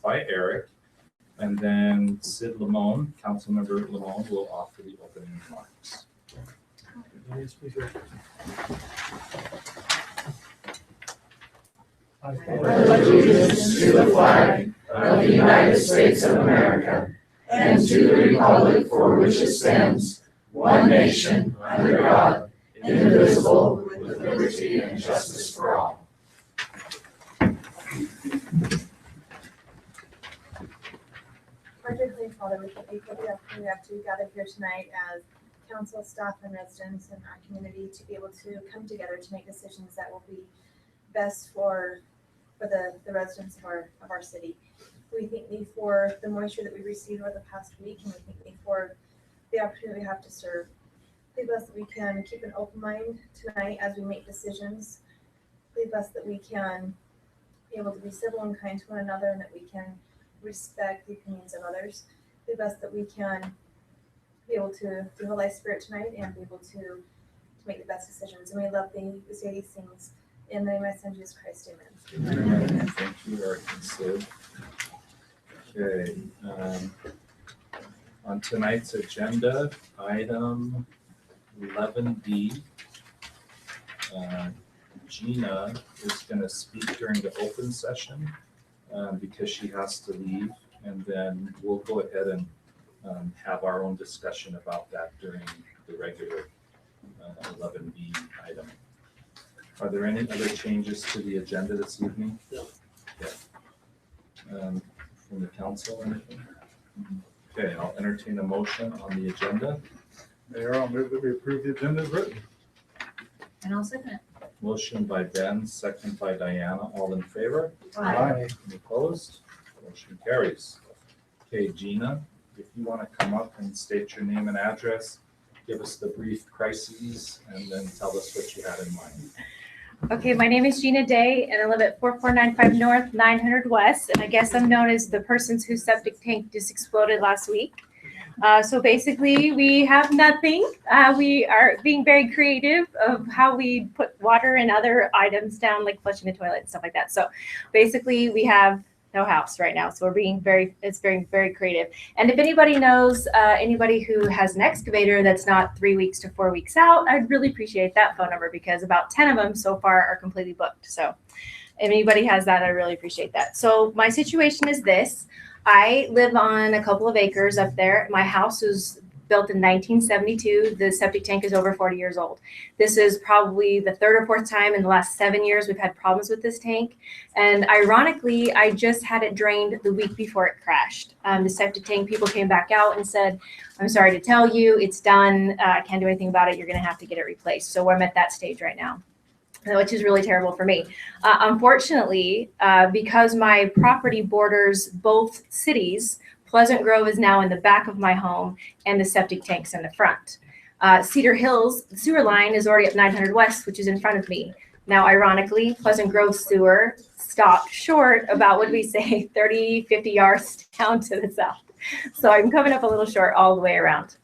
by Eric, and then Sid Lamone, Councilmember Lamone, will offer the opening remarks. I pledge allegiance to the flag of the United States of America and to the republic for which it stands, one nation, under God, indivisible, with liberty and justice for all. Our dear Heavenly Father, we thank you for the opportunity we have to gather here tonight as council, staff, and residents in our community to be able to come together to make decisions that will be best for the residents of our city. We thank you for the moisture that we received over the past week, and we thank you for the opportunity we have to serve. Please bless that we can keep an open mind tonight as we make decisions. Please bless that we can be able to be civil and kind to one another, and that we can respect the opinions of others. Please bless that we can be able to do Holy Spirit tonight and be able to make the best decisions. And we love to say these things in the name of my son Jesus Christ. Amen. Amen. Thank you, Eric and Sid. Okay. On tonight's agenda, item 11B, Gina is going to speak during the open session because she has to leave, and then we'll go ahead and have our own discussion about that during the regular 11B item. Are there any other changes to the agenda this evening? No. Okay. From the council, anything? Okay, I'll entertain a motion on the agenda. Mayor, I'll move that we approve the agenda as written. And I'll second it. Motion by Ben, second by Diana. All in favor? Aye. Any opposed? Motion carries. Okay, Gina, if you want to come up and state your name and address, give us the brief crises, and then tell us what you had in mind. Okay, my name is Gina Day, and I live at 4495 North, 900 West, and I guess I'm known as the person whose septic tank just exploded last week. So basically, we have nothing. We are being very creative of how we put water and other items down, like flushing the toilet and stuff like that. So basically, we have no house right now. So we're being very creative. And if anybody knows anybody who has an excavator that's not 3 weeks to 4 weeks out, I'd really appreciate that phone number, because about 10 of them so far are completely booked. So if anybody has that, I really appreciate that. So my situation is this. I live on a couple of acres up there. My house was built in 1972. The septic tank is over 40 years old. This is probably the third or fourth time in the last 7 years we've had problems with this tank. And ironically, I just had it drained the week before it crashed. The septic tank people came back out and said, I'm sorry to tell you, it's done. I can't do anything about it. You're going to have to get it replaced. So I'm at that stage right now, which is really terrible for me. Unfortunately, because my property borders both cities, Pleasant Grove is now in the back of my home, and the septic tank's in the front. Cedar Hills, the sewer line is already up 900 West, which is in front of me. Now, ironically, Pleasant Grove sewer stopped short about, what do we say, 30, 50 yards down to the south. So I'm coming up a little short all the way around.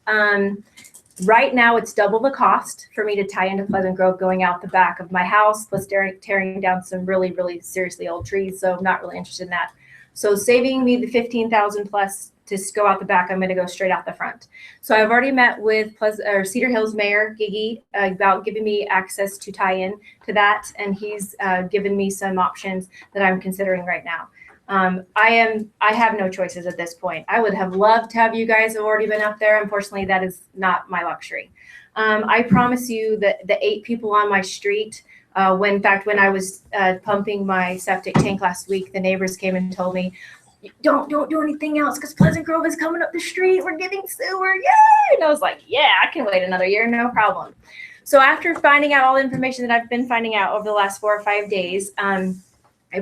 Right now, it's double the cost for me to tie into Pleasant Grove going out the back of my house, plus tearing down some really seriously old trees. So I'm not really interested in that. So saving me the $15,000 plus to go out the back, I'm going to go straight out the front. So I've already met with Cedar Hills Mayor Gigi about giving me access to tie in to that, and he's given me some options that I'm considering right now. I have no choices at this point. I would have loved to have you guys have already been up there. Unfortunately, that is not my luxury. I promise you that the 8 people on my street, when I was pumping my septic tank last week, the neighbors came and told me, don't do anything else because Pleasant Grove is coming up the street. We're getting sewer. Yay! And I was like, yeah, I can wait another year. No problem. So after finding out all the information that I've been finding out over the last 4 or 5 days, I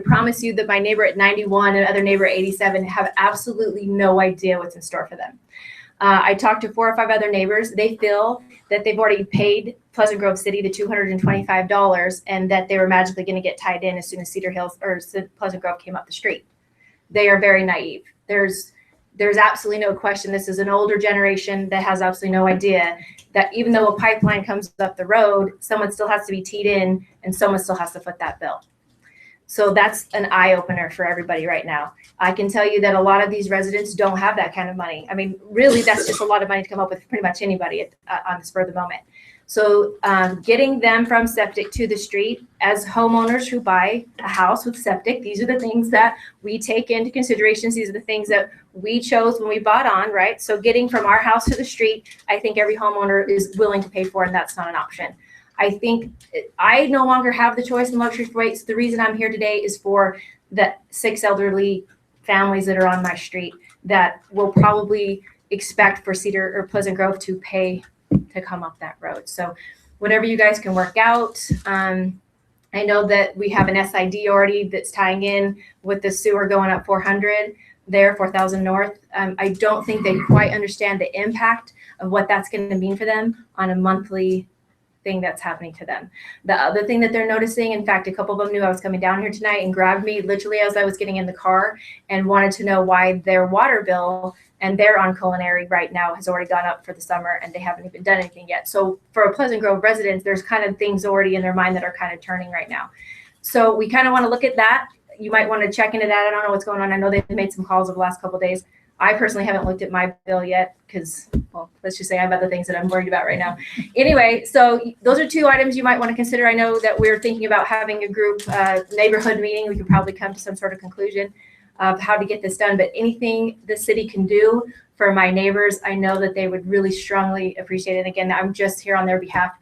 promise you that my neighbor at 91 and other neighbor at 87 have absolutely no idea what's in store for them. I talked to 4 or 5 other neighbors. They feel that they've already paid Pleasant Grove City the $225 and that they were magically going to get tied in as soon as Cedar Hills or Pleasant Grove came up the street. They are very naive. There's absolutely no question. This is an older generation that has absolutely no idea that even though a pipeline comes up the road, someone still has to be teed in and someone still has to foot that bill. So that's an eye opener for everybody right now. I can tell you that a lot of these residents don't have that kind of money. I mean, really, that's just a lot of money to come up with pretty much anybody on the spur of the moment. So getting them from septic to the street, as homeowners who buy a house with septic, these are the things that we take into considerations. These are the things that we chose when we bought on, right? So getting from our house to the street, I think every homeowner is willing to pay for, and that's not an option. I think I no longer have the choice in luxury rates. The reason I'm here today is for the 6 elderly families that are on my street that will probably expect for Cedar or Pleasant Grove to pay to come up that road. So whatever you guys can work out. I know that we have an SID already that's tying in with the sewer going up 400 there, 4,000 north. I don't think they quite understand the impact of what that's going to mean for them on a monthly thing that's happening to them. The other thing that they're noticing, in fact, a couple of them knew I was coming down here tonight and grabbed me literally as I was getting in the car and wanted to know why their water bill and they're on culinary right now has already gone up for the summer and they haven't even done anything yet. So for a Pleasant Grove residents, there's kind of things already in their mind that are kind of turning right now. So we kind of want to look at that. You might want to check into that. I don't know what's going on. I know they've made some calls over the last couple of days. I personally haven't looked at my bill yet because, well, let's just say I have other things that I'm worried about right now. Anyway, so those are 2 items you might want to consider. I know that we're thinking about having a group neighborhood meeting. We could probably come to some sort of conclusion of how to get this done. But anything the city can do for my neighbors, I know that they would really strongly appreciate it. Again, I'm just here on their behalf.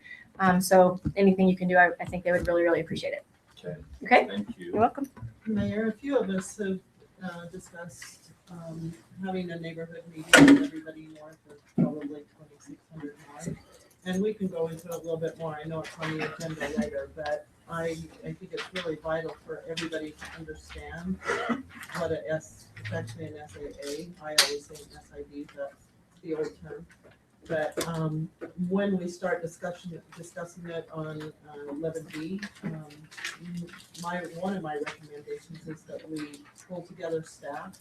So anything you can do, I think they would really, really appreciate it. Okay, Okay, thank you. you're welcome. Mayor, a few of us have discussed having a neighborhood meeting with everybody north of probably 2600 north. And we can go into it a little bit more. I know it's on the agenda later, but I think it's really vital for everybody to understand what it's actually an SAA. I always say an SID, that's the old term. But when we start discussing it on 11B, one of my recommendations is that we pull together staff,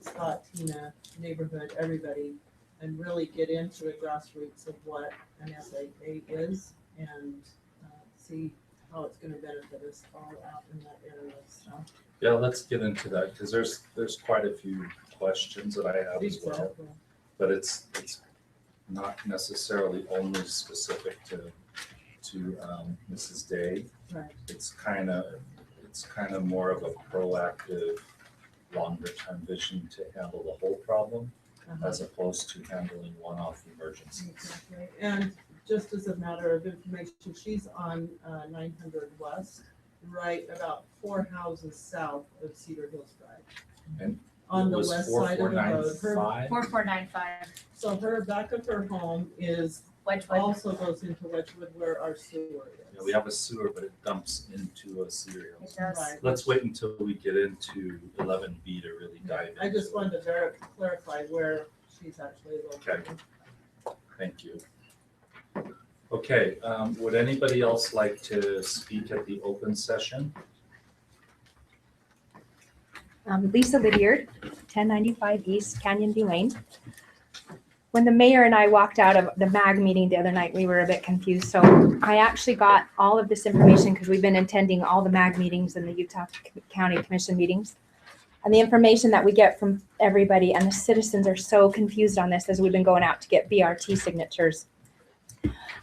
Scott, Tina, neighborhood, everybody, and really get into the grassroots of what an SAA is and see how it's going to benefit us all out in that area. So Yeah, let's get into that because there's quite a few questions that I have as well. exactly. But it's not necessarily only specific to Mrs. Day. Right. It's kind of more of a proactive, longer term vision to handle the whole problem as opposed to handling one-off emergencies. Exactly. And just as a matter of information, she's on 900 West, right about 4 houses south of Cedar Hills Drive. And on it the was west side of the road. 4495. 4495 So her back of her home is Wedgewood. also goes into Wedgewood where our sewer Yeah, is. we have a sewer, but it dumps into a cereal. It does. Right. Let's wait until we get into 11B to really dive into I just it. wanted to clarify where she's actually located. Thank you. Okay, would anybody else like to speak at the open session? Lisa Lydiard, 1095 East Canyon View Lane. When the mayor and I walked out of the MAG meeting the other night, we were a bit confused. So I actually got all of this information because we've been attending all the MAG meetings and the Utah County Commission meetings. And the information that we get from everybody, and the citizens are so confused on this as we've been going out to get BRT signatures.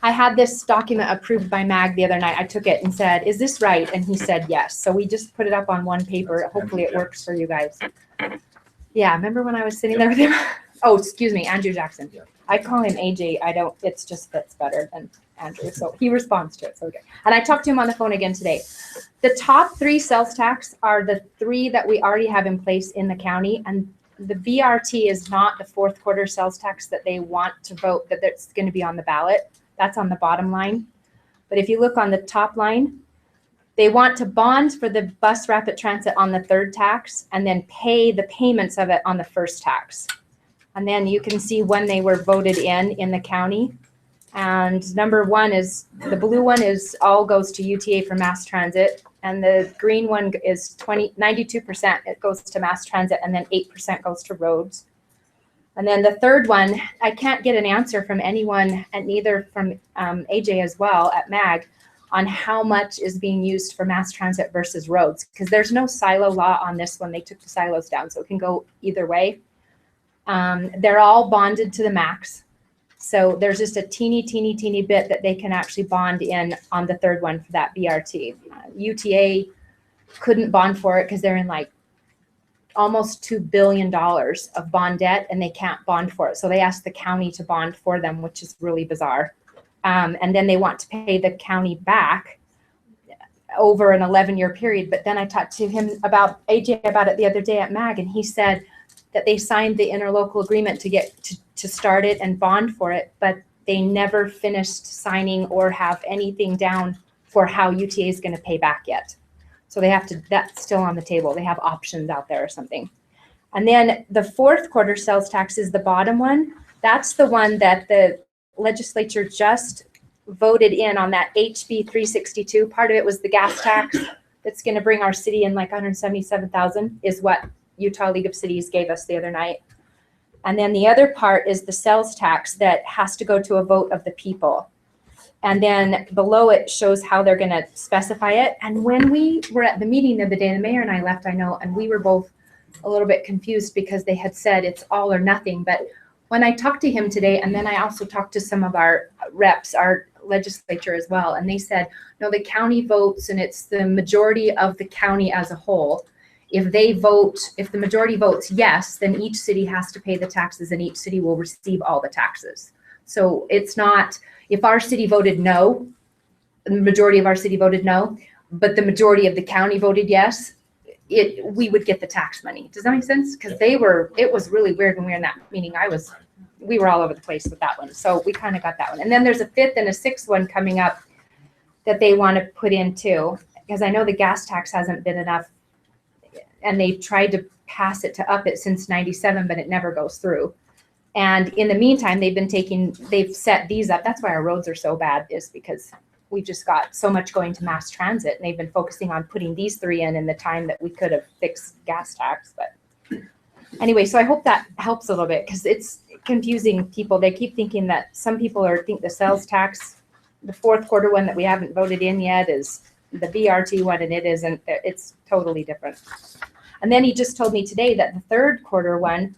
I had this document approved by MAG the other night. I took it and said, is this right? And he said, yes. So we just put it up on one paper. Hopefully it works for you guys. Yeah, remember when I was sitting there with him? Oh, excuse me, Andrew Jackson. Yeah. I call him AJ. It's just fits better than Andrew. So he responds to it. So okay. And I talked to him on the phone again today. The top 3 sales tax are the 3 that we already have in place in the county. And the BRT is not the 4th quarter sales tax that they want to vote, that's going to be on the ballot. That's on the bottom line. But if you look on the top line, they want to bond for the bus rapid transit on the 3rd tax and then pay the payments of it on the 1st tax. And then you can see when they were voted in the county. And number 1 is, the blue one is all goes to UTA for mass transit. And the green one is 92%. It goes to mass transit and then 8% goes to roads. And then the 3rd one, I can't get an answer from anyone, and neither from AJ as well at MAG, on how much is being used for mass transit versus roads, because there's no silo law on this one. They took the silos down, so it can go either way. They're all bonded to the max. So there's just a teeny bit that they can actually bond in on the third one for that BRT. UTA couldn't bond for it because they're in like almost $2 billion of bond debt, and they can't bond for it. So they asked the county to bond for them, which is really bizarre. And then they want to pay the county back over an 11-year period. But then I talked to AJ about it the other day at MAG, and he said that they signed the interlocal agreement to get to start it and bond for it, but they never finished signing or have anything down for how UTA is going to pay back yet. So they have to, that's still on the table. They have options out there or something. And then the fourth quarter sales tax is the bottom one. That's the one that the legislature just voted in on, that HB 362. Part of it was the gas tax that's going to bring our city in like 177,000 is what Utah League of Cities gave us the other night. And then the other part is the sales tax that has to go to a vote of the people. And then below it shows how they're going to specify it. And when we were at the meeting the other day, the mayor and I left, I know, and we were both a little bit confused because they had said it's all or nothing. But when I talked to him today, and then I also talked to some of our reps, our legislature as well, and they said, no, the county votes, and it's the majority of the county as a whole. If they vote, if the majority votes yes, then each city has to pay the taxes and each city will receive all the taxes. So it's not, if our city voted no, the majority of our city voted no, but the majority of the county voted yes, we would get the tax money. Does that make sense? Because it was really weird when we were in that meeting. We were all over the place with that one. So we kind of got that one. And then there's a fifth and a sixth one coming up that they want to put in too, because I know the gas tax hasn't been enough, and they've tried to pass it to up it since 97, but it never goes through. And in the meantime, they've set these up. That's why our roads are so bad, is because we've just got so much going to mass transit, and they've been focusing on putting these three in the time that we could have fixed gas tax. But anyway, so I hope that helps a little bit, because it's confusing people. They keep thinking that some people think the sales tax, the fourth quarter one that we haven't voted in yet, is the BRT one, and it isn't. It's totally different. And then he just told me today that the third quarter one,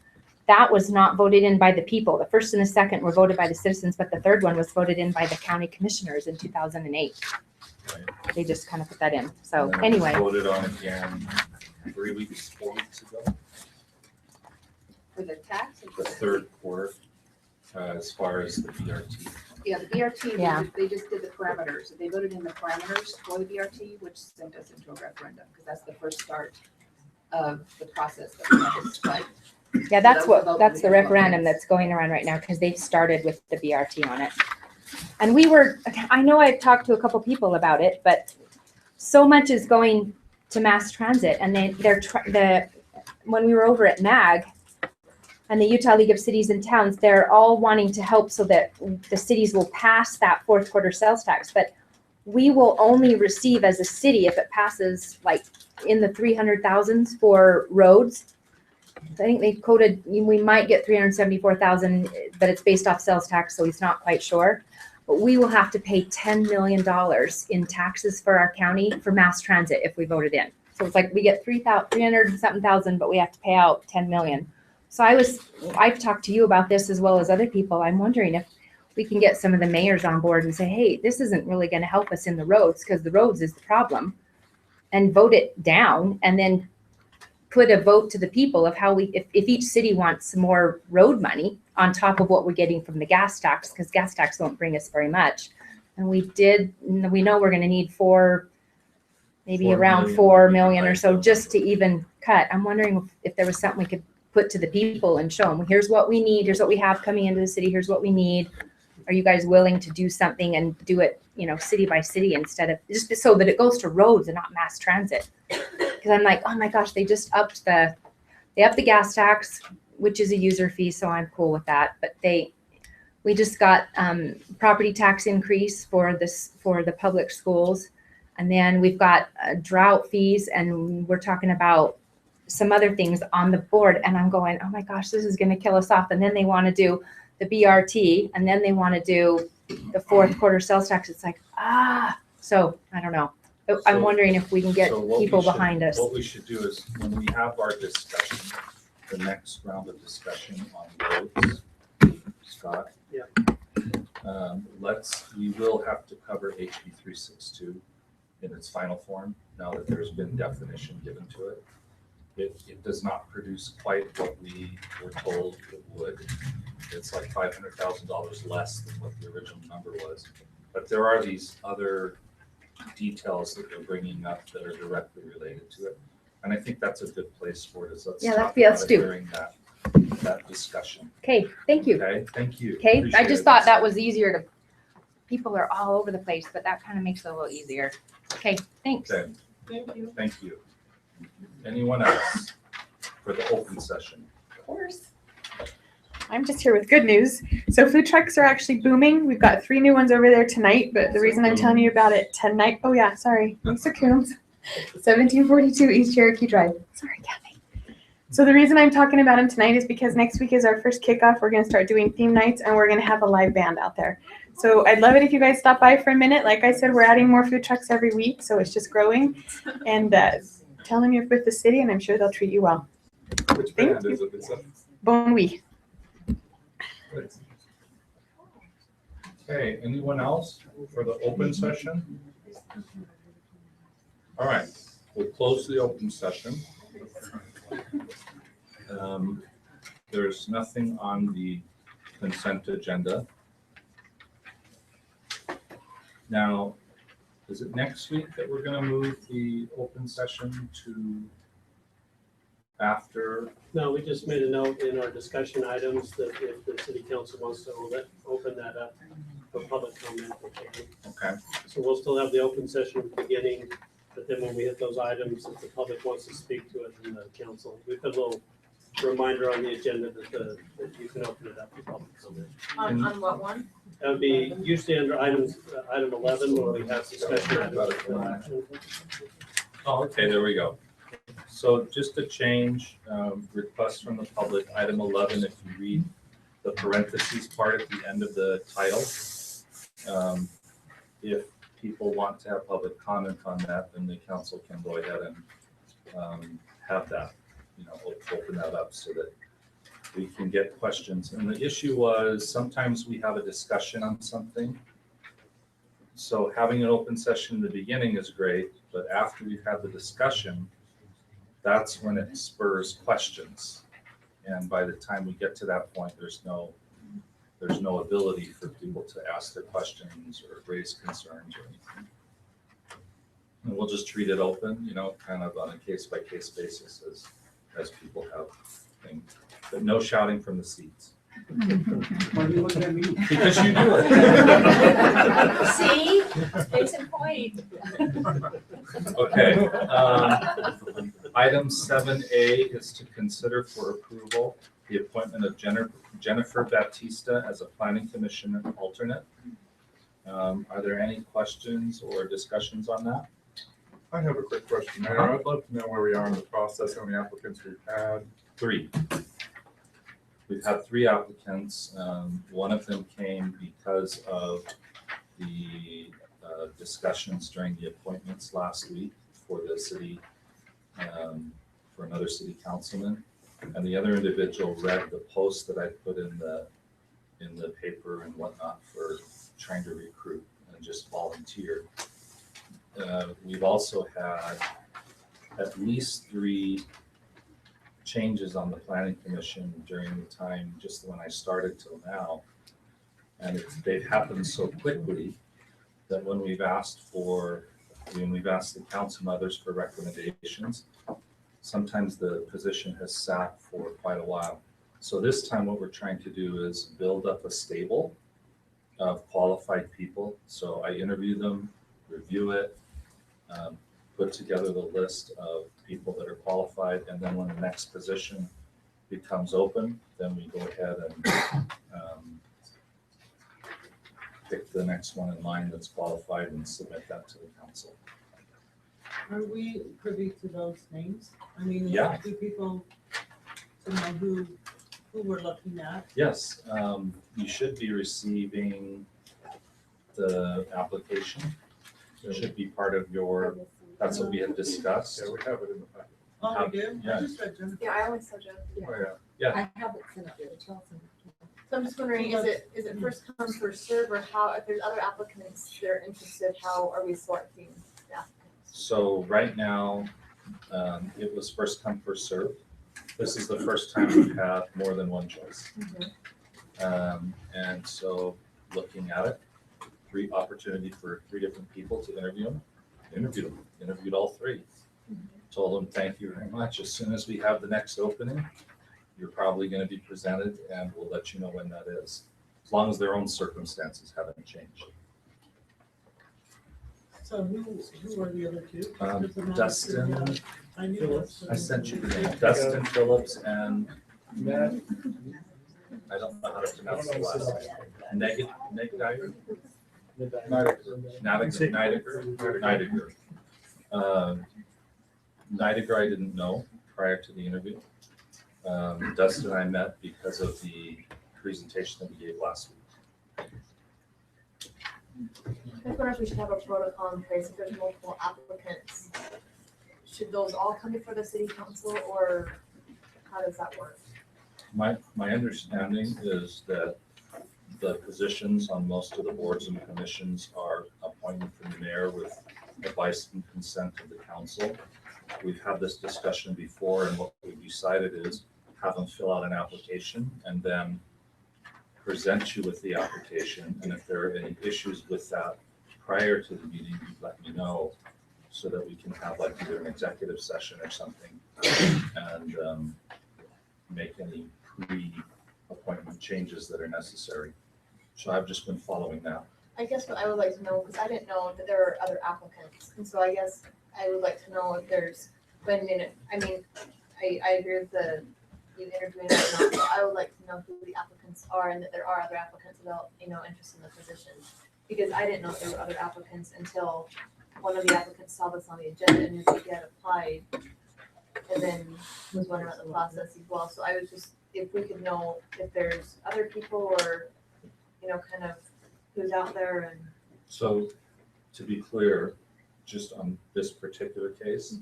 that was not voted in by the people. The first and the second were voted by the citizens, but the third one was voted in by the county commissioners in 2008. Right. They just kind of put that in. So And then it was anyway, voted on again 4 weeks ago, For the tax? the third quarter, as far as the BRT. Yeah, the BRT, Yeah. they just did the parameters. They voted in the parameters for the BRT, which sent us into a referendum, because that's the first start of the process that we have to start. yeah, That was the vote that's we the had. referendum that's going around right now, because they've started with the BRT on it. And I know I've talked to a couple people about it, but so much is going to mass transit, and when we were over at MAG and the Utah League of Cities and Towns, they're all wanting to help so that the cities will pass that fourth quarter sales tax. But we will only receive as a city, if it passes, like in the 300,000s for roads. I think they quoted, we might get 374,000, but it's based off sales tax, so he's not quite sure. But we will have to pay $10 million in taxes for our county for mass transit if we voted in. So it's like we get 300 and something thousand, but we have to pay out 10 million. So I've talked to you about this as well as other people. I'm wondering if we can get some of the mayors on board and say, hey, this isn't really going to help us in the roads, because the roads is the problem, and vote it down, and then put a vote to the people of how if each city wants some more road money on top of what we're getting from the gas tax, because gas tax won't bring us very much. And we know we're going to need around 4 million or so just to even cut. I'm wondering if there was something we could put to the people and show them, here's what we need, here's what we have coming into the city, here's what we need. Are you guys willing to do something and do it, city by city, instead of just so that it goes to roads and not mass transit? Because I'm like, oh my gosh, they just upped the gas tax, which is a user fee, so I'm cool with that. But we just got property tax increase for the public schools, and then we've got drought fees, and we're talking about some other things on the board, and I'm going, oh my gosh, this is going to kill us off. And then they want to do the BRT, and then they want to do the fourth quarter sales tax. It's like, So I don't know. I'm So- wondering if we can get So what we people should- behind us. What we should do is, when we have our discussion, the next round of discussion on roads, Scott. Yeah. We will have to cover HB 362 in its final form, now that there's been definition given to it. It does not produce quite what we were told it would. It's like $500,000 less than what the original number was. But there are these other details that they're bringing up that are directly related to it. And I think that's a good place for it, is let's Yeah, talk let's about it do. during that discussion. Okay, thank you. Okay, thank you. Okay, I Appreciate just it. thought that was easier to, people are all over the place, but that kind of makes it a little easier. Okay, thanks. Okay, Thank you. thank you. Anyone else for the open session? Of course. I'm just here with good news. So food trucks are actually booming. We've got 3 new ones over there tonight, but the reason I'm telling you about it tonight, oh yeah, sorry, Lisa Coombs, 1742 East Cherokee Drive. Sorry, Kathy. So the reason I'm talking about them tonight is because next week is our first kickoff. We're going to start doing theme nights and we're going to have a live band out there. So I'd love it if you guys stop by for a minute. Like I said, we're adding more food trucks every week, so it's just growing. And tell them you're with the city and I'm sure they'll treat you well. Which Thank band is it? It's a- Bon oui. Okay, anyone else for the open session? All right, we'll close the open session. There's nothing on the consent agenda. Now, is it next week that we're gonna move the open session to after? No, we just made a note in our discussion items that if the city council wants to open that up for public comment, we can. Okay, So we'll still have the open session beginning, but then when we hit those items, if the public wants to speak to it, then the council, we put a little reminder on the agenda that you can open it up for public comment. On what one? That would be usually under item 11, where we have discussion items. oh, okay, there we go. So just to change, request from the public, item 11, if you read the parentheses part at the end of the title, if people want to have public comment on that, then the council can go ahead and have that, open that up so that we can get questions. And the issue was, sometimes we have a discussion on something. So having an open session in the beginning is great, but after we've had the discussion, that's when it spurs questions. And by the time we get to that point, there's no ability for people to ask their questions or raise concerns or anything. And we'll just treat it open, kind of on a case-by-case basis as people have things. But no shouting from the seats. Why are you looking at me? Because you do it. See? Case in point. Okay. Item 7A is to consider for approval the appointment of Jennifer Baptista as a planning commission alternate. Are there any questions or discussions on that? I have a quick question, Mayor. I'd love to know where we are in the process, how many applicants we've had. 3. We've had 3 applicants. One of them came because of the discussions during the appointments last week for the city, for another city councilman. And the other individual read the post that I put in the paper and whatnot for trying to recruit and just volunteer. We've also had at least 3 changes on the planning commission during the time, just when I started till now. And they've happened so quickly that when we've asked the council mothers for recommendations, sometimes the position has sat for quite a while. So this time what we're trying to do is build up a stable of qualified people. So I interview them, review it, put together the list of people that are qualified, and then when the next position becomes open, then we go ahead and pick the next one in line that's qualified and submit that to the council. Are we privy to those names? I mean, Yeah. do people to know who we're looking at? Yes, you should be receiving the application. should be part of your, that's what we had discussed. Yeah, we have it in the packet. Oh, we do? Yeah. I just read Jennifer. Yeah, I always saw Jen. Oh, yeah. I have it sent up there, Chelsea. So I'm just wondering, is it first come, first serve, or how, if there's other applicants that are interested, how are we selecting the applicants? So right now, it was first come, first served. This is the first time we've had more than one choice. And so looking at it, opportunity for 3 different people to interview them. Interviewed all 3. Told them, thank you very much. As soon as we have the next opening, you're probably going to be presented and we'll let you know when that is. As long as their own circumstances haven't changed. So who are the other 2? Dustin, I knew Dustin. I sent you the name. Dustin Phillips and Matt, I don't know how to pronounce the last name. Nediger? Nediger. Nediger I didn't know prior to the interview. Dustin I met because of the presentation that we gave last week. I wonder if we should have a protocol in place if there's multiple applicants. Should those all come before the city council, or how does that work? My understanding is that the positions on most of the boards and commissions are appointed from the mayor with advice and consent of the council. We've had this discussion before, and what we've decided is have them fill out an application and then present you with the application. And if there are any issues with that prior to the meeting, you let me know so that we can have like either an executive session or something and make any pre-appointment changes that are necessary. So I've just been following that. I guess what I would like to know, because I didn't know that there were other applicants, and so I guess I would like to know if there's, I agree with you interviewing or not, so I would like to know who the applicants are and that there are other applicants about, interested in the position. Because I didn't know there were other applicants until one of the applicants saw this on the agenda and knew he had applied, and then was wondering about the process as well. So I was just, if we could know if there's other people or, kind of who's out there and. So to be clear, just on this particular case,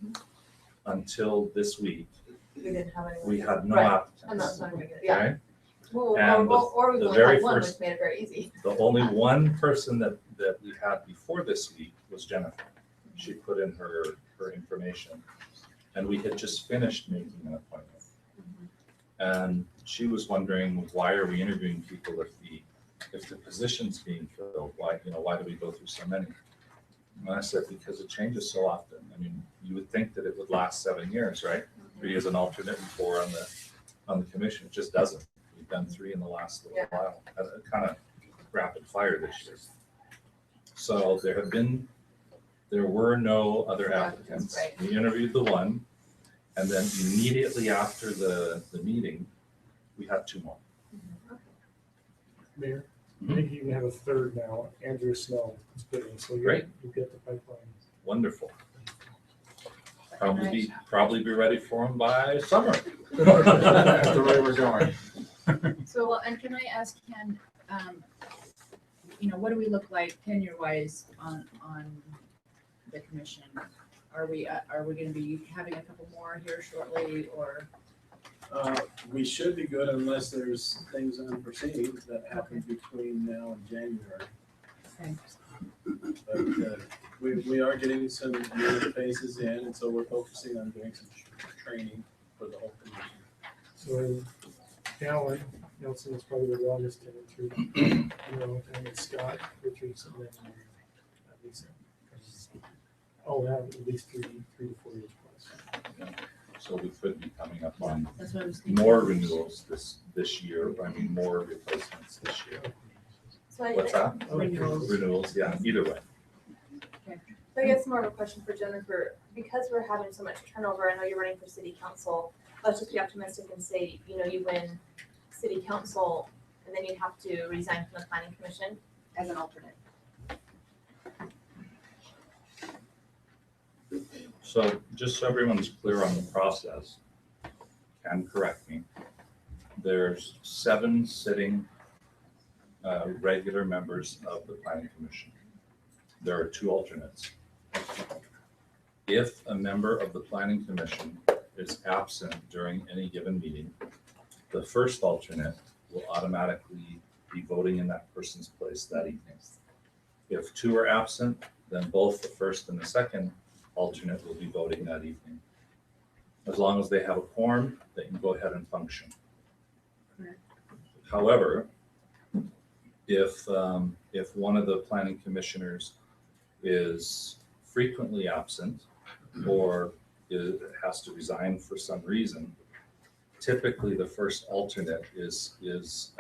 until this week, We didn't have anyone. we had no Right. applicants. I'm not saying we did, yeah. Okay? Well, And or we the only very had one, first- which made it very easy. The only one person that we had before this week was Jennifer. She put in her information. And we had just finished making an appointment. And she was wondering, why are we interviewing people if the position's being filled? Why do we go through so many? And I said, because it changes so often. I mean, you would think that it would last 7 years, right? 3 as an alternate and 4 on the commission. It just doesn't. We've done 3 in the last little while. Kind of rapid fire this year. So there were no other applicants. Right. We interviewed the one, and then immediately after the meeting, we had 2 more. Mayor, I think you can have a third now, Andrew Snow is bidding, so Great. you get the pipeline. Wonderful. Probably be ready for them by summer. That's the way we're going. So, and can I ask Ken, what do we look like tenure-wise on the commission? Are we gonna be having a couple more here shortly, or? We should be good unless there's things unforeseen that happen between now and January. Okay. But we are getting some new faces in, and so we're focusing on doing some training for the whole commission. So Alan Nelson is probably the longest tenure through, and then Scott Richards, and then at least, have at least three to 4 years plus. So we could be coming up on That's what I was thinking. more renewals this year. I mean, more replacements this year. So I, What's that? Renewals. Renewals, yeah, either way. So I guess more of a question for Jennifer, because we're having so much turnover, I know you're running for city council, let's just be optimistic and say, you win city council, and then you have to resign from the planning commission. As an alternate. So just so everyone's clear on the process, and correct me, there's 7 sitting regular members of the planning commission. there are 2 alternates. If a member of the planning commission is absent during any given meeting, the first alternate will automatically be voting in that person's place that evening. If 2 are absent, then both the first and the second alternate will be voting that evening. As long as they have a quorum, they can go ahead and function. However, if one of the planning commissioners is frequently absent or has to resign for some reason, typically the first alternate is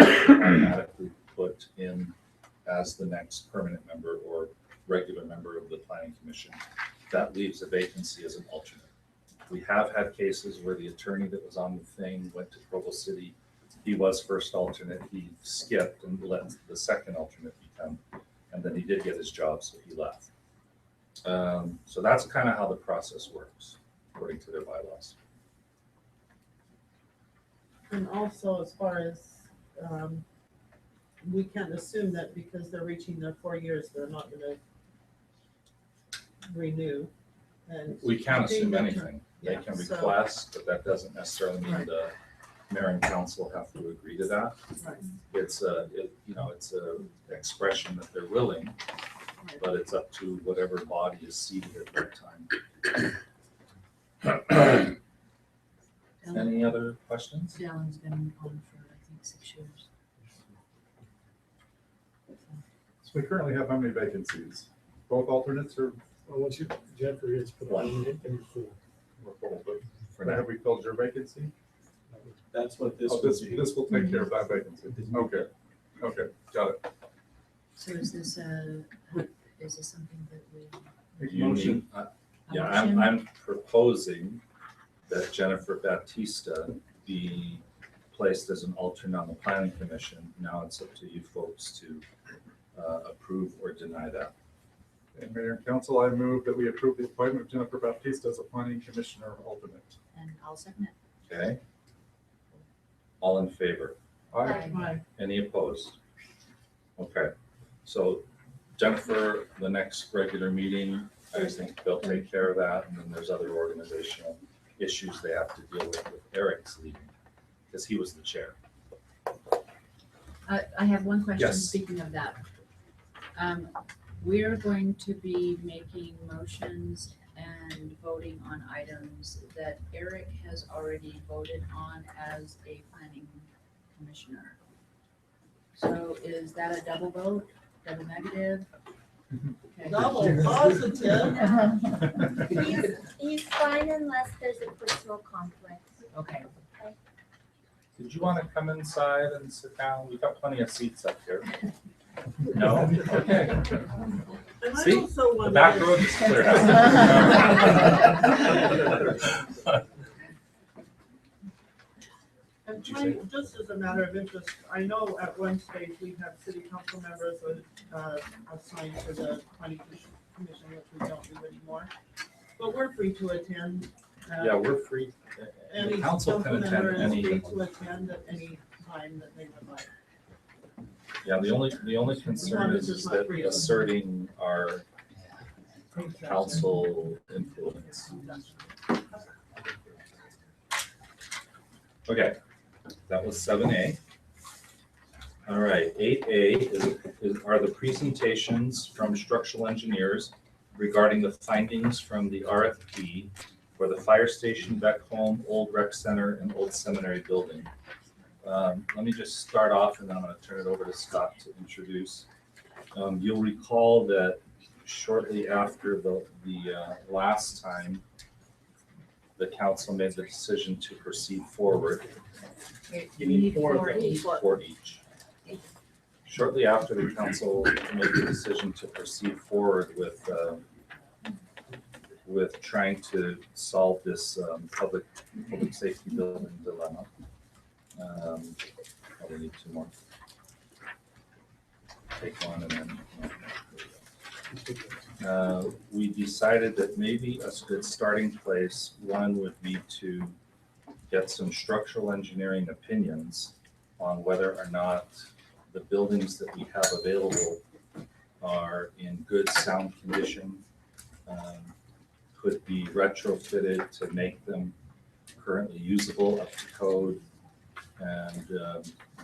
automatically put in as the next permanent member or regular member of the planning commission. That leaves a vacancy as an alternate. We have had cases where the attorney that was on the thing went to Provo City. He was first alternate, he skipped and let the second alternate become, and then he did get his job, so he left. So that's kind of how the process works, according to their bylaws. And also, as far as, we can't assume that because they're reaching their 4 years, they're not gonna renew. And We can't I think assume that- anything. They yeah, can so- request, but that doesn't necessarily mean Right. the mayor and council have to agree to that. Right. It's a expression that they're willing, but it's up to whatever body is seated at that time. Any other questions? Dylan's been on for, I think, 6 years. So we currently have how many vacancies? Both alternates or Well, once Jennifer gets put on, it can be full. we're full, but For now. have we filled your vacancy? That's what this Oh, would this, be. this will take care of that vacancy. Okay, okay, got it. So is this something that we? You need- Yeah, I'm proposing that Jennifer Baptista be placed as an alternate on the planning commission. Now it's up to you folks to approve or deny that. And Mayor and Council, I move that we approve the appointment of Jennifer Baptista as a planning commissioner alternate. And I'll second it. Okay? All in favor? Aye. Right. Any opposed? Okay, so Jennifer, the next regular meeting, I think they'll take care of that, and then there's other organizational issues they have to deal with Eric's leaving, because he was the chair. I have one question, Yes. speaking of that. We're going to be making motions and voting on items that Eric has already voted on as a planning commissioner. So is that a double vote, double negative? Okay. Double positive. He's fine unless there's a personal conflict. Okay. Did you want to come inside and sit down? We've got plenty of seats up here. No? Okay. And I See, also The wonder. back road is clear now. And Did you say- just as a matter of interest, I know at one stage we had city council members assigned to the planning commission, which we don't do anymore. But we're free to attend. Yeah, we're free. The Any council council can member attend is free any. to attend at any time that they would like. Yeah, the only concern is that asserting our council influence. Okay, that was 7A. All right, 8A are the presentations from structural engineers regarding the findings from the RFP for the fire station, Beck Home, Old Rec Center, and Old Seminary Building. Let me just start off, and then I'm going to turn it over to Scott to introduce. You'll recall that shortly after the last time, the council made the decision to proceed forward. You need four each. For each. Shortly after the council made the decision to proceed forward with trying to solve this public safety building dilemma. Probably need 2 more. Take one and then. We decided that maybe a good starting place, one would be to get some structural engineering opinions on whether or not the buildings that we have available are in good sound condition, could be retrofitted to make them currently usable up to code. And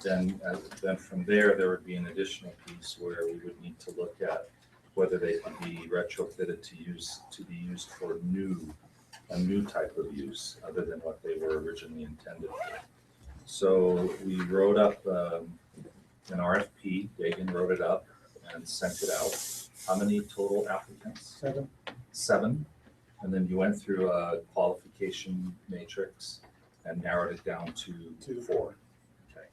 then from there would be an additional piece where we would need to look at whether they can be retrofitted to be used for a new type of use other than what they were originally intended for. So we wrote up an RFP. Dagan wrote it up and sent it out. How many total applicants? 7. 7. And then you went through a qualification matrix and narrowed it down to 4. Okay.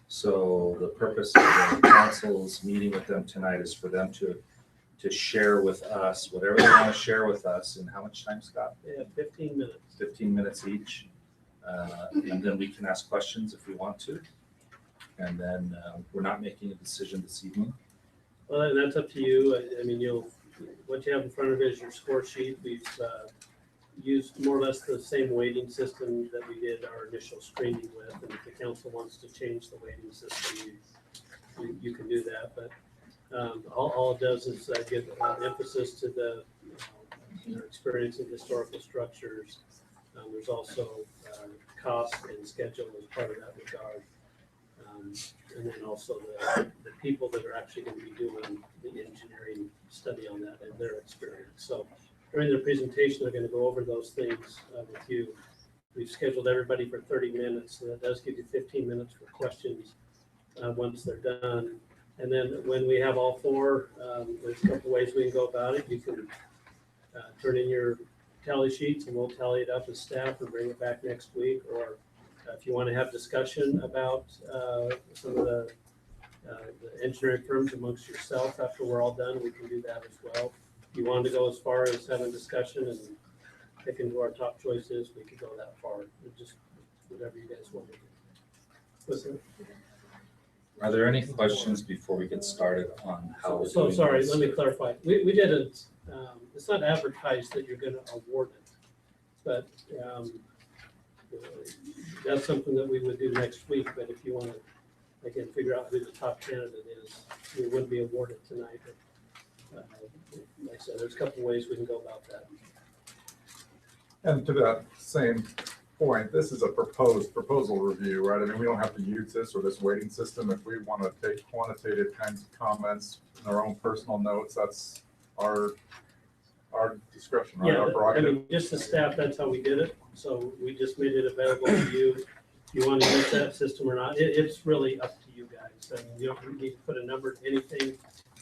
So the purpose of the council's meeting with them tonight is for them to share with us whatever they want to share with us in how much time, Scott? Yeah, 15 minutes. 15 minutes each. And then we can ask questions if we want to. And then we're not making a decision this evening. Well, and that's up to you. I mean, what you have in front of you is your score sheet. We've used more or less the same weighting system that we did our initial screening with. And if the council wants to change the weighting system, you can do that. But all it does is give emphasis to the experience in historical structures. There's also cost and schedule as part of that regard. And then also the people that are actually going to be doing the engineering study on that and their experience. So during their presentation, they're going to go over those things with you. We've scheduled everybody for 30 minutes, so that does give you 15 minutes for questions once they're done. And then when we have all 4, there's a couple ways we can go about it. You can turn in your tally sheets and we'll tally it up as staff and bring it back next week. Or if you want to have discussion about some of the engineering firms amongst yourself after we're all done, we can do that as well. If you want to go as far as having discussion and picking who our top choice is, we could go that far. Just whatever you guys want to do. Listen. Are there any questions before we get started on how we're So doing sorry, this? let me clarify. We didn't, it's not advertised that you're going to award it, but that's something that we would do next week. But if you want to, again, figure out who the top candidate is, we wouldn't be awarded tonight. But like I said, there's a couple ways we can go about that. And to that same point, this is a proposal review, right? I mean, we don't have to use this or this weighting system. If we want to take quantitative kinds of comments in our own personal notes, that's our discretion, right? Our Yeah, I prerogative. mean, just the staff, that's how we did it. So we just made it available to you. If you want to use that system or not, it's really up to you guys. I mean, you don't need to put a number to anything.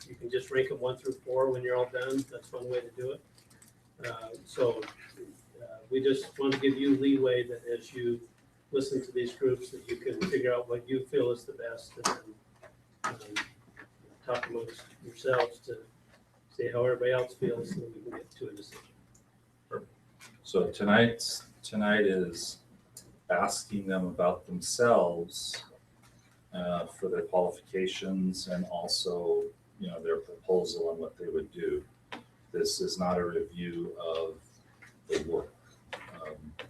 You can just rank them 1 through 4 when you're all done. That's one way to do it. We just want to give you leeway that as you listen to these groups, that you can figure out what you feel is the best, and then talk amongst yourselves to see how everybody else feels, so that we can get to a decision. So tonight is asking them about themselves for their qualifications and also, their proposal on what they would do. This is not a review of the work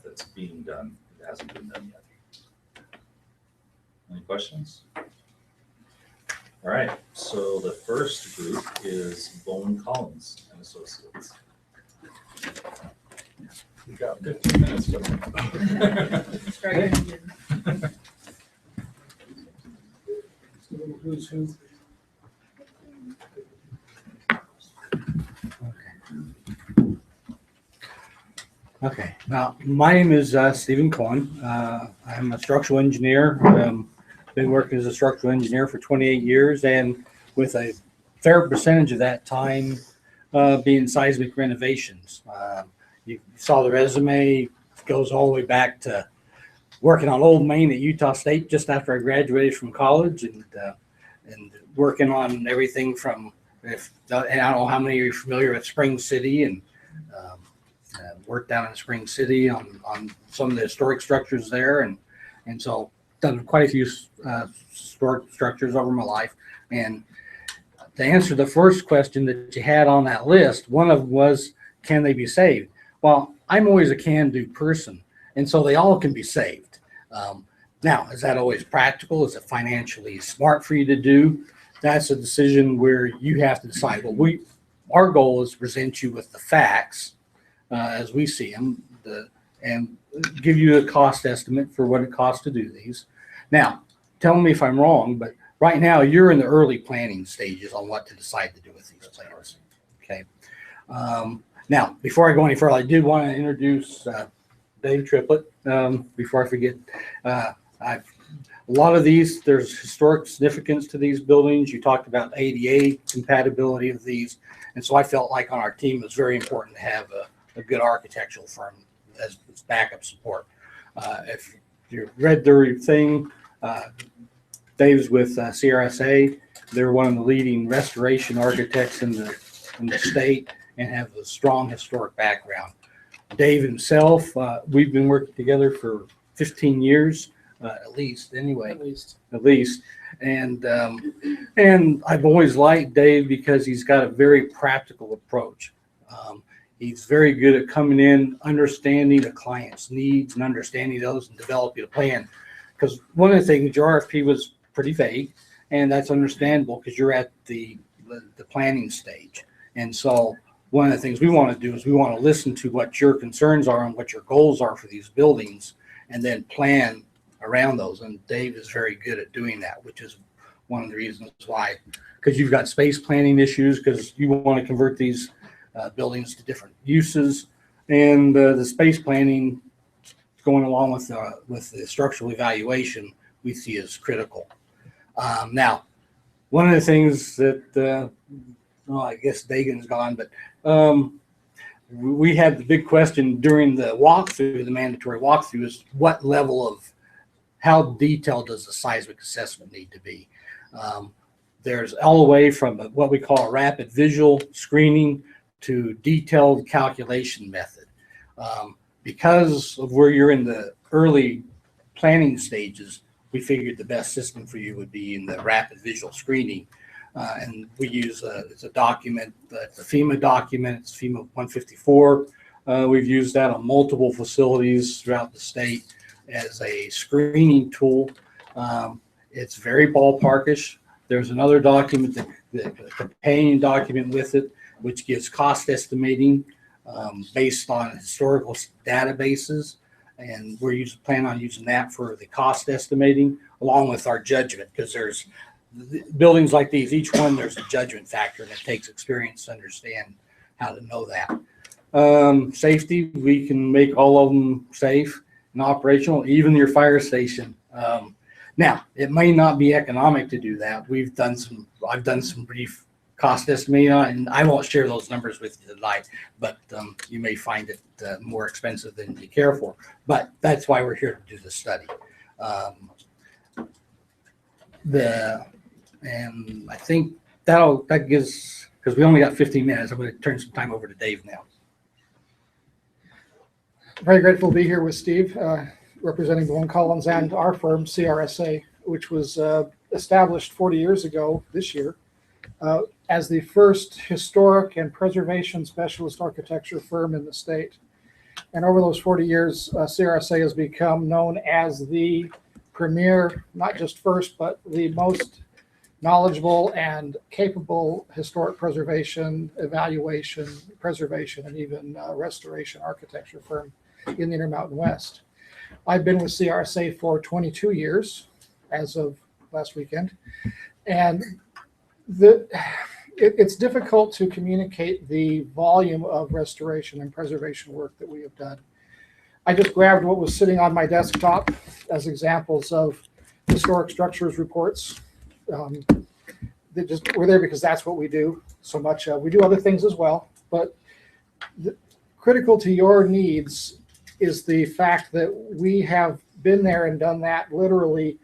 that's being done. It hasn't been done yet. Any questions? All right, so the first group is Bone Collins and Associates. You got 15 minutes. Who's who? Okay, now my name is Stephen Cohen. I'm a structural engineer. Been working as a structural engineer for 28 years, and with a fair percentage of that time being seismic renovations. You saw the resume, goes all the way back to working on Old Main at Utah State just after I graduated from college, and working on everything from, I don't know how many of you are familiar with Spring City, and worked down in Spring City on some of the historic structures there, and so done quite a few historic structures over my life. And to answer the first question that you had on that list, one of them was, can they be saved? Well, I'm always a can-do person, and so they all can be saved. Now, is that always practical? Is it financially smart for you to do? that's a decision where you have to decide. Well, our goal is to present you with the facts as we see them, and give you a cost estimate for what it costs to do these. Now, tell me if I'm wrong, but right now you're in the early planning stages on what to decide to do with these plans. Okay. Now, before I go any further, I did want to introduce Dave Triplett. Before I forget, a lot of these, there's historic significance to these buildings. You talked about ADA compatibility of these. And so I felt like on our team it was very important to have a good architectural firm as backup support. If you read their thing, Dave's with CRSA. They're one of the leading restoration architects in the state and have a strong historic background. Dave himself, we've been working together for 15 years. At least, anyway. At least. And I've always liked Dave because he's got a very practical approach. He's very good at coming in, understanding the client's needs and understanding those and developing a plan. Because one of the things, your RFP was pretty vague, and that's understandable because you're at the planning stage. And so one of the things we want to do is we want to listen to what your concerns are and what your goals are for these buildings, and then plan around those. And Dave is very good at doing that, which is one of the reasons why, because you've got space planning issues, because you want to convert these buildings to different uses, and the space planning going along with the structural evaluation we see as critical. Now, one of the things that I guess Dagan's gone, but we had the big question during the walkthrough, the mandatory walkthrough, is what level of, how detailed does the seismic assessment need to be? There's all the way from what we call a rapid visual screening to detailed calculation method. Because of where you're in the early planning stages, we figured the best system for you would be in the rapid visual screening. And we use it's a document, it's a FEMA document, it's FEMA 154. We've used that on multiple facilities throughout the state as a screening tool. It's very ballparkish. There's another document, the companion document with it, which gives cost estimating based on historical databases. And we're plan on using that for the cost estimating along with our judgment, because there's buildings like these, each one there's a judgment factor, and it takes experience to understand how to know that. Safety, we can make all of them safe and operational, even your fire station. Now, it may not be economic to do that. I've done some brief cost estimating, and I won't share those numbers with you tonight, but you may find it more expensive than you care for. But that's why we're here to do this study. And I think that gives, because we only got 15 minutes, I'm going to turn some time over to Dave now. Very grateful to be here with Steve, representing Bowen Collins and our firm, CRSA, which was established 40 years ago this year as the first historic and preservation specialist architecture firm in the state. And over those 40 years, CRSA has become known as the premier, not just first, but the most knowledgeable and capable historic preservation, evaluation, preservation, and even restoration architecture firm in the Intermountain West. I've been with CRSA for 22 years as of last weekend, and it's difficult to communicate the volume of restoration and preservation work that we have done. I just grabbed what was sitting on my desktop as examples of historic structures reports. That just were there because that's what we do so much. We do other things as well, but critical to your needs is the fact that we have been there and done that literally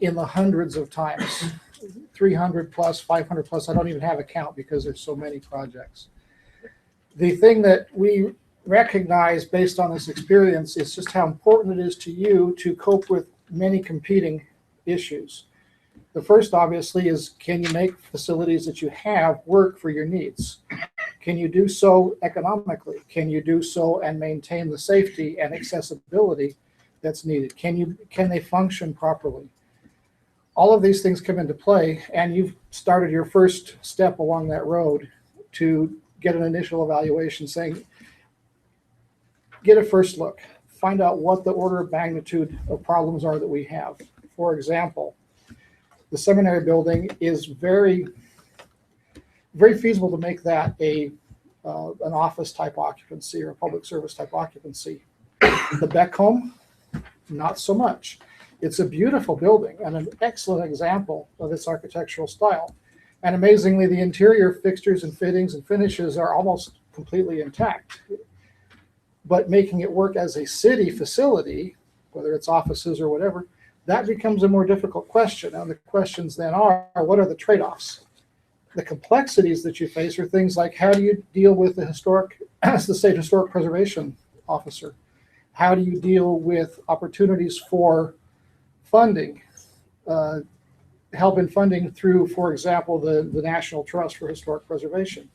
in the hundreds of times, 300 plus, 500 plus. I don't even have a count because there's so many projects. The thing that we recognize based on this experience is just how important it is to you to cope with many competing issues. The first, obviously, is can you make facilities that you have work for your needs? Can you do so economically? Can you do so and maintain the safety and accessibility that's needed? Can they function properly? all of these things come into play, and you've started your first step along that road to get an initial evaluation saying, get a first look, find out what the order of magnitude of problems are that we have. For example, the seminary building is very feasible to make that an office type occupancy or a public service type occupancy. The Beck home, not so much. It's a beautiful building and an excellent example of its architectural style. And amazingly, the interior fixtures and fittings and finishes are almost completely intact. But making it work as a city facility, whether it's offices or whatever, that becomes a more difficult question. And the questions then are, what are the trade-offs? The complexities that you face are things like, how do you deal with the state historic preservation officer? How do you deal with opportunities for funding, help in funding through, for example, the National Trust for Historic Preservation?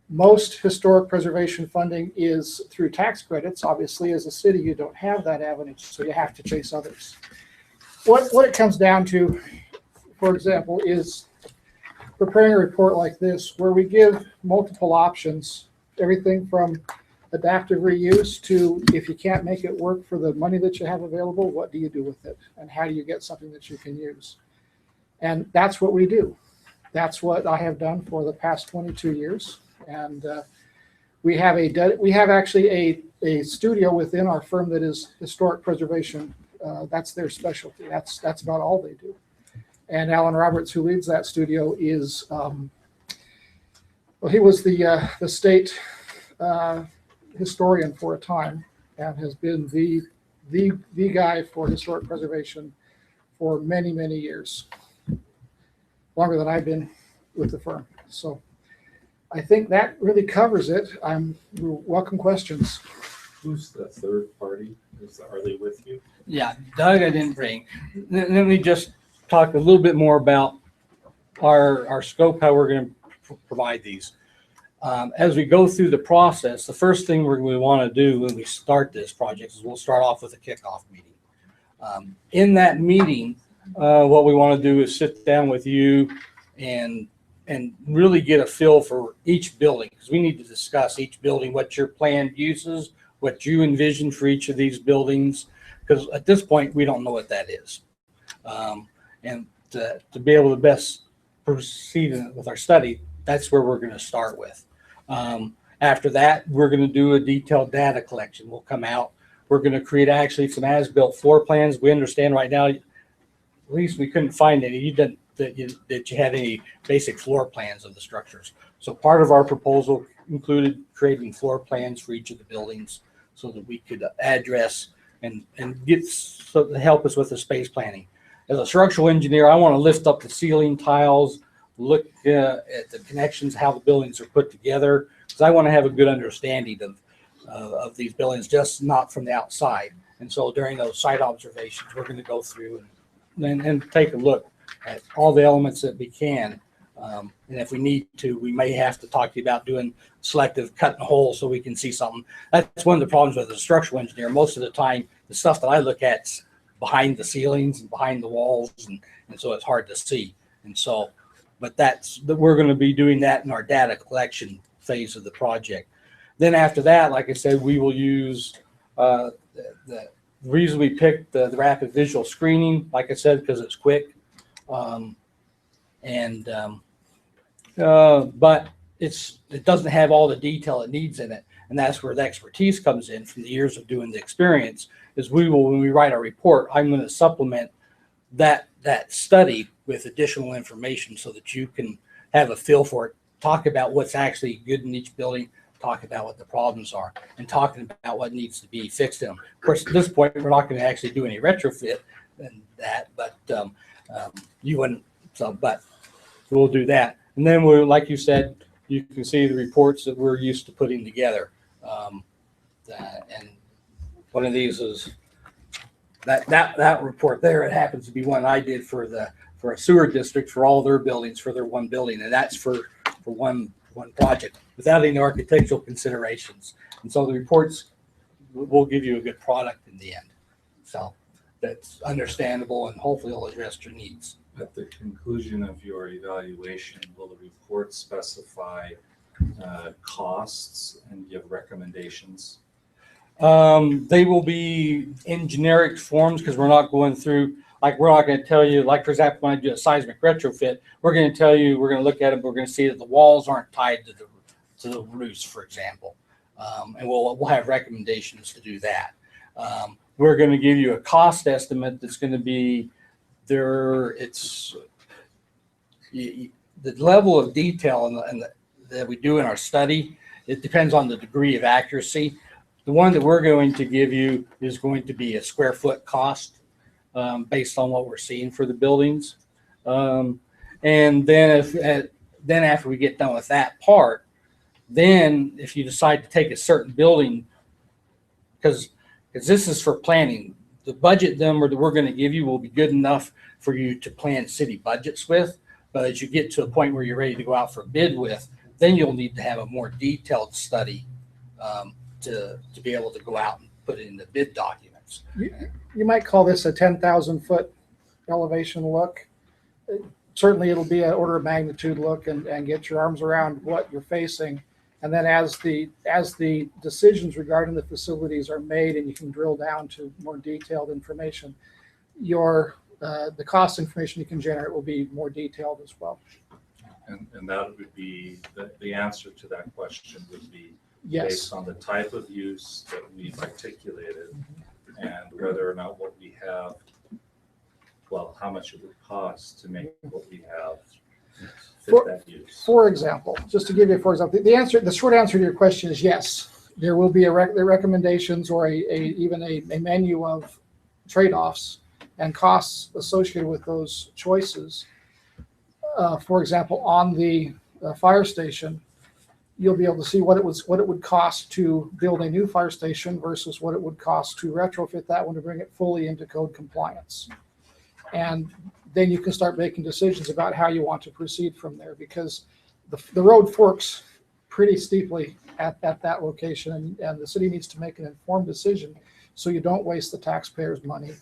Most historic preservation funding is through tax credits. Obviously, as a city, you don't have that avenue, so you have to chase others. What it comes down to, for example, is preparing a report like this, where we give multiple options, everything from adaptive reuse to, if you can't make it work for the money that you have available, what do you do with it? And how do you get something that you can use? And that's what we do. That's what I have done for the past 22 years. And we have actually a studio within our firm that is historic preservation. That's their specialty. That's about all they do. And Alan Roberts, who leads that studio, is he was the state historian for a time and has been the guy for historic preservation for many, many years, longer than I've been with the firm. So I think that really covers it. Welcome questions. Who's the third party? Are they with you? Yeah, Doug, I didn't bring. Let me just talk a little bit more about our scope, how we're going to provide these. As we go through the process, the first thing we want to do when we start this project is we'll start off with a kickoff meeting. In that meeting, what we want to do is sit down with you and really get a feel for each building, because we need to discuss each building, what your planned uses, what you envision for each of these buildings, because at this point, we don't know what that is. And to be able to best proceed with our study, that's where we're going to start with. After that, we're going to do a detailed data collection. We'll come out. We're going to create actually some as-built floor plans. We understand right now, at least we couldn't find any that you had any basic floor plans of the structures. So part of our proposal included creating floor plans for each of the buildings so that we could address and help us with the space planning. As a structural engineer, I want to lift up the ceiling tiles, look at the connections, how the buildings are put together, because I want to have a good understanding of these buildings, just not from the outside. And so during those site observations, we're going to go through and take a look at all the elements that we can. And if we need to, we may have to talk to you about doing selective cutting holes so we can see something. That's one of the problems with a structural engineer. Most of the time, the stuff that I look at's behind the ceilings and behind the walls, and so it's hard to see. And so, but we're going to be doing that in our data collection phase of the project. Then after that, like I said, we will use the reason we picked the rapid visual screening, like I said, because it's quick. But it doesn't have all the detail it needs in it. And that's where the expertise comes in from the years of doing the experience, is when we write our report, I'm going to supplement that study with additional information so that you can have a feel for it, talk about what's actually good in each building, talk about what the problems are, and talking about what needs to be fixed in them. Of course, at this point, we're not going to actually do any retrofit and that, but you wouldn't. So, but we'll do that. And then we'll, like you said, you can see the reports that we're used to putting together. And one of these is that report there. It happens to be one I did for a sewer district for all their buildings, for their one building, and that's for one project without any architectural considerations. And so the reports will give you a good product in the end. So that's understandable, and hopefully it'll address your needs. At the conclusion of your evaluation, will the report specify costs and give recommendations? They will be in generic forms because we're not going through, like, we're not going to tell you, like, for example, when I do a seismic retrofit, we're going to tell you, we're going to look at it, we're going to see that the walls aren't tied to the roofs, for example. And we'll have recommendations to do that. We're going to give you a cost estimate that's going to be there. It's the level of detail that we do in our study. It depends on the degree of accuracy. The one that we're going to give you is going to be a square foot cost based on what we're seeing for the buildings. And then then after we get done with that part, then if you decide to take a certain building, because this is for planning, the budget number that we're going to give you will be good enough for you to plan city budgets with. But as you get to a point where you're ready to go out for bid with, then you'll need to have a more detailed study to be able to go out and put it in the bid documents. You might call this a 10,000 foot elevation look. Certainly it'll be an order of magnitude look and get your arms around what you're facing. And then as the decisions regarding the facilities are made and you can drill down to more detailed information, the cost information you can generate will be more detailed as well. And that would be, the answer to that question would be Yes. based on the type of use that we've articulated and whether or not what we have, well, how much it would cost to make what we have fit that use. For example, just to give you, for example, the short answer to your question is yes. There will be the recommendations or even a menu of trade-offs and costs associated with those choices. For example, on the fire station, you'll be able to see what it would cost to build a new fire station versus what it would cost to retrofit that one to bring it fully into code compliance. And then you can start making decisions about how you want to proceed from there, because the road forks pretty steeply at that location, and the city needs to make an informed decision so you don't waste the taxpayers' money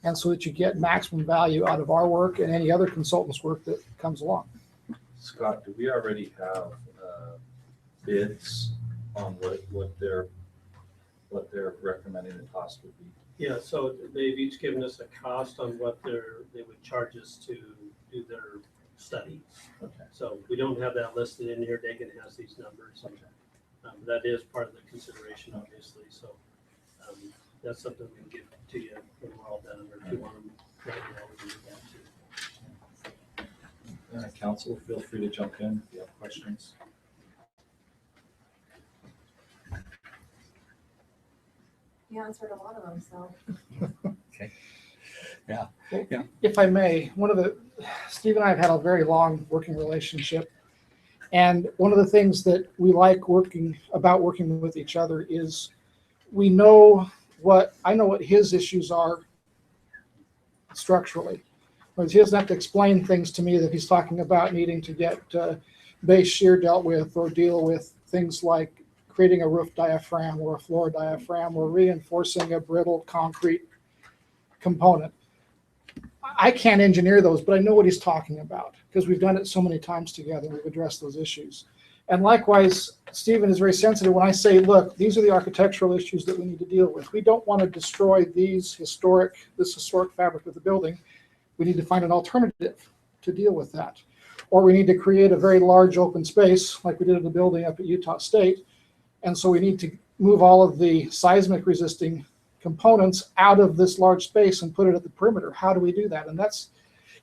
and so that you get maximum value out of our work and any other consultants' work that comes along. Scott, do we already have bids on what they're recommending the cost would be? Yeah, so they've each given us a cost on what they would charge us to do their study. Okay. So we don't have that listed in here. Dagan has these numbers. That is part of the consideration, obviously. So that's something we can give to you when we're all done. Or if you want them right now, we can do that too. Council, feel free to jump in if you have questions. You answered a lot of them, so. Okay. Yeah. If I may, Steve and I have had a very long working relationship. And one of the things that we like working with each other is I know what his issues are structurally. Whereas he doesn't have to explain things to me that he's talking about needing to get base shear dealt with or deal with things like creating a roof diaphragm or a floor diaphragm or reinforcing a brittle concrete component. I can't engineer those, but I know what he's talking about because we've done it so many times together. We've addressed those issues. And likewise, Stephen is very sensitive when I say, look, these are the architectural issues that we need to deal with. We don't want to destroy this historic fabric of the building. We need to find an alternative to deal with that. Or we need to create a very large open space like we did in the building up at Utah State. And so we need to move all of the seismic resisting components out of this large space and put it at the perimeter. How do we do that? And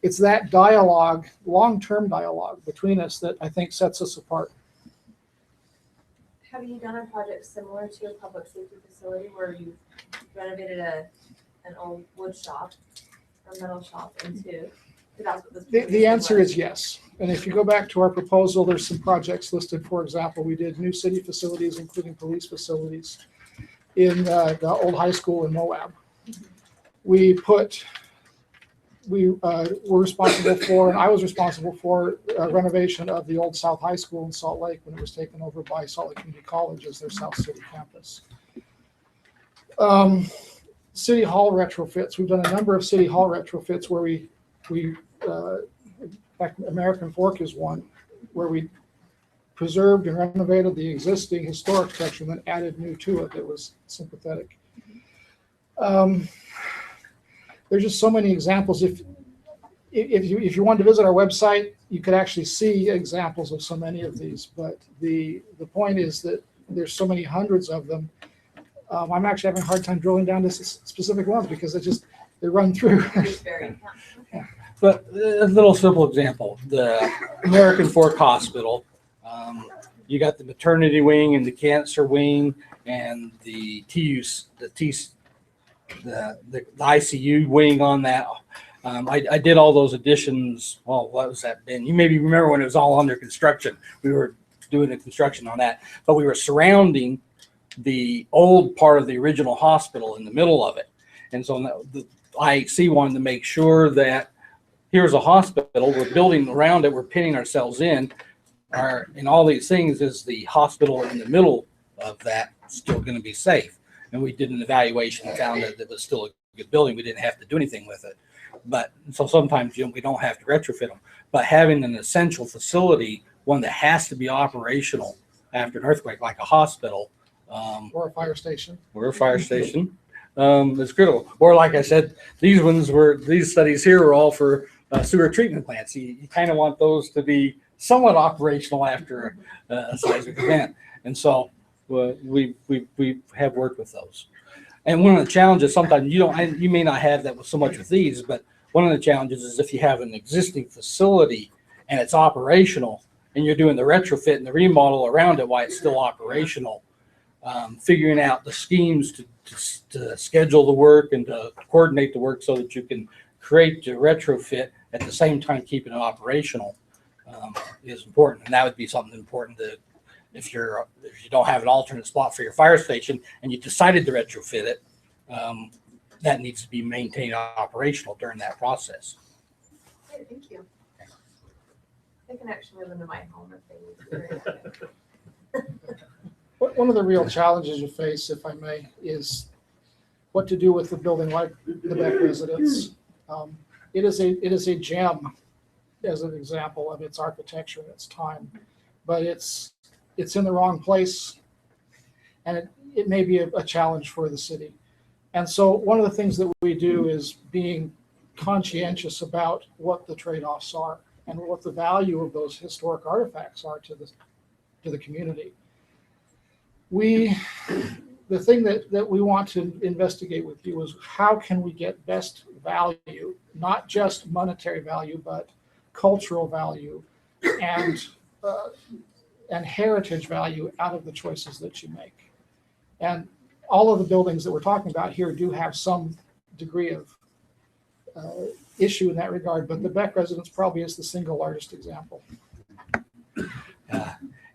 it's that dialogue, long-term dialogue between us that I think sets us apart. Have you done a project similar to a public safety facility where you renovated an old wood shop or metal shop into? That's what this The answer is yes. And if you go back to our proposal, there's some projects listed. For example, we did new city facilities, including police facilities in the old high school in Moab. We were responsible for, and I was responsible for renovation of the old South High School in Salt Lake when it was taken over by Salt Lake Community College as their South City campus. City Hall retrofits. We've done a number of City Hall retrofits where we in fact, American Fork is one, where we preserved and renovated the existing historic structure and then added new to it that was sympathetic. There's just so many examples. If you wanted to visit our website, you could actually see examples of so many of these. But the point is that there's so many hundreds of them. I'm actually having a hard time drilling down to specific ones because they run through. But a little simple example, the American Fork Hospital, you got the maternity wing and the cancer wing and the ICU wing on that. I did all those additions. Well, what was that been? You maybe remember when it was all under construction. We were doing the construction on that, but we were surrounding the old part of the original hospital in the middle of it. And so the IHC wanted to make sure that here's a hospital, we're building around it, we're pinning ourselves in. And all these things, is the hospital in the middle of that still going to be safe? And we did an evaluation and found that it was still a good building. We didn't have to do anything with it. But so sometimes we don't have to retrofit them. But having an essential facility, one that has to be operational after an earthquake, like a hospital, Or a fire station. is critical. Or like I said, these studies here are all for sewer treatment plants. You kind of want those to be somewhat operational after a seismic event. And so we have worked with those. And one of the challenges, sometimes you may not have that with so much with these, but one of the challenges is if you have an existing facility and it's operational and you're doing the retrofit and the remodel around it while it's still operational, figuring out the schemes to schedule the work and to coordinate the work so that you can create the retrofit at the same time keeping it operational is important. And that would be something important to, if you don't have an alternate spot for your fire station and you decided to retrofit it, that needs to be maintained operational during that process. Okay, thank you. They can actually live into my home if they need to. One of the real challenges you face, if I may, is what to do with the building like the Beck residence. It is a gem, as an example of its architecture and its time, but it's in the wrong place, and it may be a challenge for the city. And so one of the things that we do is being conscientious about what the trade-offs are and what the value of those historic artifacts are to the community. The thing that we want to investigate with you is how can we get best value, not just monetary value, but cultural value and heritage value out of the choices that you make. And all of the buildings that we're talking about here do have some degree of issue in that regard, but the Beck residence probably is the single largest example.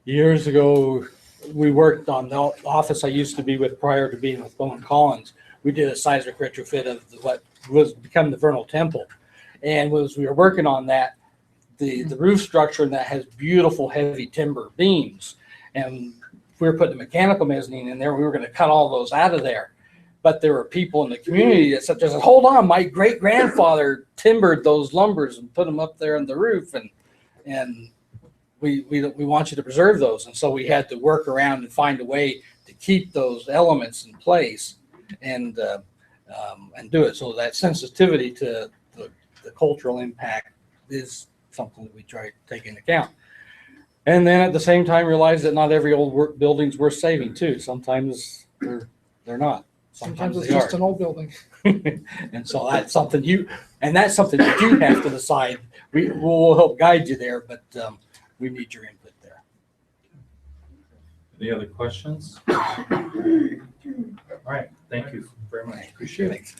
Years ago, we worked on the office I used to be with prior to being with Bowen Collins. We did a seismic retrofit of what was become the Vernal Temple. And as we were working on that, the roof structure in that has beautiful heavy timber beams. And we were putting a mechanical mezzanine in there. We were going to cut all those out of there. But there were people in the community that said, hold on, my great grandfather timbered those lumbers and put them up there on the roof. And we want you to preserve those. And so we had to work around and find a way to keep those elements in place and do it. So that sensitivity to the cultural impact is something that we try to take into account. And then at the same time, realize that not every old building's worth saving too. Sometimes they're not. Sometimes it's just an old building. And so that's something you have to decide. We'll help guide you there, but we need your input there. Any other questions? All right, thank you very much. Appreciate it.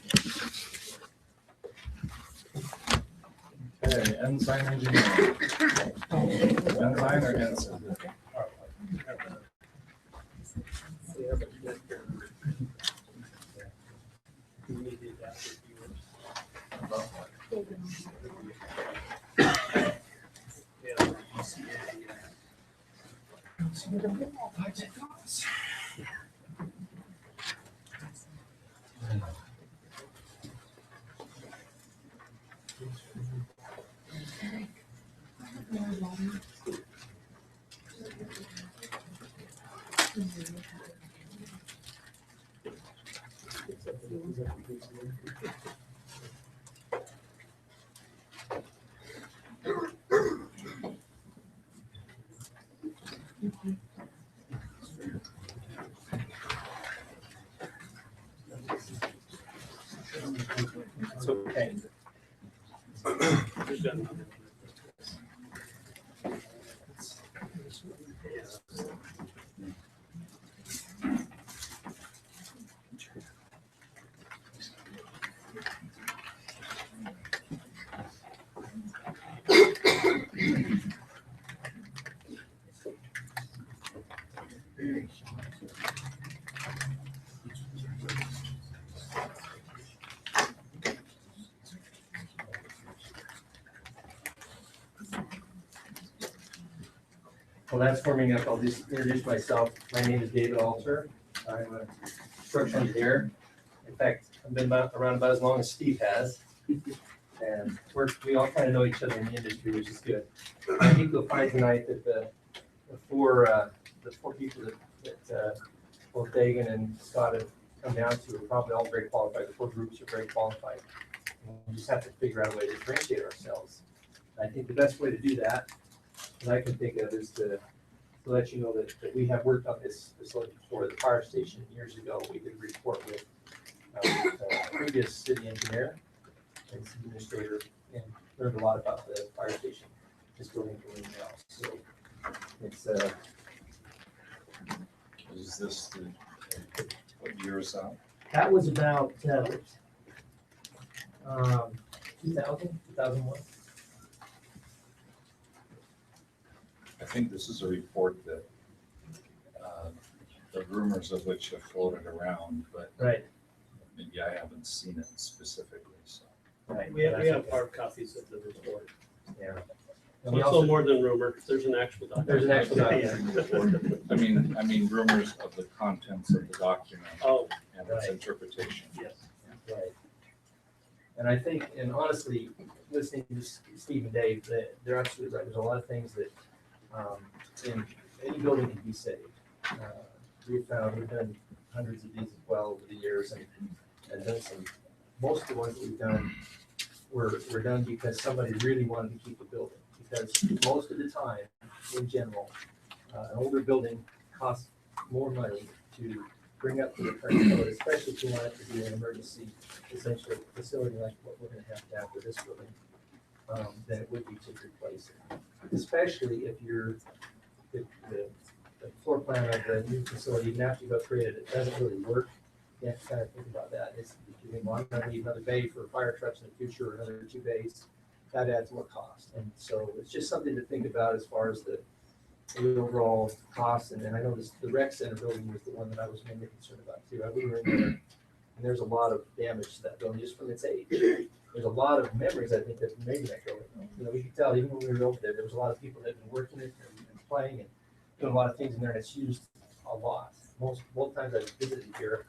Okay, Ensign Engineering. Ensign or Ensign? It's okay. We've got another. Well, that's forming up. I'll just introduce myself. My name is David Alter. I'm a structural engineer. In fact, I've been around about as long as Steve has. And we all kind of know each other in the industry, which is good. I think you'll find tonight that the four people that both Dagan and Scott have come down to are probably all very qualified. The four groups are very qualified. And we just have to figure out a way to differentiate ourselves. And I think the best way to do that I can think of is to let you know that we have worked on this facility before. The fire station years ago, we did a report with a previous city engineer and city administrator and learned a lot about the fire station, this building going now. So it's Is this what year is that? that was about 2001. I think this is a report that the rumors of which have floated around, but Right. maybe I haven't seen it specifically, so. Right. We have hard copies of the report. Yeah. So it's no more than rumor. There's an actual document. There's an actual document. I mean rumors of the contents of the document Oh, and its Right. interpretation. yes. Right. And I think, and honestly, listening to Steve and Dave, that they're absolutely right. There's a lot of things that in any building can be saved. We've done hundreds of these as well over the years and done some, most of the ones that we've done were done because somebody really wanted to keep the building. Because most of the time, in general, an older building costs more money to bring up to the current code, especially if you want it to be an emergency, essentially facility like what we're gonna have for this building, than it would be to replace it. Especially if the floor plan of the new facility, even after you've upgraded it, doesn't really work. You have to kind of think about that. It's, I'm gonna need another bay for fire trucks in the future, or another 2 bays. That adds more cost. And so it's just something to think about as far as the overall cost. And then I know the rec center building was the one that I was mainly concerned about too. We were in there, and there's a lot of damage to that building just from its age. There's a lot of memories, I think, that made that building. You know, we could tell even when we were over there was a lot of people that had been working it and playing and doing a lot of things in there, and it's used a lot. Both times I visited here,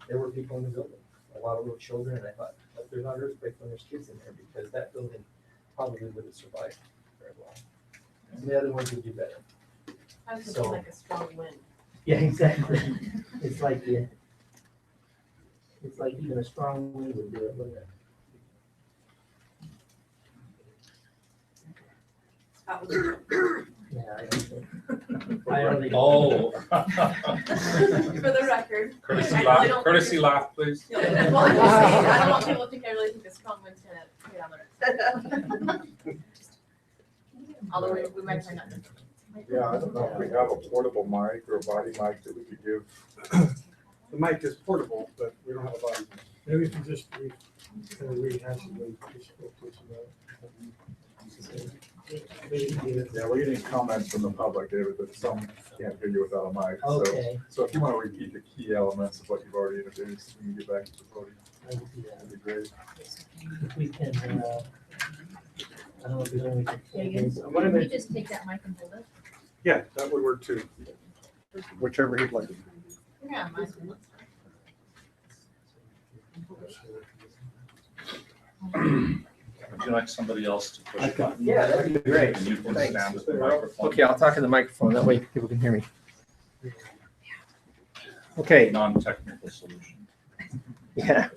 there were people in the building, a lot of little children, and I thought, if there's not an earthquake when there's kids in there, because that building probably wouldn't survive very well. And the other ones would do better. I was So- thinking like a strong wind. Yeah, exactly. It's like even a strong wind would do it, wouldn't it? That was Yeah, I don't think. Oh. for the record. Courtesy I really laugh, don't courtesy think laugh, please. Well, I'm just saying, I don't want people to think I really think a strong wind's gonna hit on the rest. Although we might find out. Yeah, I don't know if we have a portable mic or a body mic that we could give. The mic is portable, but we don't have a body. Maybe we can just rehash what we spoke to us about. Yeah, we're getting comments from the public, David, that some can't hear you without a mic. So- Okay. So if you want to repeat the key elements of what you've already introduced, we can get back to the podium. I would do that. That'd be great. If we can, I don't know if there's any. What Can am you just take that mic and hold it? Yeah, that would work too. Whichever he'd like. Yeah, mine. Would you like somebody else to push a button? Yeah, that'd be great. And you can Thanks. stand with the microphone. Okay, I'll talk to the microphone. That way people can hear me. Okay, Non-technical solution. yeah.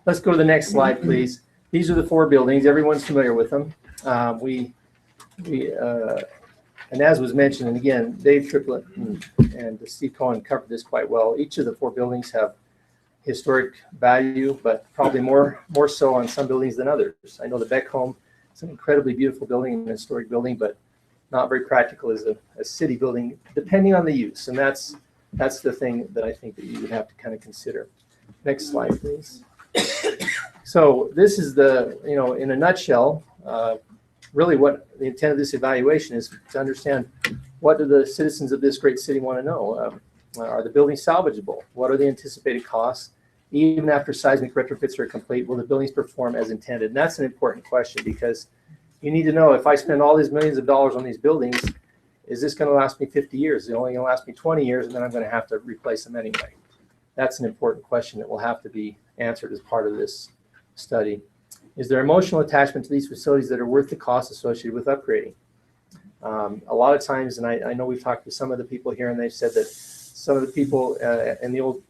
Let's go to the next slide, please. These are the 4 buildings. Everyone's familiar with them. And as was mentioned, and again, Dave Triplett and Steve Cohen covered this quite well. Each of the 4 buildings have historic value, but probably more so on some buildings than others. I know the Beck Home is an incredibly beautiful building, an historic building, but not very practical as a city building, depending on the use. And that's the thing that I think that you would have to kind of consider. Next slide, please. So this is in a nutshell, really what the intent of this evaluation is to understand what do the citizens of this great city want to know. Are the buildings salvageable? What are the anticipated costs? Even after seismic retrofits are complete, will the buildings perform as intended? And that's an important question because you need to know if I spend all these millions of dollars on these buildings, is this going to last me 50 years? Is it only going to last me 20 years and then I'm going to have to replace them anyway? That's an important question that will have to be answered as part of this study. Is there emotional attachment to these facilities that are worth the cost associated with upgrading? A lot of times, and I know we've talked to some of the people here and they've said that some of the people in the old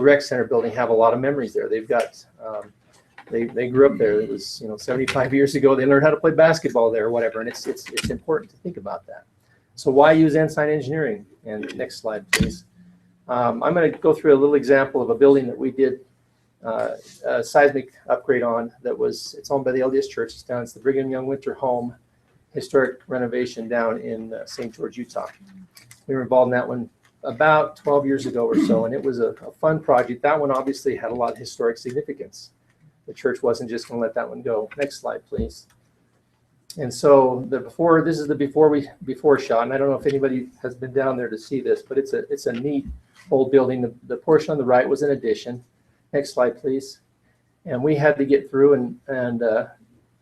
rec center building have a lot of memories there. They've got, they grew up there. It was 75 years ago. They learned how to play basketball there or whatever, and it's important to think about that. So why use Ensign Engineering? And next slide, please. I'm going to go through a little example of a building that we did a seismic upgrade on it's owned by the LDS Church. It's the Brigham Young Winter Home historic renovation down in St. George, Utah. We were involved in that one about 12 years ago or so, and it was a fun project. That one obviously had a lot of historic significance. The church wasn't just going to let that one go. Next slide, please. And so this is the before shot, and I don't know if anybody has been down there to see this, but it's a neat old building. The portion on the right was an addition. Next slide, please. And we had to get through and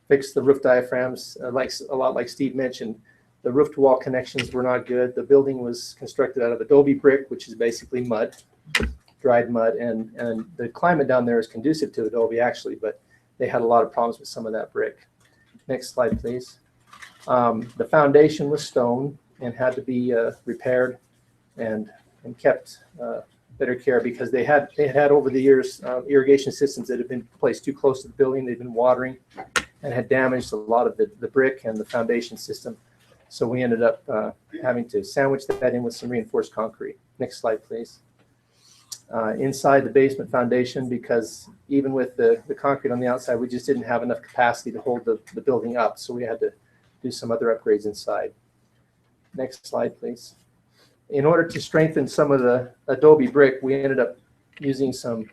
fix the roof diaphragms, a lot like Steve mentioned. The roof to wall connections were not good. The building was constructed out of adobe brick, which is basically mud, dried mud, and the climate down there is conducive to adobe actually, but they had a lot of problems with some of that brick. Next slide, please. The foundation was stone and had to be repaired and kept better care because they had over the years irrigation systems that had been placed too close to the building. They'd been watering and had damaged a lot of the brick and the foundation system. So we ended up having to sandwich that in with some reinforced concrete. Next slide, please. Inside the basement foundation, because even with the concrete on the outside, we just didn't have enough capacity to hold the building up. So we had to do some other upgrades inside. Next slide, please. In order to strengthen some of the adobe brick, we ended up using some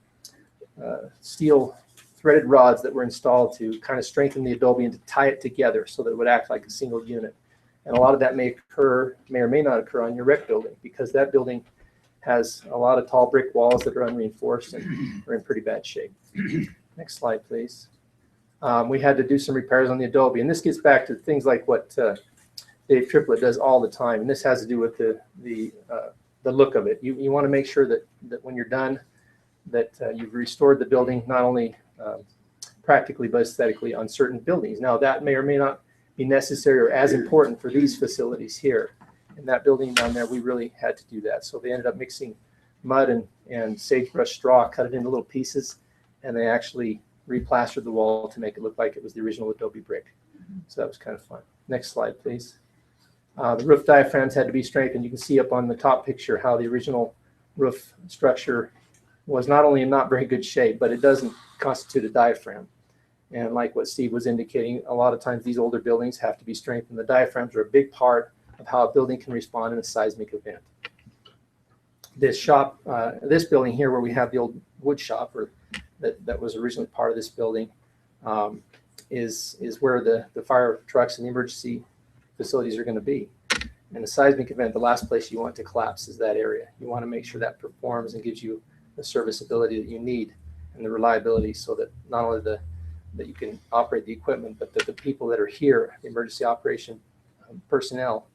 steel threaded rods that were installed to kind of strengthen the adobe and to tie it together so that it would act like a single unit. And a lot of that may or may not occur on your rec building because that building has a lot of tall brick walls that are unreinforced and are in pretty bad shape. Next slide, please. We had to do some repairs on the adobe, and this gets back to things like what Dave Triplett does all the time, and this has to do with the look of it. You want to make sure that when you're done, that you've restored the building not only practically but aesthetically on certain buildings. Now that may or may not be necessary or as important for these facilities here. In that building down there, we really had to do that. So they ended up mixing mud and sagebrush straw, cut it into little pieces, and they actually replastered the wall to make it look like it was the original adobe brick. So that was kind of fun. Next slide, please. The roof diaphragms had to be strengthened. You can see up on the top picture how the original roof structure was not only in not very good shape, but it doesn't constitute a diaphragm. And like what Steve was indicating, a lot of times these older buildings have to be strengthened. The diaphragms are a big part of how a building can respond in a seismic event. This shop, this building here where we have the old wood shop that was originally part of this building is where the fire trucks and the emergency facilities are going to be. In a seismic event, the last place you want to collapse is that area. You want to make sure that performs and gives you the serviceability that you need and the reliability so that not only that you can operate the equipment, but that the people that are here, the emergency operation personnel,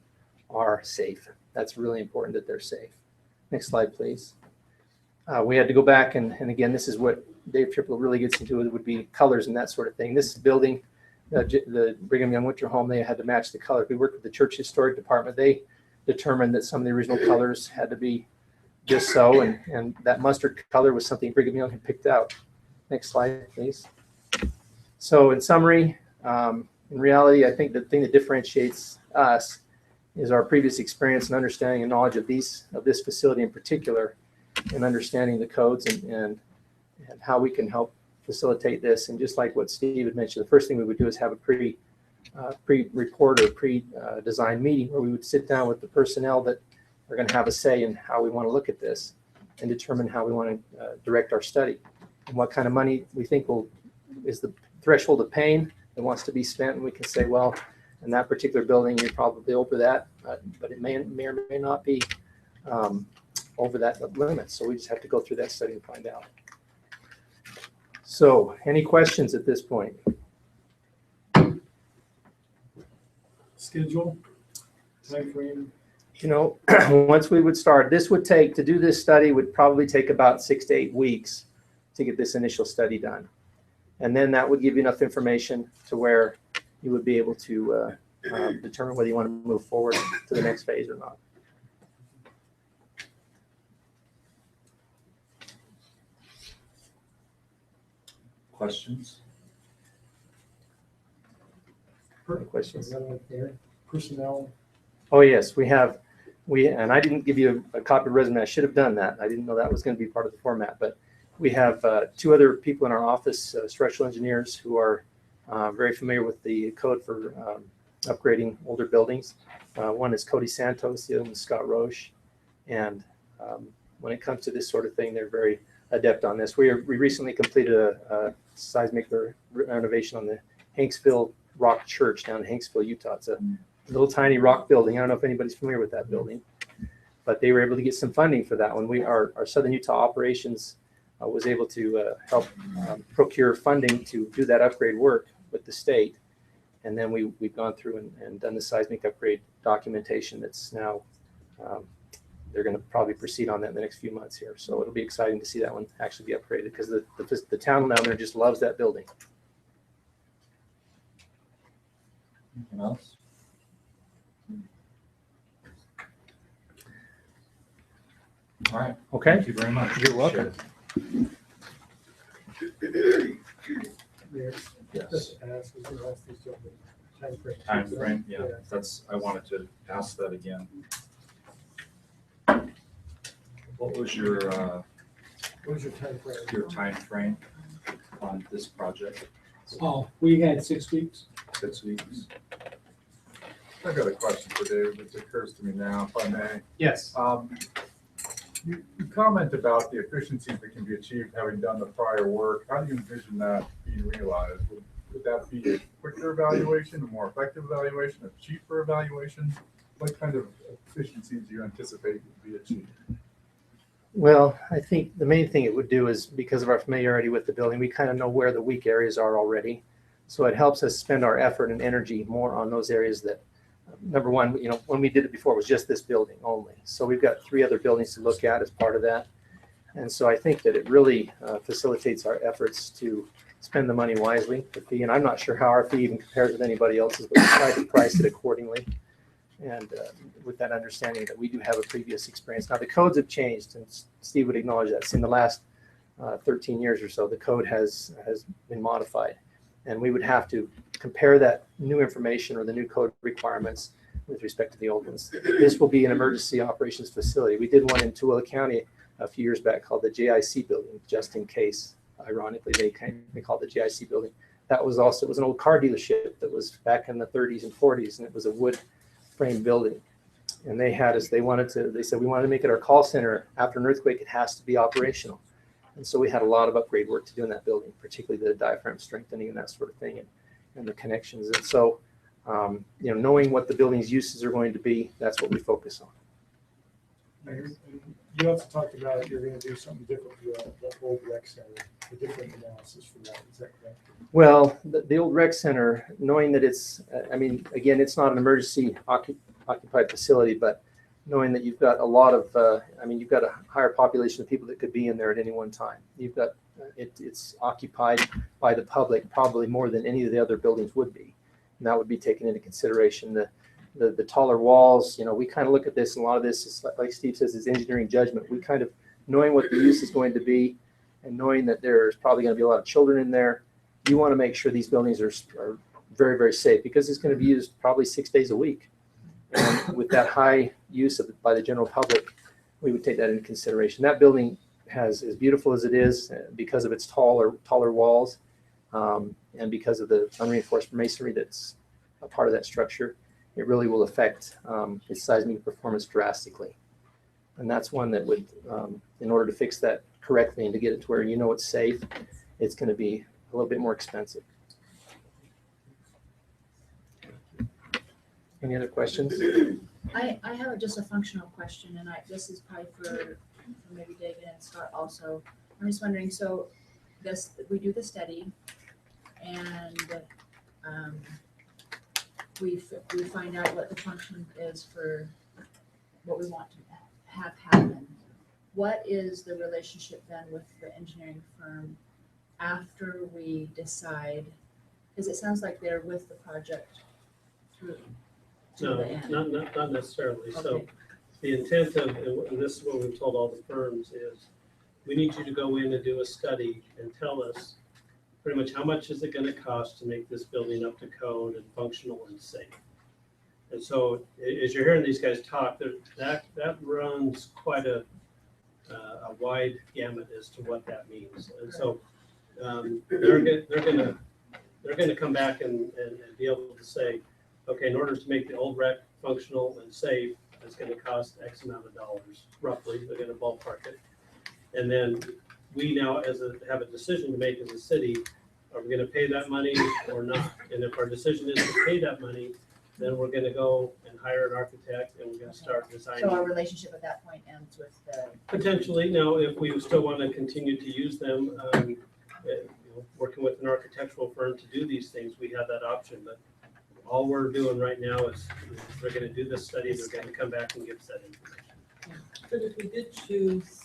are safe. That's really important that they're safe. Next slide, please. We had to go back and again, this is what Dave Triplett really gets into. It would be colors and that sort of thing. This building the Brigham Young Winter Home, they had to match the color. We worked with the church historic department. They determined that some of the original colors had to be just so, and that mustard color was something Brigham Young had picked out. Next slide, please. So in summary, in reality, I think the thing that differentiates us is our previous experience and understanding and knowledge of this facility in particular, and understanding the codes and how we can help facilitate this. And just like what Steve had mentioned, the first thing we would do is have a pre-report or pre-design meeting where we would sit down with the personnel that are going to have a say in how we want to look at this and determine how we want to direct our study and what kind of money we think is the threshold of pain that wants to be spent. And we can say, well, in that particular building, you're probably over that, but it may or may not be over that limit. So we just have to go through that study and find out. So any questions at this point? Schedule, timeframe. You know, once we would start, to do this study would probably take about 6 to 8 weeks to get this initial study done. And then that would give you enough information to where you would be able to determine whether you want to move forward to the next phase or not. Questions? Any questions? Personnel. Oh, yes, and I didn't give you a copy of the resume. I should have done that. I didn't know that was going to be part of the format, but we have 2 other people in our office, structural engineers who are very familiar with the code for upgrading older buildings. One is Cody Santos, the other one is Scott Roche. And when it comes to this sort of thing, they're very adept on this. We recently completed a seismic renovation on the Hanksville Rock Church down in Hanksville, Utah. It's a little tiny rock building. I don't know if anybody's familiar with that building, but they were able to get some funding for that one. Our Southern Utah operations was able to help procure funding to do that upgrade work with the state. And then we've gone through and done the seismic upgrade documentation that's now, they're going to probably proceed on that in the next few months here. So it'll be exciting to see that one actually be upgraded because the town down there just loves that building. Anything else? All right. Okay. Thank you very much. You're welcome. Yes. Yes. Timeframe. Time frame, yeah, I wanted to ask that again. What was your timeframe? your time frame on this project? Oh, we had 6 weeks. 6 weeks? I've got a question for David, which occurs to me now, if I may. Yes. You comment about the efficiencies that can be achieved having done the prior work. How do you envision that being realized? Would that be a quicker evaluation, a more effective evaluation, a cheaper evaluation? What kind of efficiencies do you anticipate would be achieved? Well, I think the main thing it would do is because of our familiarity with the building, we kind of know where the weak areas are already. So it helps us spend our effort and energy more on those areas that, number one, when we did it before, it was just this building only. So we've got 3 other buildings to look at as part of that. And so I think that it really facilitates our efforts to spend the money wisely, the fee. And I'm not sure how our fee even compares with anybody else's, but we try to price it accordingly. And with that understanding that we do have a previous experience. Now the codes have changed, and Steve would acknowledge that. So in the last 13 years or so, the code has been modified. And we would have to compare that new information or the new code requirements with respect to the old ones. This will be an emergency operations facility. We did one in Tooele County a few years back called the JIC building, just in case. Ironically, they called it the JIC building. That was also, it was an old car dealership that was back in the 30s and 40s, and it was a wood frame building. And they said, we wanted to make it our call center. After an earthquake, it has to be operational. And so we had a lot of upgrade work to do in that building, particularly the diaphragm strengthening and that sort of thing, and the connections. And so, knowing what the building's uses are going to be, that's what we focus on. You also talked about you're going to do something different with the old rec center, a different analysis for that. Is that correct? Well, the old rec center, knowing that it's, again, it's not an emergency occupied facility, but knowing that you've got a lot of, you've got a higher population of people that could be in there at any one time. You've got, it's occupied by the public probably more than any of the other buildings would be. And that would be taken into consideration. The taller walls, we kind of look at this, and a lot of this is, like Steve says, is engineering judgment. We kind of, knowing what the use is going to be and knowing that there's probably going to be a lot of children in there, you want to make sure these buildings are very, very safe, because it's going to be used probably 6 days a week. And with that high use by the general public, we would take that into consideration. That building has, as beautiful as it is, because of its taller walls, and because of the unreinforced masonry that's a part of that structure, it really will affect its seismic performance drastically. And that's one that would, in order to fix that correctly and to get it to where it's safe, it's going to be a little bit more expensive. Any other questions? I have just a functional question, and this is probably for maybe David and Scott also. I'm just wondering, so we do the study, and we find out what the function is for what we want to have happen. What is the relationship then with the engineering firm after we decide? Because it sounds like they're with the project through. No, not necessarily. Okay. So the intent of, and this is what we've told all the firms, is we need you to go in and do a study and tell us pretty much how much is it going to cost to make this building up to code and functional and safe. And so as you're hearing these guys talk, that runs quite a wide gamut as to what that means. And so they're going to come back and be able to say, okay, in order to make the old rec functional and safe, it's going to cost X amount of dollars, roughly. They're going to ballpark it. And then we now have a decision to make as a city, are we going to pay that money or not? And if our decision is to pay that money, then we're going to go and hire an architect, and we're going to start designing. So our relationship at that point ends with the. Potentially. Now, if we still want to continue to use them, working with an architectural firm to do these things, we have that option. But all we're doing right now is they're going to do this study. They're going to come back and give us that information. But if we did choose,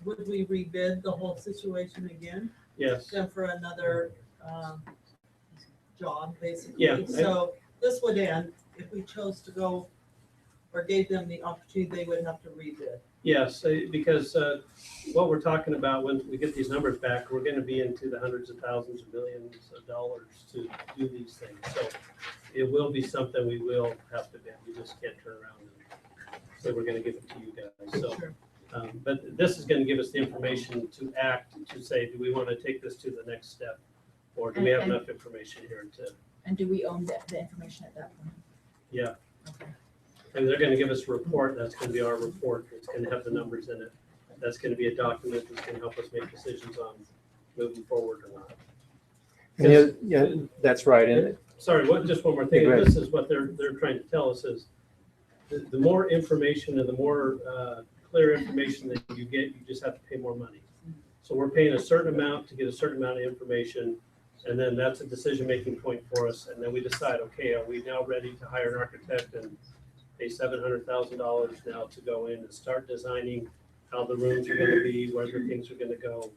would we rebid the whole situation again? Yes. Then for another job, basically. Yeah. So this would end if we chose to go or gave them the opportunity, they wouldn't have to rebid. Yes, because what we're talking about when we get these numbers back, we're going to be into the hundreds of thousands of millions of dollars to do these things. So it will be something we will have to bid. We just can't turn around and say we're going to give it to you guys. So, but this is going to give us the information to act, to say, do we want to take this to the next step, or do we have enough information here to? And do we own the information at that point? Yeah. Okay. And they're going to give us a report. That's going to be our report. It's going to have the numbers in it. That's going to be a document that's going to help us make decisions on moving forward or not. Yeah, that's right. And sorry, just one more thing. And this is what they're trying to tell us is the more information and the more clear information that you get, you just have to pay more money. So we're paying a certain amount to get a certain amount of information, and then that's a decision-making point for us. And then we decide, okay, are we now ready to hire an architect and pay $700,000 now to go in and start designing how the rooms are going to be, where the things are going to go,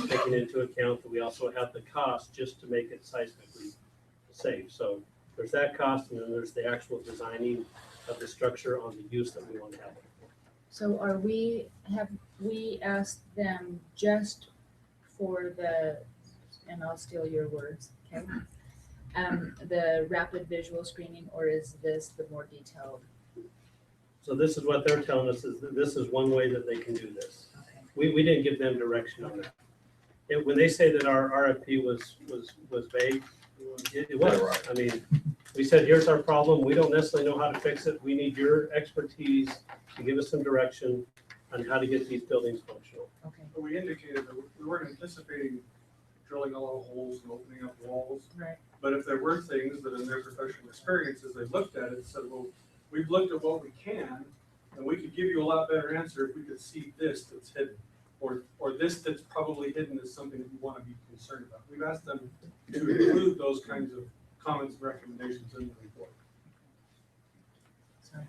taking into account that we also have the cost just to make it seismically safe. So there's that cost, and then there's the actual designing of the structure on the use that we want to have. So have we asked them just for the, and I'll steal your words, okay? The rapid visual screening, or is this the more detailed? So this is what they're telling us, is that this is one way that they can do this. Okay. We didn't give them direction on that. When they say that our RFP was vague, it was. Right. I mean, we said, here's our problem. We don't necessarily know how to fix it. We need your expertise to give us some direction on how to get these buildings functional. Okay. But we indicated that we weren't anticipating drilling a lot of holes and opening up walls. Right. But if there were things that in their professional experiences, they looked at it and said, well, we've looked at what we can, and we could give you a lot better answer if we could see this that's hidden, or this that's probably hidden is something that you want to be concerned about. We've asked them to include those kinds of comments and recommendations in the report. Sorry.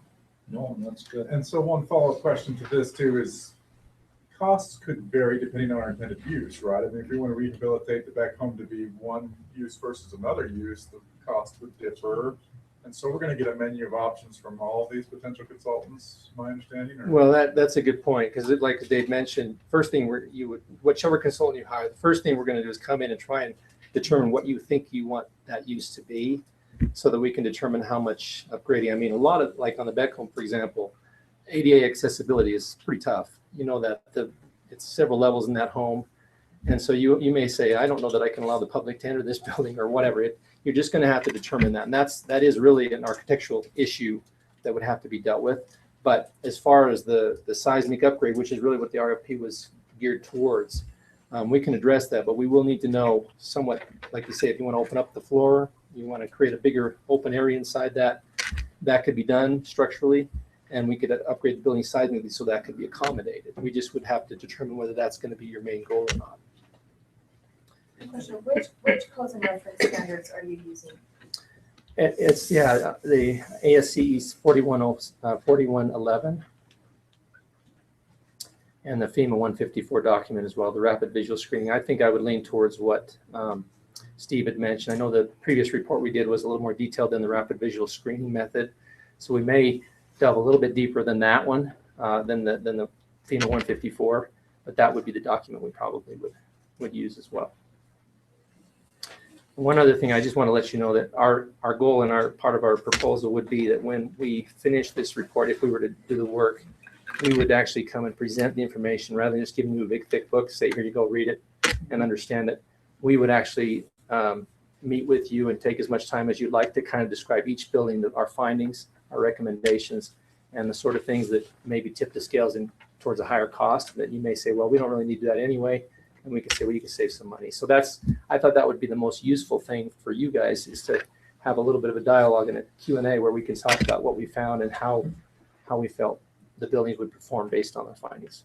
No, that's good. And so one follow-up question to this too is, costs could vary depending on our intended use, right? I mean, if we want to rehabilitate the back home to be one use versus another use, the cost would differ. And so we're going to get a menu of options from all of these potential consultants, my understanding? Or? Well, that's a good point, because like Dave mentioned, first thing whichever consultant you hire, the first thing we're going to do is come in and try and determine what you think you want that use to be, so that we can determine how much upgrading. I mean, a lot of, like on the Beck home, for example, ADA accessibility is pretty tough. You know that it's several levels in that home. And so you may say, I don't know that I can allow the public to enter this building or whatever. You're just going to have to determine that. And that is really an architectural issue that would have to be dealt with. But as far as the seismic upgrade, which is really what the RFP was geared towards, we can address that. But we will need to know somewhat, like you say, if you want to open up the floor, you want to create a bigger open area inside that could be done structurally. And we could upgrade the building seismically so that could be accommodated. We just would have to determine whether that's going to be your main goal or not. Question, which codes and reference standards are you using? It's, yeah, the ASCE 4111 and the FEMA 154 document as well, the rapid visual screening. I think I would lean towards what Steve had mentioned. I know the previous report we did was a little more detailed than the rapid visual screening method. So we may delve a little bit deeper than that one, than the FEMA 154, but that would be the document we probably would use as well. One other thing, I just want to let you know that our goal and our part of our proposal would be that when we finish this report, if we were to do the work, we would actually come and present the information rather than just giving you a big thick book, say, here you go, read it and understand it. We would actually meet with you and take as much time as you'd like to kind of describe each building, our findings, our recommendations, and the sort of things that maybe tip the scales in towards a higher cost that you may say, well, we don't really need to do that anyway. And we can say, well, you can save some money. So I thought that would be the most useful thing for you guys, is to have a little bit of a dialogue and a Q&A where we can talk about what we found and how we felt the buildings would perform based on the findings.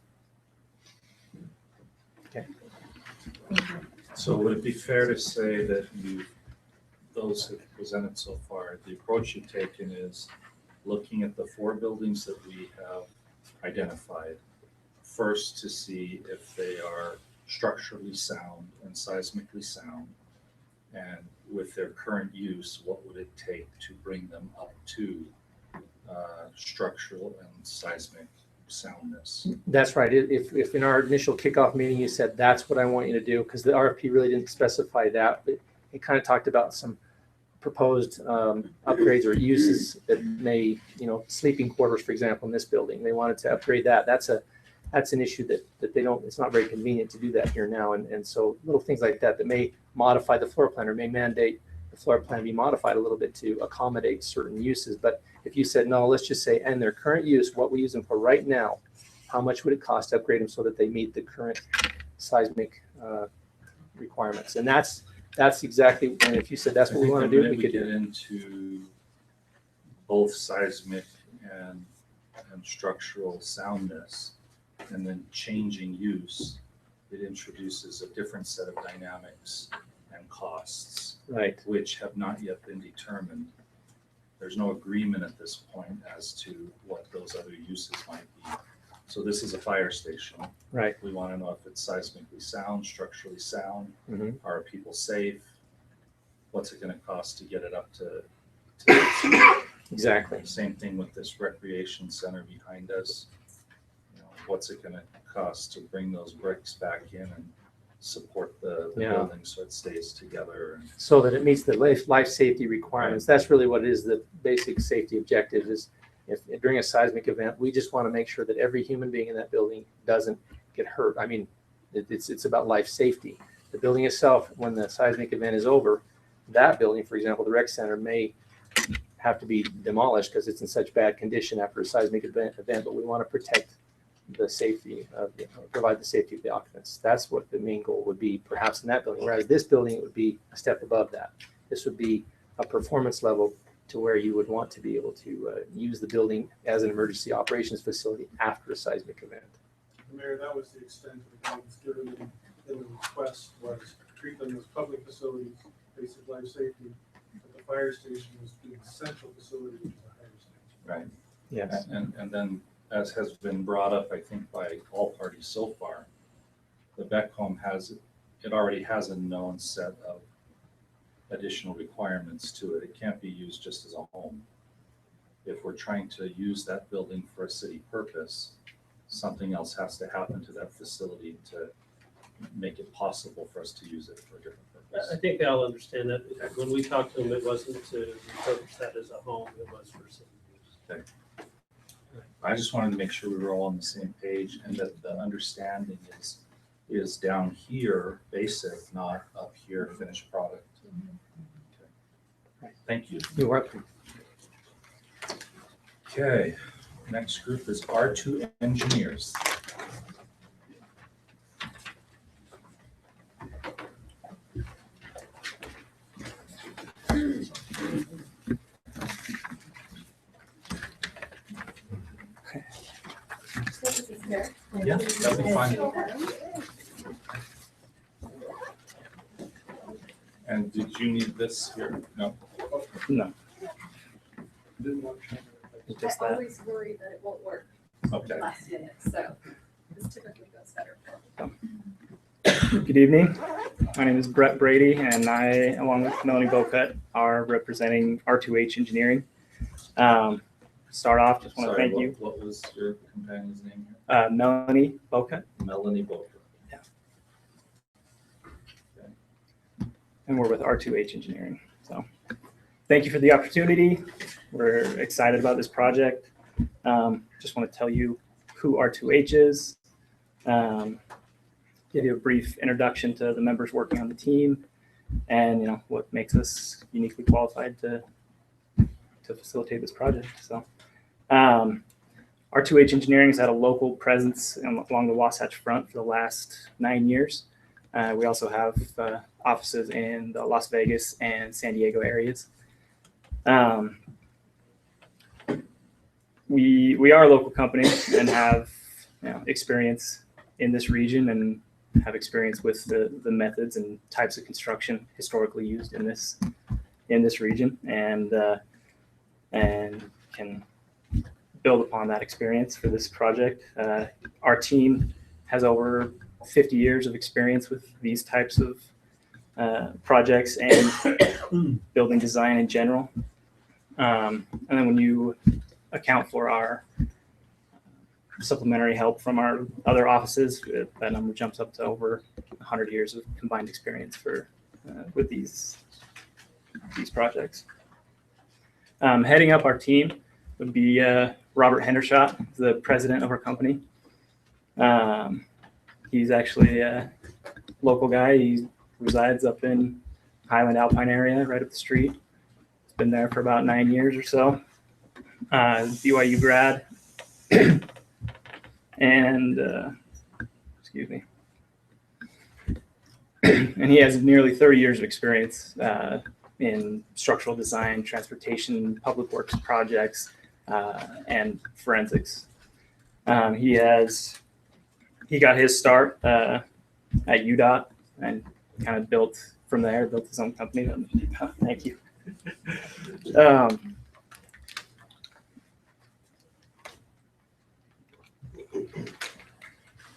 Okay. So would it be fair to say that those who presented so far, the approach you've taken is looking at the 4 buildings that we have identified, first to see if they are structurally sound and seismically sound, and with their current use, what would it take to bring them up to structural and seismic soundness? That's right. If in our initial kickoff meeting you said that's what I want you to do, because the RFP really didn't specify that, but it kind of talked about some proposed upgrades or uses that may, sleeping quarters, for example, in this building, they wanted to upgrade that. That's an issue that they don't, it's not very convenient to do that here now. And so little things like that may modify the floor plan or may mandate the floor plan be modified a little bit to accommodate certain uses. But if you said, no, let's just say, and their current use, what we use them for right now, how much would it cost to upgrade them so that they meet the current seismic requirements? And that's exactly, and if you said that's what we want to do, we could get into both seismic and structural soundness, and then changing use, it introduces a different set of dynamics and costs, right, which have not yet been determined. There's no agreement at this point as to what those other uses might be. So this is a fire station. Right. We want to know if it's seismically sound, structurally sound. Mm-hmm. Are people safe? What's it going to cost to get it up to exactly. Same thing with this recreation center behind us. What's it going to cost to bring those bricks back in and support the building so it stays together? So that it meets the life safety requirements. Right. That's really what it is. The basic safety objective is, if during a seismic event, we just want to make sure that every human being in that building doesn't get hurt. I mean, it's about life safety. The building itself, when the seismic event is over, that building, for example, the rec center, may have to be demolished because it's in such bad condition after a seismic event, but we want to protect the safety of, provide the safety of the occupants. That's what the main goal would be, perhaps in that building. Whereas this building, it would be a step above that. This would be a performance level to where you would want to be able to use the building as an emergency operations facility after a seismic event. Mayor, that was the extent of the guidance given in the request, was treat them as public facilities, basic life safety. But the fire station was the essential facility, which is a higher station. Right. Yes. And then, as has been brought up, I think by all parties so far, the Beck home already has a known set of additional requirements to it. It can't be used just as a home. If we're trying to use that building for a city purpose, something else has to happen to that facility to make it possible for us to use it for a different purpose. I think they all understand that. When we talked to them, it wasn't to repurpose that as a home, it was for city use. Okay. I just wanted to make sure we were all on the same page and that the understanding is down here, basic, not up here, finished product. Okay. Thank you. You're welcome. Okay, next group is R2 engineers. Yeah, that'll be fine. And did you need this here? No? No. I always worry that it won't work Okay. last minute, so this typically goes better. Good evening. My name is Brett Brady, and I, along with Melanie Bocut, are representing R2H Engineering. Start off, just want to Sorry, thank you. What was your companion's name here? Melanie Bocut. Melanie Bocut. Yeah. And we're with R2H Engineering. So thank you for the opportunity. We're excited about this project. Just want to tell you who R2H is. Give you a brief introduction to the members working on the team, and what makes us uniquely qualified to facilitate this project. So, R2H Engineering has had a local presence along the Wasatch Front for the last 9 years. We also have offices in the Las Vegas and San Diego areas. We are a local company and have experience in this region and have experience with the methods and types of construction historically used in this region, and can build upon that experience for this project. Our team has over 50 years of experience with these types of projects and building design in general. And then when you account for our supplementary help from our other offices, that number jumps up to over 100 years of combined experience with these projects. Heading up our team would be Robert Hendershot, the president of our company. He's actually a local guy. He resides up in Highland Alpine area, right up the street. He's been there for about 9 years or so. BYU grad. And excuse me. And he has nearly 30 years of experience in structural design, transportation, public works projects, and forensics. He got his start at UDOT and kind of built from there, built his own company. Thank you.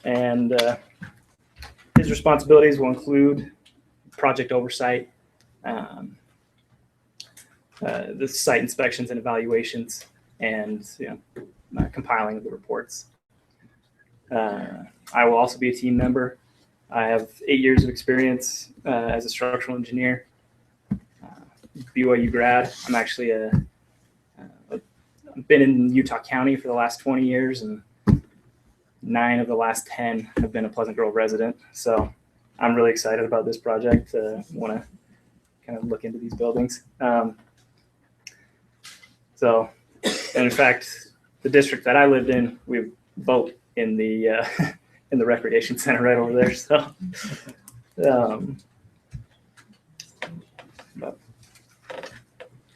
And his responsibilities will include project oversight, the site inspections and evaluations, and compiling of the reports. I will also be a team member. I have 8 years of experience as a structural engineer. BYU grad. I'm actually I've been in Utah County for the last 20 years, and 9 of the last 10 have been a Pleasant Grove resident. So I'm really excited about this project. Want to kind of look into these buildings. So, and in fact, the district that I lived in, we vote in the recreation center right over there.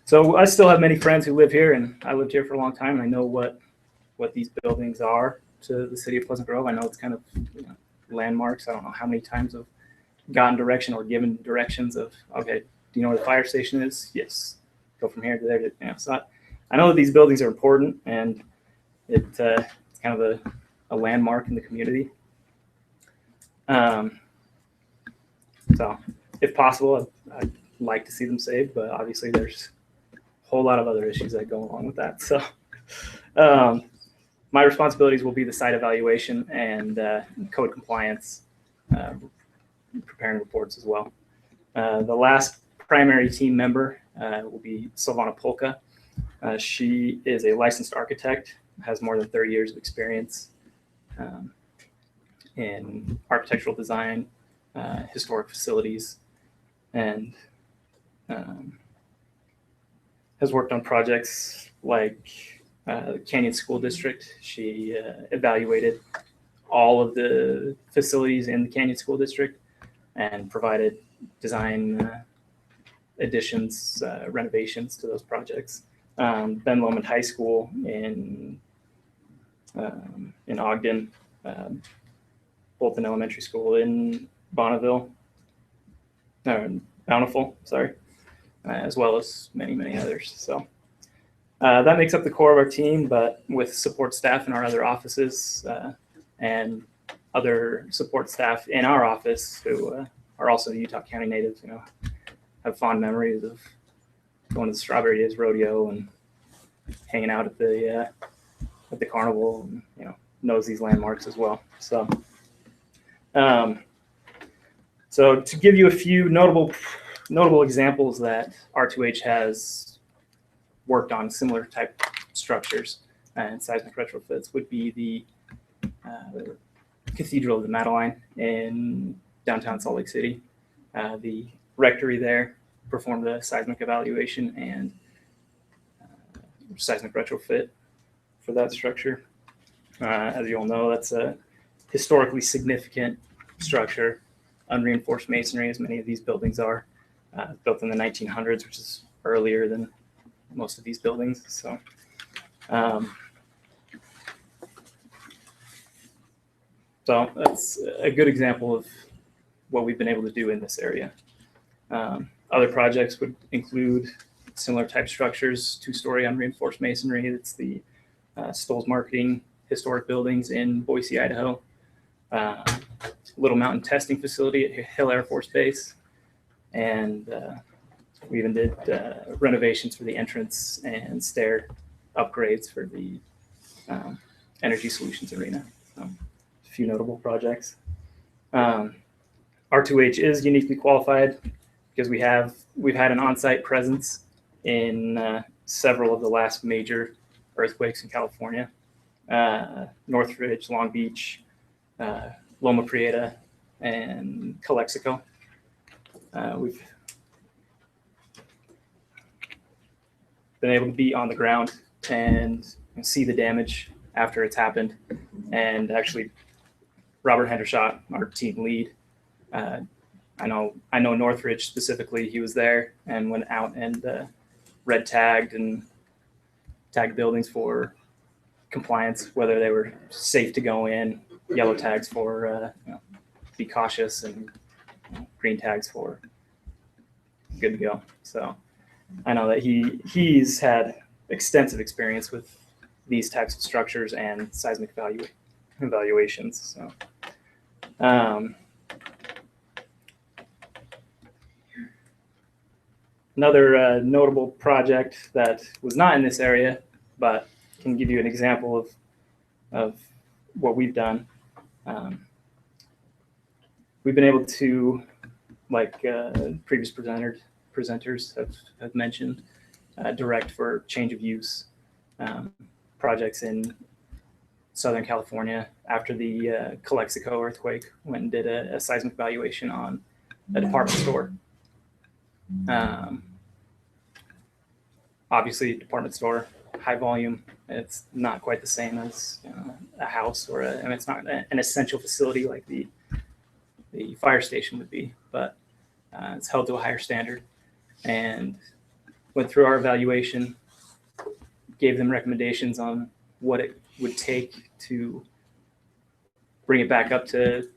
So I still have many friends who live here, and I lived here for a long time. I know what these buildings are to the city of Pleasant Grove. I know it's kind of landmarks. I don't know how many times I've gotten direction or given directions of, okay, do you know where the fire station is? Yes. Go from here to there. So I know that these buildings are important, and It's kind of a landmark in the community. So if possible, I'd like to see them saved, but obviously there's a whole lot of other issues that go along with that. So my responsibilities will be the site evaluation and code compliance, preparing reports as well. The last primary team member will be Silvana Polka. She is a licensed architect, has more than 30 years of experience in architectural design, historic facilities, and has worked on projects like Canyon School District. She evaluated all of the facilities in the Canyon School District and provided design additions, renovations to those projects. Ben Lomond High School in Ogden, Bolton Elementary School in Bountiful, sorry, as well as many, many others. So that makes up the core of our team, but with support staff in our other offices and other support staff in our office who are also Utah County natives, have fond memories of going to the Strawberry Days Rodeo and hanging out at the carnival, and, knows these landmarks as well. So, so to give you a few notable examples that R2H has worked on similar type structures and seismic retrofits would be the Cathedral of the Madeline in downtown Salt Lake City. The rectory there performed a seismic evaluation and seismic retrofit for that structure. As you all know, that's a historically significant structure, unreinforced masonry, as many of these buildings are, built in the 1900s, which is earlier than most of these buildings. So, so that's a good example of what we've been able to do in this area. Other projects would include similar type structures, 2-story unreinforced masonry. It's the Stoll's Marketing Historic Buildings in Boise, Idaho. Little Mountain Testing Facility at Hill Air Force Base. And we even did renovations for the entrance and stair upgrades for the Energy Solutions Arena. So, a few notable projects. R2H is uniquely qualified because we've had an on-site presence in several of the last major earthquakes in California. Northridge, Long Beach, Loma Prieta, and Calexico. We've been able to be on the ground and see the damage after it's happened. And actually, Robert Hendershot, our team lead, I know Northridge specifically. He was there and went out and red tagged and tagged buildings for compliance, whether they were safe to go in, yellow tags for be cautious, and green tags for good to go. So I know that he's had extensive experience with these types of structures and seismic evaluations. So another notable project that was not in this area, but can give you an example of what we've done. We've been able to, like previous presenters have mentioned, direct for change of use projects in Southern California after the Calexico earthquake. Went and did a seismic evaluation on a department store. Obviously, department store, high volume. It's not quite the same as a house or and it's not an essential facility like the fire station would be, but it's held to a higher standard. And went through our evaluation, gave them recommendations on what it would take to bring it back up to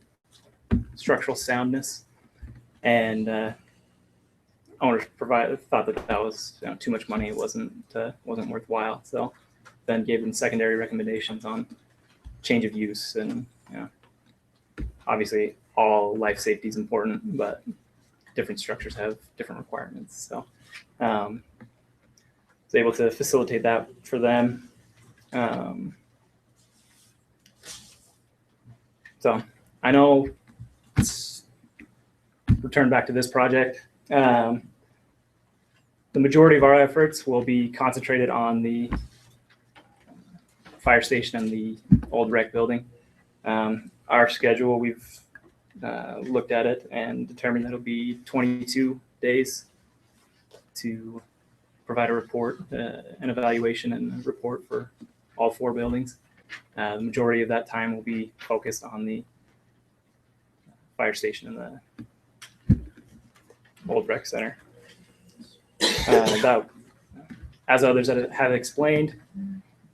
structural soundness, and owners thought that was too much money. It wasn't worthwhile. So then gave them secondary recommendations on change of use. And obviously all life safety is important, but different structures have different requirements. So I was able to facilitate that for them. So I know, let's return back to this project. The majority of our efforts will be concentrated on the fire station and the old rec building. Our schedule, we've looked at it and determined that it'll be 22 days to provide a report, an evaluation and a report for all 4 buildings. The majority of that time will be focused on the fire station and the old rec center. That, as others have explained,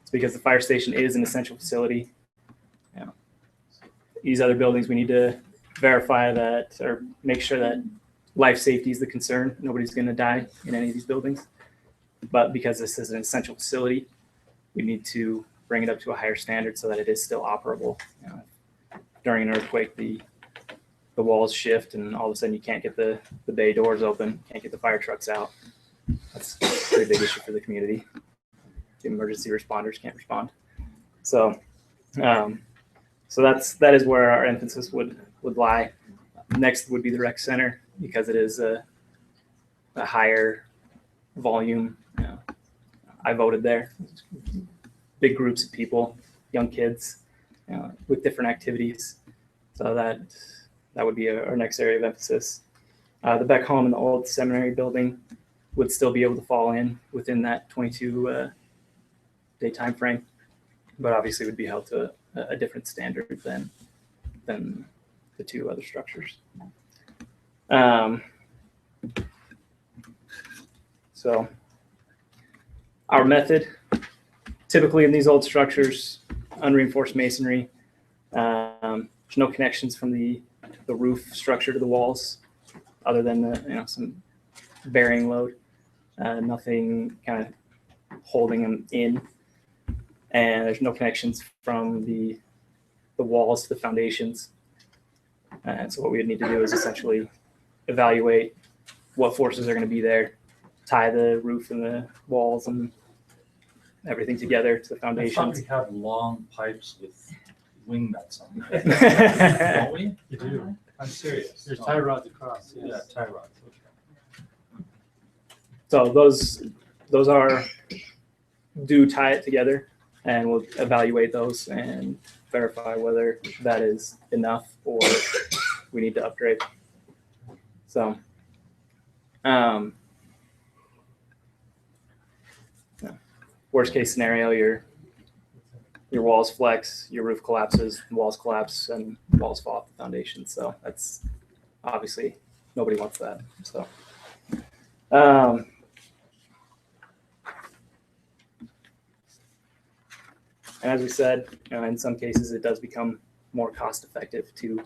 it's because the fire station is an essential facility. These other buildings, we need to verify that or make sure that life safety is the concern. Nobody's going to die in any of these buildings. But because this is an essential facility, we need to bring it up to a higher standard so that it is still operable. During an earthquake, the walls shift and all of a sudden you can't get the bay doors open, can't get the fire trucks out. That's a pretty big issue for the community. The emergency responders can't respond. So that is where our emphasis would lie. Next would be the rec center because it is a higher volume. I voted there. Big groups of people, young kids, with different activities. So that would be our next area of emphasis. The Beck Home and the old seminary building would still be able to fall in within that 22 day time frame, but obviously would be held to a different standard than the 2 other structures. So our method, typically in these old structures, unreinforced masonry, there's no connections from the roof structure to the walls other than some bearing load, nothing kind of holding them in. And there's no connections from the walls to the foundations. And so what we would need to do is essentially evaluate what forces are going to be there, tie the roof and the walls and everything together to the foundations. I thought we have long pipes with wing nuts on them. Don't we? You do. I'm serious. There's tie rods across. Yes. Yeah, tie rods. Okay. So those are, do tie it together, and we'll evaluate those and verify whether that is enough or we need to upgrade. So, worst case scenario, your walls flex, your roof collapses, walls collapse, and walls fall off the foundation. So that's obviously nobody wants that. So, and as we said, in some cases it does become more cost effective to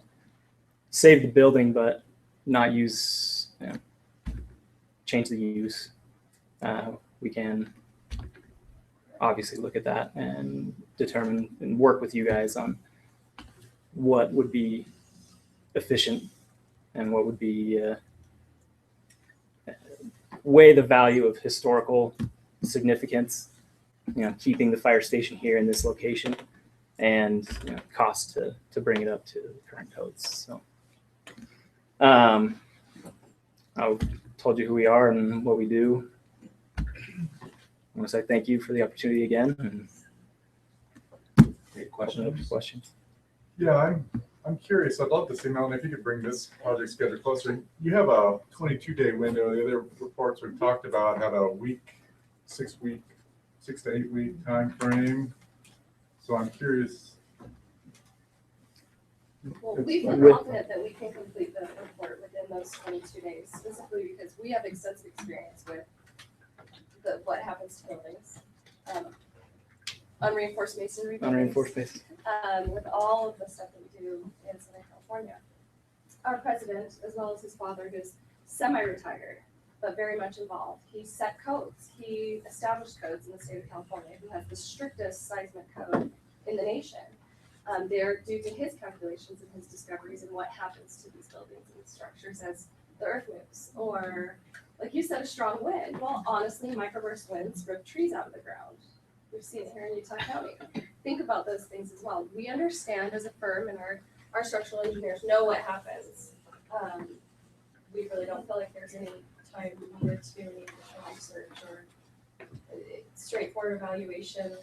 save the building, but not use, change the use. We can obviously look at that and determine and work with you guys on what would be efficient and what would be weigh the value of historical significance, keeping the fire station here in this location, and cost to bring it up to current codes. So I've told you who we are and what we do. I want to say thank you for the opportunity again. And Great question. Questions? Yeah, I'm curious. I'd love to see, Melanie, if you could bring this project schedule closer. You have a 22-day window. The other reports we've talked about had a 6 to 8 week time frame. So I'm curious. Well, we feel confident that we can complete the report within those 22 days, specifically because we have extensive experience with what happens to buildings. Unreinforced masonry buildings. Unreinforced masonry. With all of the stuff that we do in Southern California. Our president, as well as his father, who's semi-retired, but very much involved. He set codes. He established codes in the state of California. He has the strictest seismic code in the nation. They're due to his calculations and his discoveries and what happens to these buildings and structures as the earth moves. Or, like you said, a strong wind. Well, honestly, microburst winds rip trees out of the ground. We've seen it here in Utah County. Think about those things as well. We understand as a firm, and our structural engineers know what happens. We really don't feel like there's any time needed to do any additional research or straightforward evaluation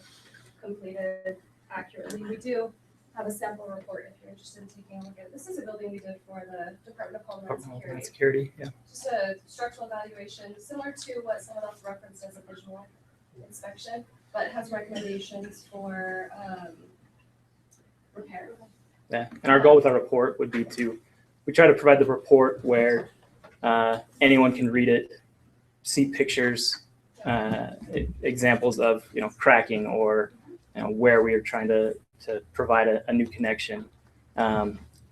completed accurately. We do have a sample report if you're interested in taking a look at it. This is a building we did for the Department of Homeland Security. Yeah. Just a structural evaluation, similar to what someone else referenced as a visual inspection, but it has recommendations for repair. Yeah, and our goal with our report would be we try to provide the report where anyone can read it, see pictures, examples of cracking or where we are trying to provide a new connection.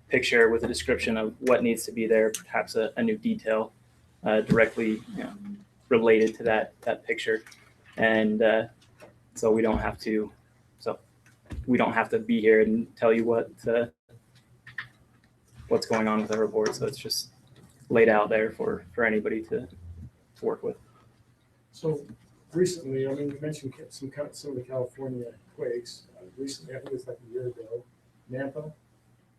Picture with a description of what needs to be there, perhaps a new detail directly related to that picture, and so we don't have to be here and tell you what's going on with our report. So it's just laid out there for anybody to work with. So recently, I mean, you mentioned some of the California quakes. Recently, I think it was like a year ago, Nampa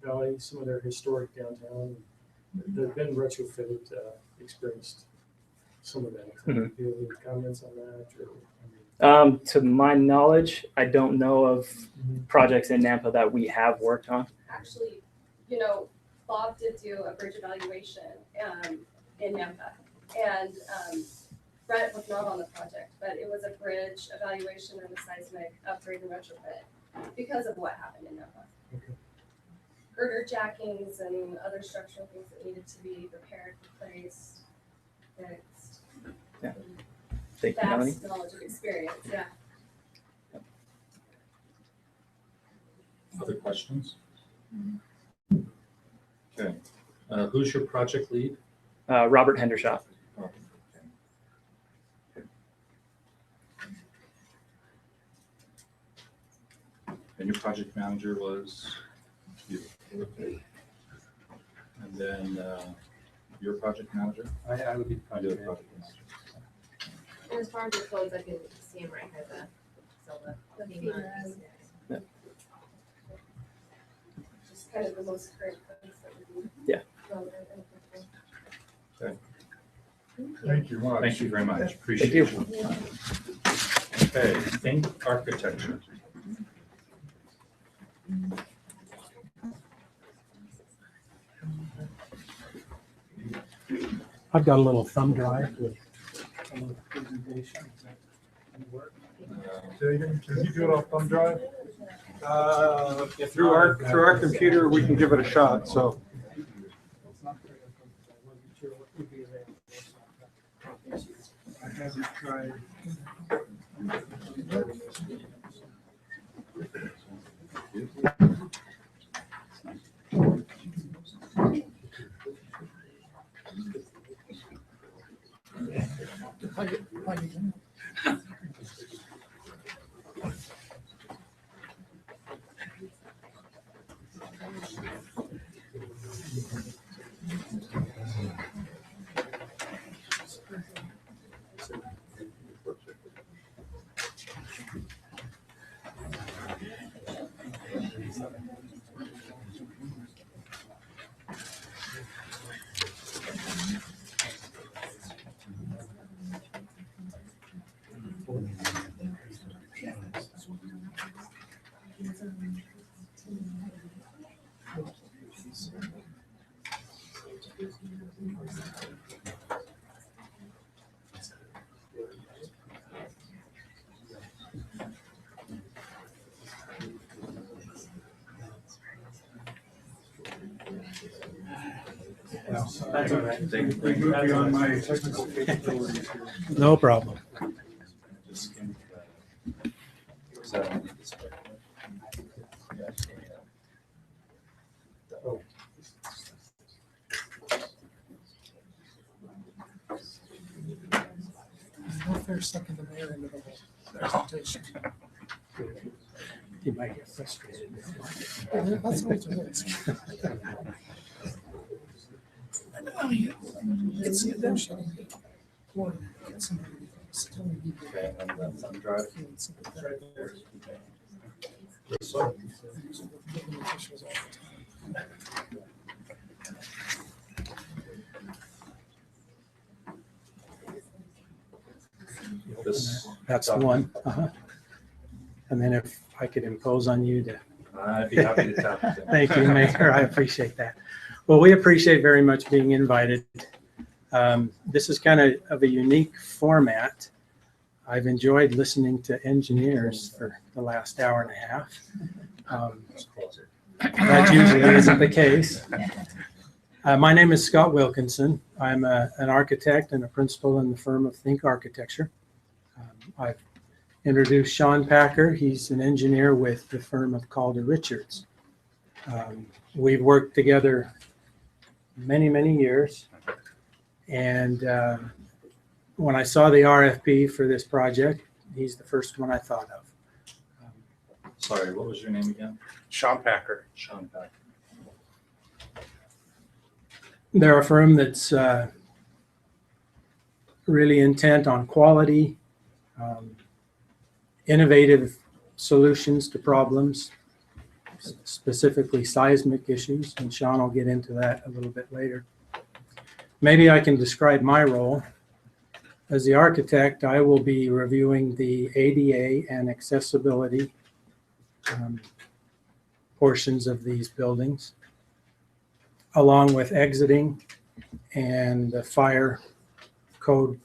Valley, some of their historic downtown, they've been retrofitted, experienced some of that. Mhm. Do you have any comments on that? Or, To my knowledge, I don't know of projects in Nampa that we have worked on. Actually, Bob did do a bridge evaluation in Nampa. And Brett was not on the project, but it was a bridge evaluation and a seismic upgrade and retrofit because of what happened in Nampa. Okay. Girder jackings and other structural things that needed to be repaired, replaced, fixed. Yeah. Thank you, Melanie. Vast knowledge of experience, yeah. Other questions? Okay, who's your project lead? Robert Hendershot. And your project manager was you. Okay. And then your project manager? I would be the I do a project project manager. And as far as the codes, I can see them right here, the FEMA. Yeah. Just kind of the most current codes that would be Yeah. relevant and applicable. Okay. Thank you much. Thank you very much. Appreciate it. Okay, think architecture. I've got a little thumb drive with a little presentation. Dagan, can you do it off thumb drive? Through our computer, we can give it a shot, so. I haven't tried. That's all right. They moved beyond my technical capabilities here. No problem. sucking the mayor into the whole presentation. You might get frustrated. That's always a risk. It's the emotion. Get somebody to tell me he did. Okay, and then thumb drive. Right there. Use it with building officials all the time. This, That's the one. Uh-huh. And then if I could impose on you to. I'd be happy to tap it. Thank you, Mayor. I appreciate that. Well, we appreciate very much being invited. This is kind of a unique format. I've enjoyed listening to engineers for the last hour and a half. That usually isn't the case. My name is Scott Wilkinson. I'm an architect and a principal in the firm of Think Architecture. I've introduced Sean Packer. He's an engineer with the firm of Calder Richards. We've worked together many, many years. And when I saw the RFP for this project, he's the first one I thought of. Sorry, what was your name again? Sean Packer. Sean Packer. They're a firm that's really intent on quality, innovative solutions to problems, specifically seismic issues, and Sean will get into that a little bit later. Maybe I can describe my role. As the architect, I will be reviewing the ADA and accessibility portions of these buildings, along with exiting and the fire code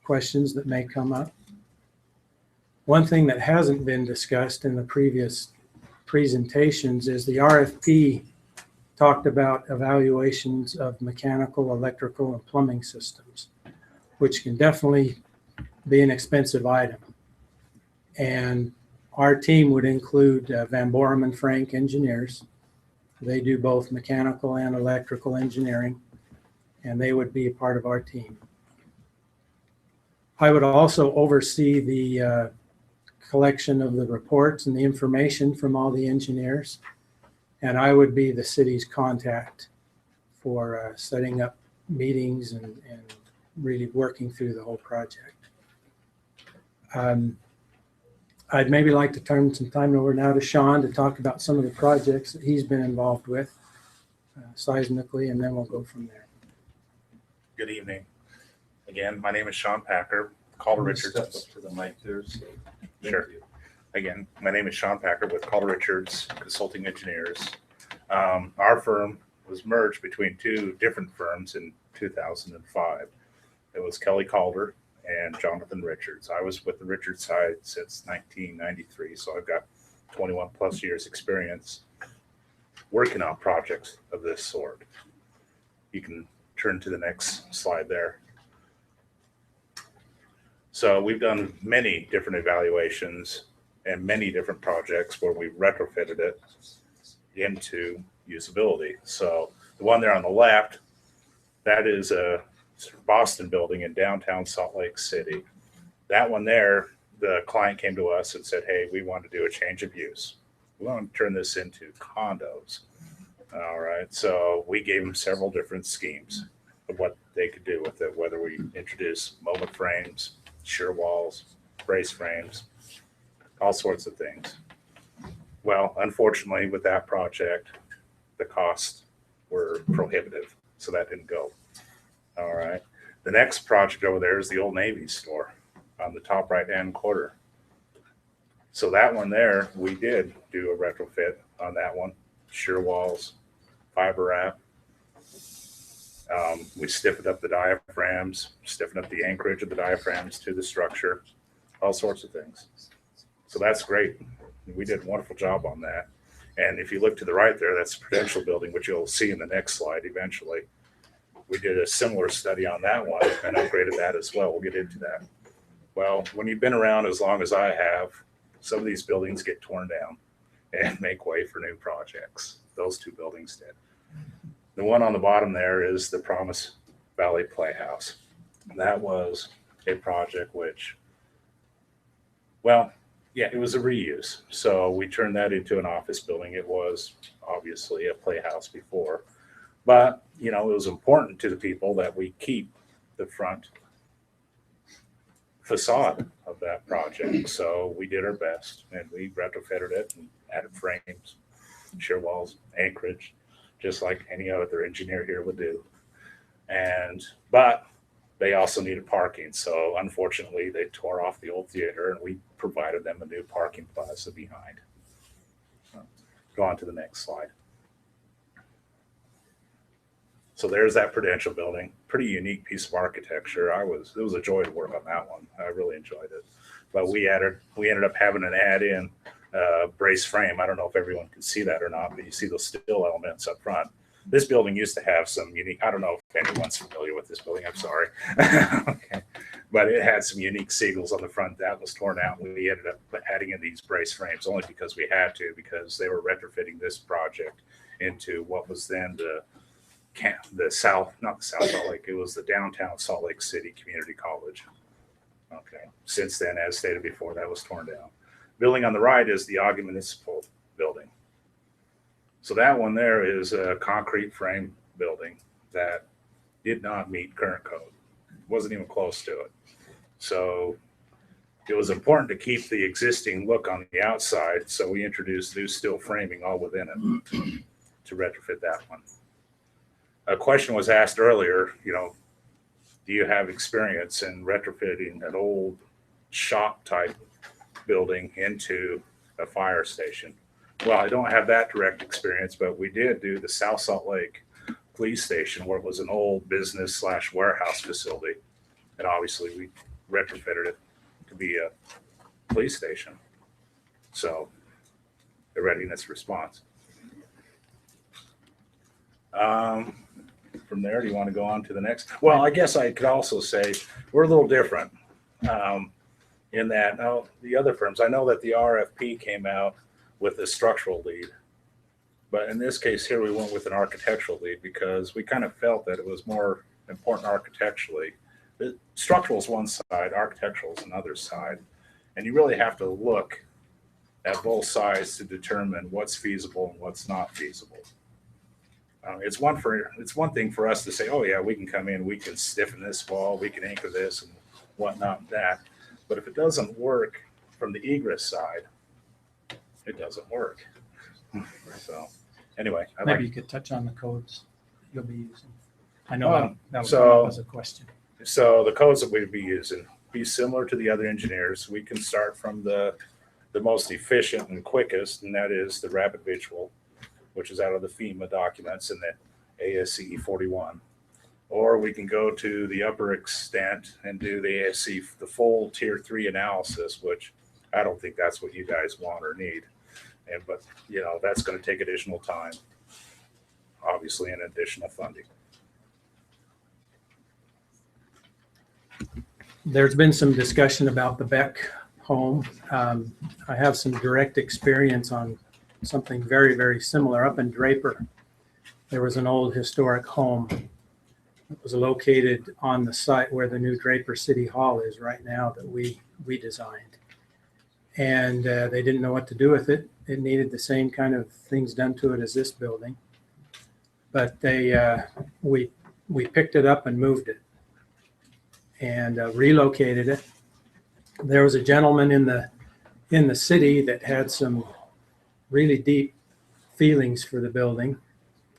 questions that may come up. One thing that hasn't been discussed in the previous presentations is the RFP talked about evaluations of mechanical, electrical, and plumbing systems, which can definitely be an expensive item. And our team would include Van Borum and Frank engineers. They do both mechanical and electrical engineering, and they would be a part of our team. I would also oversee the collection of the reports and the information from all the engineers, and I would be the city's contact for setting up meetings and really working through the whole project. I'd maybe like to turn some time over now to Sean to talk about some of the projects that he's been involved with seismically, and then we'll go from there. Good evening. Again, my name is Sean Packer, Calder Richards. Step up to the mic there. So Sure. Again, my name is Sean Packer with Calder Richards Consulting Engineers. Our firm was merged between two different firms in 2005. It was Kelly Calder and Jonathan Richards. I was with the Richards side since 1993, so I've got 21 plus years experience working on projects of this sort. You can turn to the next slide there. So we've done many different evaluations and many different projects where we've retrofitted it into usability. So the one there on the left, that is a Boston building in downtown Salt Lake City. That one there, the client came to us and said, hey, we want to do a change of use. We want to turn this into condos. All right. So we gave them several different schemes of what they could do with it, whether we introduce moment frames, shear walls, brace frames, all sorts of things. Well, unfortunately, with that project, the costs were prohibitive, so that didn't go. All right. The next project over there is the Old Navy store on the top right-hand corner. So that one there, we did do a retrofit on that one. Shear walls, fiber wrap. We stiffened up the diaphragms, stiffened up the anchorage of the diaphragms to the structure, all sorts of things. So that's great. We did a wonderful job on that. And if you look to the right there, that's the Prudential building, which you'll see in the next slide eventually. We did a similar study on that one and upgraded that as well. We'll get into that. Well, when you've been around as long as I have, some of these buildings get torn down and make way for new projects. Those two buildings did. The one on the bottom there is the Promise Valley Playhouse. That was a project which Well, yeah, it was a reuse. So we turned that into an office building. It was obviously a playhouse before. But, you know, it was important to the people that we keep the front facade of that project. So we did our best and we retrofitted it and added frames, shear walls, anchorage, just like any other engineer here would do. But they also needed parking. So unfortunately, they tore off the old theater and we provided them a new parking plaza behind. Go on to the next slide. So there's that Prudential building. Pretty unique piece of architecture. It was a joy to work on that one. I really enjoyed it. But we ended up having an add-in brace frame. I don't know if everyone can see that or not, but you see those steel elements up front. This building used to have some unique, I don't know if anyone's familiar with this building, I'm sorry. Okay. But it had some unique seagulls on the front that was torn out. We ended up adding in these brace frames only because we had to, because they were retrofitting this project into what was then the South Salt Lake, it was the downtown Salt Lake City Community College. Okay. Since then, as stated before, that was torn down. Building on the right is the Ogden Municipal Building. So that one there is a concrete frame building that did not meet current code. Wasn't even close to it. So it was important to keep the existing look on the outside. So we introduced new steel framing all within it to retrofit that one. A question was asked earlier, you know, do you have experience in retrofitting an old shop type building into a fire station? Well, I don't have that direct experience, but we did do the South Salt Lake Police Station, where it was an old business / warehouse facility. And obviously we retrofitted it to be a police station. So the readiness response. From there, do you want to go on to the next? Well, I guess I could also say we're a little different in that the other firms, I know that the RFP came out with a structural lead, but in this case here, we went with an architectural lead because we kind of felt that it was more important architecturally. The structural is one side, architectural is another side, and you really have to look at both sides to determine what's feasible and what's not feasible. It's one thing for us to say, oh yeah, we can come in, we can stiffen this wall, we can anchor this and whatnot and that. But if it doesn't work from the egress side, it doesn't work. So anyway, Maybe you could touch on the codes you'll be using. I know that was come up as a question. So the codes that we'd be using be similar to the other engineers. We can start from the most efficient and quickest, and that is the Rapid Visual, which is out of the FEMA documents in the ASCE 41. Or we can go to the upper extent and do the ASC, the full tier 3 analysis, which I don't think that's what you guys want or need. But you know, that's going to take additional time, obviously, and additional funding. There's been some discussion about the Beck home. I have some direct experience on something very, very similar up in Draper. There was an old historic home that was located on the site where the new Draper City Hall is right now that we designed. And they didn't know what to do with it. It needed the same kind of things done to it as this building. But we picked it up and moved it and relocated it. There was a gentleman in the city that had some really deep feelings for the building.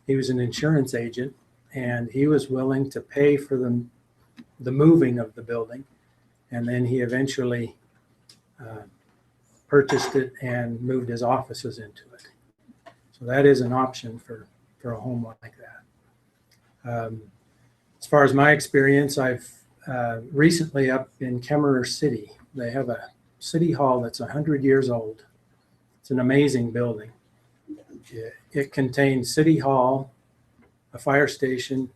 He was an insurance agent, and he was willing to pay for the moving of the building. And then he eventually purchased it and moved his offices into it. So that is an option for a home like that. As far as my experience, I've recently up in Kemmerer City, they have a city hall that's 100 years old. It's an amazing building. It contains city hall, a fire station,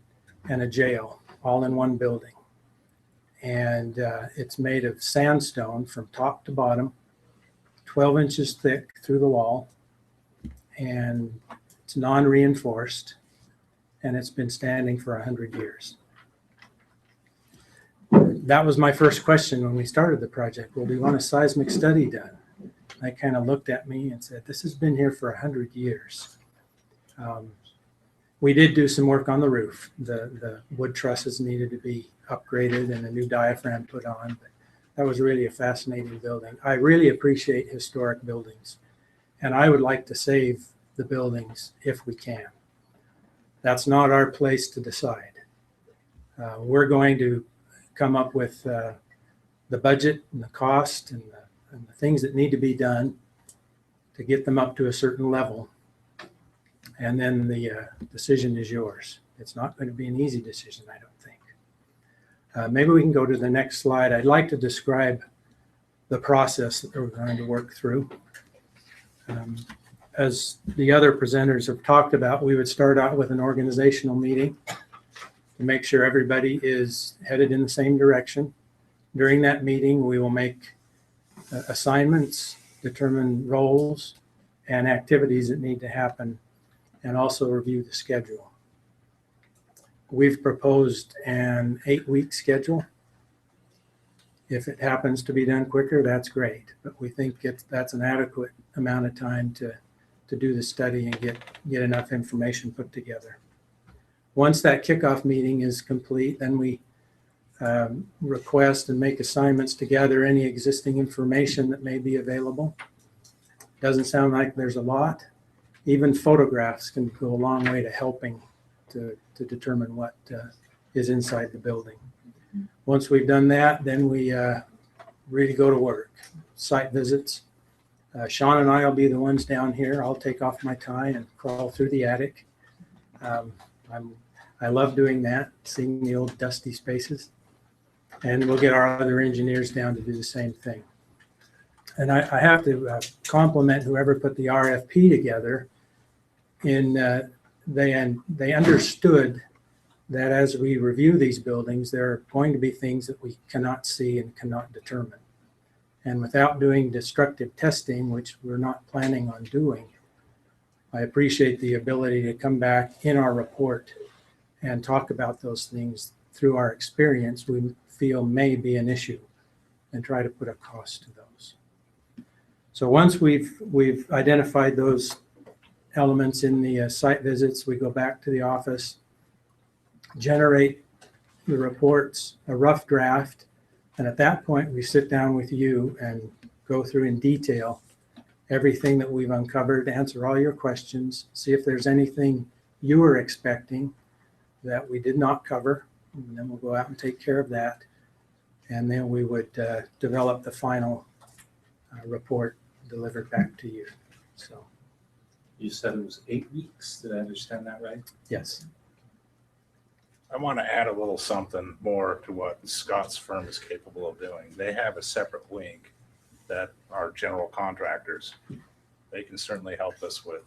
and a jail all in one building. And it's made of sandstone from top to bottom, 12 inches thick through the wall, and it's non-reinforced, and it's been standing for 100 years. that was my first question when we started the project. Well, do you want a seismic study done? They kind of looked at me and said, this has been here for 100 years. We did do some work on the roof. The wood trusses needed to be upgraded and a new diaphragm put on. But that was really a fascinating building. I really appreciate historic buildings, and I would like to save the buildings if we can. That's not our place to decide. We're going to come up with the budget and the cost and the things that need to be done to get them up to a certain level. And then the decision is yours. It's not going to be an easy decision, I don't think. Maybe we can go to the next slide. I'd like to describe the process that we're going to work through. As the other presenters have talked about, we would start out with an organizational meeting to make sure everybody is headed in the same direction. During that meeting, we will make assignments, determine roles and activities that need to happen, and also review the schedule. We've proposed an 8-week schedule. If it happens to be done quicker, that's great, but we think that's an adequate amount of time to do the study and get enough information put together. Once that kickoff meeting is complete, then we request and make assignments to gather any existing information that may be available. Doesn't sound like there's a lot. Even photographs can go a long way to helping to determine what is inside the building. Once we've done that, then we really go to work. Site visits. Sean and I will be the ones down here. I'll take off my tie and crawl through the attic. I love doing that, seeing the old dusty spaces. And we'll get our other engineers down to do the same thing. And I have to compliment whoever put the RFP together. They understood that as we review these buildings, there are going to be things that we cannot see and cannot determine. And without doing destructive testing, which we're not planning on doing, I appreciate the ability to come back in our report and talk about those things through our experience we feel may be an issue, and try to put a cost to those. So once we've identified those elements in the site visits, we go back to the office, generate the reports, a rough draft, and at that point we sit down with you and go through in detail everything that we've uncovered, answer all your questions, see if there's anything you were expecting that we did not cover, and then we'll go out and take care of that. And then we would develop the final report delivered back to you. So You said it was 8 weeks. Did I understand that right? yes. I want to add a little something more to what Scott's firm is capable of doing. They have a separate wing that are general contractors. They can certainly help us with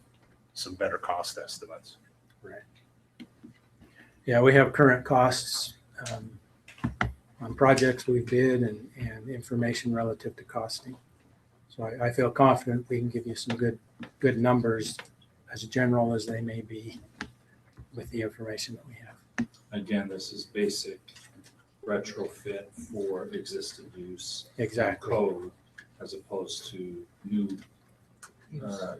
some better cost estimates. Right. Yeah, we have current costs on projects we bid and information relative to costing. So I feel confident we can give you some good numbers, as general as they may be, with the information that we have. Again, this is basic retrofit for existing use. Exactly. Code as opposed to new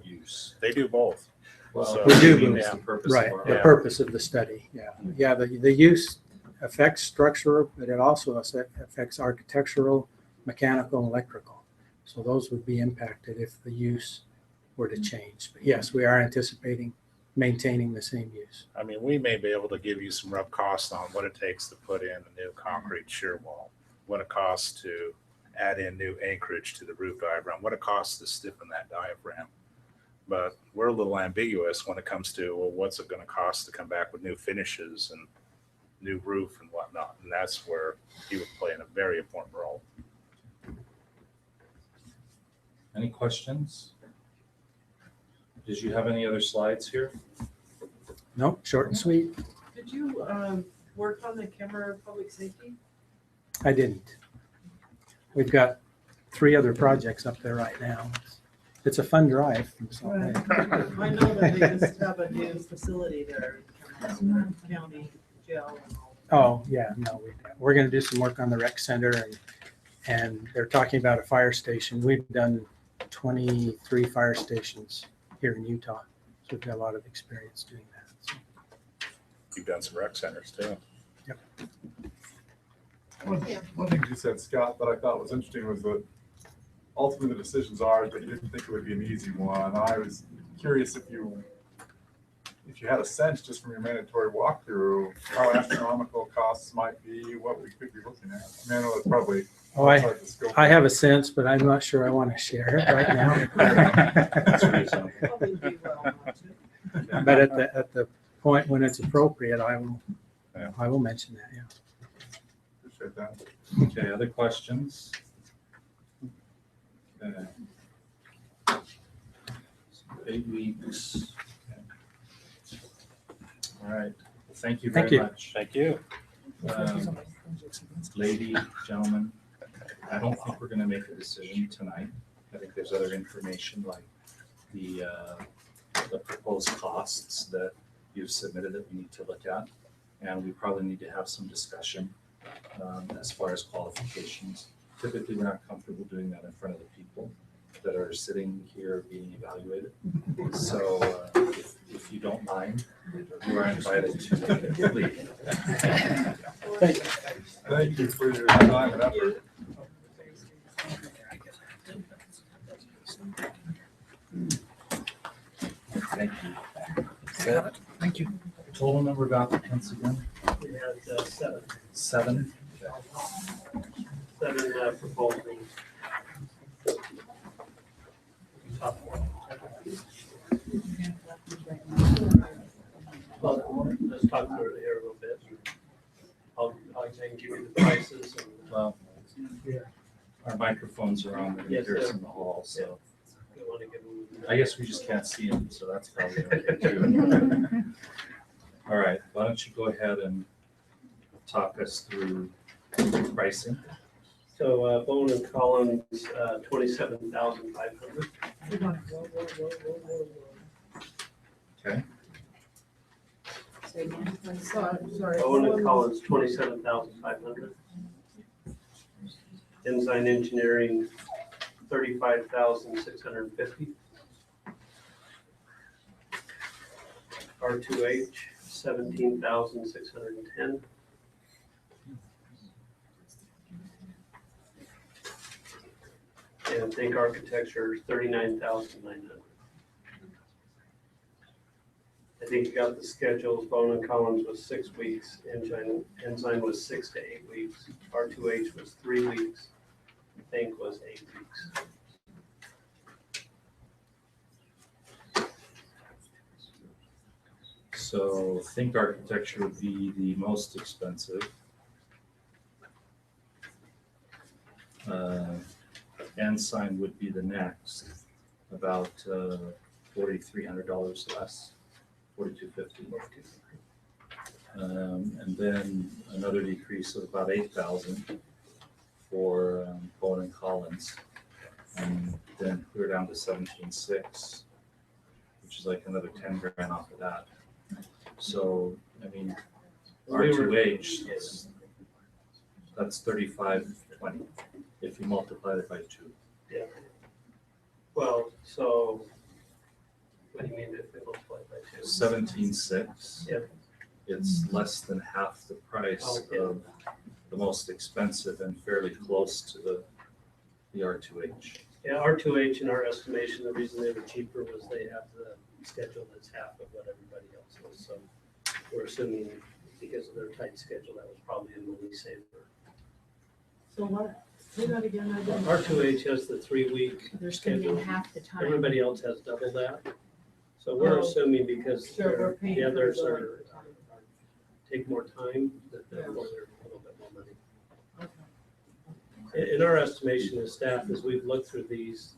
use. They do both. Well, So, We do, that's the purpose of right, our- the purpose of the study, yeah. The use affects structure, but it also affects architectural, mechanical, and electrical. So those would be impacted if the use were to change. But yes, we are anticipating maintaining the same use. I mean, we may be able to give you some rough costs on what it takes to put in a new concrete shear wall, what it costs to add in new anchorage to the roof diaphragm, what it costs to stiffen that diaphragm. But we're a little ambiguous when it comes to, well, what's it going to cost to come back with new finishes and new roof and whatnot. And that's where he would play in a very important role. Any questions? Did you have any other slides here? Nope, short and sweet. Did you work on the camera public safety? I didn't. We've got 3 other projects up there right now. It's a fun drive from Salt Lake. I know that they just have a new facility there, in county jail and all. Oh, yeah, no, we're gonna do some work on the rec center and they're talking about a fire station. We've done 23 fire stations here in Utah. So we've got a lot of experience doing that. So, You've done some rec centers too. yep. One thing you said, Scott, that I thought was interesting was that ultimately the decision's ours, but you didn't think it would be an easy one. I was curious if you had a sense just from your mandatory walkthrough, how astronomical costs might be, what we could be looking at. I mean, I know it's probably Oh, outside the scope. I have a sense, but I'm not sure I want to share it right now. But at the point when it's appropriate, I will mention that, yeah. Appreciate that. Okay, other questions? Okay. 8 weeks. All right, well, thank you Thank very you. much. Thank you. Lady, gentlemen, I don't think we're gonna make a decision tonight. I think there's other information like the proposed costs that you've submitted that we need to look at. And we probably need to have some discussion as far as qualifications. Typically, we're not comfortable doing that in front of the people that are sitting here being evaluated. So if you don't mind, you are invited to leave. Thank you for your time and effort. Thank you. Thank you. Total number of applicants again? We had seven. Seven? Seven proposals. Top one. Well, let's talk through it here a little bit. I'll can give you the prices and. Well, our microphones are on, they're Yes, here sir. in the hall, so You want to give them. I guess we just can't see them, so that's probably okay too. All right, why don't you go ahead and talk us through pricing? So Bone and Collins, 27,500. Okay. Bone and Collins, 27,500. Ensign Engineering, 35,650. R2H, 17,610. And Think Architecture, 39,900. I think you got the schedules. Bone and Collins was 6 weeks. Ensign was 6 to 8 weeks. R2H was 3 weeks. Think was 8 weeks. So Think Architecture would be the most expensive. Ensign would be the next, about $4,300 less, $4,250. And then another decrease of about 8,000 for Bone and Collins, and then clear down to 17,600, which is like another 10 grand off of that. So, I mean, R2H, that's 3,520 if you multiply it by 2. Yeah. Well, so what do you mean if we multiply by 2? 17,600. Yep. It's less than half the price of the most expensive and fairly close to the R2H. Yeah, R2H in our estimation, the reason they were cheaper was they have the schedule that's half of what everybody else was. So we're assuming because of their tight schedule, that was probably a money saver. So what, say that again, I don't. R2H has the 3-week They're spending schedule. half the time. Everybody else has double that. So we're assuming because So we're paying the others for are take more time, that therefore they're a little bit more money. In our estimation as staff, as we've looked through these,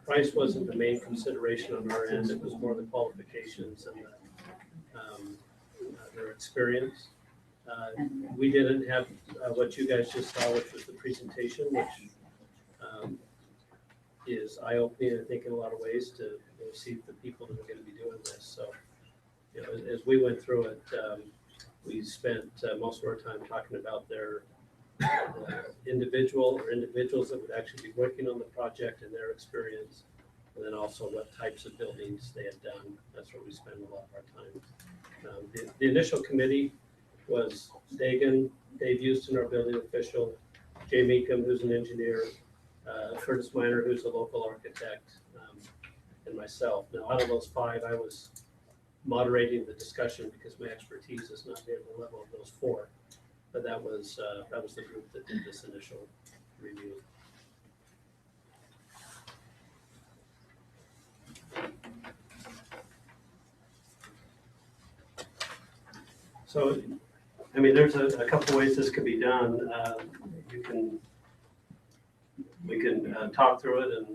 price wasn't the main consideration on our end. It was more the qualifications and their experience. We didn't have what you guys just saw, which was the presentation, which is eye-opening, I think, in a lot of ways to see the people that are going to be doing this. So, as we went through it, We spent most of our time talking about their individual or individuals that would actually be working on the project and their experience, and then also what types of buildings they had done. That's where we spend a lot of our time. The initial committee was Dagan, Dave Houston, our building official, Jay Meekum, who's an engineer, Curtis Miner, who's a local architect, and myself. Now, out of those 5, I was moderating the discussion because my expertise is not near the level of those 4. But that was the group that did this initial review. So, I mean, there's a couple ways this could be done. We can talk through it, and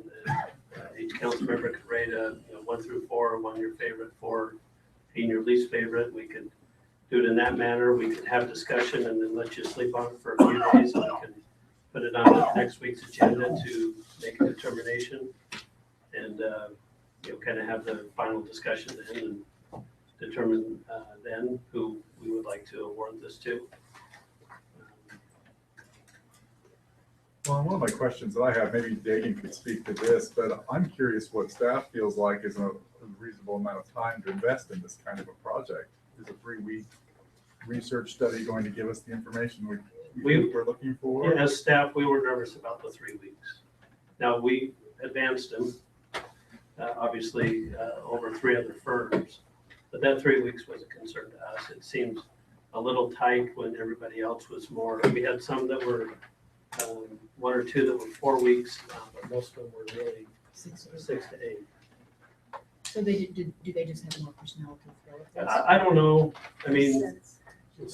each council member could rate a 1 through 4, 1 your favorite, 4 being your least favorite. We could do it in that manner. We could have discussion and then let you sleep on it for a few days, and we can put it on next week's agenda to make a determination, and kind of have the final discussion then and determine then who we would like to award this to. Well, one of my questions that I have, maybe Dagan could speak to this, but I'm curious what staff feels like is a reasonable amount of time to invest in this kind of a project. Is a 3-week research study going to give us the information we're looking for? As staff, we were nervous about the 3 weeks. Now, we advanced them, obviously, over 3 other firms, but that 3 weeks was a concern to us. It seemed a little tight when everybody else was more. We had some that were 1 or 2 that were 4 weeks, but most of them were really 6 to 8. So they do they just have more personnel to fill it? I don't know. I mean, He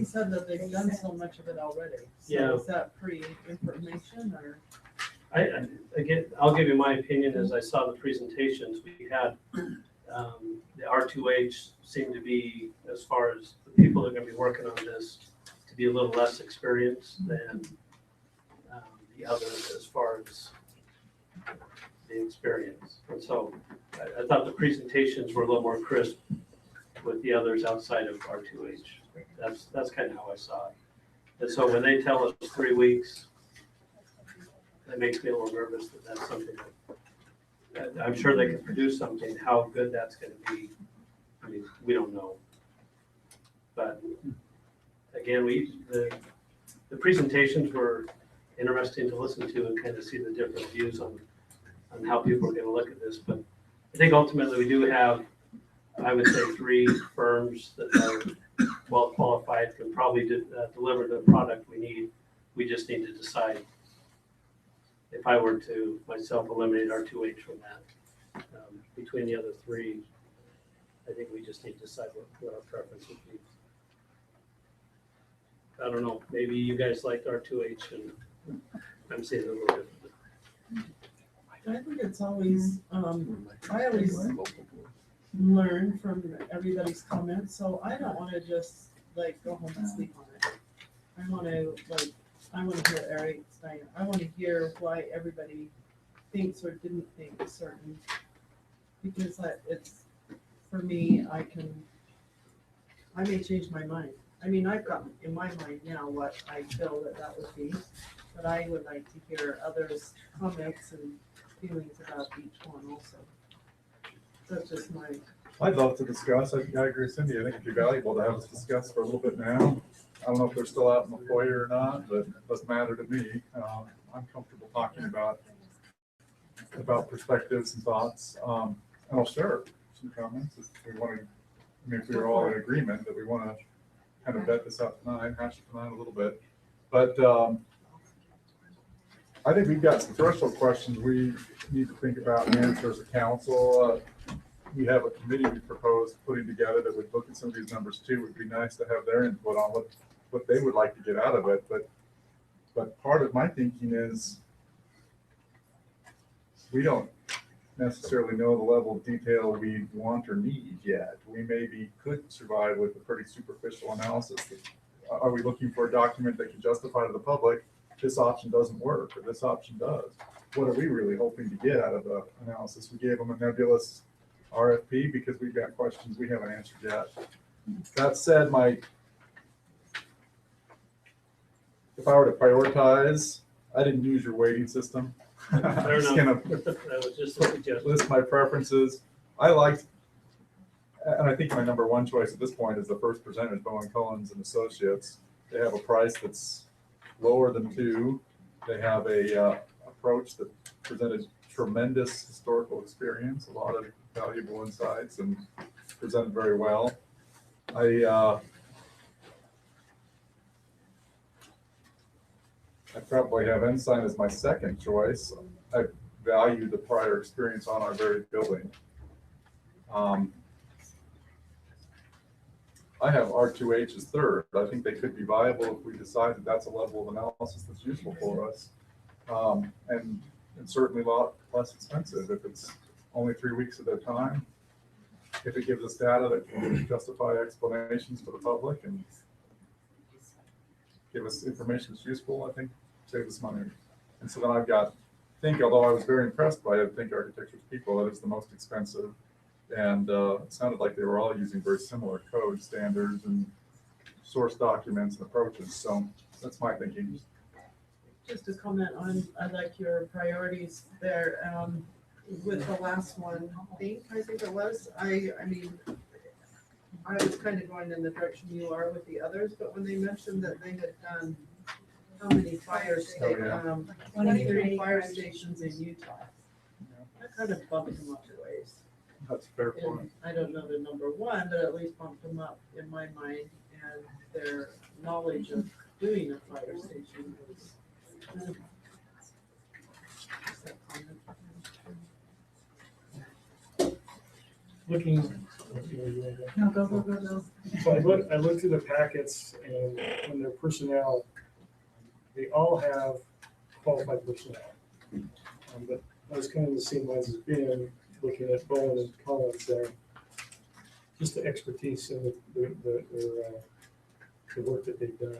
said that they've done so much of it already. Yeah. So is that pre-information or? I'll give you my opinion as I saw the presentations. We had the R2H seemed to be, as far as the people that are going to be working on this, to be a little less experienced than the others as far as the experience. And so I thought the presentations were a little more crisp with the others outside of R2H. That's kind of how I saw it. And so when they tell us 3 weeks, that makes me a little nervous that that's something that I'm sure they can produce something. How good that's going to be, I mean, we don't know. But again, the presentations were interesting to listen to and kind of see the different views on how people are going to look at this. But I think ultimately we do have, I would say, 3 firms that are well qualified, can probably deliver the product we need. We just need to decide. If I were to myself eliminate R2H from that, between the other 3, I think we just need to decide what our preference would be. I don't know, maybe you guys liked R2H and I'm seeing it a little differently. I think it's always, I always learn from everybody's comments, so I don't want to just like go home and sleep on it. I want to hear Eric Steiner. I want to hear why everybody thinks or didn't think certain, because it's, for me, I may change my mind. I mean, I've got in my mind now what I feel that would be, but I would like to hear others' comments and feelings about each one also. That's just my. I'd love to discuss. I agree with Cindy. I think it'd be valuable to have us discuss for a little bit now. I don't know if they're still out in the foyer or not, but it doesn't matter to me. I'm comfortable talking about perspectives and thoughts. And I'll share some comments if we want to. I mean, if we're all in agreement that we want to kind of vet this out tonight, hash it tonight a little bit. But I think we've got some threshold questions we need to think about and answer as a council. We have a committee we proposed putting together that would look at some of these numbers too. It would be nice to have their input on what they would like to get out of it. But part of my thinking is we don't necessarily know the level of detail we want or need yet. We maybe could survive with a pretty superficial analysis. Are we looking for a document that can justify to the public this option doesn't work or this option does? What are we really hoping to get out of the analysis? We gave them a nebulous RFP because we've got questions we haven't answered yet. That said, if I were to prioritize, I didn't use your weighting system. Fair I'm just enough. gonna That was just a suggestion. list my preferences. I liked, and I think my number one choice at this point is the first presenter, Bowen Collins and Associates. They have a price that's lower than 2. They have a approach that presented tremendous historical experience, a lot of valuable insights, and presented very well. I probably have Ensign as my second choice. I value the prior experience on our very building. I have R2H as third. I think they could be viable if we decide that that's a level of analysis that's useful for us. And certainly a lot less expensive if it's only 3 weeks at a time. If it gives us data that can justify explanations for the public and give us information that's useful, I think save us money. And so then I've got Think, although I was very impressed by it, Think Architecture's People, that is the most expensive. And it sounded like they were all using very similar code standards and source documents and approaches. So that's my thinking. Just to comment on, I like your priorities there. With the last one, I think it was, I mean, I was kind of going in the direction you are with the others, but when they mentioned that they had done how many fire stations, 23 fire stations in Utah, that kind of bumped them up a ways. That's a fair And point. I don't know the number one, but at least bumped them up in my mind, and their knowledge of doing a fire station was. Looking. No, go. So I looked through the packets and when their personnel, they all have qualified personnel. But I was kind of the same lines as Ben, looking at Bowen and Collins there. Just the expertise and the work that they've done,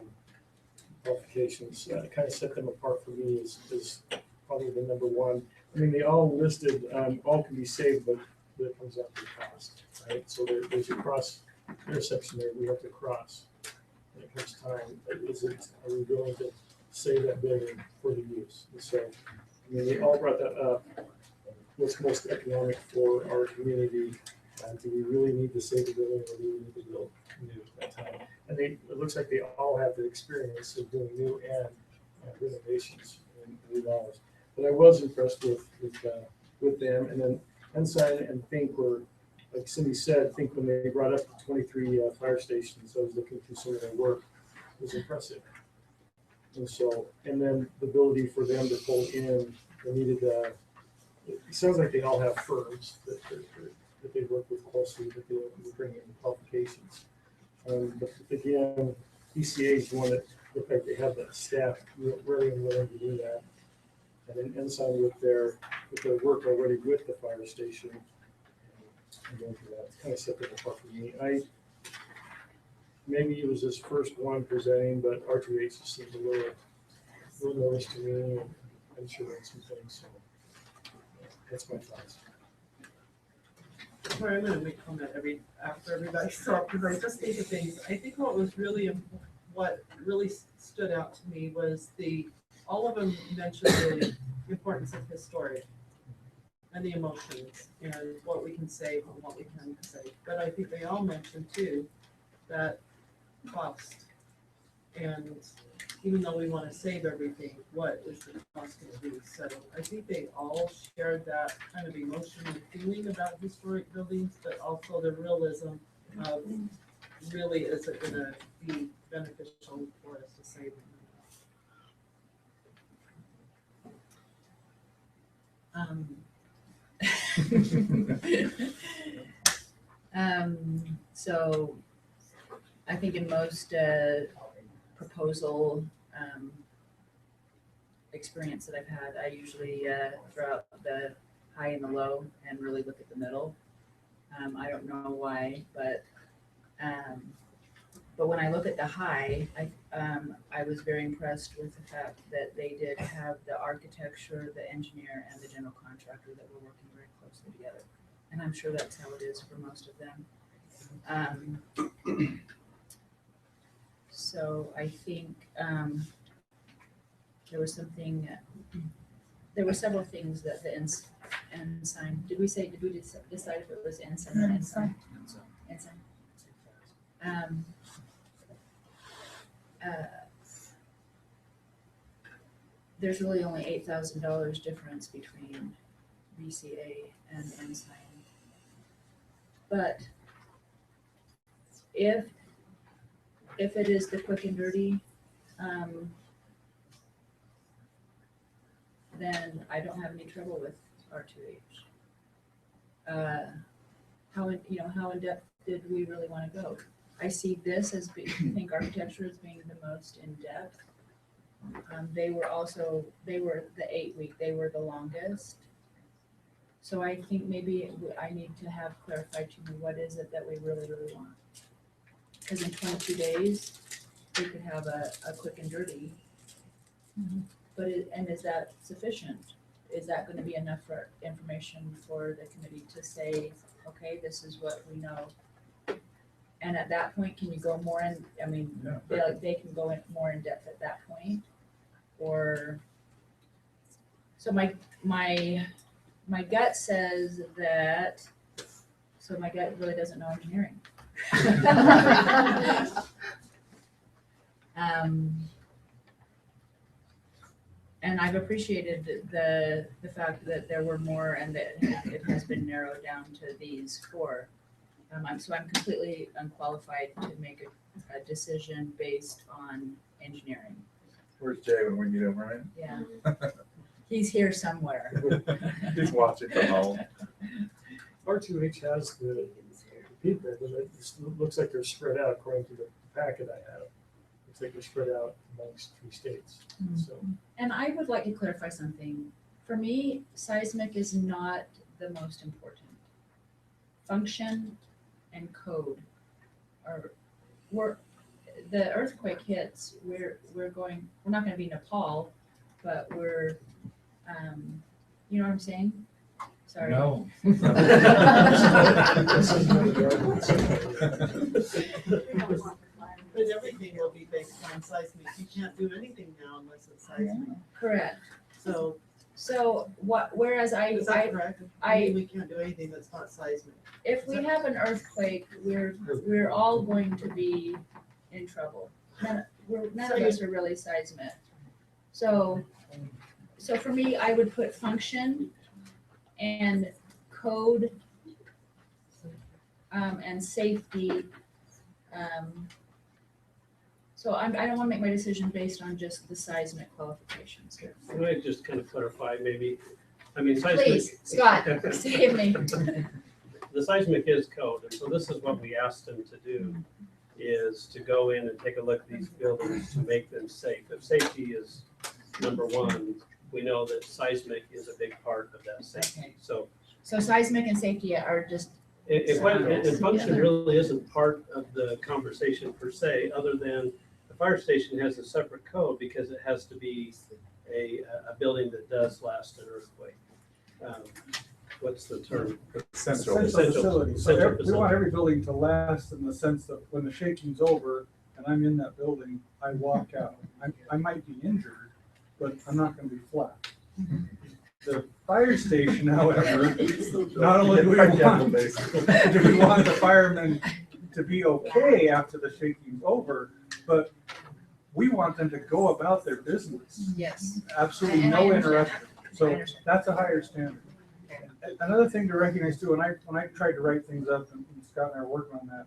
qualifications, kind of set them apart for me is probably the number one. I mean, they all listed, all can be saved, but it comes out to cost, right? So there's a cross intersection there we have to cross when it comes time. Are we willing to save that building for the use? And so, I mean, they all brought that up. What's most economic for our community? Do we really need to save the building, or do we need to build new at that time? And it looks like they all have the experience of doing new and renovations and remodels. But I was impressed with them. And then Ensign and Think were, like Cindy said, Think when they brought up the 23 fire stations, I was looking through some of their work, it was impressive. And so, and then the ability for them to pull in, they needed, it sounds like they all have firms that they work with closely, that they bring in qualifications. But again, ECA is one that looked like they have the staff really willing to do that. And then Ensign with their work already with the fire station, and going through that, kind of set them apart for me. Maybe it was his first one presenting, but R2H just seems a little nervous to me, and I'm sure that's some things. So that's my thoughts. Sorry, I'm gonna make a comment after everybody stopped, because I just think of things. I think what really stood out to me was all of them mentioned the importance of history and the emotions and what we can save and what we can save. But I think they all mentioned too that cost. And even though we want to save everything, what is the cost going to be? So I think they all shared that kind of emotion and feeling about historic buildings, but also the realism of really is it going to be beneficial for us to save them. So I think in most proposal experience that I've had, I usually throw out the high and the low and really look at the middle. I don't know why, but when I look at the high, I was very impressed with the fact that they did have the architecture, the engineer, and the general contractor that were working very closely together. And I'm sure that's how it is for most of them. Um, So I think, there was something, there were several things that the ensign, did we decide if it was ensign or ensign? Ensign. There's really only $8,000 difference between VCA and ensign. But if it is the quick and dirty, then I don't have any trouble with R2H. How in depth did we really want to go? I see this as being, I think architecture as being the most in depth. They were the 8 week, they were the longest. So I think maybe I need to have clarified to me, what is it that we really, really want? Because in 22 days, we could have a quick and dirty. But is that sufficient? Is that going to be enough for information for the committee to say, okay, this is what we know? And at that point, can you go more in? I mean, they can go in more in depth at that point, or so my gut says that. So my gut really doesn't know engineering. And I've appreciated the fact that there were more and that it has been narrowed down to these 4. So I'm completely unqualified to make a decision based on engineering. Where's Jay when we need him, right? Yeah. He's here somewhere. He's watching from home. R2H has the people, but it just looks like they're spread out according to the packet I have. Looks like they're spread out amongst 3 states, so. And I would like to clarify something. For me, seismic is not the most important. Function and code the earthquake hits, we're not gonna be Nepal, but we're, you know what I'm saying? Sorry. No. But everything will be based on seismic. You can't do anything now unless it's seismic. Correct. So whereas is that correct? I mean, we can't do anything that's not seismic. if we have an earthquake, we're all going to be in trouble. None of us are really seismic. So for me, I would put function and code and safety. So I don't want to make my decision based on just the seismic qualifications. Can I just kind of clarify maybe? I mean, seismic. Please, Scott, save me. The seismic is code, and so this is what we asked them to do, is to go in and take a look at these buildings to make them safe. If safety is number 1, we know that seismic is a big part of that safety. Okay. So seismic and safety are just. And function really isn't part of the conversation per se, other than the fire station has a separate code because it has to be a building that does last an earthquake. What's the term? Essential facility. So Essential we want facility. every building to last in the sense that when the shaking's over and I'm in that building, I walk out. I might be injured, but I'm not gonna be flat. The fire station, however, not only do we want the firemen to be okay after the shaking's over, but we want them to go about their business. Yes. Absolutely And I no understand interruption. that. I So understand. that's a higher standard. Another thing to recognize too, when I tried to write things up, and Scott and I are working on that,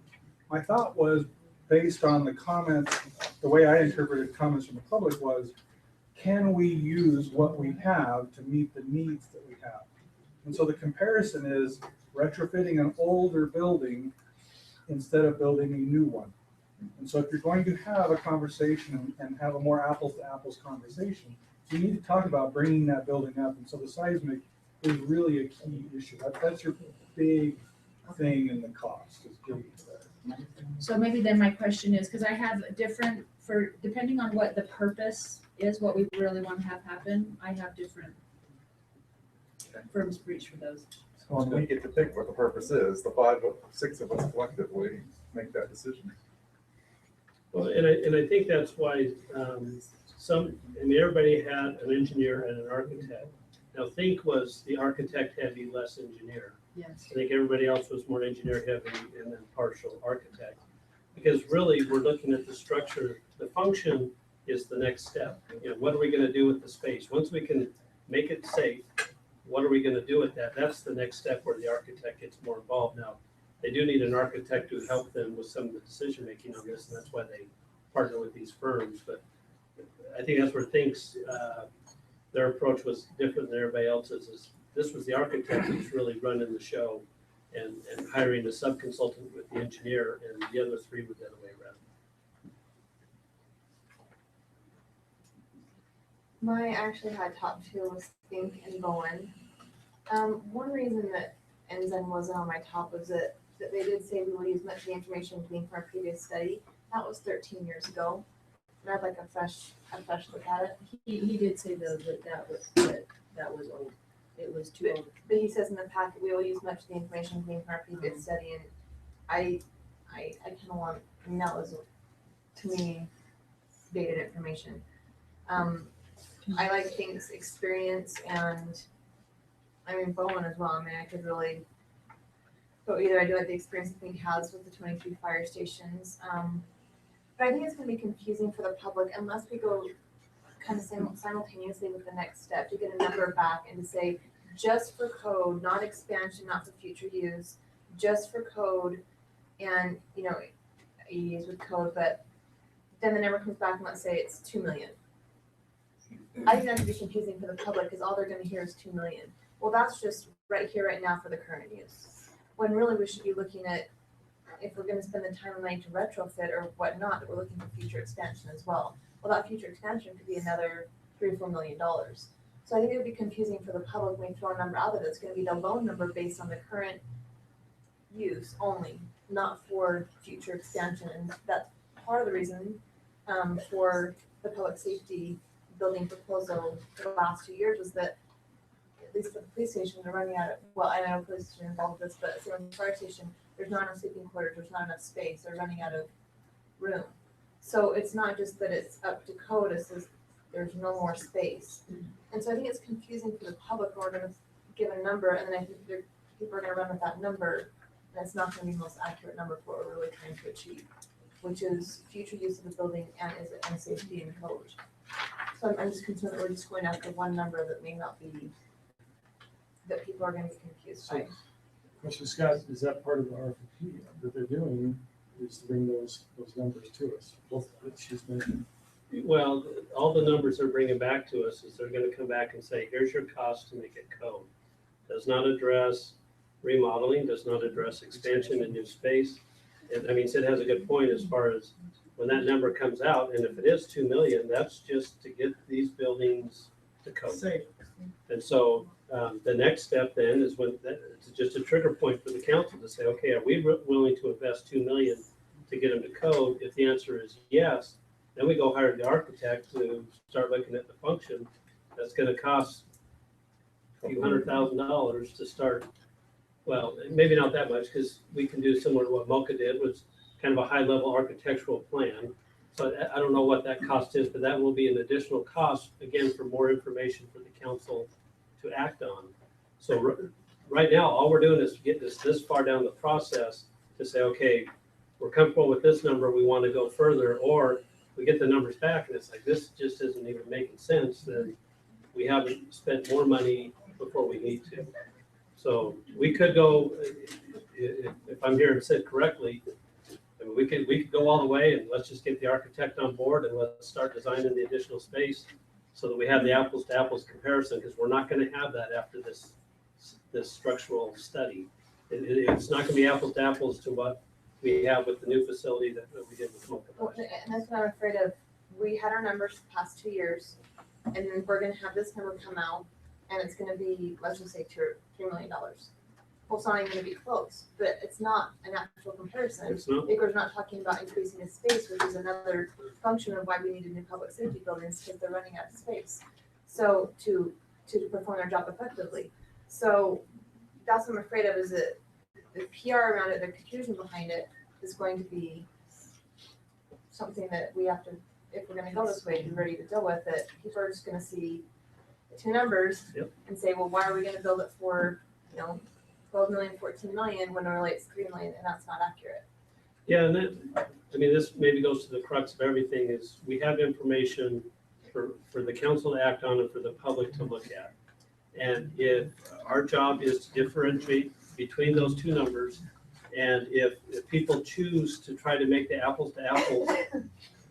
my thought was, based on the comments, the way I interpreted comments from the public was, can we use what we have to meet the needs that we have? And so the comparison is retrofitting an older building instead of building a new one. And so if you're going to have a conversation and have a more apples to apples conversation, you need to talk about bringing that building up. And so the seismic is really a key issue. That's your big thing in the cost, is getting to that. So maybe then my question is, because I have different, depending on what the purpose is, what we really want to have happen, I have different firms for each for those. Well, we get to pick what the purpose is. The six of us collectively make that decision. Well, and I think that's why, everybody had an engineer and an architect. Now, Think was the architect heavy, less engineer. Yes. I think everybody else was more engineer heavy and then partial architect. Because really, we're looking at the structure, the function is the next step. You know, what are we gonna do with the space? Once we can make it safe, what are we gonna do with that? That's the next step where the architect gets more involved. Now, they do need an architect to help them with some of the decision-making on this, and that's why they partner with these firms. But I think that's where Think's, their approach was different than everybody else's. This was the architect who's really running the show and hiring a sub-consultant with the engineer, and the other three were the other way around. My actually had top two was Think and Bowen. One reason that Ensign wasn't on my top was that they did say we will use much of the information gleaned from our previous study. That was 13 years ago. And I'd like a fresh look at it. He did say though that was old. It was too old. But he says in the packet, we will use much of the information gleaned from our previous study, and I kind of want, I mean, that was, to me, dated information. I like Think's experience, and I mean, Bowen as well. I mean, I could really go either. I do like the experience I Think has with the 22 fire stations. But I think it's going to be confusing for the public unless we go kind of simultaneously with the next step to get a number back and to say, just for code, not expansion, not for future use, just for code, and, you know, use with code, but then the number comes back and let's say it's 2 million. I think that could be confusing for the public because all they're going to hear is 2 million. Well, that's just right here, right now for the current use. When really we should be looking at, if we're going to spend the time and money to retrofit or whatnot, that we're looking for future expansion as well. Well, that future expansion could be another $3 or $4 million. So I think it would be confusing for the public when we throw a number out there that's going to be the low number based on the current use only, not for future expansion. And that's part of the reason for the public safety building proposal for the last 2 years was that, at least for the police station, they're running out of, well, I know police station involved with this, but so in the fire station, there's not enough sleeping quarters, there's not enough space, they're running out of room. So it's not just that it's up to code, it's just there's no more space. And so I think it's confusing for the public when we're gonna give a number, and then I think people are gonna run with that number, and it's not gonna be the most accurate number for what we're really trying to achieve, which is future use of the building and safety and code. So I'm just concerned that we're just going after one number that may not be, that people are gonna be confused by. Question, Scott, is that part of the RFP that they're doing, is to bring those numbers to us, both that she's mentioned? Well, all the numbers they're bringing back to us is they're gonna come back and say, here's your cost to make it code. Does not address remodeling, does not address expansion and new space. And I mean, Sid has a good point as far as when that number comes out, and if it is 2 million, that's just to get these buildings to code. Safe. And so the next step then is when, it's just a trigger point for the council to say, okay, are we willing to invest 2 million to get them to code? If the answer is yes, then we go hire the architect to start looking at the function. That's gonna cost a few $100,000 to start. Well, maybe not that much, because we can do similar to what Mocha did, was kind of a high-level architectural plan. So I don't know what that cost is, but that will be an additional cost, again, for more information for the council to act on. So right now, all we're doing is get this far down the process to say, okay, we're comfortable with this number, we want to go further, or we get the numbers back and it's like, this just isn't even making sense, then we haven't spent more money before we need to. So we could go, if I'm hearing Sid correctly, I mean, we could go all the way and let's just get the architect on board and let's start designing the additional space so that we have the apples to apples comparison, because we're not going to have that after this structural study. It's not going to be apples to apples to what we have with the new facility that we did with Mocha. Well, and that's what I'm afraid of. We had our numbers the past 2 years, and then we're gonna have this number come out, and it's gonna be, let's just say $3 million. Well, it's not even gonna be close, but it's not an actual comparison. It's not. Because we're not talking about increasing the space, which is another function of why we need a new public safety buildings, because they're running out of space. So to perform their job effectively. So that's what I'm afraid of, is that the PR around it, the confusion behind it is going to be something that we have to, if we're gonna go this way, be ready to deal with it. People are just gonna see the two numbers and say, well, why are we gonna build it for, 12 million, 14 million, when really it's 3 million, and that's not accurate. Yeah, and this maybe goes to the crux of everything, is we have information for the council to act on and for the public to look at. And if our job is to differentiate between those two numbers, and if people choose to try to make the apples to apples,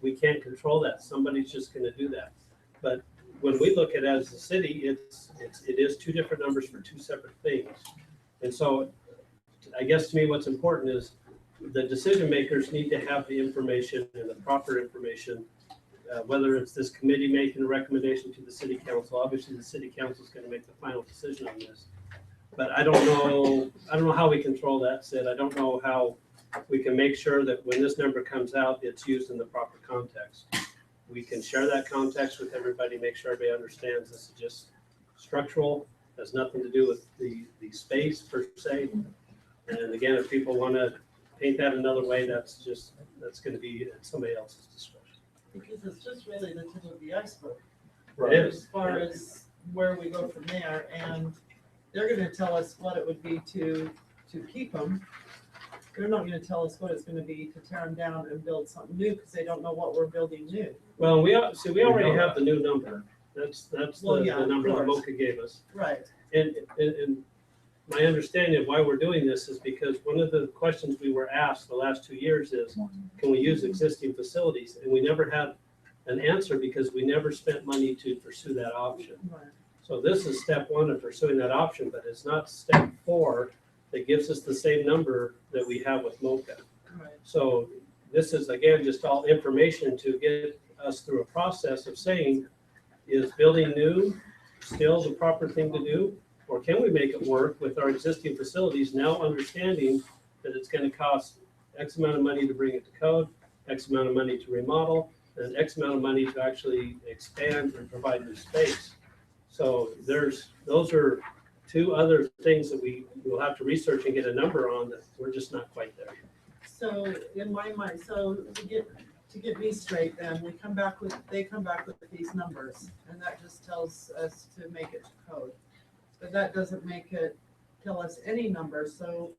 we can't control that. Somebody's just gonna do that. But when we look at it as a city, it is two different numbers for two separate things. And so I guess to me, what's important is the decision makers need to have the information and the proper information, whether it's this committee making a recommendation to the city council. Obviously, the city council is going to make the final decision on this. But I don't know how we control that, Sid. I don't know how we can make sure that when this number comes out, it's used in the proper context. We can share that context with everybody, make sure everybody understands this is just structural, has nothing to do with the space per se. And again, if people want to paint that another way, that's going to be at somebody else's discretion. Because it's just really the tip of the iceberg. Right. As far as where we go from there, and they're gonna tell us what it would be to keep them. They're not gonna tell us what it's gonna be to tear them down and build something new, because they don't know what we're building new. Well, we already have the new number. That's Well, yeah, the of number that course. MOCA gave us. Right. And my understanding of why we're doing this is because one of the questions we were asked the last 2 years is, can we use existing facilities? And we never had an answer because we never spent money to pursue that option. Right. So this is step one of pursuing that option, but it's not step 4 that gives us the same number that we have with MOCA. Right. So this is, again, just all information to get us through a process of saying, is building new still the proper thing to do? Or can we make it work with our existing facilities, now understanding that it's going to cost X amount of money to bring it to code, X amount of money to remodel, and X amount of money to actually expand and provide new space. So those are two other things that we will have to research and get a number on that we're just not quite there. So in my mind, so to get me straight, then they come back with these numbers, and that just tells us to make it to code. But that doesn't make it tell us any number. So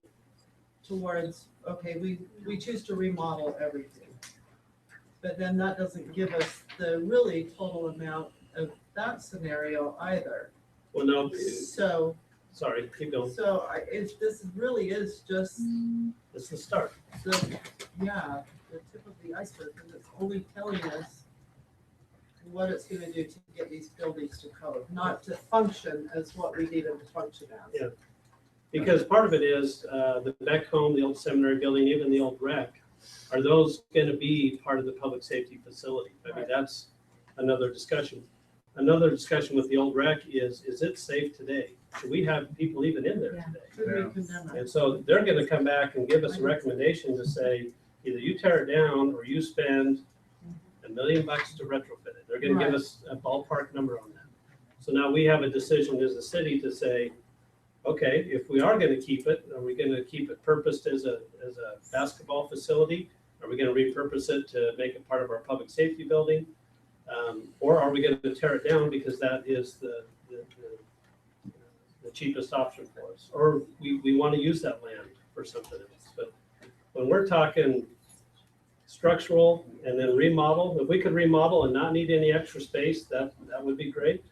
towards, okay, we choose to remodel everything. But then that doesn't give us the really total amount of that scenario either. Well, no. So. Sorry, keep going. So this really is just. It's the start. The tip of the iceberg, because it's only telling us what it's going to do to get these buildings to code, not to function as what we need them to function as. Yeah. Because part of it is the Beck home, the old seminary building, even the old rec, are those going to be part of the public safety facility? I mean, that's another discussion. Another discussion with the old rec is it safe today? Should we have people even in there today? Should we condemn it? And so they're going to come back and give us a recommendation to say, either you tear it down or you spend $1 million to retrofit it. They're going to give us a ballpark number on that. So now we have a decision as a city to say, okay, if we are going to keep it, are we going to keep it purposed as a basketball facility? Are we going to repurpose it to make it part of our public safety building? Or are we going to tear it down because that is the cheapest option for us? Or we want to use that land for something else. But when we're talking structural and then remodel, if we could remodel and not need any extra space, that would be great.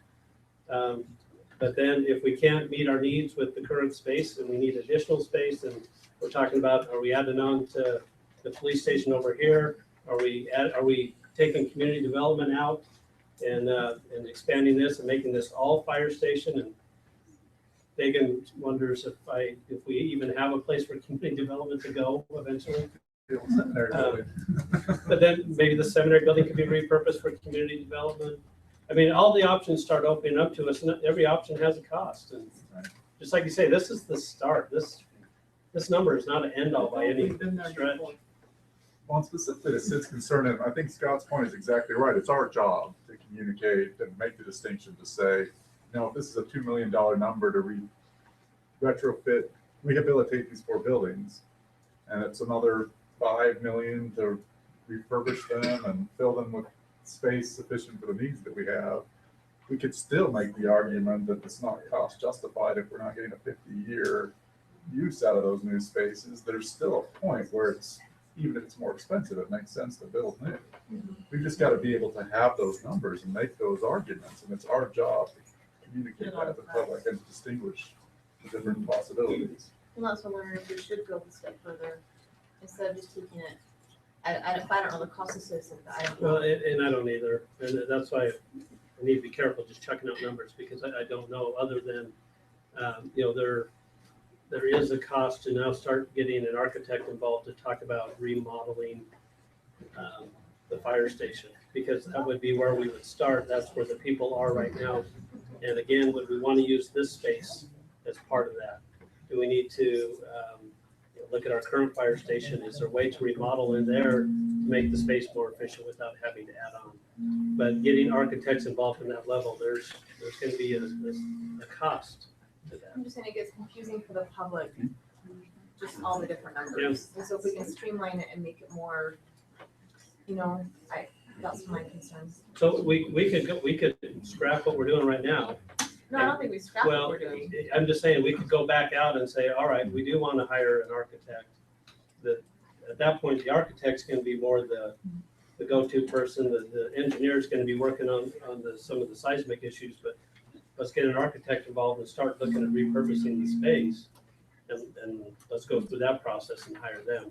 But then if we can't meet our needs with the current space and we need additional space, and we're talking about, are we adding on to the police station over here? Are we taking community development out and expanding this and making this all fire station? And Megan wonders if we even have a place for community development to go eventually. But then maybe the seminary building could be repurposed for community development. I mean, all the options start opening up to us, and every option has a cost. And just like you say, this is the start. This number is not an end all by any stretch. Well, specifically to Sid's concern, and I think Scott's point is exactly right. It's our job to communicate and make the distinction to say, if this is a $2 million number to retrofit, rehabilitate these 4 buildings. And it's another 5 million to refurbish them and fill them with space sufficient for the needs that we have. We could still make the argument that it's not cost justified if we're not getting a 50-year use out of those new spaces. There's still a point where it's, even if it's more expensive, it makes sense to build new. We've just got to be able to have those numbers and make those arguments, and it's our job to communicate that to the public and distinguish the different possibilities. I'm also wondering if we should go a step further instead of just taking it. I don't know the cost associated. I don't know. Well, and I don't either, and that's why I need to be careful just checking out numbers, because I don't know, other than, you know, there is a cost to now start getting an architect involved to talk about remodeling the fire station, because that would be where we would start. That's where the people are right now. And again, would we want to use this space as part of that? Do we need to you know, look at our current fire station? Is there a way to remodel in there to make the space more efficient without having to add on? But getting architects involved in that level, there's going to be a cost to that. I'm just saying it gets confusing for the public, just all the different numbers. And so if we can streamline it and make it more, you know, that's my concerns. So we could scrap what we're doing right now. No, I don't think we scrap what Well, we're doing. I'm just saying, we could go back out and say, all right, we do want to hire an architect. That, at that point, the architect's going to be more the go-to person. The engineer's going to be working on some of the seismic issues, but let's get an architect involved and start looking at repurposing the space. And let's go through that process and hire them.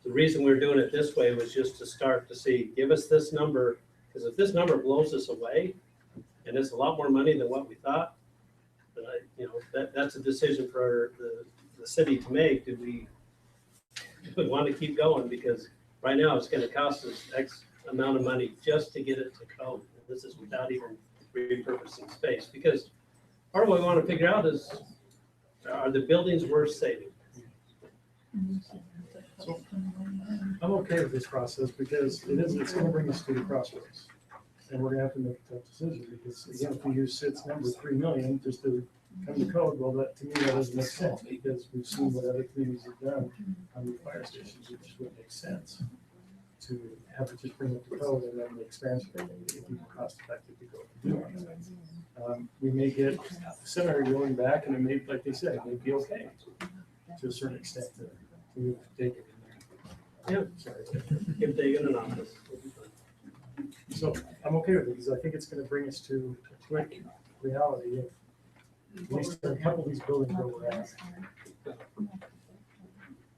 The reason we're doing it this way was just to start to see, give us this number, because if this number blows us away, and it's a lot more money than what we thought, then you know, that's a decision for the city to make. Do we want to keep going? Because right now it's going to cost us X amount of money just to get it to code. This is without even repurposing space. Because part of what we want to figure out is, are the buildings worth saving? So I'm okay with this process because it's going to bring us to the crossroads. And we're gonna have to make a tough decision because again, if we use Sid's number 3 million just to come to code, well, that, to me, that doesn't make sense because we've seen what other communities have done on the fire stations. It just wouldn't make sense to have it just bring it to code and then the expansion would be cost effective to go do it. We may get the cemetery going back and it may, like they said, it may be okay to a certain extent to move Dagan in there. Yeah, sorry. Give Dagan an office. So I'm okay with it because I think it's going to bring us to a quick reality of at least a couple of these buildings where we're at.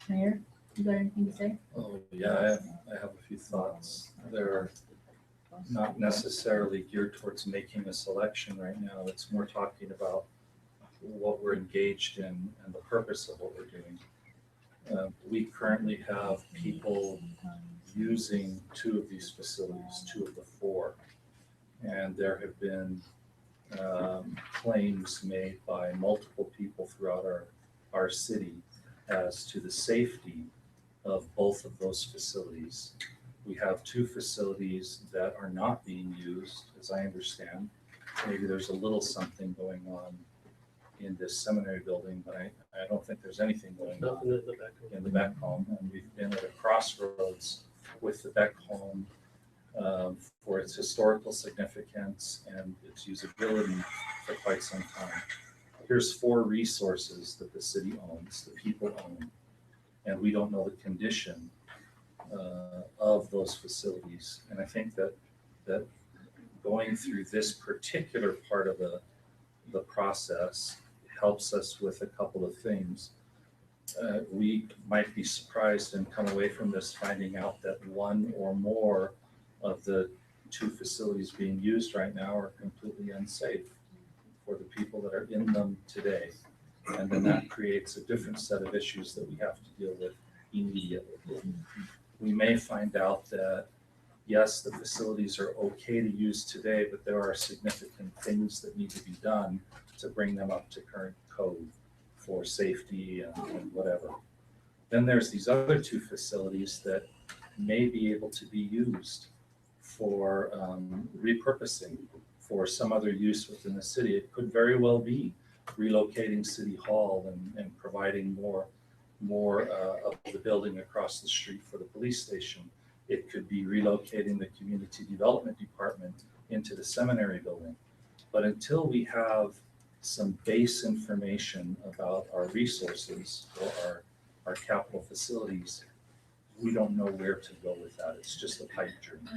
Mayor, you got anything to say? Oh, yeah, I have a few thoughts. They're not necessarily geared towards making a selection right now. It's more talking about what we're engaged in and the purpose of what we're doing. We currently have people using 2 of these facilities, 2 of the 4. And there have been claims made by multiple people throughout our city as to the safety of both of those facilities. We have 2 facilities that are not being used, as I understand. Maybe there's a little something going on in this seminary building, but I don't think there's anything going on in the Beck home. And we've been at a crossroads with the Beck home for its historical significance and its usability for quite some time. Here's 4 resources that the city owns, the people own, and we don't know the condition of those facilities. And I think that going through this particular part of the process helps us with a couple of things. We might be surprised and come away from this finding out that 1 or more of the 2 facilities being used right now are completely unsafe for the people that are in them today. And then that creates a different set of issues that we have to deal with immediately. We may find out that, yes, the facilities are okay to use today, but there are significant things that need to be done to bring them up to current code for safety and whatever. Then there's these other 2 facilities that may be able to be used for repurposing for some other use within the city. It could very well be relocating City Hall and providing more of the building across the street for the police station. It could be relocating the community development department into the seminary building. But until we have some base information about our resources or our capital facilities, we don't know where to go with that. It's just a pipe dream.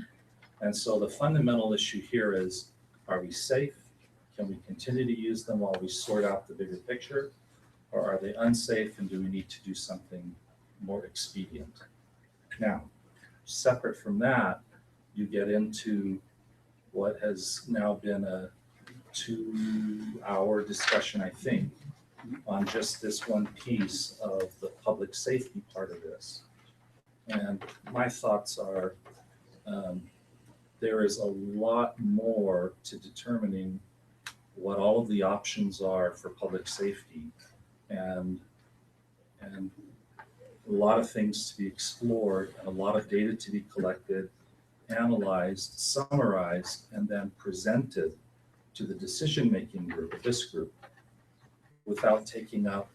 And so the fundamental issue here is, are we safe? Can we continue to use them while we sort out the bigger picture? Or are they unsafe and do we need to do something more expedient? Now, separate from that, you get into what has now been a 2-hour discussion, I think, on just this one piece of the public safety part of this. And my thoughts are, there is a lot more to determining what all of the options are for public safety, and a lot of things to be explored and a lot of data to be collected, analyzed, summarized, and then presented to the decision-making group, this group, without taking up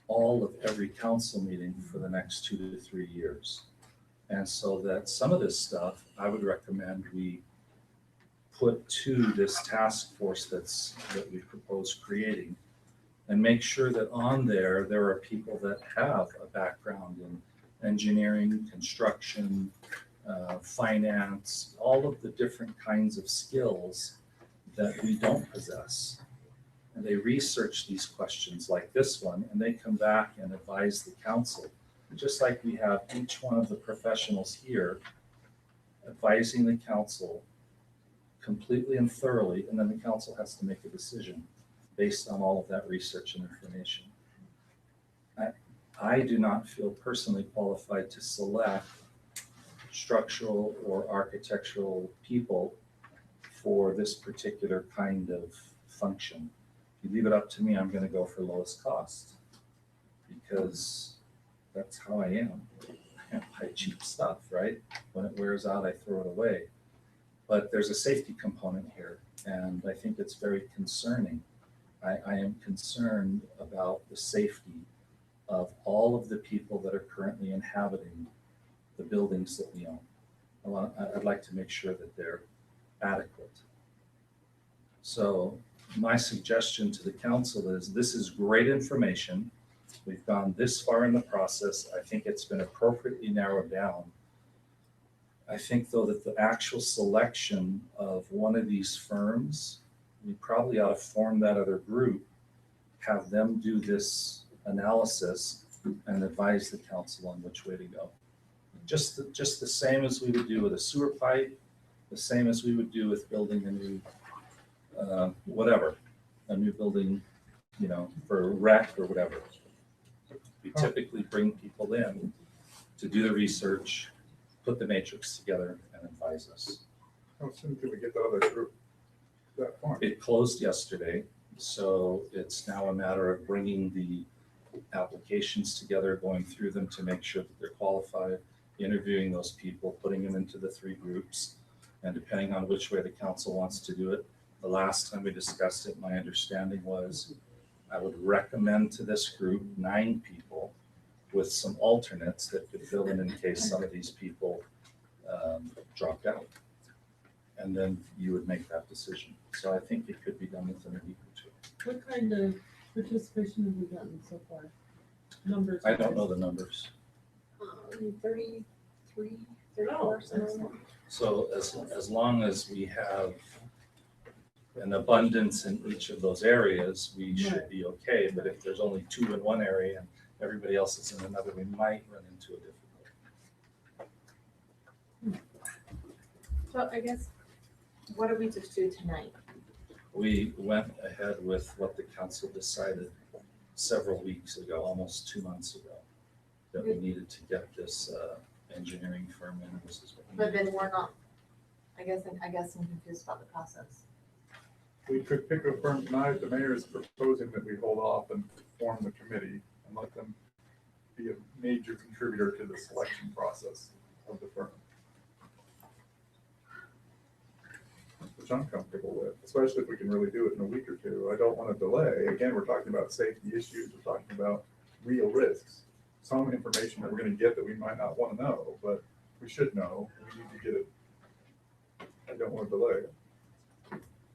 all of every council meeting for the next 2 to 3 years. And so that some of this stuff, I would recommend we put to this task force that we propose creating, and make sure that on there are people that have a background in engineering, construction, finance, all of the different kinds of skills that we don't possess. And they research these questions like this one, and they come back and advise the council, just like we have each one of the professionals here advising the council completely and thoroughly, and then the council has to make a decision based on all of that research and information. I do not feel personally qualified to select structural or architectural people for this particular kind of function. If you leave it up to me, I'm going to go for lowest cost, because that's how I am. I buy cheap stuff, right? When it wears out, I throw it away. But there's a safety component here, and I think it's very concerning. I am concerned about the safety of all of the people that are currently inhabiting the buildings that we own. I'd like to make sure that they're adequate. So my suggestion to the council is, this is great information. We've gone this far in the process. I think it's been appropriately narrowed down. I think, though, that the actual selection of one of these firms, we probably ought to form that other group, have them do this analysis and advise the council on which way to go. Just the same as we would do with a sewer pipe, the same as we would do with building a new, a new building, for rec or whatever. We typically bring people in to do the research, put the matrix together, and advise us. How soon can we get the other group to that point? It closed yesterday, so it's now a matter of bringing the applications together, going through them to make sure that they're qualified, interviewing those people, putting them into the 3 groups, and depending on which way the council wants to do it. The last time we discussed it, my understanding was I would recommend to this group 9 people with some alternates that could fill in case some of these people dropped out. And then you would make that decision. So I think it could be done within a week or 2. What kind of participation have we gotten so far? Numbers? I don't know the numbers. 33, 34, something like that. So as long as we have an abundance in each of those areas, we should be okay. But if there's only 2 in one area and everybody else is in another, we might run into a difficulty. So I guess, what do we just do tonight? We went ahead with what the council decided several weeks ago, almost 2 months ago, that we needed to get this engineering firm in. This is what we But needed. then we're not, I guess I'm confused about the process. We could pick a firm tonight. The mayor is proposing that we hold off and form the committee and let them be a major contributor to the selection process of the firm, which I'm comfortable with. especially if we can really do it in a week or two. I don't want to delay. Again, we're talking about safety issues, we're talking about real risks. Some information that we're going to get that we might not want to know, but we should know. We need to get it. I don't want to delay.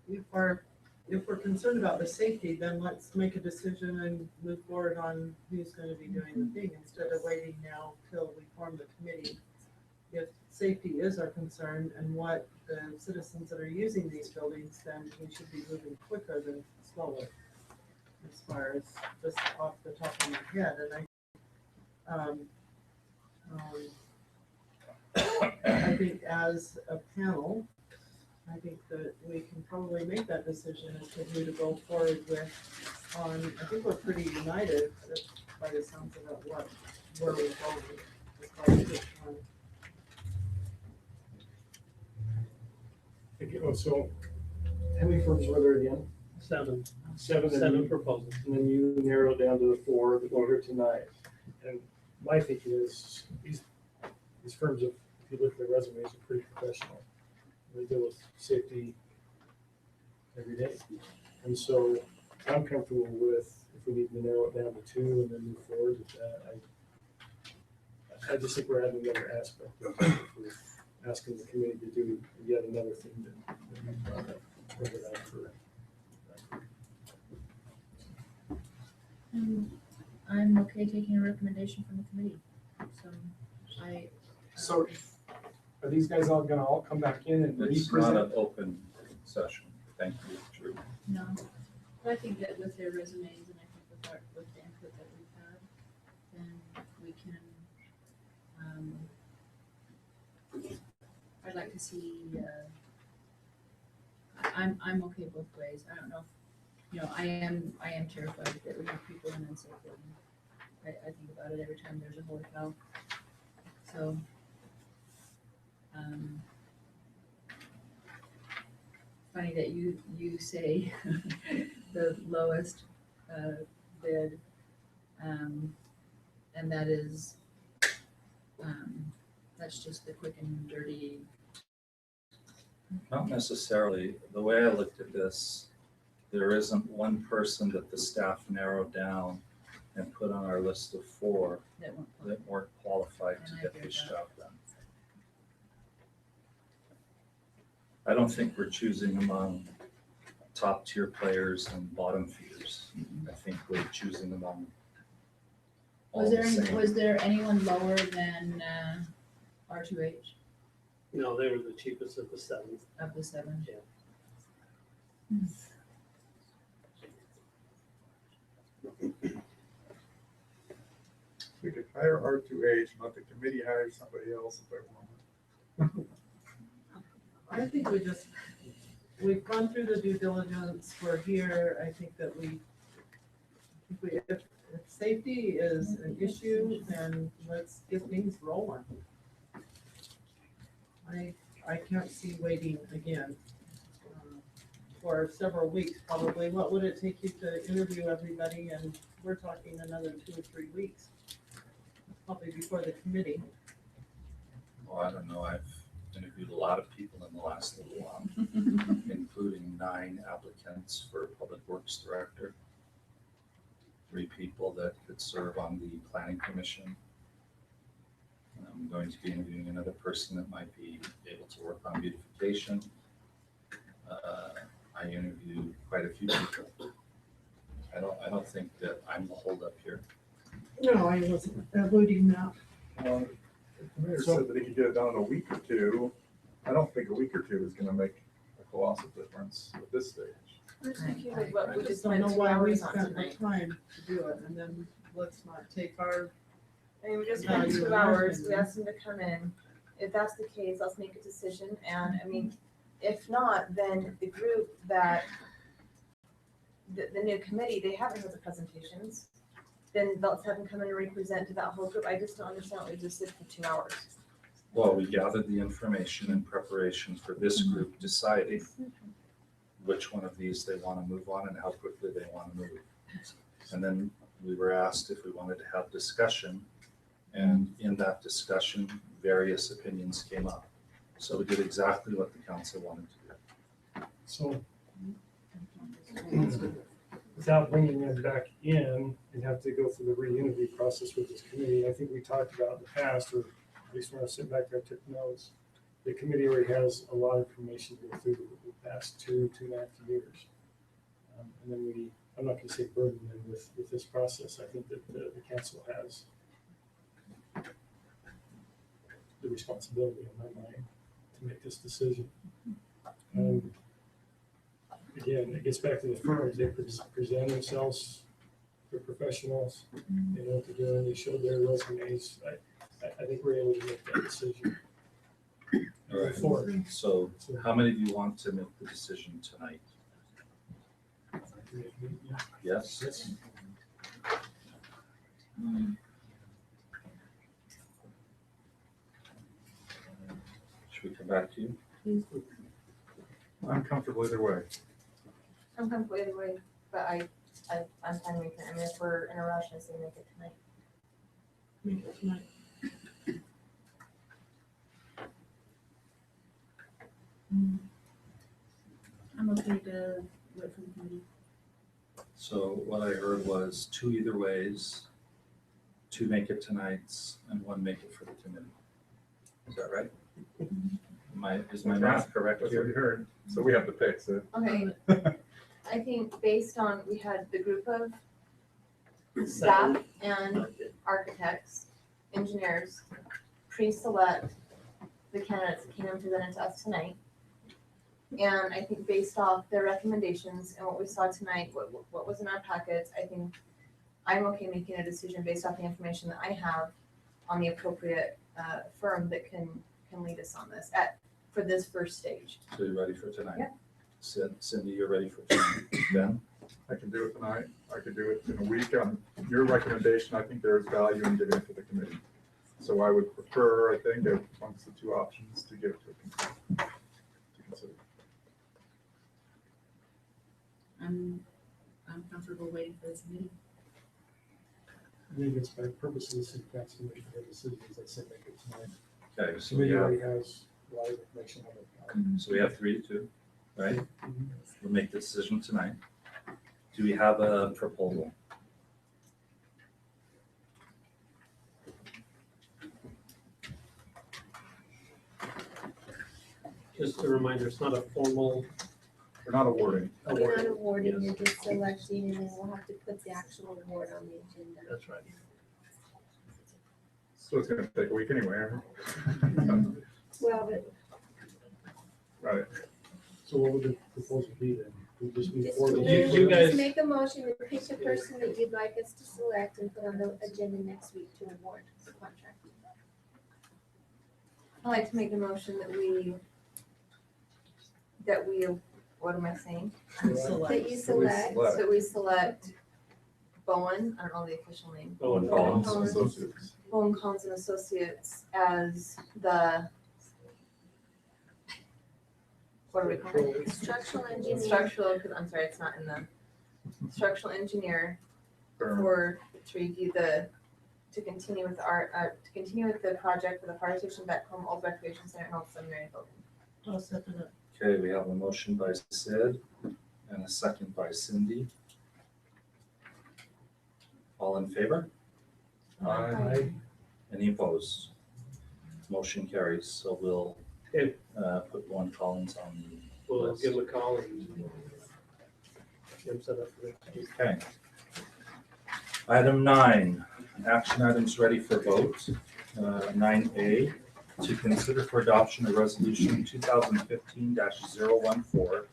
If we're concerned about the safety, then let's make a decision and move forward on who's gonna be doing the thing instead of waiting now till we form the committee. If safety is our concern and what the citizens that are using these buildings, then we should be moving quicker than slower. As far as just off the top of my head, and I think as a panel, I think that we can probably make that decision as to who to go forward with. I think we're pretty united by the sounds of it, where we're going as far as which one. So how many firms were there again? Seven. Seven. Seven proposals. And then you narrow it down to the 4 that were here tonight. And my thinking is these firms, if you look at their resumes, are pretty professional. They deal with safety every day. And so I'm comfortable with, if we need to narrow it down to 2 and then move forward with that. I just think we're adding another aspect of it. If we're asking the committee to do yet another thing that we brought up, bring it out for. I'm okay taking a recommendation from the committee, So are these guys all gonna all come back in and It's not an open session. Thank you, Drew. No, but I think that with their resumes and I think with the input that we've had, then we can, I'd like to see, I'm okay both ways. I don't know if, I am terrified that we have people in unsafe buildings. I think about it every time there's a holy cow. So, funny that you say the lowest bid, and that is, that's just the quick and dirty. Not necessarily. The way I looked at this, there isn't one person that the staff narrowed down and put on our list of 4 that weren't qualified to get this job done. I don't think we're choosing among top tier players and bottom feeders. I think we're choosing among all the same. Was there anyone lower than R2H No, they were the cheapest of the 7. of the 7? Yeah. We could hire R2H and let the committee hire somebody else if they want. I think we've gone through the due diligence, we're here, I think that if safety is an issue, then let's get things rolling. I can't see waiting again for several weeks probably. What would it take you to interview everybody? And we're talking another 2 or 3 weeks, probably before the committee. Well, I don't know. I've interviewed a lot of people in the last little while, including 9 applicants for Public Works Director, 3 people that could serve on the Planning Commission. I'm going to be interviewing another person that might be able to work on beautification. I interviewed quite a few people. I don't think that I'm the holdup here. No, I wasn't alluding that. The mayor said that he could get it done in a week or 2. I don't think a week or 2 is gonna make a colossal difference at this stage. I just don't know why we spent the time to do it, and then let's not take our. I mean, we just spent 2 hours, we asked them to come in. If that's the case, let's make a decision, and I mean, if not, then the group that, the new committee, they haven't heard the presentations. Then let's have them come in and represent to that whole group. I just don't understand why we just sit for 2 hours. Well, we gathered the information in preparation for this group deciding which one of these they want to move on and how quickly they want to move. And then we were asked if we wanted to have discussion, and in that discussion, various opinions came up. So we did exactly what the council wanted to do. So without bringing them back in and have to go through the re-interview process with this committee. I think we talked about in the past, or at least when I was sitting back there, I took notes. The committee already has a lot of information to go through the past 2.5 years. And then I'm not gonna say burden them with this process. I think that the council has the responsibility in my mind to make this decision. Again, it gets back to the firms. They present themselves, they're professionals. They know what they're doing. They showed their resumes. I think we're able to make that decision. All right, so how many of you want to make the decision tonight? Yes? Should we come back to you? I'm comfortable either way. I'm comfortable either way, but I'm fine making it. I mean, if we're in a rush, I say make it tonight. Make it tonight. I'm okay to wait for the committee. So what I heard was 2 either ways, 2 make it tonight's, and 1 make it for the committee. Is that right? Is my math correct That's what we here? heard. So we have to fix it. Okay. I think based on, we had the group of staff and architects, engineers, pre-select the candidates that came and presented to us tonight. And I think based off their recommendations and what we saw tonight, what was in our packets, I think I'm okay making a decision based off the information that I have on the appropriate firm that can lead us on this for this first stage. So you're ready for tonight? Yep. Cindy, you're ready for tonight? Ben? I can do it tonight. I could do it in a week. On your recommendation, I think there is value in giving it to the committee. So I would prefer, I think, amongst the 2 options, to give it to consider. I'm comfortable waiting for this meeting. I think it's by purpose of the city council making their decisions. I say make it tonight. Okay, The so we committee have, already has a lot of information on it. so we have 3 to 2, right? We'll make the decision tonight. Do we have a proposal? Just a reminder, it's not a formal. We're not awarding. You're not awarding, you're just selecting, and then we'll have to put the actual award on the agenda. That's right. So it's gonna take a week anyway. Well, but Right. So what would the proposal be then? We just move just, forward. You guys- make a motion and pick the person that you'd like us to select and put on the agenda next week to award the contract. I'd like to make a motion that we, what am I saying? That you select. That we select Bowen, I don't know the official name. Bowen Collins Collins. Associates. Bowen Collins and Associates as the, what do we call it? Structural engineer. Structural, I'm sorry, it's not in the, structural engineer for, to review to continue with the project for the fire station, back home, old recreation center, and old seminary building. I'll second it. Okay, we have a motion by Sid and a second by Cindy. All in favor? Aye. Any opposed? Motion carries, so we'll Okay. put Bowen Collins on the We'll list. give them a call and get them set up for next week. Okay. Item 9, action items ready for vote. 9A, to consider for adoption a resolution 2015-014,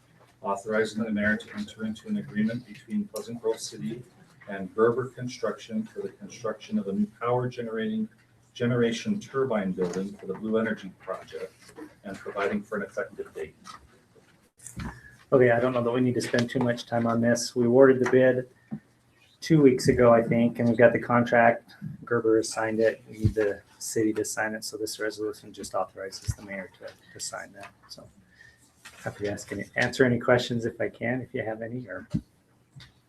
authorizing the mayor to enter into an agreement between Pleasant Grove City and Gerber Construction for the construction of a new power generation turbine building for the Blue Energy Project and providing for an effective date. Okay, I don't know that we need to spend too much time on this. We awarded the bid 2 weeks ago, I think, and we've got the contract. Gerber has signed it. We need the city to sign it, so this resolution just authorizes the mayor to sign that. So happy to answer any questions if I can, if you have any, or I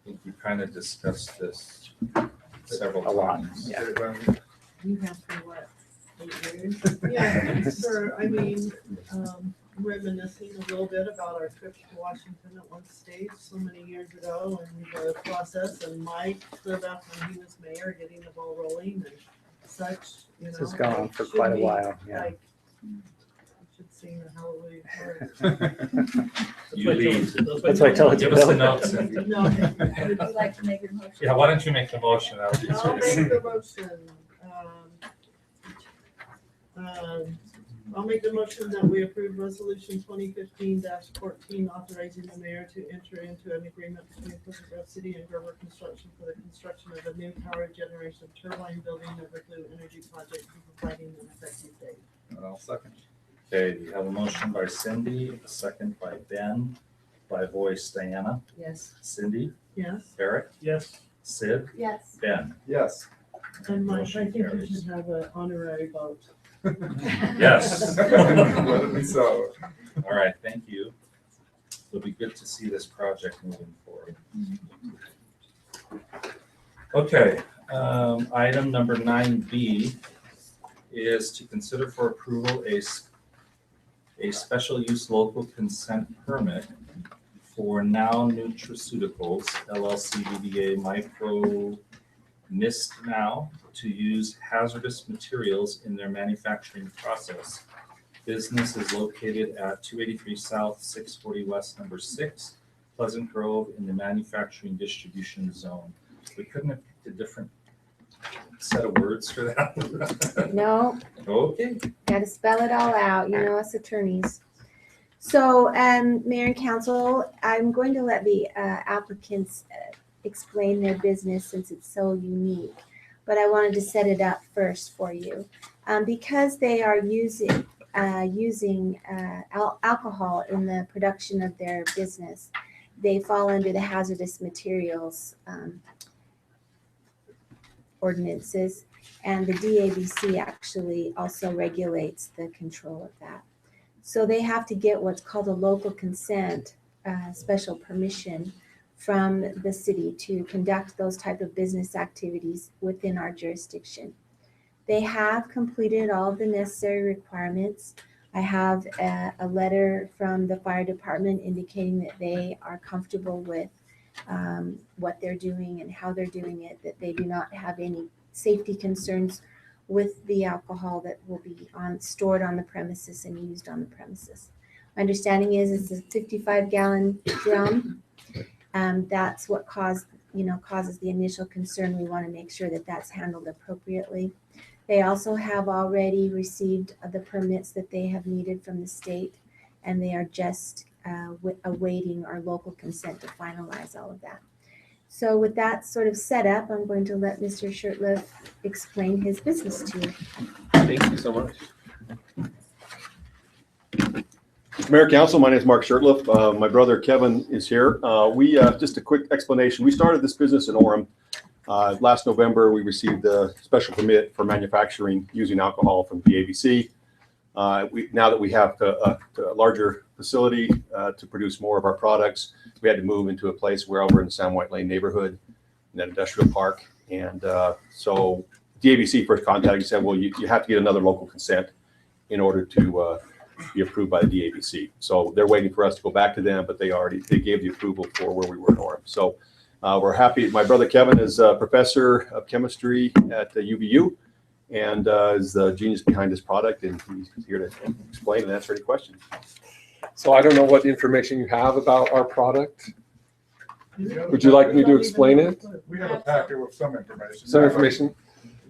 think we kind of discussed this several a lot. times. Yeah. You have for what, 8 years? Yeah, for, I mean, reminiscing a little bit about our trip to Washington at one stage so many years ago and the process, and Mike clear back when he was mayor, getting the ball rolling and such, you know. This has gone on for should quite a be, while, yeah. like, you should sing the Hallelujah chorus. You lead. That's why I tell it to Give us the Bill. notes and. No. Would you like to make your motion? Yeah, why don't you make the motion? That would be I'll sweet. make the motion. I'll make the motion that we approve resolution 2015-14, authorizing the mayor to enter into an agreement between Pleasant Grove City and Gerber Construction for the construction of a new power generation turbine building Everglue Energy Project, providing an effective date. And I'll second. Okay, we have a motion by Cindy, a second by Ben, by voice Diana, Yes. Cindy, Yes. Eric, Yes. Sid, Yes. Ben. Yes. And Mike, I Motion think you carries. should have an honorary vote. Yes. Let it be so. All right, thank you. It'll be good to see this project moving forward. Okay, item number 9B is to consider for approval a special use local consent permit for Now Nutraceuticals LLC DBA Micro Mist Now to use hazardous materials in their manufacturing process. Business is located at 283 South, 640 West, number 6, Pleasant Grove in the manufacturing distribution zone. We couldn't have picked a different set of words for that. No, Okay. gotta spell it all out, you know us attorneys. So, Mayor and Council, I'm going to let the applicants explain their business since it's so unique. But I wanted to set it up first for you. Because they are using alcohol in the production of their business, they fall under the hazardous materials ordinances, and the DABC actually also regulates the control of that. So they have to get what's called a local consent, special permission from the city to conduct those type of business activities within our jurisdiction. They have completed all of the necessary requirements. I have a letter from the fire department indicating that they are comfortable with what they're doing and how they're doing it, that they do not have any safety concerns with the alcohol that will be stored on the premises and used on the premises. My understanding is it's a 55-gallon drum. That's what causes the initial concern. We want to make sure that that's handled appropriately. They also have already received the permits that they have needed from the state, and they are just awaiting our local consent to finalize all of that. So with that sort of setup, I'm going to let Mr. Shurtleff explain his business to you. Thank you so much. Mayor Council, my name is Mark Shurtleff. My brother Kevin is here. Just a quick explanation. We started this business in Orem. Last November, we received a special permit for manufacturing using alcohol from the ABC. Now that we have a larger facility to produce more of our products, we had to move into a place where over in the Sam White Lane neighborhood, in that industrial park. And so DABC first contacted and said, well, you have to get another local consent in order to be approved by the DABC. So they're waiting for us to go back to them, but they gave the approval for where we were in Orem. So we're happy. My brother Kevin is a professor of chemistry at the UVU and is the genius behind this product, and he's here to explain and answer any questions. So I don't know what information you have about our product. Would you like me to explain it? We have a packet with some information. Some information.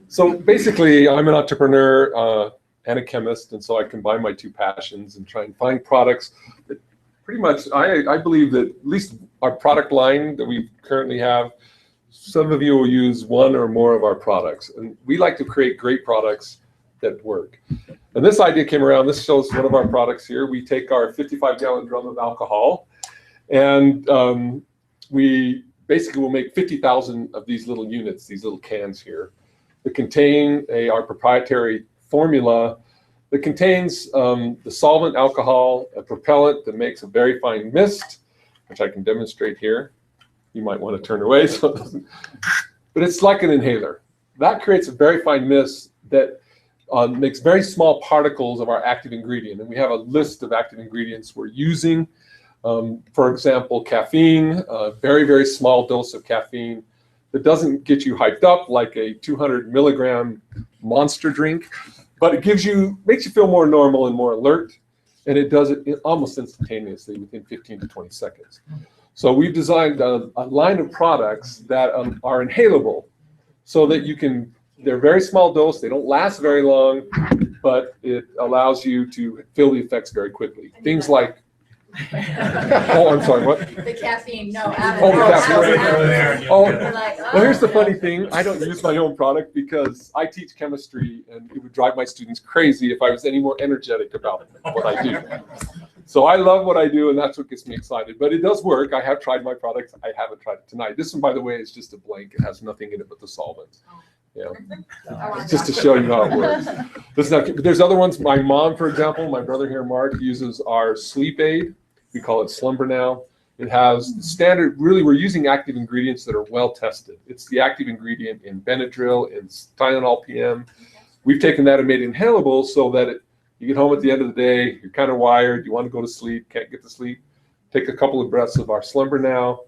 So basically, I'm an entrepreneur and a chemist, and so I combine my two passions and try and find products that pretty much, I believe that at least our product line that we currently have, some of you will use one or more of our products. And we like to create great products that work. And this idea came around. This shows one of our products here. We take our 55-gallon drum of alcohol, and we basically will make 50,000 of these little units, these little cans here, that contain our proprietary formula that contains the solvent alcohol, a propellant that makes a very fine mist, which I can demonstrate here. You might want to turn away, so it doesn't, but it's like an inhaler. That creates a very fine mist that makes very small particles of our active ingredient. And we have a list of active ingredients we're using. For example, caffeine, a very, very small dose of caffeine that doesn't get you hyped up like a 200 milligram monster drink, but it makes you feel more normal and more alert. And it does it almost instantaneously within 15 to 20 seconds. So we've designed a line of products that are inhalable so that they're very small dose, they don't last very long, but it allows you to feel the effects very quickly. Things like, oh, I'm sorry, what? The caffeine, no. Oh, the caffeine. Oh, Like, well, here's the funny thing. I don't use my own product because I teach chemistry, and it would drive my students crazy if I was any more energetic about what I do. So I love what I do, and that's what gets me excited. But it does work. I have tried my products. I haven't tried it tonight. This one, by the way, is just a blank. It has nothing in it but the solvent. Just to show you how it works. There's other ones. My mom, for example, my brother here, Mark, uses our sleep aid. We call it Slumber Now. It has standard, really, we're using active ingredients that are well tested. It's the active ingredient in Benadryl, in Tylenol PM. We've taken that and made it inhalable so that you get home at the end of the day, you're kind of wired, you want to go to sleep, can't get to sleep. Take a couple of breaths of our Slumber Now.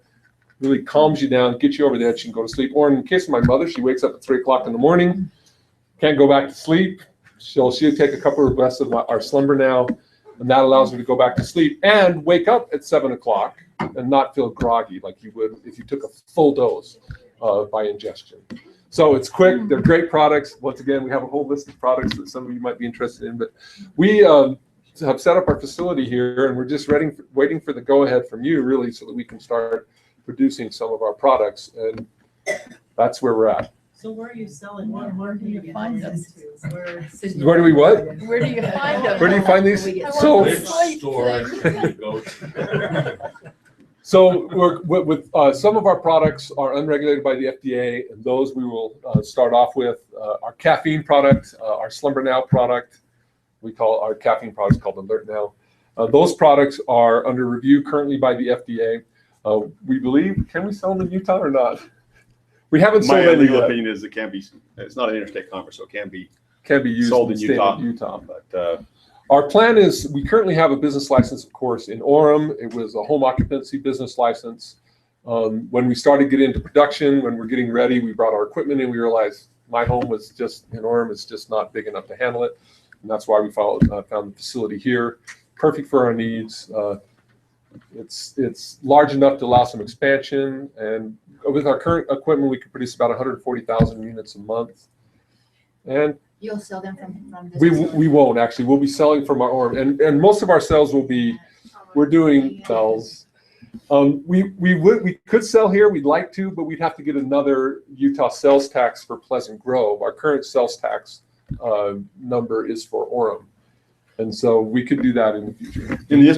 Really calms you down, gets you over the edge, you can go to sleep. Or in the case of my mother, she wakes up at 3 o'clock in the morning, can't go back to sleep. She'll take a couple of breaths of our Slumber Now, and that allows her to go back to sleep and wake up at 7 o'clock and not feel groggy like you would if you took a full dose by ingestion. So it's quick, they're great products. Once again, we have a whole list of products that some of you might be interested in, but we have set up our facility here, and we're just waiting for the go-ahead from you, really, so that we can start producing some of our products, and that's where we're at. So where are you selling? Where do you find them? Where do we what? Where do you find them? Where do you find these? So, with some of our products are unregulated by the FDA, and those we will start off with. Our caffeine product, our Slumber Now product, we call our caffeine products called Alert Now. Those products are under review currently by the FDA. We believe, can we sell them in Utah or not? We haven't sold My any legal yet. opinion is it's not an interstate commerce, so it can be used sold in the state of Utah. But our plan is, we currently have a business license, of course, in Orem. It was a home occupancy business license. When we started getting into production, when we're getting ready, we brought our equipment in. We realized my home was just in Orem, it's just not big enough to handle it, and that's why we found the facility here, perfect for our needs. It's large enough to allow some expansion, and with our current equipment, we can produce about 140,000 units a month. And You'll sell them from this. we won't actually. We'll be selling from our Orem, and most of our sales will be. We're doing sales. We could sell here. We'd like to, but we'd have to get another Utah sales tax for Pleasant Grove. Our current sales tax number is for Orem. And so we could do that in the future. In the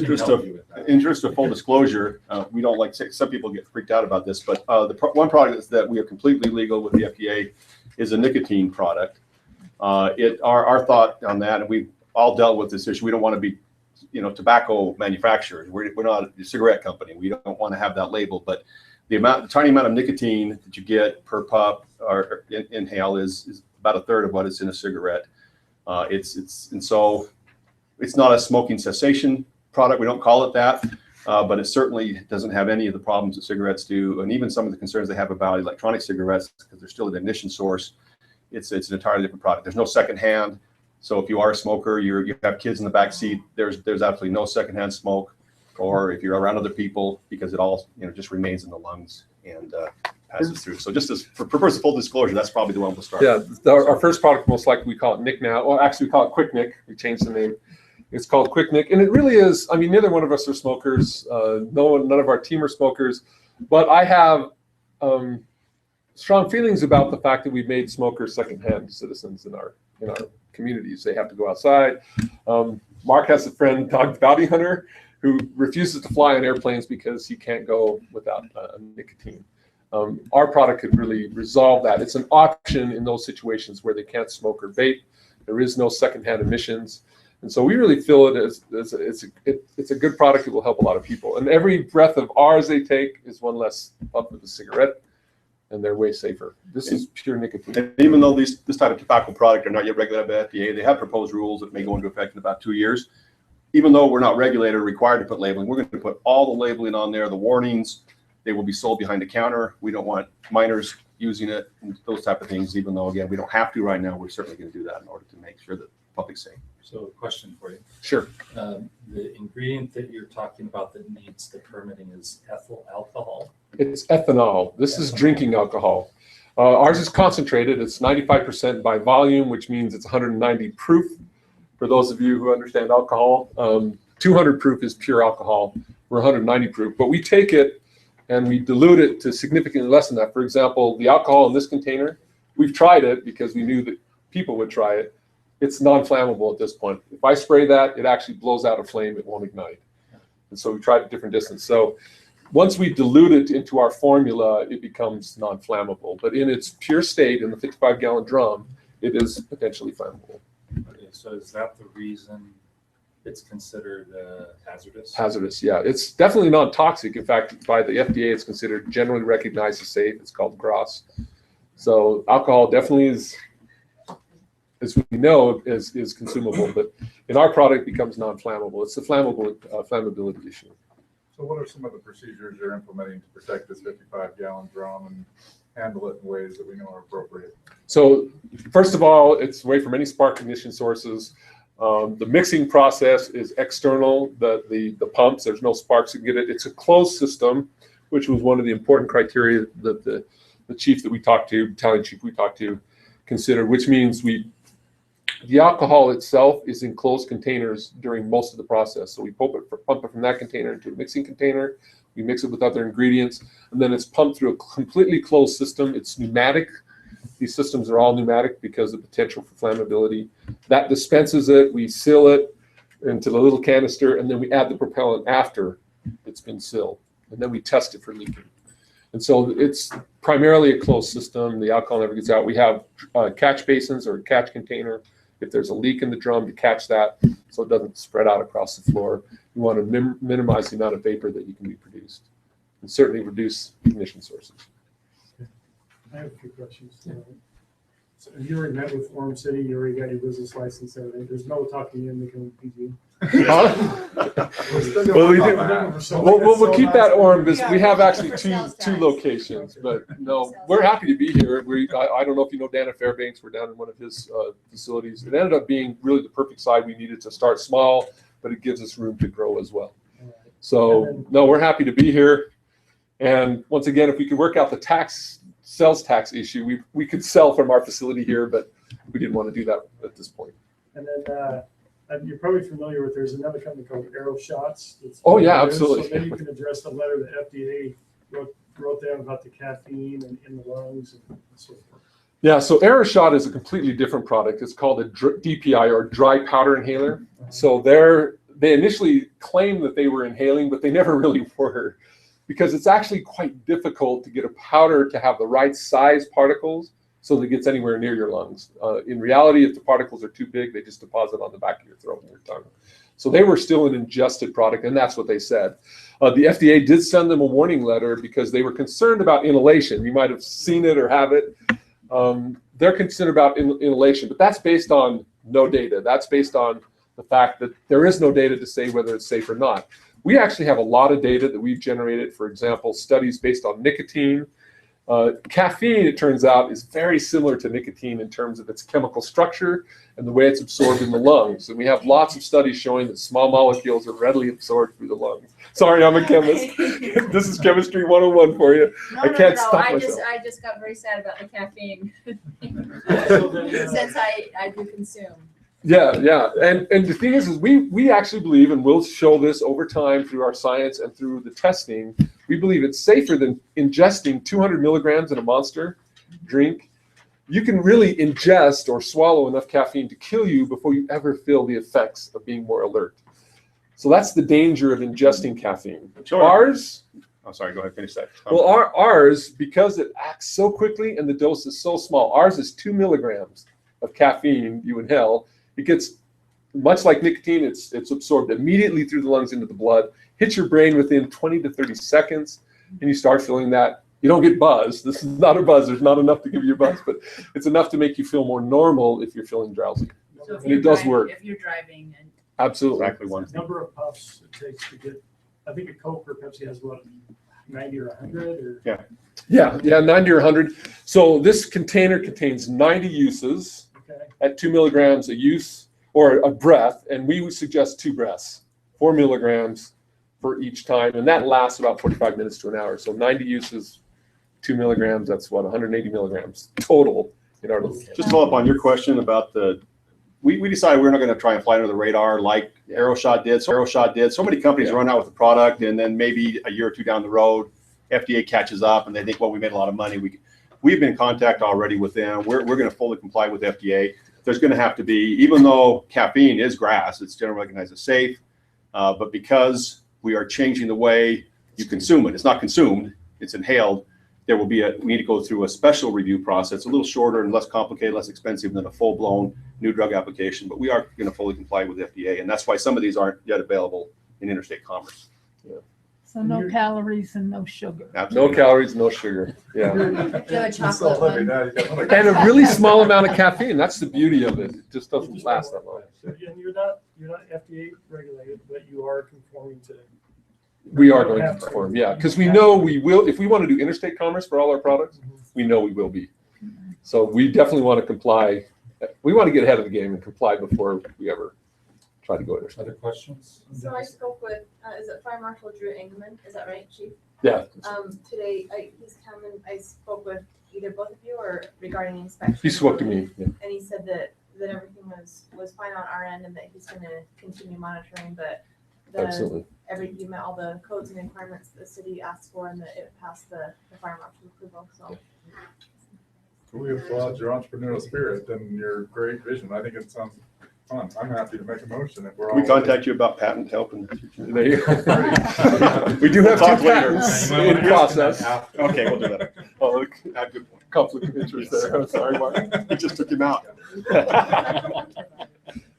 interest of full disclosure, we don't like to, some people get freaked out about this, but one product that we are completely legal with the FDA is a nicotine product. Our thought on that, and we've all dealt with this issue, we don't want to be, tobacco manufacturers. We're not a cigarette company. We don't want to have that label, but the tiny amount of nicotine that you get per puff or inhale is about a third of what is in a cigarette. And so it's not a smoking cessation product. We don't call it that, but it certainly doesn't have any of the problems that cigarettes do, and even some of the concerns they have about electronic cigarettes, because they're still an ignition source. It's an entirely different product. There's no secondhand. So if you are a smoker, you have kids in the back seat, there's absolutely no secondhand smoke, or if you're around other people, because it all just remains in the lungs and passes through. So just for purpose of full disclosure, that's probably the one we'll start. Yeah, our first product, most likely we call it Nick Now. Well, actually we call it Quick Nick. We changed the name. It's called Quick Nick, and it really is. I mean, neither one of us are smokers. None of our team are smokers, but I have strong feelings about the fact that we've made smokers secondhand citizens in our communities. They have to go outside. Mark has a friend, Dog Bounty Hunter, who refuses to fly on airplanes because he can't go without nicotine. Our product could really resolve that. It's an option in those situations where they can't smoke or vape. There is no secondhand emissions. And so we really feel it as it's a good product. It will help a lot of people. And every breath of ours they take is one less puff of the cigarette. and they're way safer. This is pure nicotine. And even though this type of tobacco product are not yet regulated by FDA, they have proposed rules that may go into effect in about 2 years. Even though we're not regulated or required to put labeling, we're going to put all the labeling on there, the warnings. They will be sold behind the counter. We don't want minors using it and those type of things, even though, again, we don't have to right now. We're certainly going to do that in order to make sure that the public's safe. So a question for you. Sure. The ingredient that you're talking about that needs the permitting is ethyl alcohol. It's ethanol. This is drinking alcohol. Ours is concentrated. It's 95% by volume, which means it's 190 proof. For those of you who understand alcohol, 200 proof is pure alcohol. We're 190 proof, but we take it and we dilute it to significantly less than that. For example, the alcohol in this container, we've tried it because we knew that people would try it. It's non-flammable at this point. If I spray that, it actually blows out a flame. It won't ignite. And so we tried a different distance. So once we dilute it into our formula, it becomes non-flammable. But in its pure state, in the 55-gallon drum, it is potentially flammable. Okay, so is that the reason it's considered hazardous? Hazardous, yeah. It's definitely non-toxic. In fact, by the FDA, it's considered generally recognized as safe. It's called GRAS. So alcohol definitely is, as we know, is consumable, but in our product it becomes non-flammable. It's the flammability issue. So what are some of the procedures you're implementing to protect this 55-gallon drum and handle it in ways that we know are appropriate? So first of all, it's away from any spark ignition sources. The mixing process is external, the pumps, there's no sparks that get it. It's a closed system, which was one of the important criteria that the chief that we talked to, battalion chief we talked to, considered, which means the alcohol itself is in closed containers during most of the process. So we pump it from that container into a mixing container. We mix it with other ingredients, and then it's pumped through a completely closed system. It's pneumatic. These systems are all pneumatic because of the potential for flammability. That dispenses it. We seal it into the little canister, and then we add the propellant after it's been sealed. And then we test it for leaking. And so it's primarily a closed system. The alcohol never gets out. We have catch basins or a catch container. If there's a leak in the drum, to catch that so it doesn't spread out across the floor. You want to minimize the amount of vapor that you can be produced, and certainly reduce ignition sources. I have a few questions. So you already met with Orem City, you already got your business license, and everything. There's no talking in the PG. We'll keep that Orem business. We have actually two locations, but no, we're happy to be here. I don't know if you know Dana Fairbanks. We're down in one of his facilities. It ended up being really the perfect site. We needed to start small, but it gives us room to grow as well. So no, we're happy to be here. And once again, if we could work out the sales tax issue, we could sell from our facility here, but we didn't want to do that at this point. And then you're probably familiar with, there's another company called AeroShots. Oh yeah, absolutely. So maybe you can address the letter the FDA wrote down about the caffeine and in the lungs and so forth. Yeah, so AeroShot is a completely different product. It's called a DPI, or dry powder inhaler. So they initially claimed that they were inhaling, but they never really were, because it's actually quite difficult to get a powder to have the right size particles so that it gets anywhere near your lungs. In reality, if the particles are too big, they just deposit on the back of your throat and your tongue. So they were still an ingested product, and that's what they said. The FDA did send them a warning letter because they were concerned about inhalation. You might have seen it or have it. They're concerned about inhalation, but that's based on no data. That's based on the fact that there is no data to say whether it's safe or not. We actually have a lot of data that we've generated, for example, studies based on nicotine. Caffeine, it turns out, is very similar to nicotine in terms of its chemical structure and the way it's absorbed in the lungs. And we have lots of studies showing that small molecules are readily absorbed through the lungs. Sorry, I'm a chemist. This is chemistry 101 for you. I can't stop myself. I just got very sad about the caffeine since I do consume. Yeah. And the thing is we actually believe, and we'll show this over time through our science and through the testing, we believe it's safer than ingesting 200 milligrams in a Monster drink. You can really ingest or swallow enough caffeine to kill you before you ever feel the effects of being more alert. So that's the danger of ingesting caffeine. Sure. Ours, I'm sorry, go ahead, finish that. well, ours, because it acts so quickly and the dose is so small, ours is 2 milligrams of caffeine you inhale. It gets, much like nicotine, it's absorbed immediately through the lungs into the blood, hits your brain within 20 to 30 seconds, and you start feeling that You don't get buzz. This is not a buzz. There's not enough to give you a buzz, but it's enough to make you feel more normal if you're feeling drowsy. So if And you're it does driving- work. If you're driving and Absolutely. Exactly one. Number of puffs it takes to get, I think a Coke or Pepsi has what, 90 or 100 or? Yeah, 90 or 100. So this container contains 90 uses Okay. at 2 milligrams a use or a breath, and we would suggest 2 breaths, 4 milligrams for each time, and that lasts about 45 minutes to an hour. So 90 uses, 2 milligrams, that's what, 180 milligrams total in our little kit. Just to follow up on your question about we decided we're not going to try and fly under the radar like Aeroshot did. So many companies run out with the product, and then maybe a year or two down the road, FDA catches up and they think, well, we made a lot of money. We've been in contact already with them. We're going to fully comply with FDA. There's going to have to be, even though caffeine is grass, it's generally recognized as safe, but because we are changing the way you consume it, it's not consumed, it's inhaled. There will be we need to go through a special review process, a little shorter and less complicated, less expensive than a full-blown new drug application, but we are going to fully comply with FDA, and that's why some of these aren't yet available in interstate commerce. So no calories and no sugar. No calories, no sugar. Yeah. do a chocolate one. And a really small amount of caffeine. That's the beauty of it. It just doesn't last that long. And you're not FDA regulated, but you are conforming to. We are going to perform, yeah, because we know we will, if we want to do interstate commerce for all our products, we know we will be. So we definitely want to comply. We want to get ahead of the game and comply before we ever try to go interstate. Other questions? So I spoke with, is it Fire Marshal Drew Engelman? Is that right, Chief? Yeah. Today, he's come and I spoke with either both of you or regarding the inspection. He spoke to me, yeah. And he said that everything was fine on our end and that he's gonna continue monitoring, but Absolutely. you met all the codes and requirements the city asked for and that it passed the fire marshal approval, so. We applaud your entrepreneurial spirit and your great vision. I think it sounds fun. I'm happy to make a motion if we're all. We contact you about patent help in the future. There you go. We do have 2 patents in process. Okay, we'll do that. Oh, look, good point. Conflict of interest there. I'm sorry, Mark. We just took him out.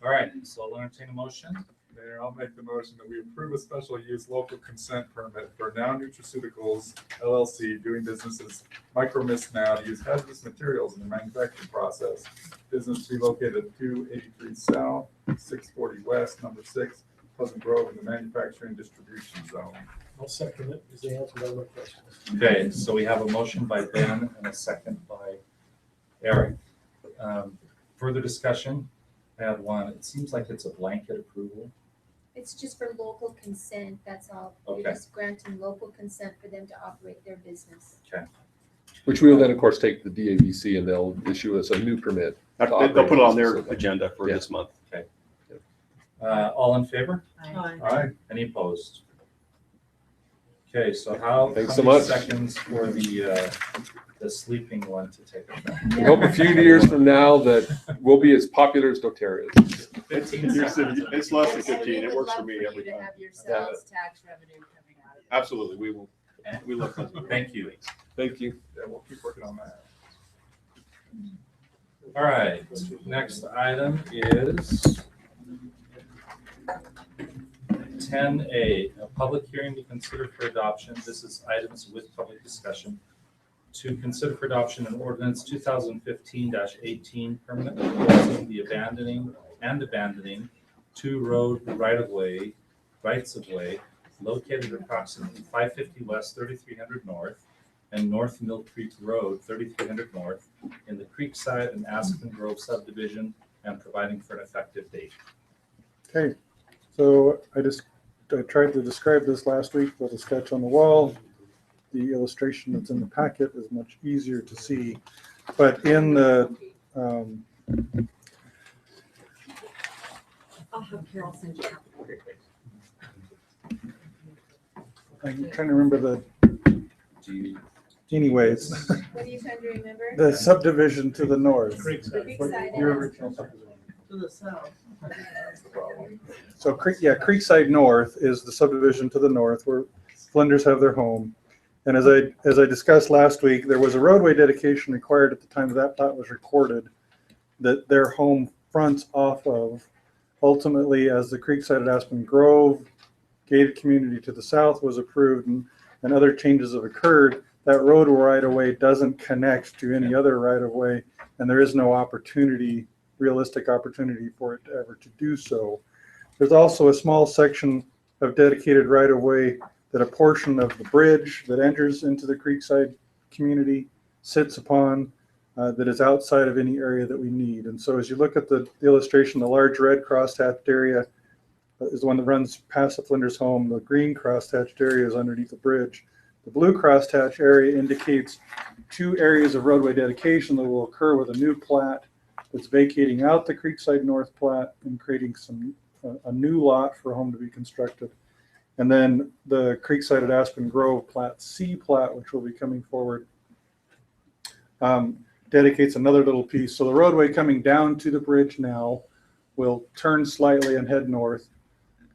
All right, so I'll entertain a motion. Mayor, I'll make the motion that we approve a special use local consent permit for Now Nutraceuticals LLC doing business as Micromist Now to use hazardous materials in the manufacturing process. Business to be located at 283 South, 640 West, number 6, Pleasant Grove in the manufacturing distribution zone. I'll second it because they answered all my questions. Okay, so we have a motion by Ben and a second by Eric. Further discussion? I have one. It seems like it's a blanket approval. It's just for local consent, that's all. Okay. You're just granting local consent for them to operate their business. Okay. Which we'll then, of course, take to the DAVC and they'll issue us a new permit. They'll put it on their agenda for this month. Okay. All in favor? Aye. Aye. Any opposed? Okay, so how Thanks how so many much. seconds for the sleeping one to take effect? We hope a few years from now that we'll be as popular as doTERRA is. It's less than 15. It works for me every You to time. have your sales tax revenue coming out of it. Absolutely, we will. We look. Thank you. Thank you. Yeah, we'll keep working on that. All right, next item is 10A, a public hearing to consider for adoption. This is items with public discussion. To consider for adoption an ordinance 2015-18 permanently closing the abandoning 2 road rights of way located approximately 550 West, 3300 North, and North Mill Creek Road, 3300 North, in the Creekside and Aspen Grove subdivision, and providing for an effective date. Okay, so I tried to describe this last week with a sketch on the wall. The illustration that's in the packet is much easier to see, but in the I'll have Carol send you out. I'm trying to remember the, anyways, What are you trying to remember? the subdivision to the north. Creekside. Your original subdivision. To the south. So Creekside North is the subdivision to the north where Flinders have their home. And as I discussed last week, there was a roadway dedication required at the time that plat was recorded that their home fronts off of. Ultimately, as the Creekside at Aspen Grove gated community to the south was approved and other changes have occurred, that road right of way doesn't connect to any other right of way, and there is no opportunity, realistic opportunity for it to ever to do so. There's also a small section of dedicated right of way that a portion of the bridge that enters into the Creekside community sits upon, that is outside of any area that we need. And so as you look at the illustration, the large red crosshatched area is the one that runs past the Flinders home. The green crosshatched area is underneath the bridge. The blue crosshatch area indicates 2 areas of roadway dedication that will occur with a new plat that's vacating out the Creekside North plat and creating a new lot for a home to be constructed. And then the Creekside at Aspen Grove plat, C plat, which will be coming forward, dedicates another little piece. So the roadway coming down to the bridge now will turn slightly and head north.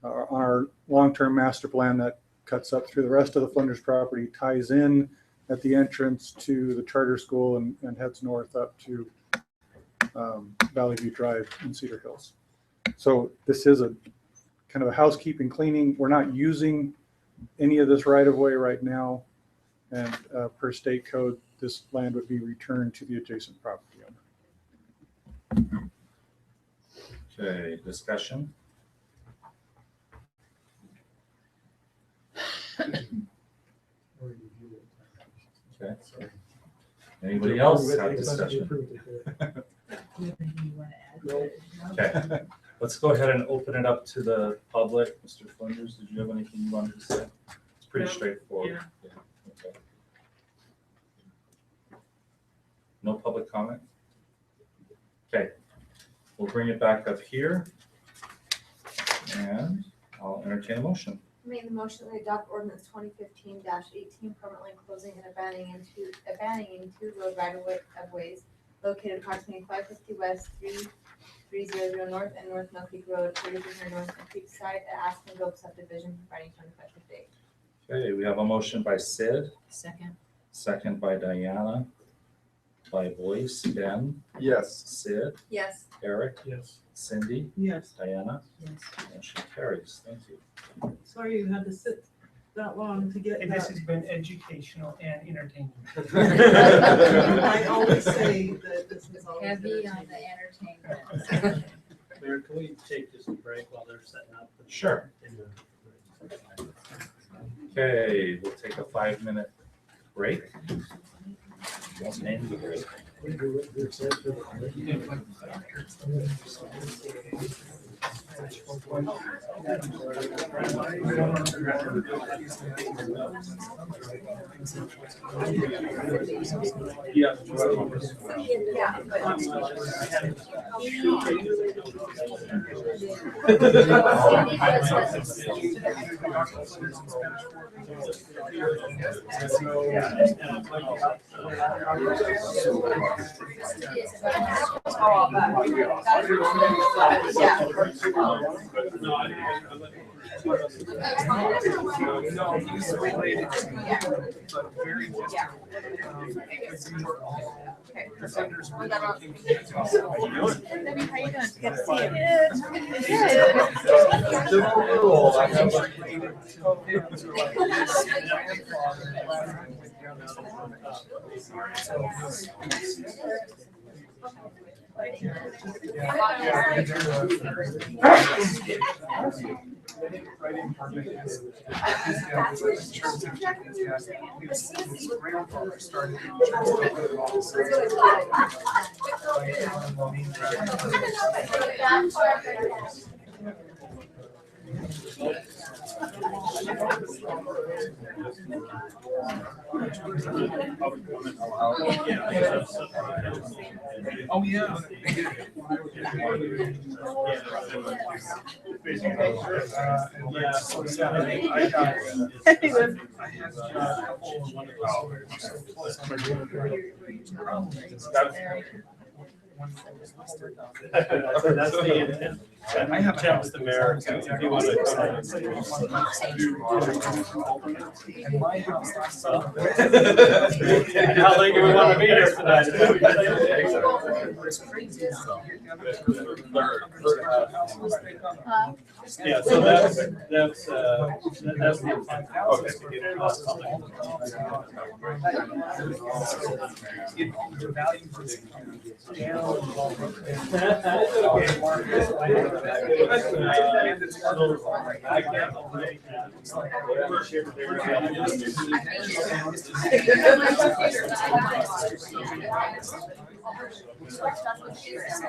Our long-term master plan that cuts up through the rest of the Flinders property ties in at the entrance to the charter school and heads north up to Valley View Drive in Cedar Hills. So this is a kind of a housekeeping cleaning. We're not using any of this right of way right now, and per state code, this land would be returned to the adjacent property owner. Okay, discussion? Okay. Anybody else have discussion? Okay, let's go ahead and open it up to the public. Mr. Flinders, did you have anything you wanted to say? It's pretty straightforward. Yeah, okay. No public comment? Okay, we'll bring it back up here and I'll entertain a motion. I made the motion that we adopt ordinance 2015-18, permanently closing and abandoning 2 road right of ways located approximately 550 west, 3300 north, and North Mill Creek Road, 3300 north, and Creekside at Aspen Grove subdivision, providing 25th date. Okay, we have a motion by Sid, Second. second by Diana, by voice, Ben, Yes. Sid, Yes. Eric, Yes. Cindy, Yes. Diana, Yes. motion carries. Thank you. Sorry you had to sit that long to get And this that. has been educational and entertaining. I always say that this is always. Heavy on the entertainment. Mayor, can we take just a break while they're setting up? Sure. Okay, we'll take a 5-minute break. Won't name the break. Oh, yeah. That's the intent. I have chat with the mayor. If you want to how late do we want to be here tonight? Yeah, so that's the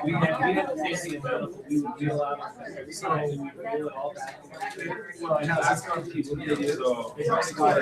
we had to take the amount of, we would do a lot of, so we would do it all back. Well, I know, that's what people do. Yeah, that's what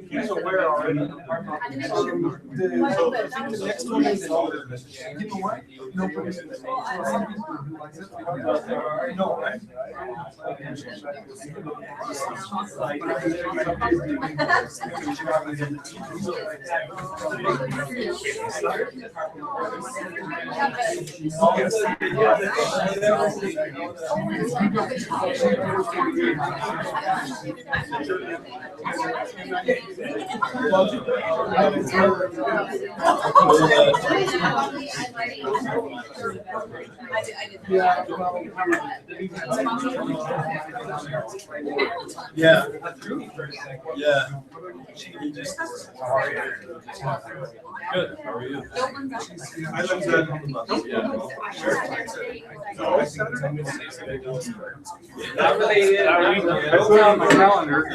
He's aware already. The next one is, you know what? Nobody's in the some people who like this. No, right? Yeah. Yeah. Good. How are you? I looked at not related. I put on my calendar.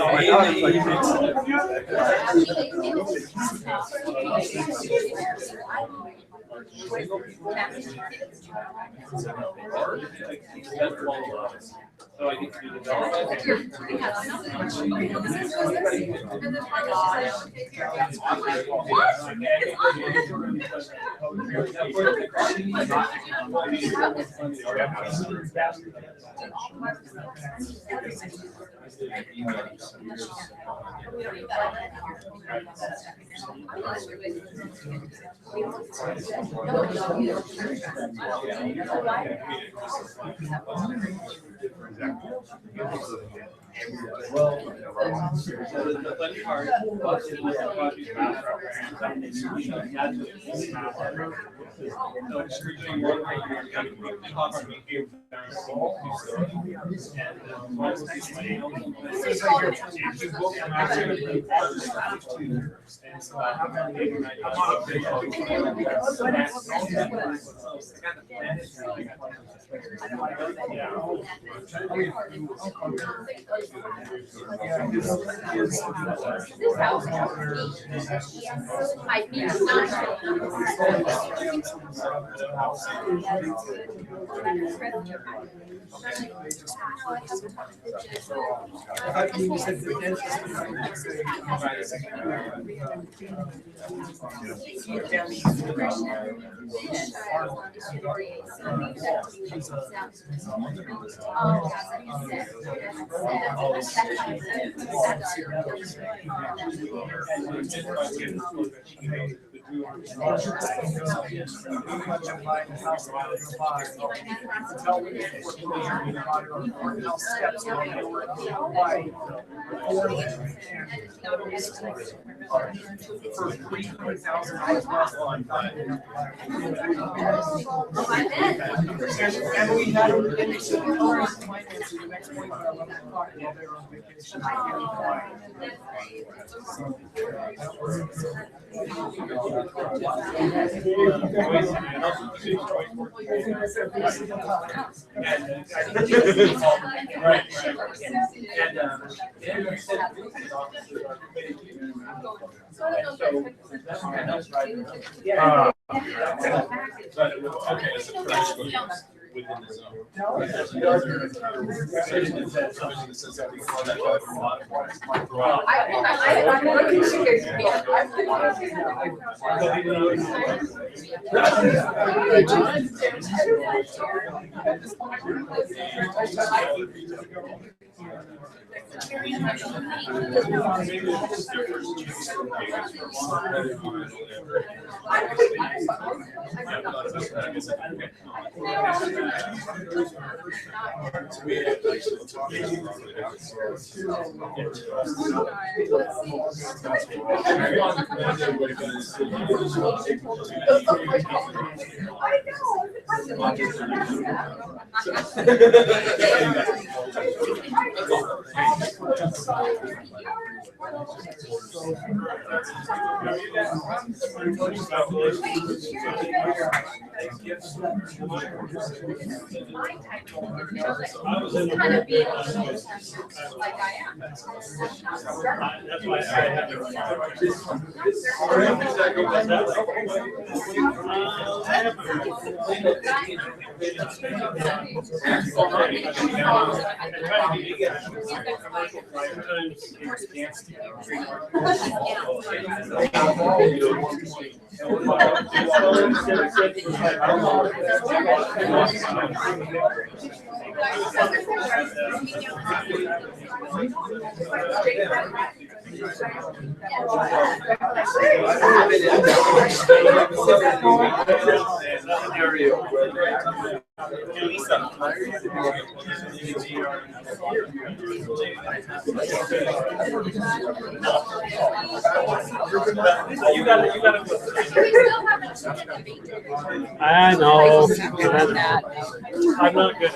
So I get to do Well, the funny part was it was And we had financing the next point while they were on vacation. Within the zone. Kind of being like I am. That's why I have I know. I'm not good at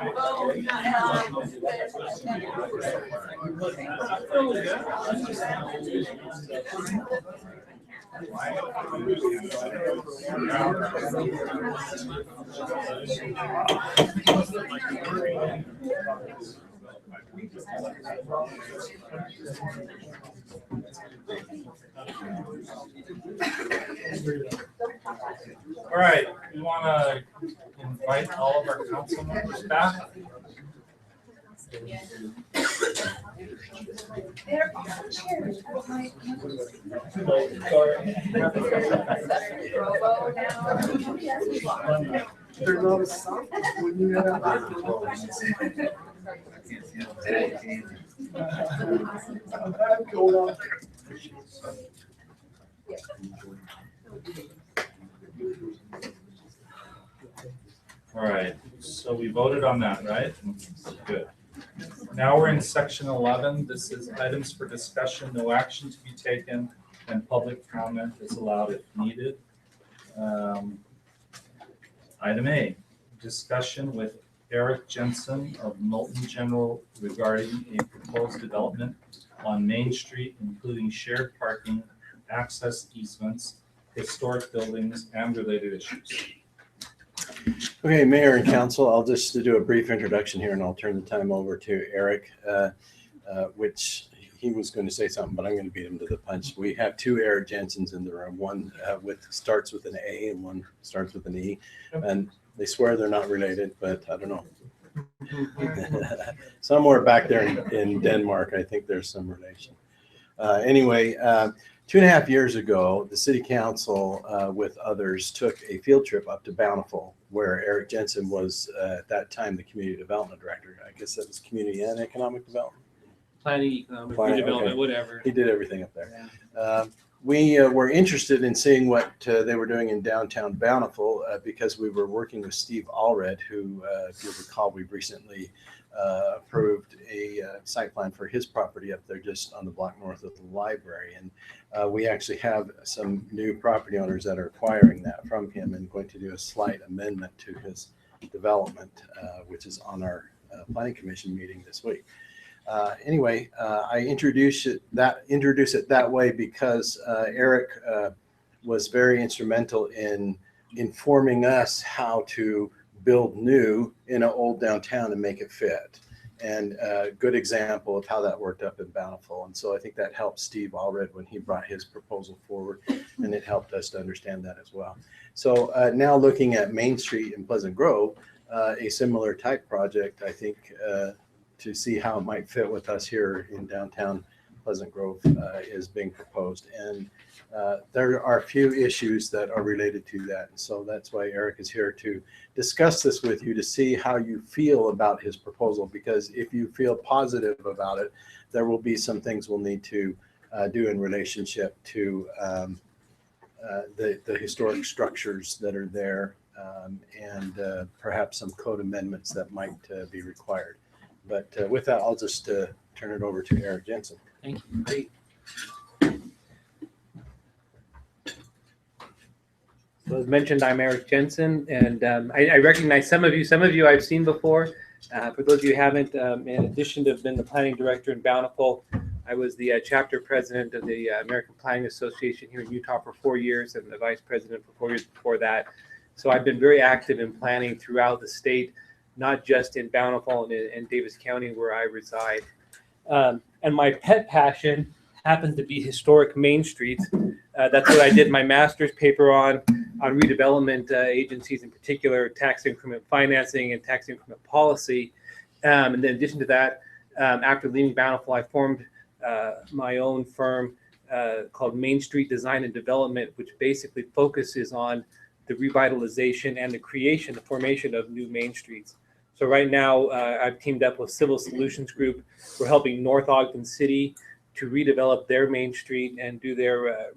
All right, we want to invite all of our council members back. They're not as soft when you have. All right, so we voted on that, right? Good. Now we're in section 11. This is items for discussion, no action to be taken, and public comment is allowed if needed. Item A, discussion with Eric Jensen of Milton General regarding a proposed development on Main Street, including shared parking, access easements, historic buildings, and related issues. Okay, Mayor and Council, I'll just do a brief introduction here and I'll turn the time over to Eric, which he was going to say something, but I'm going to beat him to the punch. We have two Eric Jensens in the room, one starts with an A and one starts with an E, and they swear they're not related, but I don't know. Somewhere back there in Denmark, I think there's some relation. Anyway, 2.5 years ago, the city council with others took a field trip up to Bountiful, where Eric Jensen was at that time the community development director. I guess that was community and economic development. Planning, economic, Planning, redevelopment, okay. whatever. He did everything up there. We were interested in seeing what they were doing in downtown Bountiful because we were working with Steve Allred, who, if you recall, we recently approved a site plan for his property up there just on the block north of the library. And we actually have some new property owners that are acquiring that from him and going to do a slight amendment to his development, which is on our planning commission meeting this week. Anyway, I introduce it that way because Eric was very instrumental in informing us how to build new in an old downtown and make it fit. And a good example of how that worked up in Bountiful. And so I think that helped Steve Allred when he brought his proposal forward, and it helped us to understand that as well. So now looking at Main Street in Pleasant Grove, a similar type project, I think, to see how it might fit with us here in downtown Pleasant Grove is being proposed. And there are a few issues that are related to that. And so that's why Eric is here to discuss this with you, to see how you feel about his proposal. Because if you feel positive about it, there will be some things we'll need to do in relationship to the historic structures that are there and perhaps some code amendments that might be required. But with that, I'll just turn it over to Eric Jensen. Thank you. Great. So as mentioned, I'm Eric Jensen, and I recognize some of you I've seen before. For those of you who haven't, in addition to being the planning director in Bountiful, I was the chapter president of the American Planning Association here in Utah for 4 years and the vice president for 4 years before that. So I've been very active in planning throughout the state, not just in Bountiful and Davis County where I reside. And my pet passion happens to be historic Main Street. That's what I did my master's paper on redevelopment agencies, in particular tax increment financing and tax increment policy. And in addition to that, after leaving Bountiful, I formed my own firm called Main Street Design and Development, which basically focuses on the revitalization and the formation of new Main Streets. So right now, I've teamed up with Civil Solutions Group. We're helping North Ogden City to redevelop their Main Street and do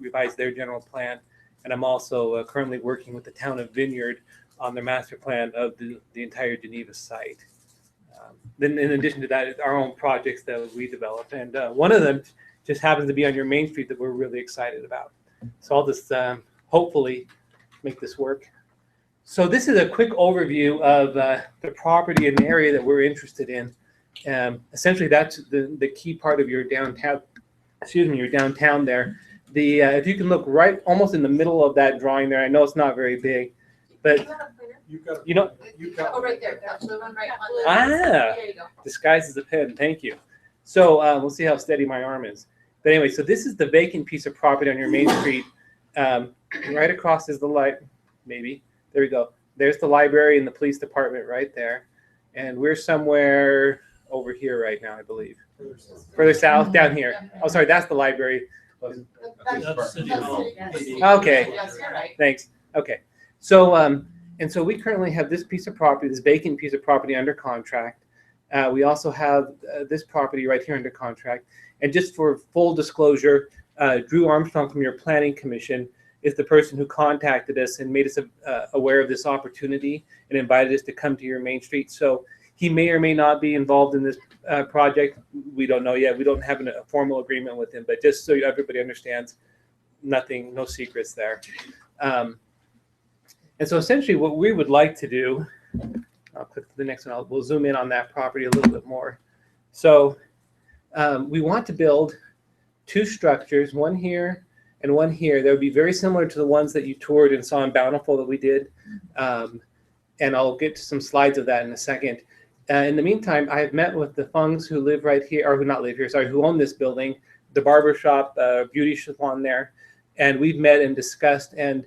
revise their general plan. And I'm also currently working with the town of Vineyard on their master plan of the entire Geneva site. Then in addition to that, our own projects that we develop. And one of them just happens to be on your Main Street that we're really excited about. So I'll just hopefully make this work. So this is a quick overview of the property and the area that we're interested in. Essentially, that's the key part of your downtown. Excuse me, your downtown there. If you can look right, almost in the middle of that drawing there. I know it's not very big, but you know. Oh, right there, that's the one right on the. There you go. Disguised as a pen. Thank you. So we'll see how steady my arm is. But anyway, so this is the vacant piece of property on your main street. Right across is the light. Maybe there we go. There's the library and the police department right there, and we're somewhere over here right now, I believe. Further south, down here. Oh, sorry, that's the library. Okay. Yes, you're right. Thanks. Okay. So and so we currently have this piece of property, this vacant piece of property under contract. We also have this property right here under contract. And just for full disclosure, Drew Armstrong from your Planning Commission is the person who contacted us and made us aware of this opportunity and invited us to come to your main street. So he may or may not be involved in this project. We don't know yet. We don't have a formal agreement with him, but just so everybody understands, nothing, no secrets there. And so essentially what we would like to do, I'll click to the next one. We'll zoom in on that property a little bit more. So we want to build two structures, one here and one here. That would be very similar to the ones that you toured and saw in Bountiful that we did. And I'll get to some slides of that in a second. In the meantime, I have met with the Fungs who live right here, or who not live here, sorry, who own this building, the barber shop, beauty salon there. And we've met and discussed, and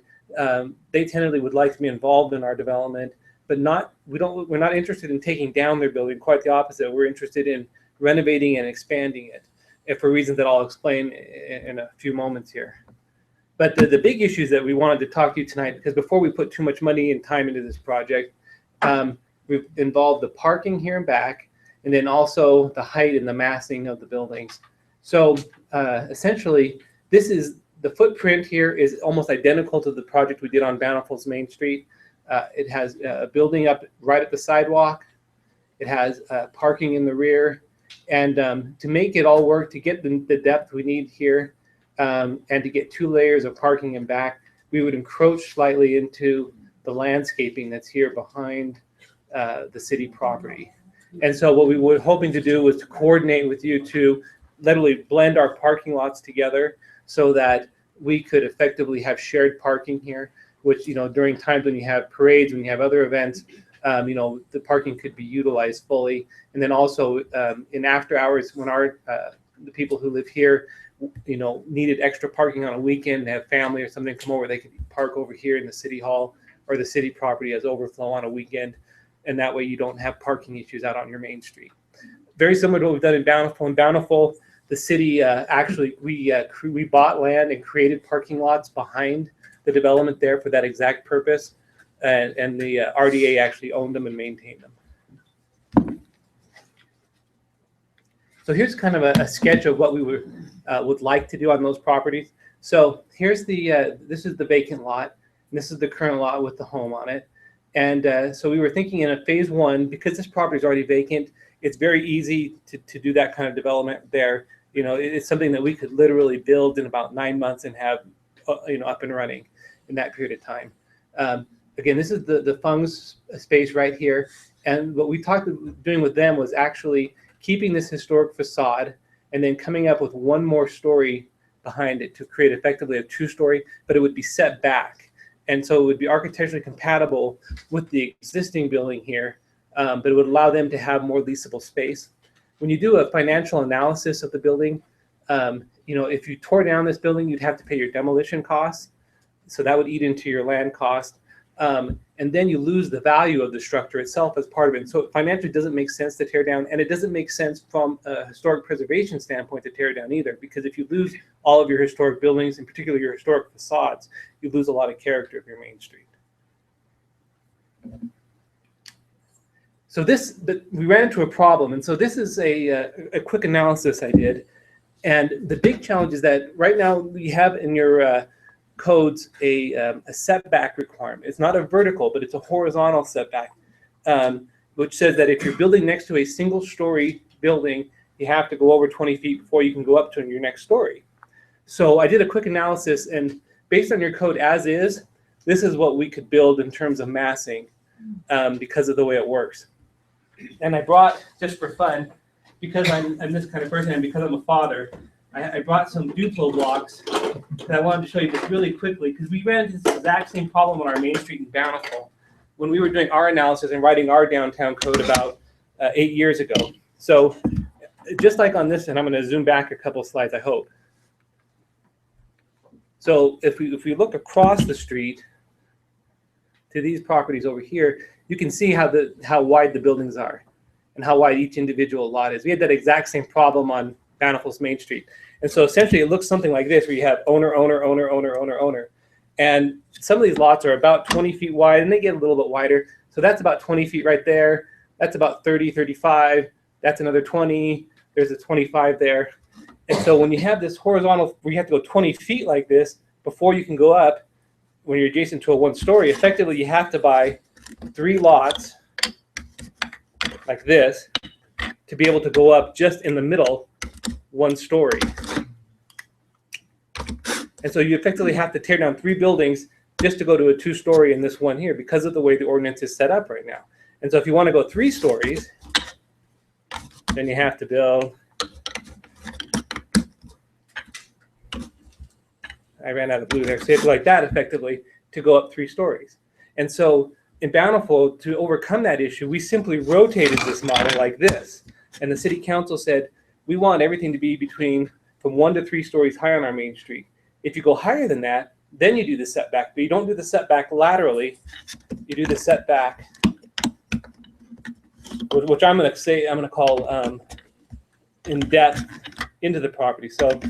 they tentatively would like to be involved in our development, but we're not interested in taking down their building. Quite the opposite. We're interested in renovating and expanding it, and for reasons that I'll explain in a few moments here. But the big issues that we wanted to talk to you tonight, because before we put too much money and time into this project, we've involved the parking here and back, and then also the height and the massing of the buildings. So essentially, the footprint here is almost identical to the project we did on Bountiful's Main Street. It has a building up right at the sidewalk. It has parking in the rear. And to make it all work, to get the depth we need here, and to get 2 layers of parking in back, we would encroach slightly into the landscaping that's here behind the city property. And so what we were hoping to do was to coordinate with you to literally blend our parking lots together so that we could effectively have shared parking here, which, during times when you have parades, when you have other events, the parking could be utilized fully. And then also in after hours, when the people who live here, needed extra parking on a weekend, they have family or something come over, they could park over here in the city hall or the city property as overflow on a weekend. And that way you don't have parking issues out on your main street. Very similar to what we've done in Bountiful. In Bountiful, the city actually, we bought land and created parking lots behind the development there for that exact purpose. And the RDA actually owned them and maintained them. So here's kind of a sketch of what we would like to do on those properties. So here's this is the vacant lot, and this is the current lot with the home on it. And so we were thinking in a phase 1, because this property is already vacant, it's very easy to do that kind of development there. It's something that we could literally build in about 9 months and have up and running in that period of time. Again, this is the Fungs space right here. And what we talked doing with them was actually keeping this historic facade and then coming up with one more story behind it to create effectively a 2-story, but it would be set back. And so it would be architecturally compatible with the existing building here, but it would allow them to have more leasable space. When you do a financial analysis of the building, if you tore down this building, you'd have to pay your demolition costs. So that would eat into your land cost. And then you lose the value of the structure itself as part of it. So financially, it doesn't make sense to tear down, and it doesn't make sense from a historic preservation standpoint to tear down either, because if you lose all of your historic buildings, in particular your historic facades, you lose a lot of character of your main street. So we ran into a problem, and so this is a quick analysis I did, and the big challenge is that right now we have in your codes a setback requirement. It's not a vertical, but it's a horizontal setback, which says that if you're building next to a single-story building, you have to go over 20 feet before you can go up to your next story. So I did a quick analysis, and based on your code as is, this is what we could build in terms of massing because of the way it works. And I brought, just for fun, because I'm this kind of person and because I'm a father, I brought some Duplo blocks that I wanted to show you just really quickly, because we ran into this exact same problem on our main street in Bountiful when we were doing our analysis and writing our downtown code about 8 years ago. So just like on this, and I'm going to zoom back a couple slides, I hope. So if we look across the street to these properties over here, you can see how wide the buildings are and how wide each individual lot is. We had that exact same problem on Bountiful's Main Street. And so essentially it looks something like this, where you have owner, owner, owner, owner, owner, owner. And some of these lots are about 20 feet wide, and they get a little bit wider. So that's about 20 feet right there. That's about 30, 35. That's another 20. There's a 25 there. And so when you have this horizontal, where you have to go 20 feet like this before you can go up, when you're adjacent to a one-story, effectively you have to buy 3 lots like this to be able to go up just in the middle 1 story. And so you effectively have to tear down 3 buildings just to go to a 2-story in this one here because of the way the ordinance is set up right now. And so if you want to go 3 stories, then you have to build, I ran out of blue there, so you have to like that effectively to go up 3 stories. And so in Bountiful, to overcome that issue, we simply rotated this model like this. And the city council said, we want everything to be from 1 to 3 stories high on our main street. If you go higher than that, then you do the setback, but you don't do the setback laterally. You do the setback, which I'm going to call in depth into the property. So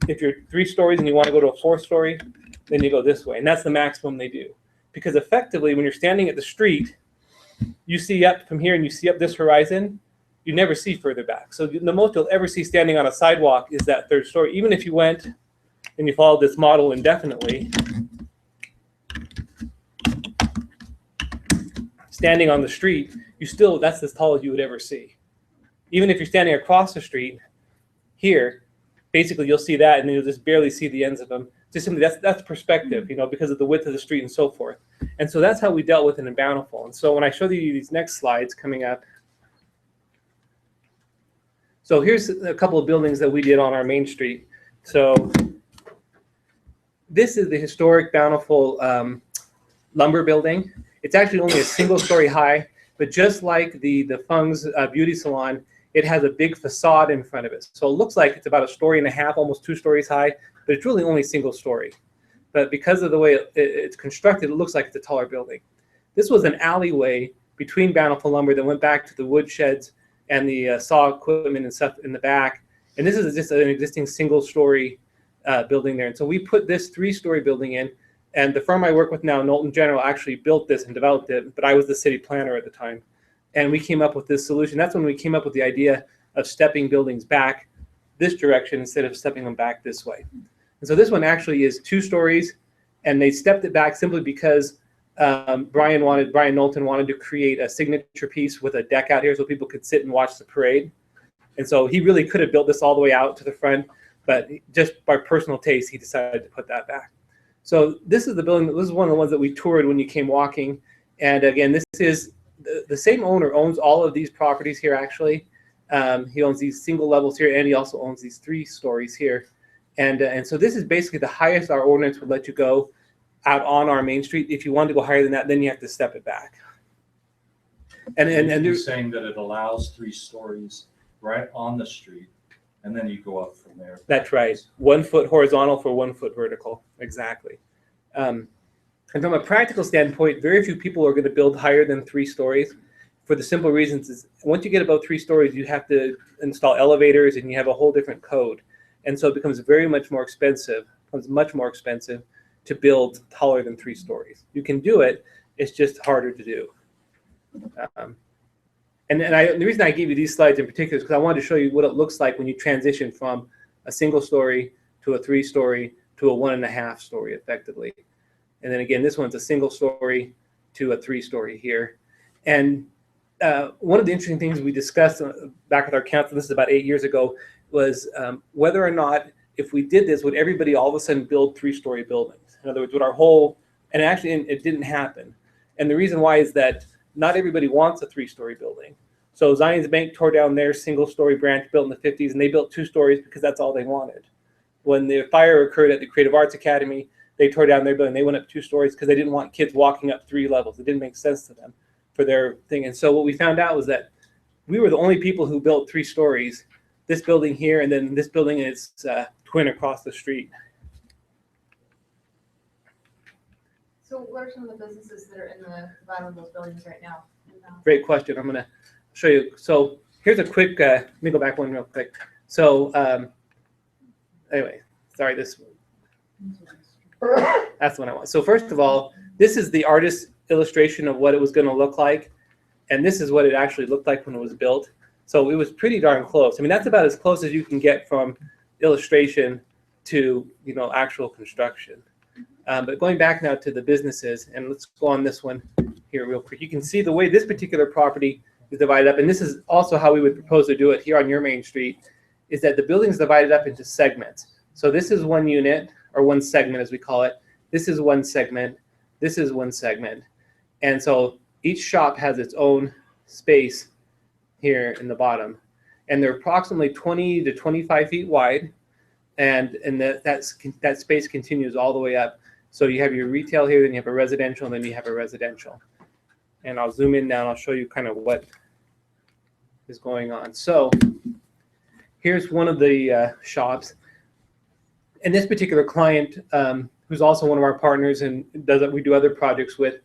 if you're 3 stories and you want to go to a 4-story, then you go this way. And that's the maximum they do. Because effectively, when you're standing at the street, you see up from here and you see up this horizon, you never see further back. So the most you'll ever see standing on a sidewalk is that 3rd story. Even if you went and you followed this model indefinitely, standing on the street, that's as tall as you would ever see. Even if you're standing across the street here, basically you'll see that and you'll just barely see the ends of them. Just simply that's perspective, because of the width of the street and so forth. And so that's how we dealt with it in Bountiful. And so when I show you these next slides coming up, so here's a couple of buildings that we did on our main street. So this is the historic Bountiful lumber building. It's actually only a 1-story high, but just like the Fung's beauty salon, it has a big facade in front of it. So it looks like it's about 1.5 stories, almost 2 stories high, but it's really only 1-story. But because of the way it's constructed, it looks like it's a taller building. This was an alleyway between Bountiful Lumber that went back to the wood sheds and the saw equipment and stuff in the back. And this is just an existing 1-story building there. And so we put this 3-story building in, and the firm I work with now, Knowlton General, actually built this and developed it, but I was the city planner at the time. And we came up with this solution. That's when we came up with the idea of stepping buildings back this direction instead of stepping them back this way. And so this one actually is 2 stories, and they stepped it back simply because Brian Knowlton wanted to create a signature piece with a deck out here so people could sit and watch the parade. And so he really could have built this all the way out to the front, but just by personal taste, he decided to put that back. So this is the building. This is one of the ones that we toured when you came walking. And again, this is the same owner owns all of these properties here, actually. He owns these single levels here, and he also owns these 3 stories here. And so this is basically the highest our ordinance would let you go out on our main street. If you wanted to go higher than that, then you have to step it back. And you're saying that it allows 3 stories right on the street, and then you go up from there. That's right. 1 foot horizontal for 1 foot vertical. Exactly. And from a practical standpoint, very few people are going to build higher than 3 stories for the simple reasons is once you get above 3 stories, you have to install elevators and you have a whole different code. And so it becomes much more expensive to build taller than 3 stories. You can do it, it's just harder to do. The reason I gave you these slides in particular is because I wanted to show you what it looks like when you transition from a 1-story to a 3-story to a 1.5 story effectively. And then again, this one's a 1-story to a 3-story here. And one of the interesting things we discussed back with our council, this is about 8 years ago, was whether or not if we did this, would everybody all of a sudden build 3-story buildings? In other words, would our whole And actually, it didn't happen. And the reason why is that not everybody wants a 3-story building. So Zions Bank tore down their single-story branch built in the 50s, and they built 2 stories because that's all they wanted. When the fire occurred at the Creative Arts Academy, they tore down their building. They went up 2 stories because they didn't want kids walking up 3 levels. It didn't make sense to them for their thing. And so what we found out was that we were the only people who built 3 stories. This building here, and then this building is twin across the street. So what are some of the businesses that are in the bottom of those buildings right now? Great question. I'm going to show you. So here's a quick, let me go back one real quick. So anyway, sorry, that's the one I want. So first of all, this is the artist's illustration of what it was going to look like. And this is what it actually looked like when it was built. So it was pretty darn close. I mean, that's about as close as you can get from illustration to, actual construction. But going back now to the businesses, and let's go on this one here real quick. You can see the way this particular property is divided up, and this is also how we would propose to do it here on your main street, is that the building is divided up into segments. So this is one unit, or one segment as we call it. This is one segment. This is one segment. And so each shop has its own space here in the bottom. And they're approximately 20 to 25 feet wide, and that space continues all the way up. So you have your retail here, then you have a residential, and then you have a residential. And I'll zoom in now and I'll show you kind of what is going on. So here's one of the shops. And this particular client, who's also one of our partners and we do other projects with,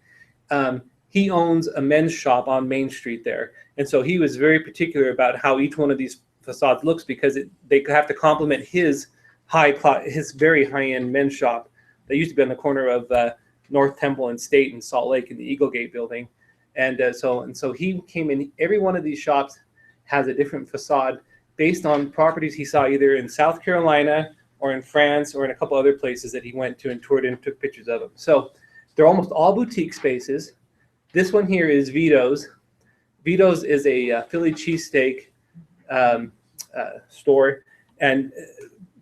he owns a men's shop on Main Street there. And so he was very particular about how each one of these facades looks, because they have to complement his very high-end men's shop that used to be on the corner of North Temple and State and Salt Lake in the Eagle Gate building. And so he came in. Every one of these shops has a different facade based on properties he saw either in South Carolina or in France or in a couple other places that he went to and toured and took pictures of them. So they're almost all boutique spaces. This one here is Vito's. Vito's is a Philly cheesesteak store. And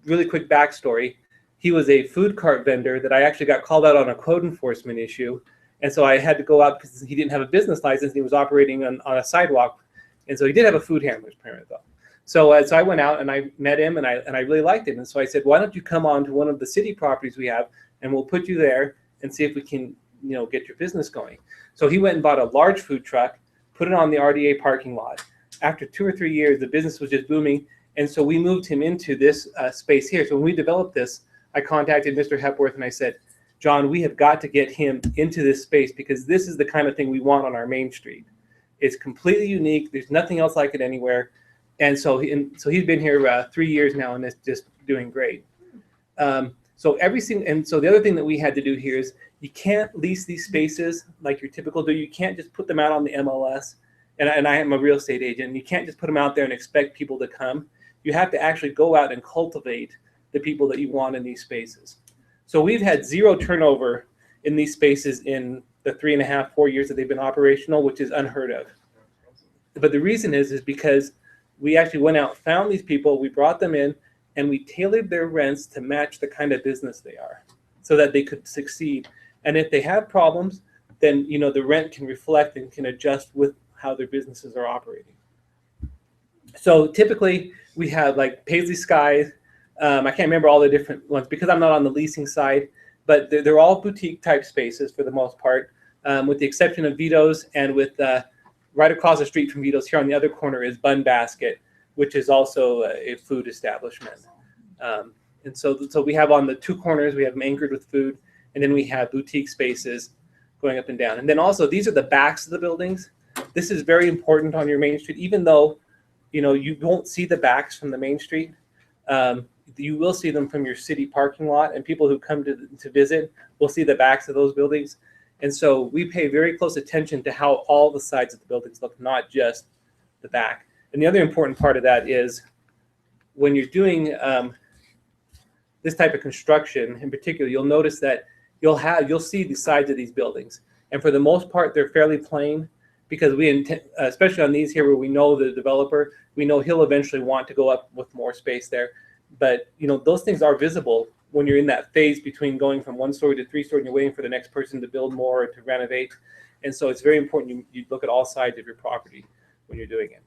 really quick backstory, he was a food cart vendor that I actually got called out on a code enforcement issue. And so I had to go out because he didn't have a business license. He was operating on a sidewalk. And so he did have a food handler's permit though. So I went out and I met him and I really liked him. And so I said, why don't you come on to one of the city properties we have and we'll put you there and see if we can, get your business going. So he went and bought a large food truck, put it on the RDA parking lot. After 2 or 3 years, the business was just booming. And so we moved him into this space here. So when we developed this, I contacted Mr. Hepworth and I said, John, we have got to get him into this space because this is the kind of thing we want on our main street. It's completely unique. There's nothing else like it anywhere. And so he's been here 3 years now and it's just doing great. So the other thing that we had to do here is you can't lease these spaces like your typical do. You can't just put them out on the MLS. And I am a real estate agent. You can't just put them out there and expect people to come. You have to actually go out and cultivate the people that you want in these spaces. So we've had 0 turnover in these spaces in the 3.5, 4 years that they've been operational, which is unheard of. But the reason is because we actually went out, found these people, we brought them in, and we tailored their rents to match the kind of business they are so that they could succeed. And if they have problems, then the rent can reflect and can adjust with how their businesses are operating. So typically we have like Paisley Skies. I can't remember all the different ones because I'm not on the leasing side, but they're all boutique type spaces for the most part, with the exception of Vito's and with right across the street from Vito's here on the other corner is Bun Basket, which is also a food establishment. And so we have on the 2 corners, we have anchored with food, and then we have boutique spaces going up and down. And then also these are the backs of the buildings. This is very important on your main street, even though you won't see the backs from the main street. You will see them from your city parking lot, and people who come to visit will see the backs of those buildings. And so we pay very close attention to how all the sides of the buildings look, not just the back. And the other important part of that is when you're doing this type of construction in particular, you'll notice that you'll see the sides of these buildings. And for the most part, they're fairly plain because we intend, especially on these here where we know the developer, we know he'll eventually want to go up with more space there. But those things are visible when you're in that phase between going from 1 story to 3 story and you're waiting for the next person to build more or to renovate. And so it's very important you look at all sides of your property when you're doing it.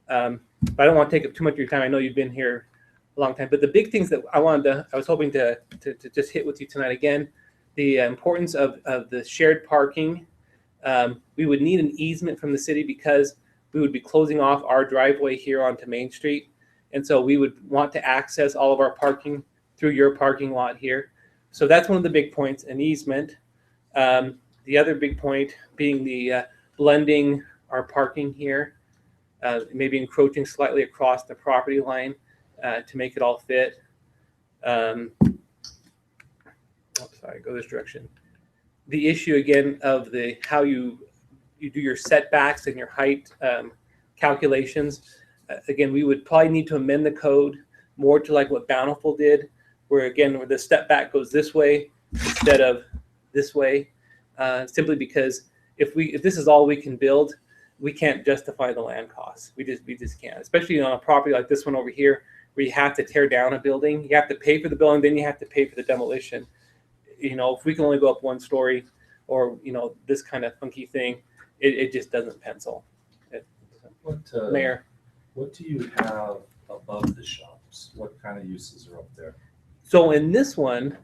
But I don't want to take up too much of your time. I know you've been here a long time, but the big things that I was hoping to just hit with you tonight again, the importance of the shared parking. We would need an easement from the city because we would be closing off our driveway here onto Main Street. And so we would want to access all of our parking through your parking lot here. So that's one of the big points, an easement. The other big point being the blending our parking here, maybe encroaching slightly across the property line to make it all fit. Sorry, go this direction. The issue again of how you do your setbacks and your height calculations. Again, we would probably need to amend the code more to like what Bountiful did, where the step back goes this way instead of this way, simply because if this is all we can build, we can't justify the land costs. We just can't, especially on a property like this one over here, where you have to tear down a building. You have to pay for the building, then you have to pay for the demolition. If we can only go up 1 story or, this kind of funky thing, it just doesn't pencil. Mayor. What do you have above the shops? What kind of uses are up there? So in this one,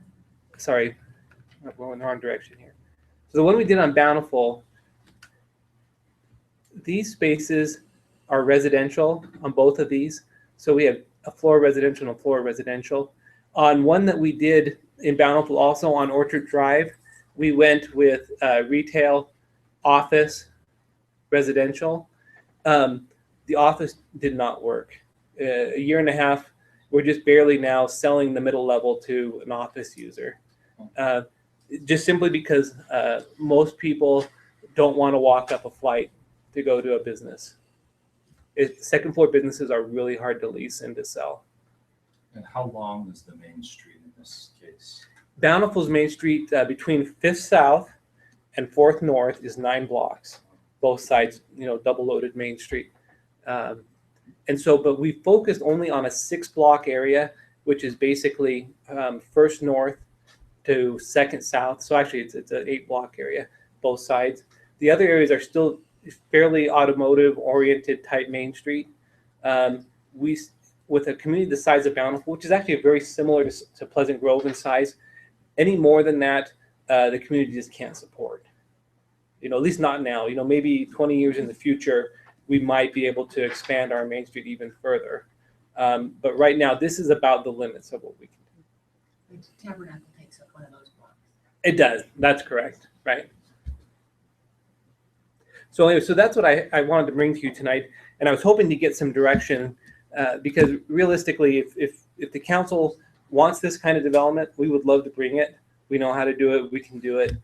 sorry, I'm going in the wrong direction here. So the one we did on Bountiful, these spaces are residential on both of these. So we have a floor residential and a floor residential. On one that we did in Bountiful, also on Orchard Drive, we went with retail, office, residential. The office did not work. A year and a half, we're just barely now selling the middle level to an office user. Just simply because most people don't want to walk up a flight to go to a business. Second floor businesses are really hard to lease and to sell. And how long is the main street in this case? Bountiful's Main Street between 5th South and 4th North is 9 blocks. Both sides, double loaded Main Street. But we focused only on a 6-block area, which is basically 1st North to 2nd South. So actually it's an 8-block area, both sides. The other areas are still fairly automotive oriented type Main Street. With a community the size of Bountiful, which is actually very similar to Pleasant Grove in size, any more than that, the community just can't support. At least not now. Maybe 20 years in the future, we might be able to expand our Main Street even further. But right now, this is about the limits of what we can do. The Tabernacle takes up one of those blocks. It does. That's correct. Right. So anyway, so that's what I wanted to bring to you tonight. And I was hoping to get some direction because realistically, if the council wants this kind of development, we would love to bring it. We know how to do it. We can do it.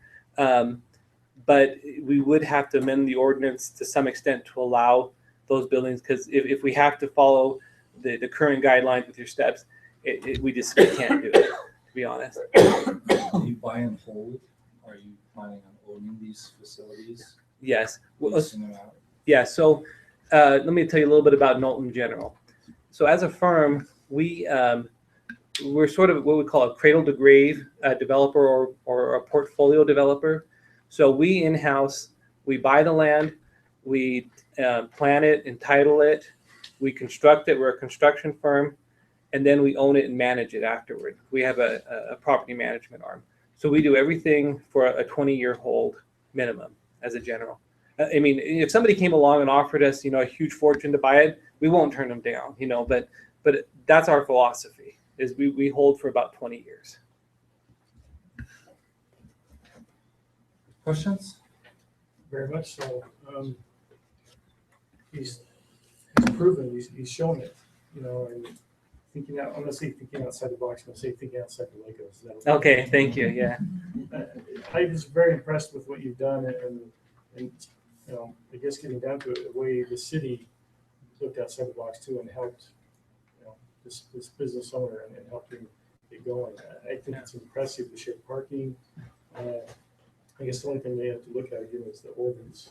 But we would have to amend the ordinance to some extent to allow those buildings, because if we have to follow the current guidelines with your steps, we can't do it, to be honest. Do you buy and hold? Are you planning on owning these facilities? Yes. Leasing them out? Yeah. So let me tell you a little bit about Knowlton General. So as a firm, we're sort of what we call a cradle to grave developer or a portfolio developer. So we in-house, we buy the land, we plan it, entitle it, we construct it, we're a construction firm, and then we own it and manage it afterward. We have a property management arm. So we do everything for a 20-year hold minimum as a general. I mean, if somebody came along and offered us, a huge fortune to buy it, we won't turn them down, but that's our philosophy, is we hold for about 20 years. Questions? Very much so. He's proven, he's shown it, and thinking out, I'm gonna say thinking outside the box, I'm gonna say thinking outside the Legos. Okay, thank you, yeah. I was very impressed with what you've done and I guess getting down to it, the way the city looked outside the box too and helped, this business owner and helped him get going. I think it's impressive, the shared parking. I guess the only thing they have to look at again is the ordinance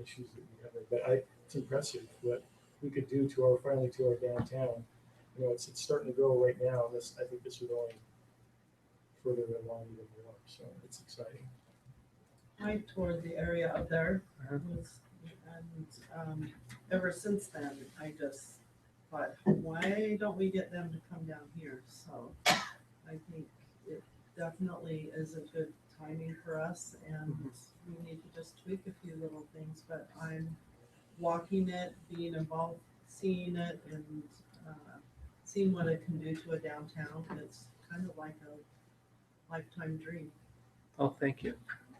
issues that we have there. But it's impressive what we could do to our downtown. It's starting to grow right now. I think this would only further along even more, so it's exciting. I toured the area up there, and ever since then, I just thought, why don't we get them to come down here? So I think it definitely is a good timing for us, and we need to just tweak a few little things, but I'm walking it, being involved, seeing it, and seeing what it can do to a downtown. It's kind of like a lifetime dream. Oh, thank you.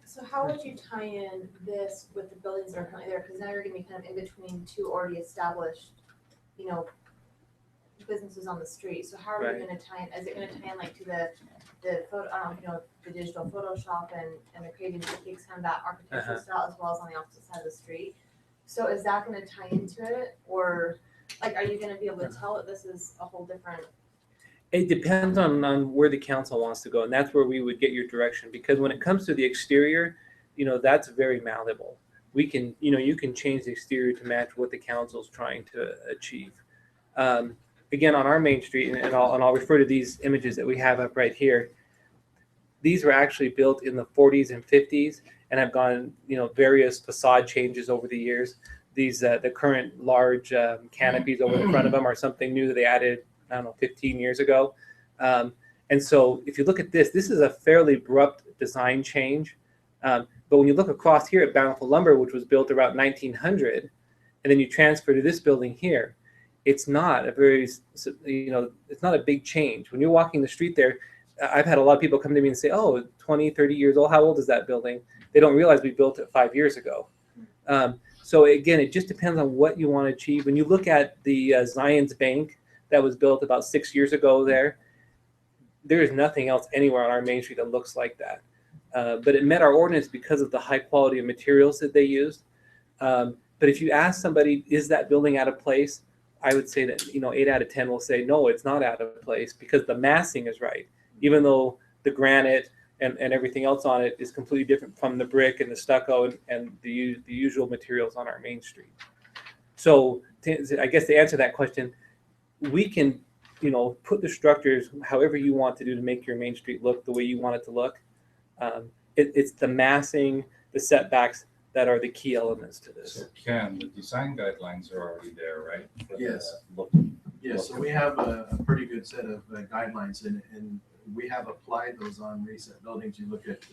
So how would you tie in this with the buildings that are currently there? Because now you're gonna be kind of in between two already established, you know, businesses on the street. So how are Right. you gonna tie in? Is it gonna tie in like to the photo, you know, the digital Photoshop and the creating techniques, kind of that architectural style, as well as on the opposite side of the street? So is that gonna tie into it, or like, are you gonna be able to tell that this is a whole different? It depends on where the council wants to go, and that's where we would get your direction. Because when it comes to the exterior, you know, that's very malleable. We can, you know, you can change the exterior to match what the council's trying to achieve. Again, on our main street, and I'll refer to these images that we have up right here. These were actually built in the 40s and 50s, and have gone, you know, various facade changes over the years. These the current large canopies over the front of them are something new that they added, I don't know, 15 years ago. And so if you look at this, this is a fairly abrupt design change. But when you look across here at Bountiful Lumber, which was built around 1900, and then you transfer to this building here, it's not a very, you know, it's not a big change. When you're walking the street there, I've had a lot of people come to me and say, oh, 20, 30 years old, how old is that building? They don't realize we built it 5 years ago. So again, it just depends on what you want to achieve. When you look at the Zions Bank that was built about 6 years ago there is nothing else anywhere on our main street that looks like that. But it met our ordinance because of the high quality of materials that they used. But if you ask somebody, is that building out of place? I would say that, you know, 8 out of 10 will say, no, it's not out of place because the massing is right. Even though the granite and everything else on it is completely different from the brick and the stucco and the usual materials on our main street. So I guess to answer that question, we can, you know, put the structures however you want to do to make your main street look the way you want it to look. It's the massing, the setbacks that are the key elements to this. So Ken, the design guidelines are already there, right? For the Yes. look. Yes, so we have a pretty good set of guidelines, and we have applied those on recent buildings. You look at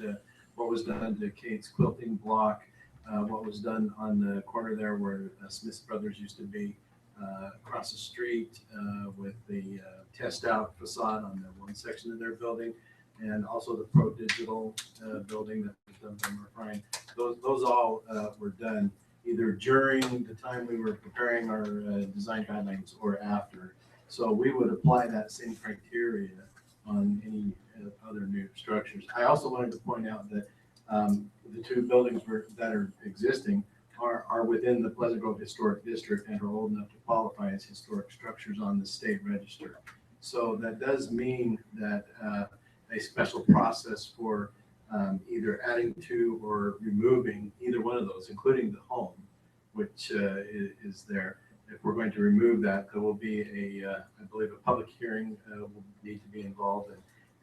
what was done to Kate's quilting block, what was done on the corner there where Smith's Brothers used to be, across the street with the test out facade on the one section of their building, and also the Pro Digital building that was done by Mark Ryan. Those all were done either during the time we were preparing our design guidelines or after. So we would apply that same criteria on any other new structures. I also wanted to point out that the two buildings that are existing are within the Pleasant Grove Historic District and are old enough to qualify as historic structures on the state register. So that does mean that a special process for either adding to or removing either one of those, including the home, which is there. If we're going to remove that, there will be I believe a public hearing will need to be involved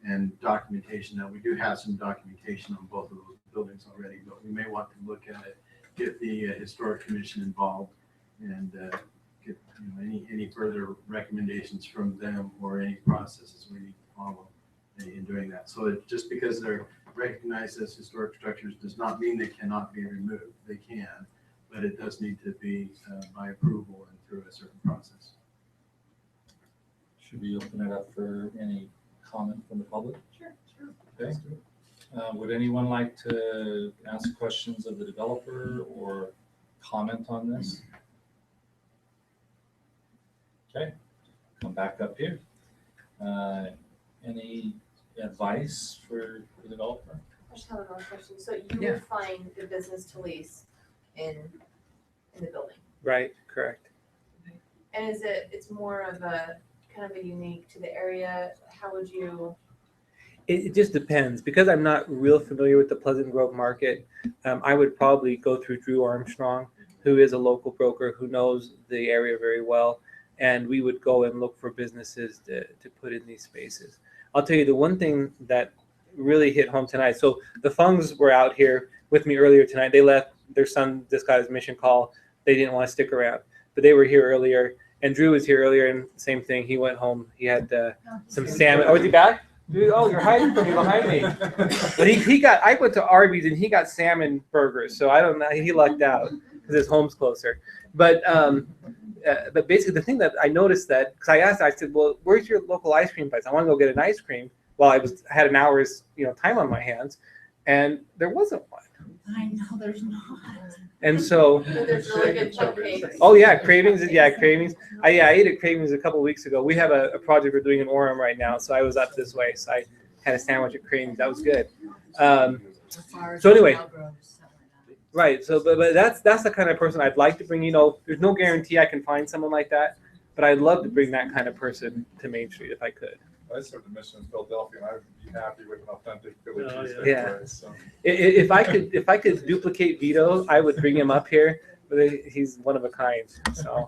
and documentation. Now, we do have some documentation on both of those buildings already, but we may want to look at it, get the Historic Commission involved, and get any further recommendations from them or any processes we need to follow in doing that. So just because they're recognized as historic structures does not mean they cannot be removed. They can, but it does need to be by approval and through a certain process. Should we open it up for any comment from the public? Sure. Okay. Would anyone like to ask questions of the developer or comment on this? Okay, come back up here. Any advice for the developer? I just have another question. So you Yeah. would find the business to lease in the building? Right, correct. And it's more of a kind of a unique to the area? How would you? It just depends. Because I'm not real familiar with the Pleasant Grove market, I would probably go through Drew Armstrong, who is a local broker who knows the area very well. And we would go and look for businesses to put in these spaces. I'll tell you the one thing that really hit home tonight. So the Fungs were out here with me earlier tonight. They left. Their son just got his mission call. They didn't want to stick around, but they were here earlier. And Drew was here earlier, and same thing. He went home. He had some salmon. Oh, is he back? Dude, oh, you're hiding from me behind me. But he got. I went to Arby's and he got salmon burgers. So I don't know. He lucked out because his home's closer. But basically, the thing that I noticed that because I asked, I said, "Well, where's your local ice cream place? I want to go get an ice cream." Well, I had an hour's time on my hands, and there wasn't one. I know, there's not. And so, There's really good cupcakes. oh yeah, Cravings. Yeah, Cravings. I ate at Cravings a couple of weeks ago. We have a project we're doing in Orem right now, so I was up this way. So I had a sandwich at Cravings. That was good. So anyway, right. So, but that's the kind of person I'd like to bring. There's no guarantee I can find someone like that, but I'd love to bring that kind of person to Main Street if I could. I served a mission in Philadelphia, and I'd be happy with an authentic Philly Oh, cheesesteak yeah. place. So. If I could duplicate Vito, I would bring him up here. But he's one of a kind. So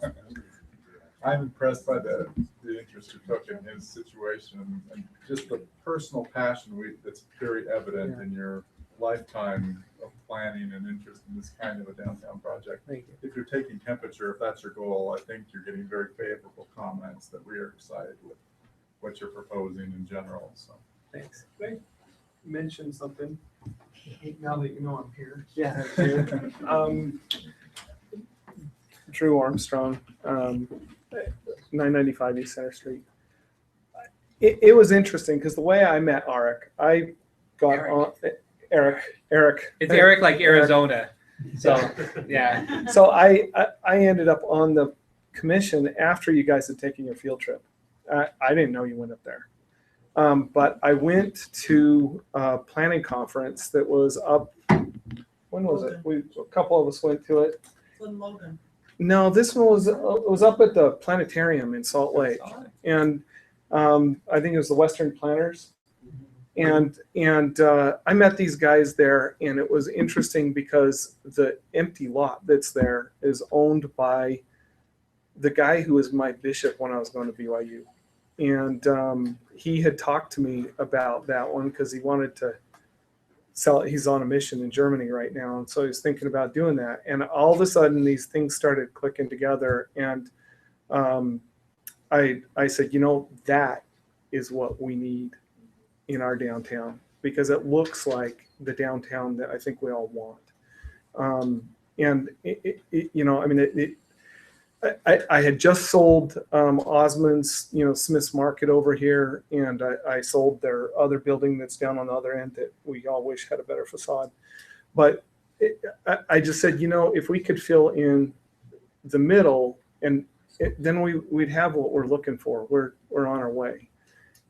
I'm impressed by the interest you took in his situation and just the personal passion that's very evident in your lifetime of planning and interest in this kind of a downtown project. Thank you. If you're taking temperature, if that's your goal, I think you're getting very favorable comments that we are excited with what you're proposing in general. So thanks. Mention something, now that you know I'm here. Yeah. Drew Armstrong, 995 East Center Street. It was interesting because the way I met Eric, I got on Eric. It's Eric like Arizona. So yeah. So I ended up on the commission after you guys had taken your field trip. I didn't know you went up there. But I went to a planning conference that was up, when was it? A couple of us went to it. Glen Logan. No, this one was up at the planetarium in Salt Lake. And I think it was the Western Planners. And I met these guys there, and it was interesting because the empty lot that's there is owned by the guy who was my bishop when I was going to BYU. And he had talked to me about that one because he wanted to sell it. He's on a mission in Germany right now. And so he's thinking about doing that. And all of a sudden, these things started clicking together. And I said, that is what we need in our downtown, because it looks like the downtown that I think we all want. I had just sold Osmond's, Smith's Market over here, and I sold their other building that's down on the other end that we all wish had a better facade. But I just said, if we could fill in the middle, and then we'd have what we're looking for. We're on our way.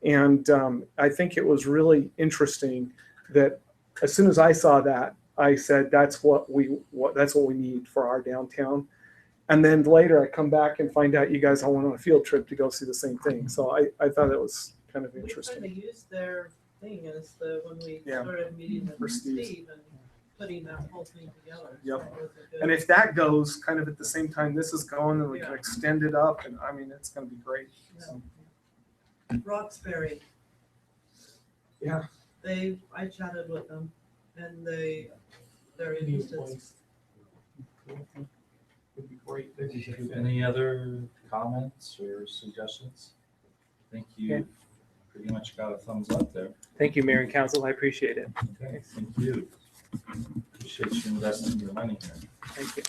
And I think it was really interesting that as soon as I saw that, I said, that's what we need for our downtown. And then later I come back and find out you guys all went on a field trip to go see the same thing. So I thought that was kind of interesting. We kind of used their thing as when we Yeah. started meeting For with Steve. Steve and putting that whole thing together. Yep. So it was a good- And if that goes kind of at the same time this is going, then we can extend it up, and it's going to be great. So, Roxbury, yeah. I chatted with them, and they're interested. Would be great. Any other comments or suggestions? I think you pretty much got a thumbs up there. Thank you, Mayor and Council. I appreciate it. Okay, thank you. Appreciate you investing your money here. Thank you.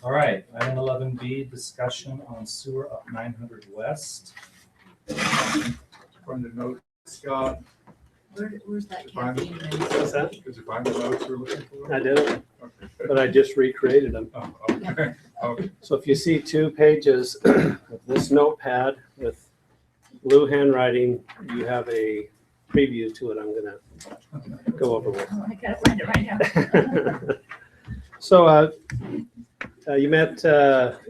All right, item 11B, discussion on sewer up 900 West. According to notes, Scott. Where's that Did you find the- caffeine? What's that? Did you find the notes you were looking for? I didn't, Okay. but I just recreated them. Oh, okay. Okay. So if you see 2 pages of this notepad with blue handwriting, you have a preview to it I'm gonna go over with. I gotta find it right now. So you met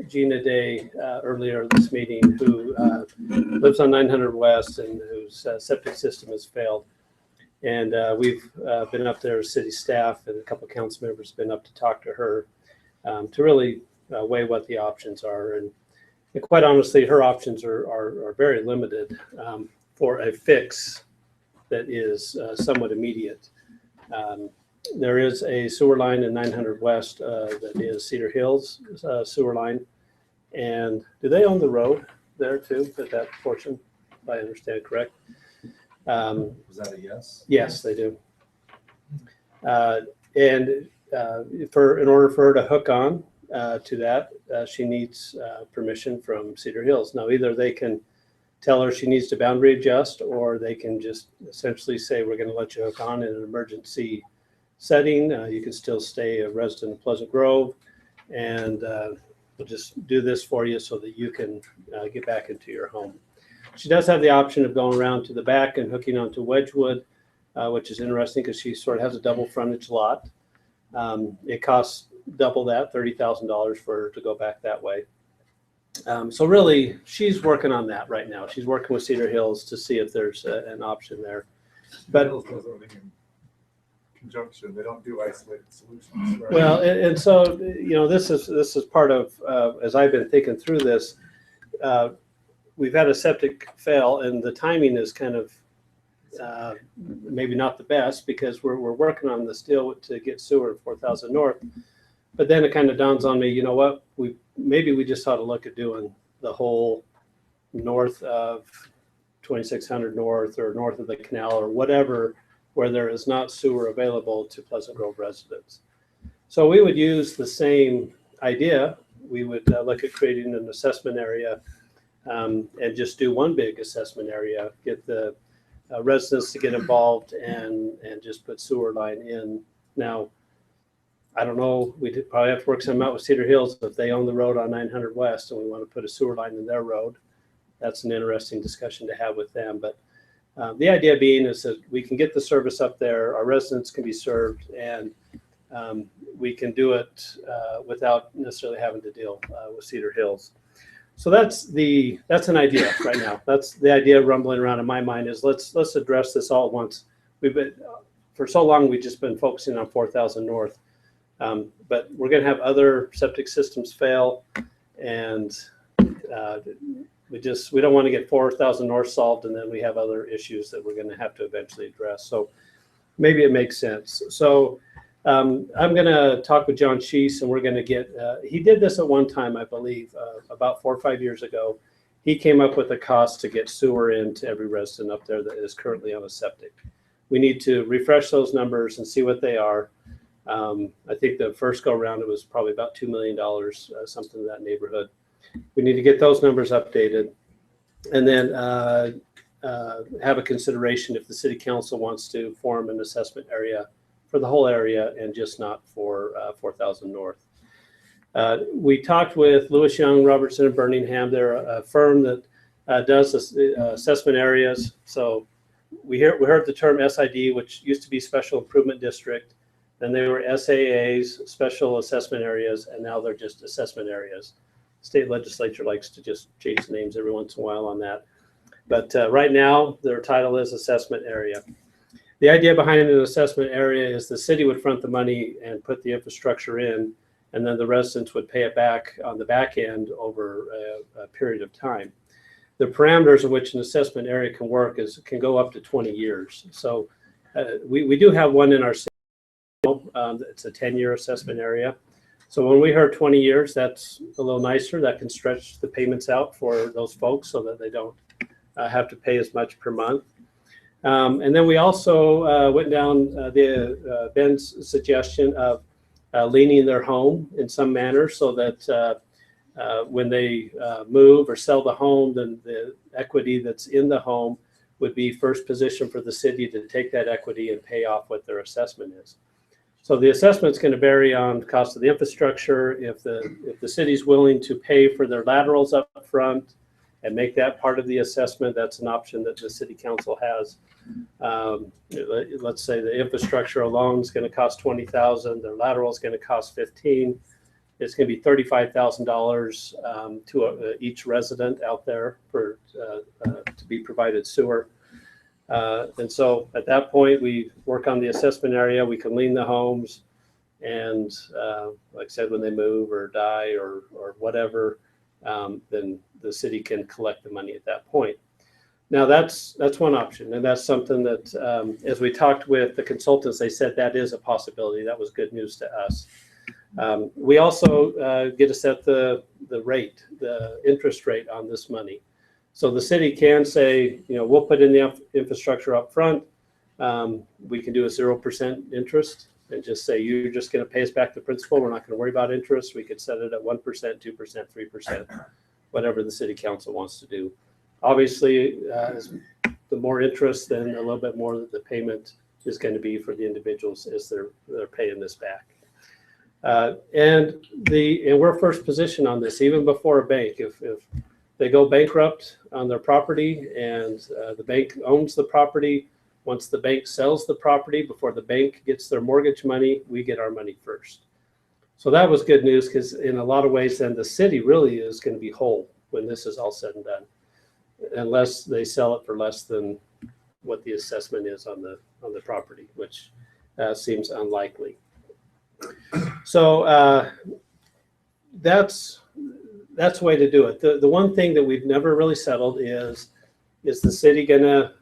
Gina Day earlier this meeting, who lives on 900 West and whose septic system has failed. And we've been up there as city staff, and a couple of council members have been up to talk to her to really weigh what the options are. And quite honestly, her options are very limited for a fix that is somewhat immediate. There is a sewer line in 900 West that is Cedar Hills sewer line. And do they own the road there too, at that portion, if I understand correct? Was that a yes? Yes, they do. In order for her to hook on to that, she needs permission from Cedar Hills. Now, either they can tell her she needs to boundary adjust, or they can just essentially say, we're going to let you hook on in an emergency setting. You can still stay a resident of Pleasant Grove, and we'll just do this for you so that you can get back into your home. She does have the option of going around to the back and hooking onto Wedgewood, which is interesting because she sort of has a double frontage lot. It costs double that, $30,000 for her to go back that way. So really, she's working on that right now. She's working with Cedar Hills to see if there's an option there. But Hills does everything in conjunction. They don't do isolated solutions. Right? well, and so this is part of as I've been thinking through this. We've had a septic fail, and the timing is kind of maybe not the best because we're working on this deal to get sewer 4000 North. But then it kind of dawns on me, you know what? Maybe we just ought to look at doing the whole north of 2600 North or north of the canal or whatever, where there is not sewer available to Pleasant Grove residents. So we would use the same idea. We would look at creating an assessment area and just do one big assessment area, get the residents to get involved and just put sewer line in. Now, I don't know, we'd probably have to work something out with Cedar Hills if they own the road on 900 West and we want to put a sewer line in their road. That's an interesting discussion to have with them. But the idea being is that we can get the service up there, our residents can be served, and we can do it without necessarily having to deal with Cedar Hills. So that's an idea right now. That's the idea rumbling around in my mind is let's address this all at once. We've been for so long we've just been focusing on 4000 North, but we're going to have other septic systems fail, and we don't want to get 4000 North solved and then we have other issues that we're going to have to eventually address. So maybe it makes sense. So I'm going to talk with John Sheese, and we're going to get, he did this at one time, I believe, about 4 or 5 years ago. He came up with a cost to get sewer into every resident up there that is currently on a septic. We need to refresh those numbers and see what they are. I think the first go around, it was probably about $2 million, something in that neighborhood. We need to get those numbers updated, and then have a consideration if the city council wants to form an assessment area for the whole area and just not for 4000 North. We talked with Lewis Young, Robertson, and Birmingham. They're a firm that does assessment areas. So we heard the term SID, which used to be Special Improvement District. Then they were SAAs, Special Assessment Areas, and now they're just assessment areas. State legislature likes to just change the names every once in a while on that. But right now, their title is assessment area. The idea behind an assessment area is the city would front the money and put the infrastructure in, and then the residents would pay it back on the back end over a period of time. The parameters of which an assessment area can work can go up to 20 years. So we do have one in our city. It's a 10-year assessment area. So when we heard 20 years, that's a little nicer. That can stretch the payments out for those folks so that they don't have to pay as much per month. And then we also went down Ben's suggestion of leaning their home in some manner so that when they move or sell the home, then the equity that's in the home would be first position for the city to take that equity and pay off what their assessment is. So the assessment is going to vary on cost of the infrastructure. If the city's willing to pay for their laterals up front and make that part of the assessment, that's an option that the city council has. Let's say the infrastructure alone is going to cost $20,000. Their lateral is going to cost $15,000. It's going to be $35,000 to each resident out there to be provided sewer. And so at that point, we work on the assessment area. We can lien the homes, and like I said, when they move or die or whatever, then the city can collect the money at that point. Now, that's one option, and that's something that, as we talked with the consultants, they said that is a possibility. That was good news to us. We also get to set the rate, the interest rate on this money. So the city can say, you know, we'll put in the infrastructure up front. We can do a 0% interest and just say, you're just going to pay us back the principal. We're not going to worry about interest. We could set it at 1%, 2%, 3%, whatever the city council wants to do. Obviously, the more interest, then a little bit more that the payment is going to be for the individuals as they're paying this back. And we're first position on this, even before a bank. If they go bankrupt on their property and the bank owns the property, once the bank sells the property, before the bank gets their mortgage money, we get our money first. So that was good news, because in a lot of ways, then the city really is going to be whole when this is all said and done, unless they sell it for less than what the assessment is on the property, which seems unlikely. So that's the way to do it. The one thing that we've never really settled is the city gonna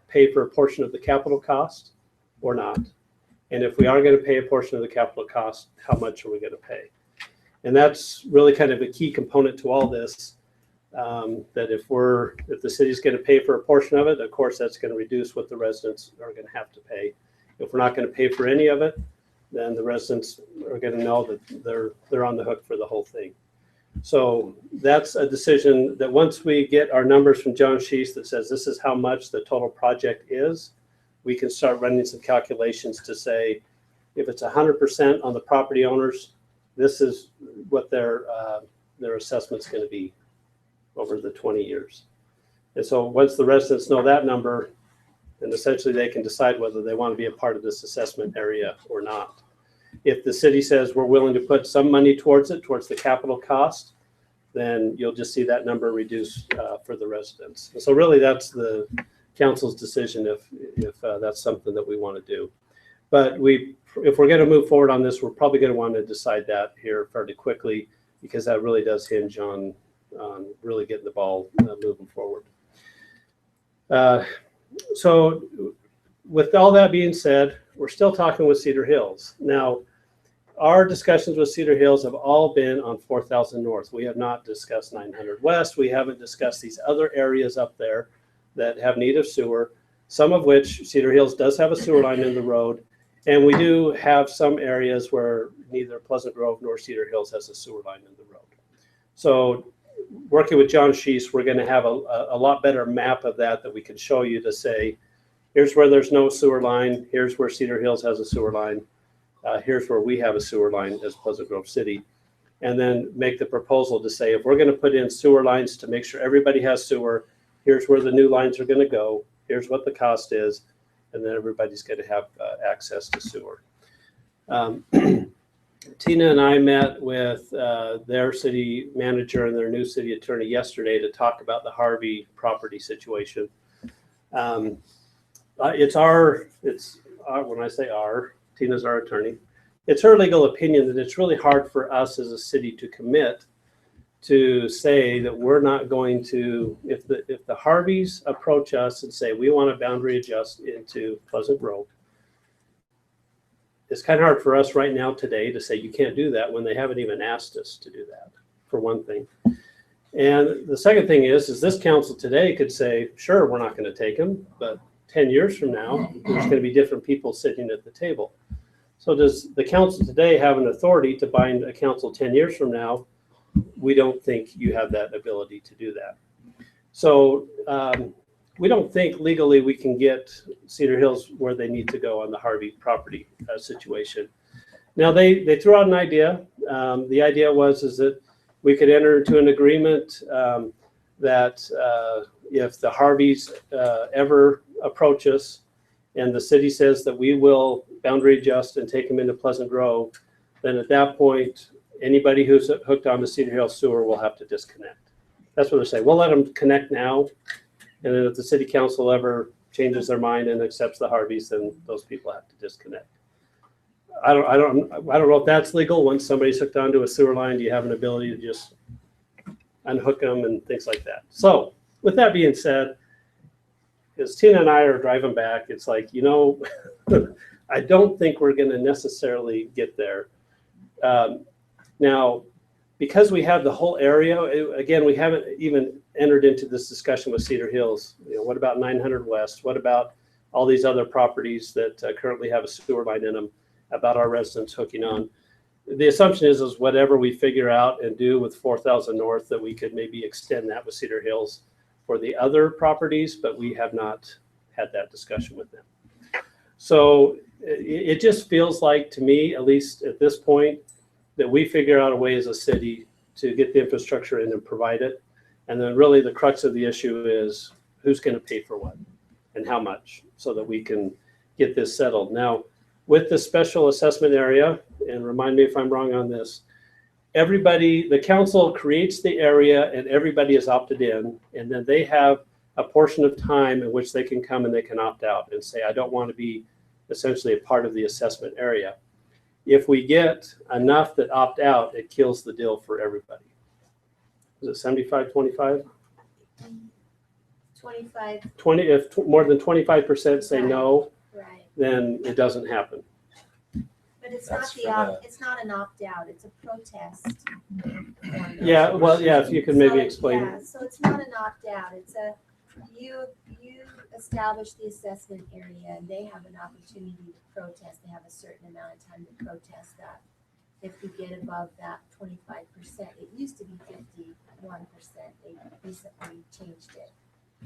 pay for a portion of the capital cost or not? And if we are gonna pay a portion of the capital cost, how much are we gonna pay? And that's really kind of a key component to all this. That if the city's going to pay for a portion of it, of course, that's going to reduce what the residents are going to have to pay. If we're not going to pay for any of it, then the residents are going to know that they're on the hook for the whole thing. So that's a decision that once we get our numbers from John Shees that says this is how much the total project is, we can start running some calculations to say, if it's 100% on the property owners, this is what their assessment's going to be over the 20 years. And so once the residents know that number, then essentially they can decide whether they want to be a part of this assessment area or not. If the city says we're willing to put some money towards it, towards the capital cost, then you'll just see that number reduce for the residents. And so really that's the council's decision if that's something that we want to do. But if we're going to move forward on this, we're probably going to want to decide that here fairly quickly, because that really does hinge on really getting the ball moving forward. So with all that being said, we're still talking with Cedar Hills. Now, our discussions with Cedar Hills have all been on 4000 North. We have not discussed 900 West. We haven't discussed these other areas up there that have need of sewer, some of which Cedar Hills does have a sewer line in the road. And we do have some areas where neither Pleasant Grove nor Cedar Hills has a sewer line in the road. So working with John Shees, we're going to have a lot better map of that we can show you to say, here's where there's no sewer line, here's where Cedar Hills has a sewer line, here's where we have a sewer line as Pleasant Grove City, and then make the proposal to say, if we're going to put in sewer lines to make sure everybody has sewer, here's where the new lines are going to go, here's what the cost is, and then everybody's going to have access to sewer. Tina and I met with their city manager and their new city attorney yesterday to talk about the Harvey property situation. When I say our, Tina's our attorney. It's her legal opinion that it's really hard for us as a city to commit to say that we're not going to, if the Harveys approach us and say, we want to boundary adjust into Pleasant Grove, it's kind of hard for us right now today to say you can't do that when they haven't even asked us to do that, for one thing. And the second thing is this council today could say, sure, we're not going to take them, but 10 years from now, there's going to be different people sitting at the table. So does the council today have an authority to bind a council 10 years from now? We don't think you have that ability to do that. So we don't think legally we can get Cedar Hills where they need to go on the Harvey property situation. Now they threw out an idea. The idea was that we could enter into an agreement that if the Harveys ever approach us and the city says that we will boundary adjust and take them into Pleasant Grove, then at that point, anybody who's hooked on the Cedar Hills sewer will have to disconnect. That's what they're saying. We'll let them connect now. And then if the city council ever changes their mind and accepts the Harveys, then those people have to disconnect. I don't know if that's legal. Once somebody's hooked onto a sewer line, do you have an ability to just, unhook them and things like that. So with that being said, as Tina and I are driving back, it's like, I don't think we're going to necessarily get there. Now, because we have the whole area, again, we haven't even entered into this discussion with Cedar Hills. What about 900 West? What about all these other properties that currently have a sewer line in them, about our residents hooking on? The assumption is whatever we figure out and do with 4000 North, that we could maybe extend that with Cedar Hills for the other properties, but we have not had that discussion with them. So it just feels like, to me, at least at this point, that we figure out a way as a city to get the infrastructure in and provide it. And then really the crux of the issue is who's going to pay for what and how much, so that we can get this settled. Now, with the special assessment area, and remind me if I'm wrong on this, the council creates the area and everybody is opted in, and then they have a portion of time in which they can come and they can opt out and say, I don't want to be essentially a part of the assessment area. If we get enough that opt out, it kills the deal for everybody. Is it 75, 25? 25. 20, if more than 25% say no, Right. then it doesn't happen. But it's That's it's not an opt-out, it's a protest. Yeah, well, yeah, if you could maybe So, explain. Yeah, so it's not an opt-out, it's you establish the assessment area, and they have an opportunity to protest. They have a certain amount of time to protest that. If we get above that 25%, it used to be 51%, they recently changed it.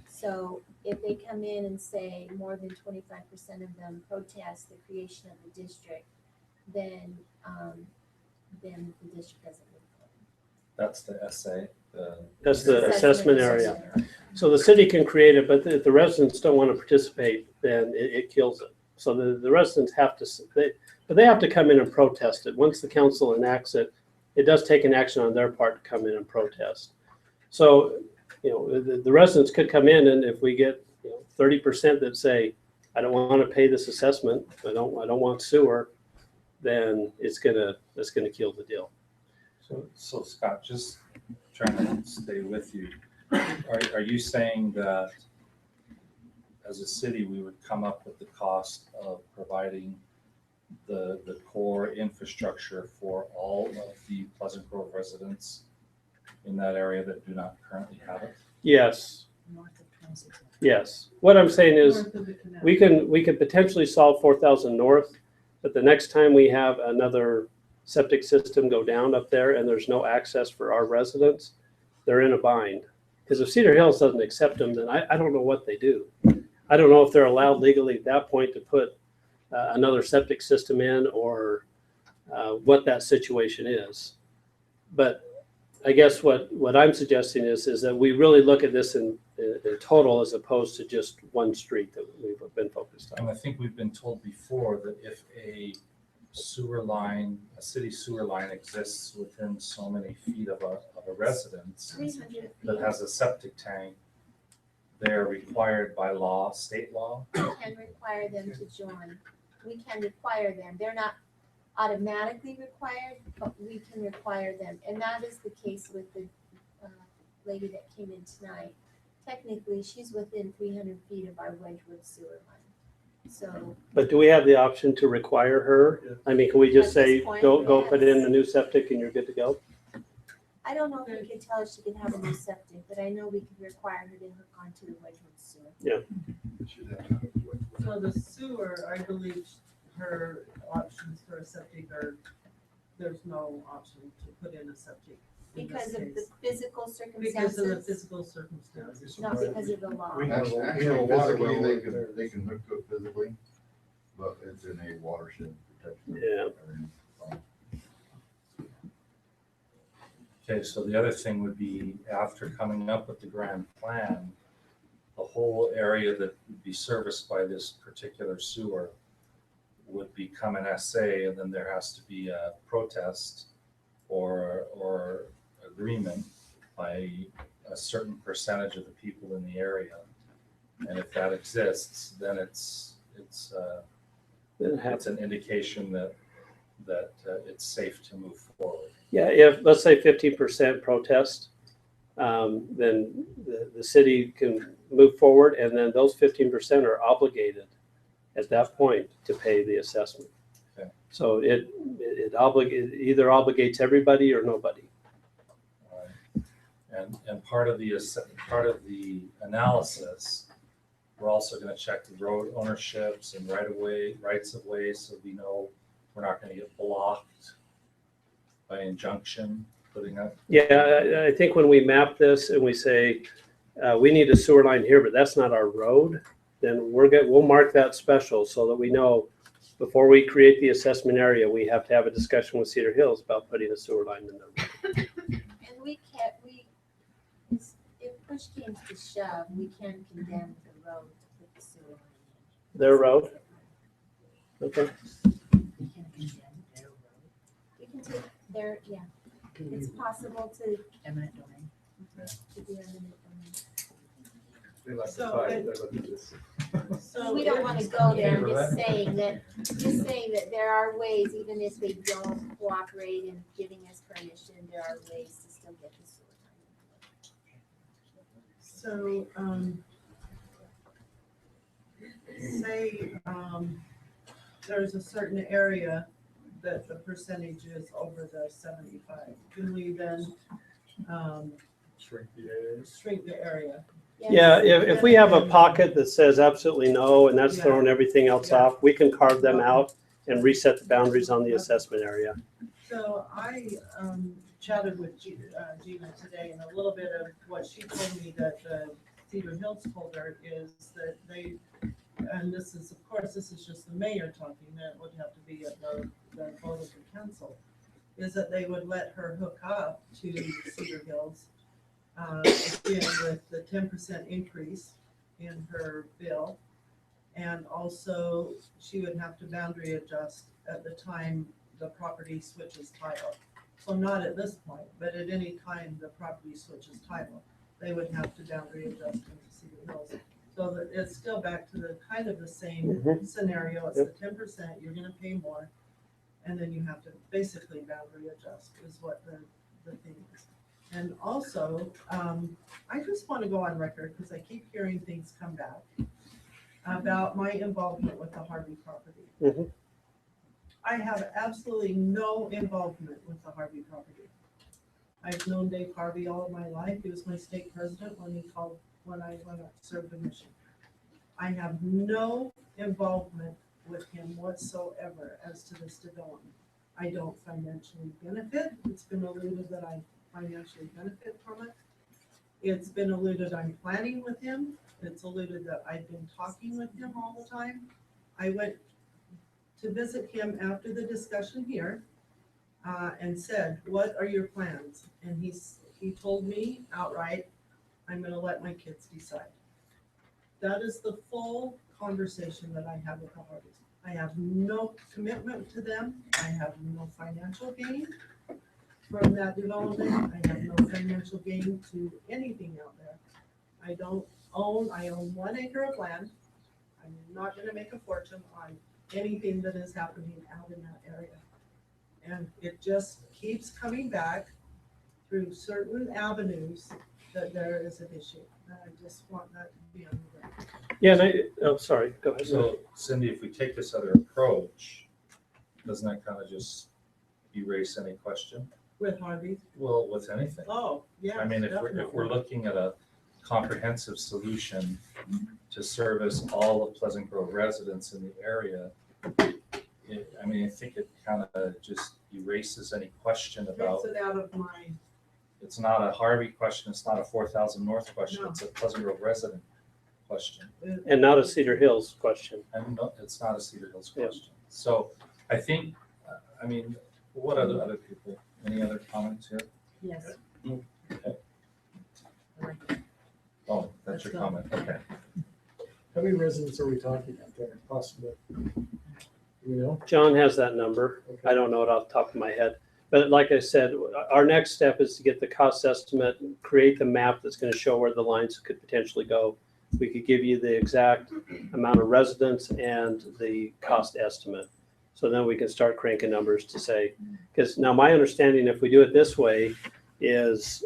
So if they come in and say more than 25% of them protest the creation of the district, then the district doesn't move forward. That's the SA. That's the assessment area. So the city can create it, but if the residents don't want to participate, then it kills it. So the residents have to, but they have to come in and protest it. Once the council enacts it, it does take an action on their part to come in and protest. So, the residents could come in, and if we get 30% that say, I don't want to pay this assessment, I don't want sewer, then it's gonna kill the deal. So Scott, just trying to stay with you. Are you saying that as a city, we would come up with the cost of providing the core infrastructure for all of the Pleasant Grove residents in that area that do not currently have it? Yes. Yes. What I'm saying is we can potentially solve 4000 North, but the next time we have another septic system go down up there and there's no access for our residents, they're in a bind. Because if Cedar Hills doesn't accept them, then I don't know what they do. I don't know if they're allowed legally at that point to put another septic system in, or what that situation is. But I guess what I'm suggesting is that we really look at this in total, as opposed to just one street that we've been focused on. And I think we've been told before that if a city sewer line exists within so many feet of a residence 300 that has a septic tank, they're required by law, state law. We can require them to join. We can require them. They're not automatically required, but we can require them. And that is the case with the lady that came in tonight. Technically, she's within 300 feet of our Wedgewood sewer line. So, But do we have the option to require her? I mean, can we just At say, this point, go put in yes. the new septic and you're good to go? I don't know if we could tell her she could have a new septic, but I know we could require her to hook onto the Wedgewood sewer. Yeah. So the sewer, I believe her options for a septic are, there's no option to put in a septic in this Because of the case. physical Because of the circumstances, physical circumstances. not because of the law. Actually, physically, they can hook to it physically, but it's in a watershed protection. Yeah. Okay, so the other thing would be, after coming up with the grand plan, the whole area that would be serviced by this particular sewer would become an SA, and then there has to be a protest or agreement by a certain percentage of the people in the area. And if that exists, then it's an indication that it's safe to move forward. Yeah, if, let's say 50% protest, then the city can move forward, and then those 15% are obligated at that point to pay the assessment. Okay. So it either obligates everybody or nobody. And part of the analysis, we're also gonna check the road ownerships and rights of way, so we know we're not gonna get blocked by injunction putting up. Yeah, I think when we map this and we say, we need a sewer line here, but that's not our road, then we'll mark that special so that we know before we create the assessment area, we have to have a discussion with Cedar Hills about putting a sewer line in there. And if push came to shove, we can condemn the road to put the sewer line in. Their road? Okay. We can condemn their road. We can take their, yeah, it's possible to. Eminent domain. To do eminent domain. They like to So fight, it- they look at this. So We don't if- want to go there, I'm just saying that there are ways, even if they don't cooperate in giving us permission, there are ways to still get the sewer line. So, say, there's a certain area that the percentage is over the 75. Can we then, Shrink the area. shrink the area? Yeah, if we have a pocket that says absolutely no, and that's Yeah. throwing everything else off, we can carve them out and reset the boundaries on the assessment area. So I chatted with Gina today, and a little bit of what she told me that the Cedar Hills told her is that they, and this is, of course, this is just the mayor talking, that would have to be at the vote of the council, is that they would let her hook up to Cedar Hills, again, with the 10% increase in her bill. And also, she would have to boundary adjust at the time the property switches title. So not at this point, but at any time the property switches title, they would have to boundary adjust into Cedar Hills. So that it's still back to the kind of the same Mhm. scenario. It's the 10%, you're gonna pay more. And then you have to basically boundary adjust is what the thing is. And also, I just want to go on record because I keep hearing things come back about my involvement with the Harvey property. Mhm. I have absolutely no involvement with the Harvey property. I've known Dave Harvey all of my life. He was my state president when I went up to serve the mission. I have no involvement with him whatsoever as to this development. I don't financially benefit. It's been alluded that I financially benefit from it. It's been alluded I'm planning with him. It's alluded that I've been talking with him all the time. I went to visit him after the discussion here and said, "What are your plans?" And he told me outright, "I'm gonna let my kids decide." That is the full conversation that I have with the Hardys. I have no commitment to them. I have no financial gain from that development. I have no financial gain to anything out there. I own 1 acre of land. I'm not gonna make a fortune on anything that is happening out in that area. And it just keeps coming back through certain avenues that there is an issue. And I just want that to be on the record. Yeah, and sorry, go ahead. So Cindy, if we take this other approach, doesn't that kind of just erase any question? With Harvey? Well, with anything. Oh, yeah. I mean, if we're definitely. looking at a comprehensive solution to service all of Pleasant Grove residents in the area, I mean, I think it kind of just erases any question about, Takes it out of my, it's not a Harvey question, it's not a 4,000 North question, No. it's a Pleasant Grove resident question. And not a Cedar Hills question. And no, it's not a Cedar Hills Yeah. question. So I think, I mean, what other people, any other comments here? yes. Okay. Oh, that's your comment, okay. How many residents are we talking out there possibly? You know? John has that number. I don't know it off the top of my head. But like I said, our next step is to get the cost estimate, create the map that's going to show where the lines could potentially go. We could give you the exact amount of residents and the cost estimate. So then we can start cranking numbers to say, because now my understanding, if we do it this way, is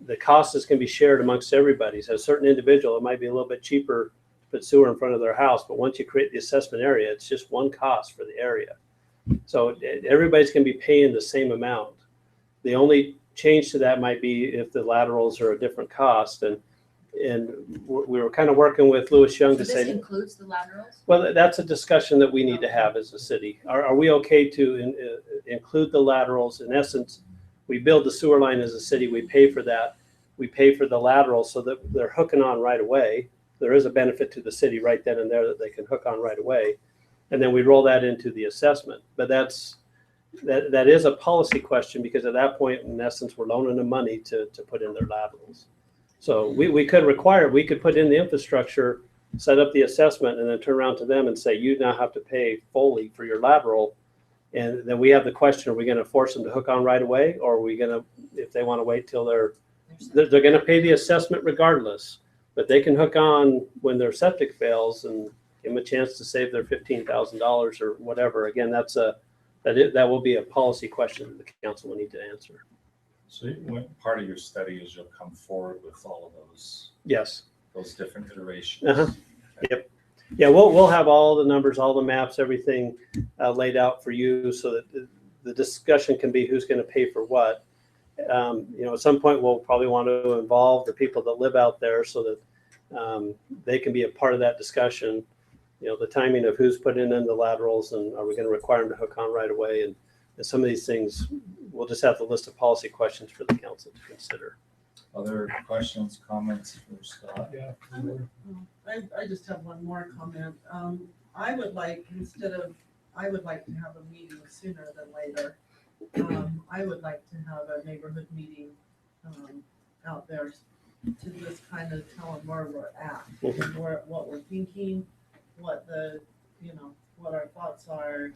the cost is going to be shared amongst everybody. So a certain individual, it might be a little bit cheaper to put sewer in front of their house, but once you create the assessment area, it's just one cost for the area. So everybody's going to be paying the same amount. The only change to that might be if the laterals are a different cost. And we were kind of working with Lewis Young So to this say, includes the laterals? well, that's a discussion that we need to have as a city. Are we okay to include the laterals? In essence, we build the sewer line as a city, we pay for that. We pay for the laterals so that they're hooking on right away. There is a benefit to the city right then and there that they can hook on right away. And then we roll that into the assessment. But that is a policy question, because at that point, in essence, we're loaning them money to put in their laterals. So we could require, we could put in the infrastructure, set up the assessment, and then turn around to them and say, you now have to pay fully for your lateral. And then we have the question, are we going to force them to hook on right away? Or are we going to, if they want to wait till they're going to pay the assessment regardless, but they can hook on when their septic fails and give them a chance to save their $15,000 or whatever. Again, that will be a policy question that the council will need to answer. So part of your study is you'll come forward with all of those. Yes. Those different iterations. Uh-huh. Yep. Yeah, we'll have all the numbers, all the maps, everything laid out for you, so that the discussion can be who's going to pay for what. At some point we'll probably want to involve the people that live out there so that they can be a part of that discussion. The timing of who's putting in the laterals, and are we going to require them to hook on right away, and some of these things, we'll just have the list of policy questions for the council to consider. Other questions, comments for Scott? Yeah. I just have one more comment. I would like to have a meeting sooner than later. I would like to have a neighborhood meeting out there to just kind of tell them where we're at, and what we're thinking, what our thoughts are,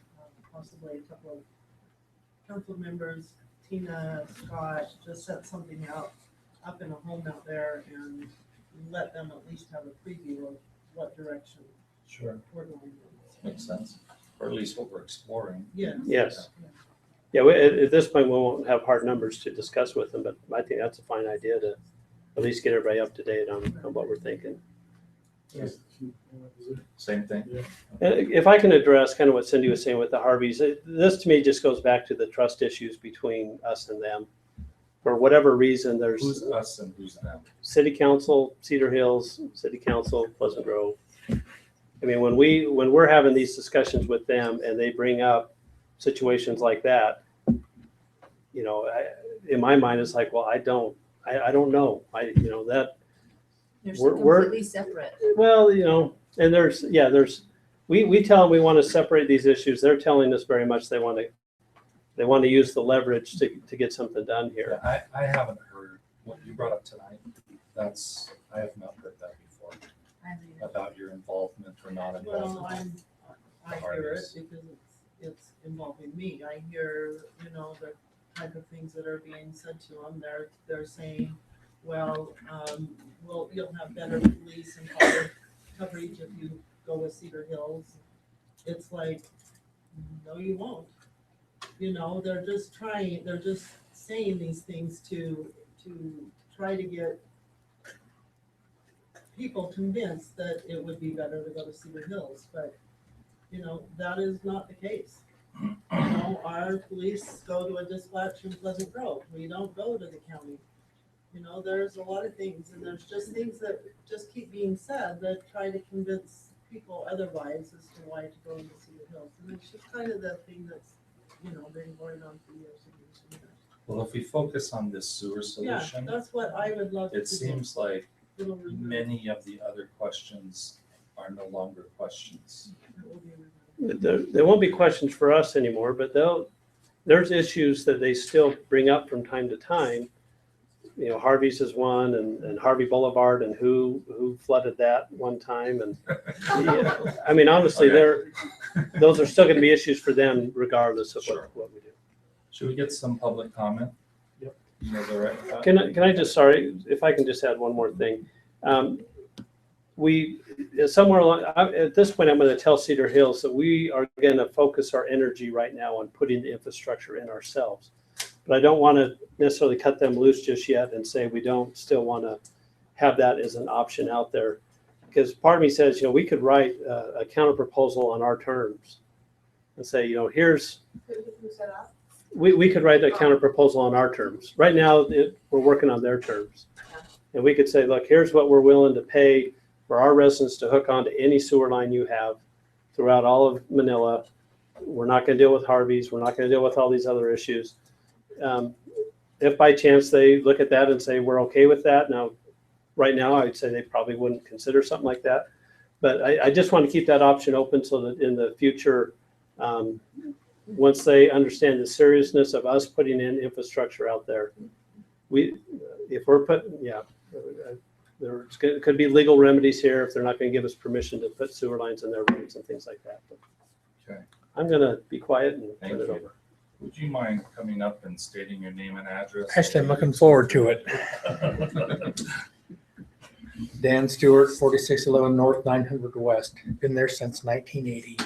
possibly a couple of council members, Tina, Scott, just set something up in a home out there and let them at least have a preview of what direction Sure. we're going in. Makes sense. Or at least what we're exploring. Yes. Yes. Yeah, at this point, we won't have hard numbers to discuss with them, but I think that's a fine idea to at least get everybody up to date on what we're thinking. Same thing. If I can address kind of what Cindy was saying with the Harveys, this to me just goes back to the trust issues between us and them. For whatever reason, there's Who's us and who's them? City Council, Cedar Hills, City Council, Pleasant Grove. I mean, when we're having these discussions with them and they bring up situations like that, in my mind, it's like, well, I don't know. They're We're completely separate. Well, and we tell them we want to separate these issues. They're telling us very much they want to use the leverage to get something done here. I haven't heard what you brought up tonight. I have not heard that before. About your involvement or not involvement. Well, I hear it because it's involving me. I hear, the type of things that are being said to them. They're saying, well, you'll have better police and fire coverage if you go with Cedar Hills. It's like, no, you won't. They're just saying these things to try to get people convinced that it would be better to go to Cedar Hills, but that is not the case. Our police go to a dispatch in Pleasant Grove. We don't go to the county. There's a lot of things, and there's just things that just keep being said that try to convince people otherwise as to why to go into Cedar Hills. And it's just kind of the thing that's, been going on for years and years and years. Well, if we focus on this sewer solution. Yeah, that's what I would love to do. It seems like many of the other questions are no longer questions. There won't be questions for us anymore, but there's issues that they still bring up from time to time. Harvey's is one, and Harvey Boulevard, and who flooded that one time, and I mean, honestly, those are still going to be issues for them regardless of what we do. Should we get some public comment? Yep. Can I just, sorry, if I can just add one more thing. We somewhere along at this point, I'm going to tell Cedar Hills that we are going to focus our energy right now on putting the infrastructure in ourselves. But I don't want to necessarily cut them loose just yet and say we don't still want to have that as an option out there. Because part of me says, you know, we could write a counter proposal on our terms and say, you know, here's, Who set up? we could write a counter proposal on our terms. Right now, we're working on their terms. And we could say, look, here's what we're willing to pay for our residents to hook onto any sewer line you have throughout all of Manila. We're not going to deal with Harvey's. We're not going to deal with all these other issues. If by chance they look at that and say, we're okay with that. Now, right now, I'd say they probably wouldn't consider something like that. But I just want to keep that option open so that in the future, once they understand the seriousness of us putting in infrastructure out there, if we're putting, there could be legal remedies here if they're not going to give us permission to put sewer lines in their roads and things like that. But Okay. I'm going to be quiet and Thank turn it you. over. Would you mind coming up and stating your name and address? Actually, I'm looking forward to it. Dan Stewart, 4611 North, 900 West. Been there since 1980.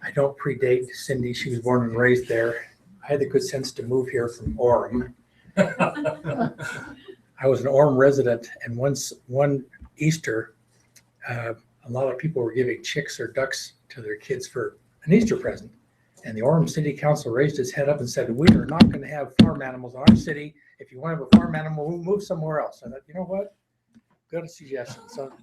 I don't predate Cindy. She was born and raised there. I had the good sense to move here from Orem. I was an Orem resident, and one Easter, a lot of people were giving chicks or ducks to their kids for an Easter present. And the Orem City Council raised its head up and said, we are not going to have farm animals in our city. If you want to have a farm animal, we'll move somewhere else. I thought, you know what? Good suggestion. So,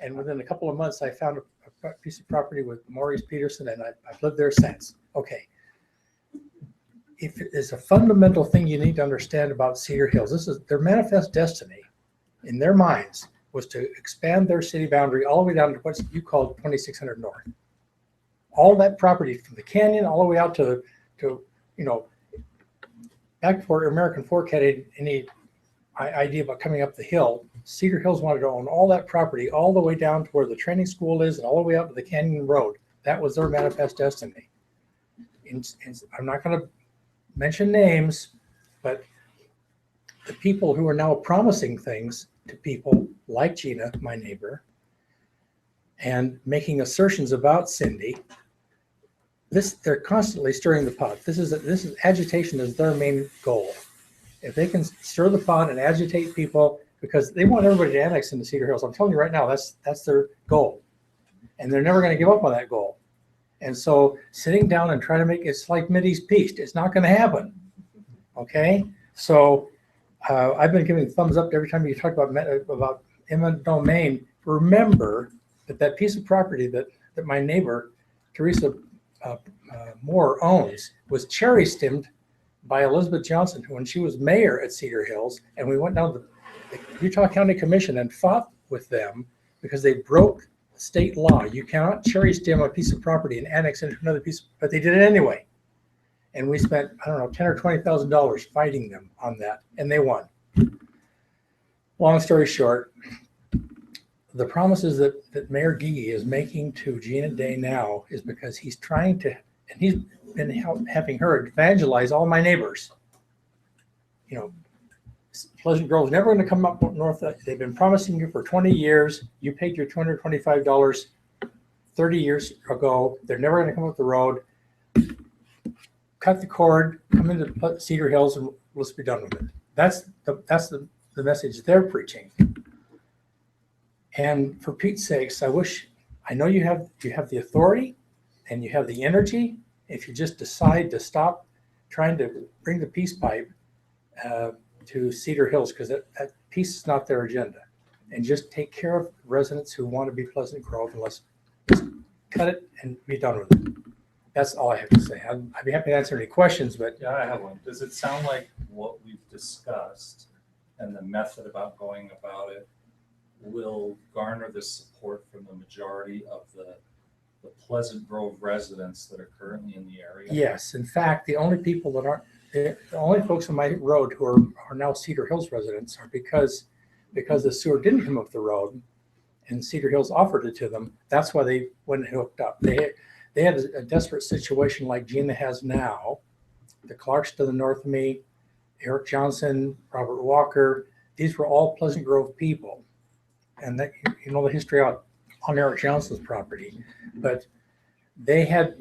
and within a couple of months, I found a piece of property with Maurice Peterson, and I've lived there since. Okay. If it is a fundamental thing you need to understand about Cedar Hills, this is their manifest destiny in their minds was to expand their city boundary all the way down to what you call 2600 North. All that property from the canyon all the way out to back before American Fork had any idea about coming up the hill, Cedar Hills wanted to own all that property all the way down to where the training school is and all the way up to the Canyon Road. That was their manifest destiny. I'm not going to mention names, but the people who are now promising things to people like Gina, my neighbor, and making assertions about Cindy, they're constantly stirring the pot. This is agitation is their main goal. If they can stir the pot and agitate people, because they want everybody to annex into Cedar Hills. I'm telling you right now, that's their goal. And they're never going to give up on that goal. And so sitting down and trying to make it's like Mideast peace, it's not going to happen. Okay? So I've been giving thumbs up every time you talk about eminent domain. Remember that piece of property that my neighbor, Teresa Moore, owns was cherry stemmed by Elizabeth Johnson when she was mayor at Cedar Hills. And we went down to the Utah County Commission and fought with them because they broke state law. You cannot cherry stem a piece of property and annex into another piece, but they did it anyway. And we spent, I don't know, $10,000 or $20,000 fighting them on that, and they won. Long story short, the promises that Mayor Gigi is making to Gina Day now is because he's trying to, and he's been having her evangelize all my neighbors. You know, Pleasant Grove's never going to come up north. They've been promising you for 20 years. You paid your $225 30 years ago. They're never going to come up the road. Cut the cord, come into Cedar Hills, and let's be done with it. That's the message they're preaching. And for Pete's sakes, I know you have the authority and you have the energy. If you just decide to stop trying to bring the peace pipe to Cedar Hills, because that peace is not their agenda, and just take care of residents who want to be Pleasant Grove, and let's just cut it and be done with it. That's all I have to say. I'd be happy to answer any questions, but Yeah, I have one. Does it sound like what we've discussed and the method about going about it will garner the support from the majority of the Pleasant Grove residents that are currently in the area? yes, in fact, the only people that aren't, the only folks on my road who are now Cedar Hills residents are because the sewer didn't come up the road and Cedar Hills offered it to them. That's why they went and hooked up. They had a desperate situation like Gina has now. The Clarks to the north of me, Eric Johnson, Robert Walker, these were all Pleasant Grove people. And that, you know the history on Eric Johnson's property. But they had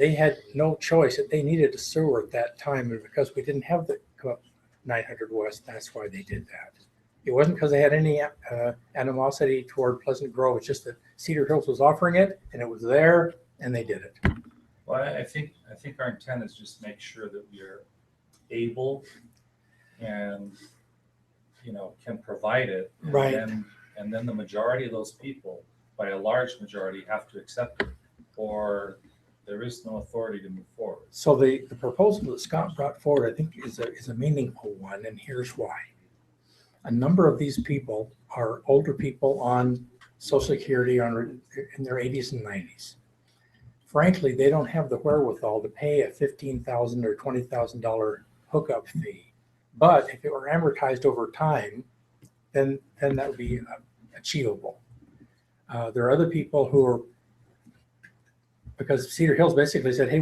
no choice that they needed a sewer at that time, and because we didn't have the 900 West. That's why they did that. It wasn't because they had any animosity toward Pleasant Grove. It's just that Cedar Hills was offering it and it was there and they did it. Well, I think our intent is just make sure that we are able and, can provide it. Right. And then the majority of those people, by a large majority, have to accept it, or there is no authority to move forward. So the proposal that Scott brought forward, I think, is a meaningful one, and here's why. A number of these people are older people on Social Security in their 80s and 90s. Frankly, they don't have the wherewithal to pay a $15,000 or $20,000 hookup fee. But if it were amortized over time, then that would be achievable. There are other people who are, because Cedar Hills basically said, hey,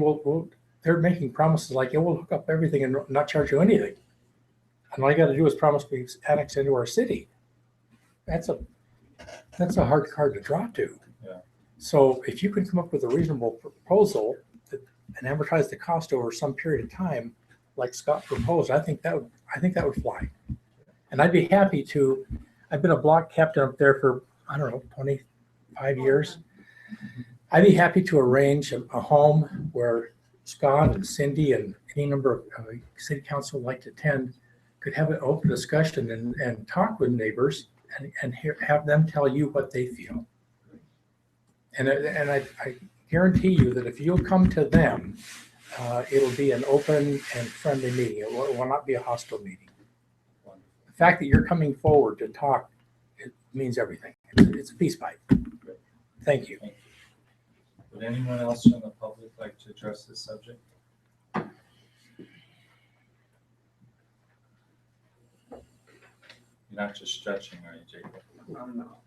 they're making promises like, yeah, we'll hook up everything and not charge you anything. And all you got to do is promise to be annexed into our city. That's a hard card to draw to. Yeah. So if you can come up with a reasonable proposal and amortize the cost over some period of time, like Scott proposed, I think that would fly. And I'd be happy to. I've been a block captain up there for, I don't know, 25 years. I'd be happy to arrange a home where Scott and Cindy and any number of city council would like to attend could have an open discussion and talk with neighbors and have them tell you what they feel. And I guarantee you that if you'll come to them, it'll be an open and friendly meeting. It will not be a hostile meeting. The fact that you're coming forward to talk, it means everything. It's a peace pipe. Thank you. Would anyone else from the public like to address this subject? You're not just stretching, are you, Jacob? No.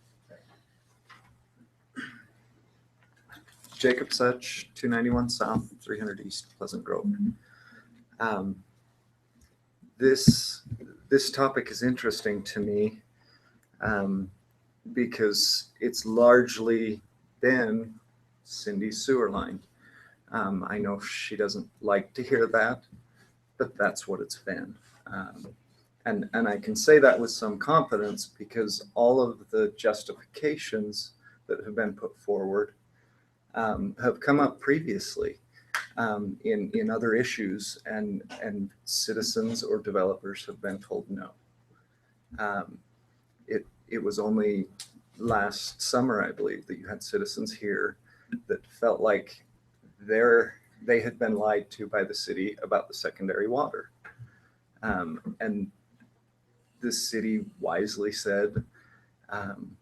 Jacob Such, 291 South, 300 East, Pleasant Grove. This topic is interesting to me because it's largely been Cindy's sewer line. I know she doesn't like to hear that, but that's what it's been. And I can say that with some confidence because all of the justifications that have been put forward have come up previously in other issues, and citizens or developers have been told no. It was only last summer, I believe, that you had citizens here that felt like they had been lied to by the city about the secondary water. And the city wisely said, in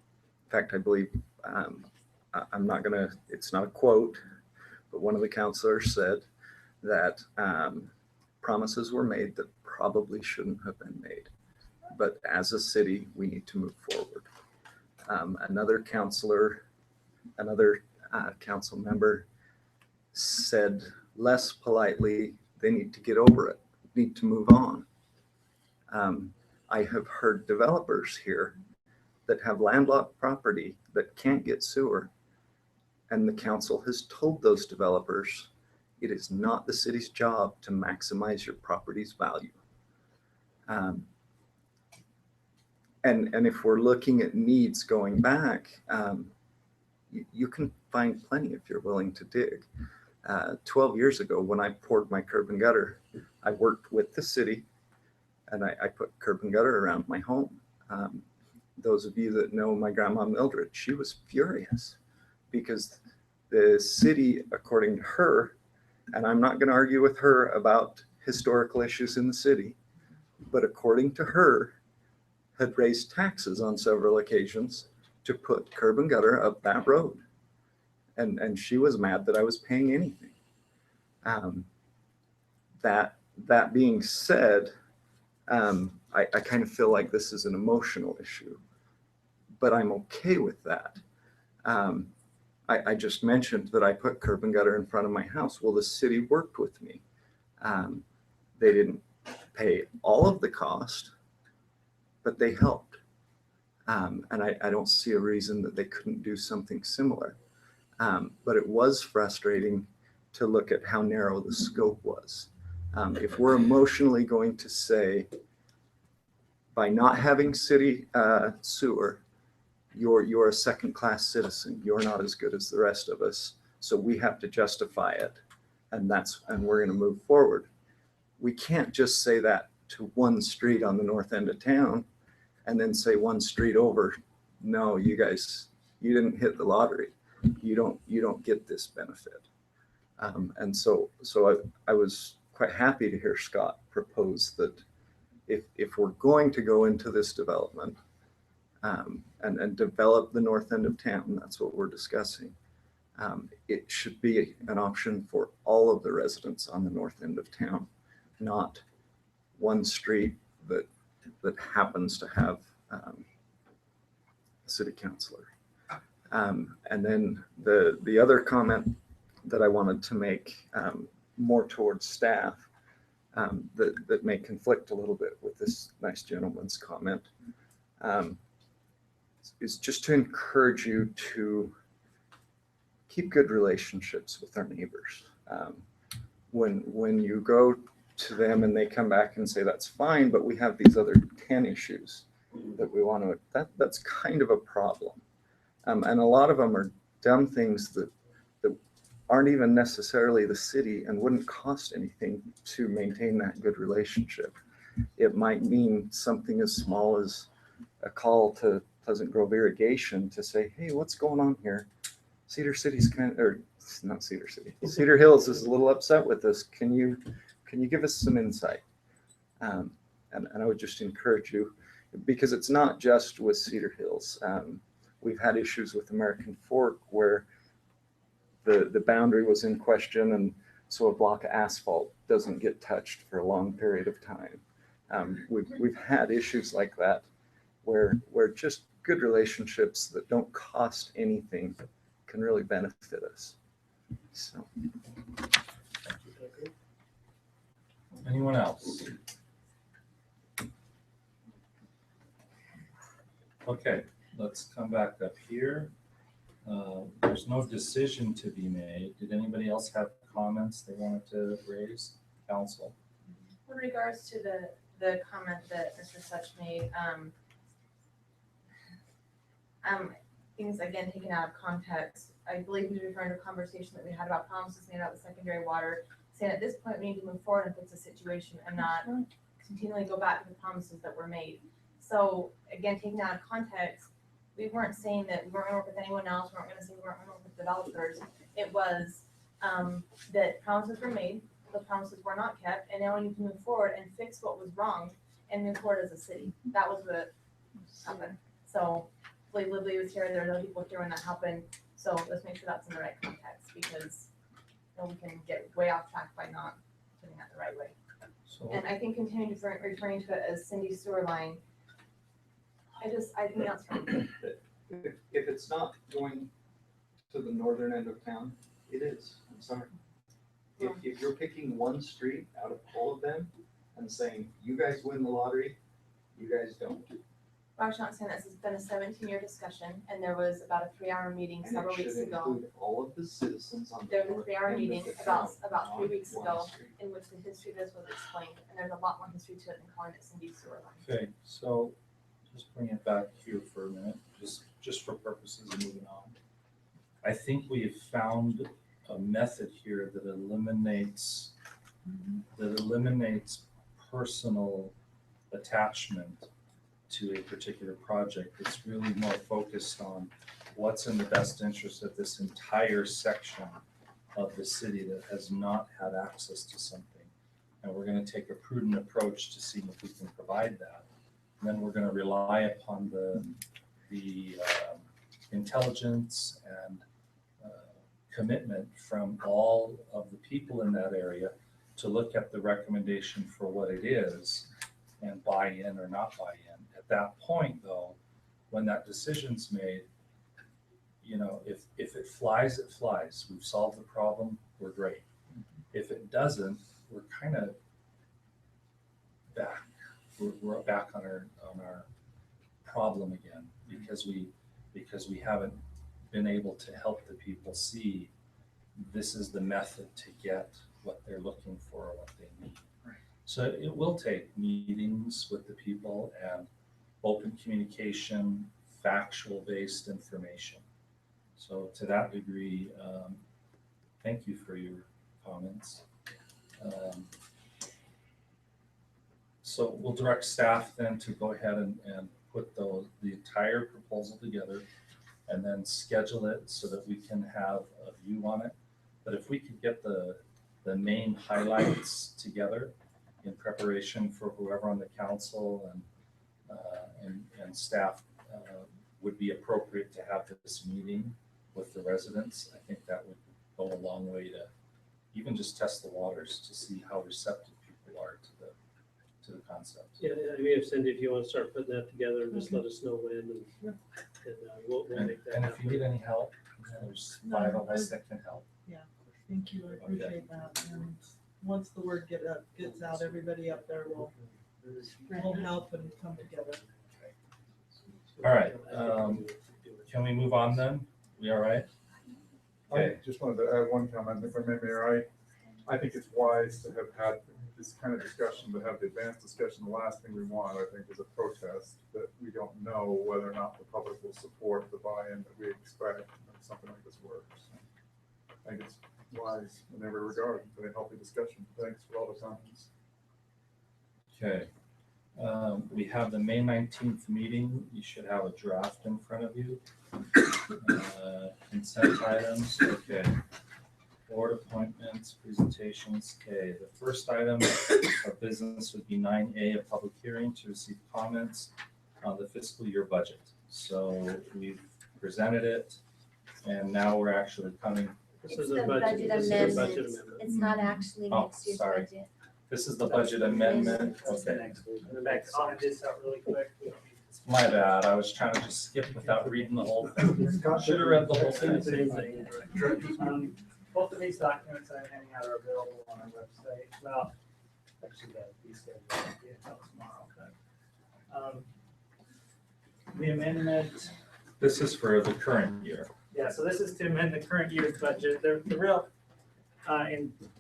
fact, I believe, I'm not gonna, it's not a quote, but one of the counselors said that promises were made that probably shouldn't have been made. But as a city, we need to move forward. Another counselor, another council member said less politely, they need to get over it, need to move on. I have heard developers here that have landlocked property that can't get sewer, and the council has told those developers it is not the city's job to maximize your property's value. And if we're looking at needs going back, you can find plenty if you're willing to dig. 12 years ago, when I poured my curb and gutter, I worked with the city and I put curb and gutter around my home. Those of you that know my grandma Mildred, she was furious because the city, according to her, and I'm not going to argue with her about historical issues in the city, but according to her, had raised taxes on several occasions to put curb and gutter up that road. And she was mad that I was paying anything. That being said, I kind of feel like this is an emotional issue, but I'm okay with that. I just mentioned that I put curb and gutter in front of my house. Well, the city worked with me. They didn't pay all of the cost, but they helped. And I don't see a reason that they couldn't do something similar. But it was frustrating to look at how narrow the scope was. If we're emotionally going to say by not having city sewer, you're a second-class citizen. You're not as good as the rest of us. So we have to justify it. And we're going to move forward. We can't just say that to one street on the north end of town and then say one street over, no, you guys, you didn't hit the lottery. You don't get this benefit. And so I was quite happy to hear Scott propose that if we're going to go into this development and develop the north end of town, that's what we're discussing. It should be an option for all of the residents on the north end of town, not one street that happens to have a city councilor. And then the other comment that I wanted to make more towards staff that may conflict a little bit with this nice gentleman's comment is just to encourage you to keep good relationships with our neighbors. When you go to them and they come back and say, that's fine, but we have these other 10 issues that we want to, that's kind of a problem. And a lot of them are dumb things that aren't even necessarily the city and wouldn't cost anything to maintain that good relationship. It might mean something as small as a call to Pleasant Grove Irrigation to say, hey, what's going on here? Cedar City's not Cedar City. Cedar Hills is a little upset with us. Can you give us some insight? And I would just encourage you, because it's not just with Cedar Hills. We've had issues with American Fork where the boundary was in question, and so a block of asphalt doesn't get touched for a long period of time. We've had issues like that where just good relationships that don't cost anything can really benefit us. So. Anyone else? Okay, let's come back up here. There's no decision to be made. Did anybody else have comments they wanted to raise? Council? With regards to the comment that Mr. Such made, things again taken out of context. I believe he was referring to a conversation that we had about promises made about the secondary water, saying at this point we need to move forward and fix the situation and not continually go back to the promises that were made. So again, taken out of context, we weren't saying that we weren't going to work with anyone else. We weren't going to say we weren't going to work with developers. It was that promises were made, the promises were not kept, and now we need to move forward and fix what was wrong and move forward as a city. That was what happened. So Lively was here. There were other people here when that happened. So let's make sure that's in the right context, because we can get way off track by not putting that the right way. So, and I think continuing to referring to it as Cindy's sewer line, I think that's wrong. If it's not going to the northern end of town, it is. I'm sorry. If you're picking one street out of all of them and saying, you guys win the lottery, you guys don't. I was not saying this. It's been a 17-year discussion, and there was about a 3-hour meeting several weeks ago. All of the citizens on there was a 3-hour meeting about 3 weeks ago in which the history of this was explained, and there's a lot more history to it than calling it Cindy's sewer line. okay, so just bring it back here for a minute, just for purposes of moving on. I think we have found a method here that eliminates personal attachment to a particular project. It's really more focused on what's in the best interest of this entire section of the city that has not had access to something. And we're going to take a prudent approach to seeing if we can provide that. And then we're going to rely upon the intelligence and commitment from all of the people in that area to look at the recommendation for what it is and buy in or not buy in. At that point, though, when that decision's made, if it flies, it flies. We've solved the problem, we're great. If it doesn't, we're kind of back. We're back on our problem again because we haven't been able to help the people see this is the method to get what they're looking for or what they need. So it will take meetings with the people and open communication, factual-based information. So to that degree, thank you for your comments. So we'll direct staff then to go ahead and put the entire proposal together and then schedule it so that we can have a view on it. But if we could get the main highlights together in preparation for whoever on the council and staff would be appropriate to have this meeting with the residents, I think that would go a long way to even just test the waters to see how receptive people are to the concept. Yeah, I mean, if Cindy, if you want to start putting that together, just let us know when, and we'll make that And happen. if you need any help, there's 5 of us that can help. Yeah, thank you, I appreciate that, and once the word gets out, everybody up there will help and come together. All right, can we move on then? We all right? I just wanted to add one comment, if I may, Mayor. I think it's wise to have had this kind of discussion, but have the advanced discussion. The last thing we want, I think, is a protest that we don't know whether or not the public will support the buy-in that we expect when something like this works. I think it's wise in every regard, but a healthy discussion. Thanks for all the comments. Okay. We have the May 19th meeting. You should have a draft in front of you. Consent items, okay. Board appointments, presentations, okay. The first item of business would be 9A, a public hearing to receive comments on the fiscal year budget. So we've presented it, and now we're actually coming. It's the budget amendment. It's not actually next year's sorry. budget. This is the budget amendment, okay. I'll this out really quick. My bad, I was trying to just skip without reading the whole thing. Should have read the whole thing. Both of these documents I'm handing out are available on our website. Well, actually, these scheduled until tomorrow. But the amendment. This is for the current year. Yeah, so this is to amend the current year's budget. The real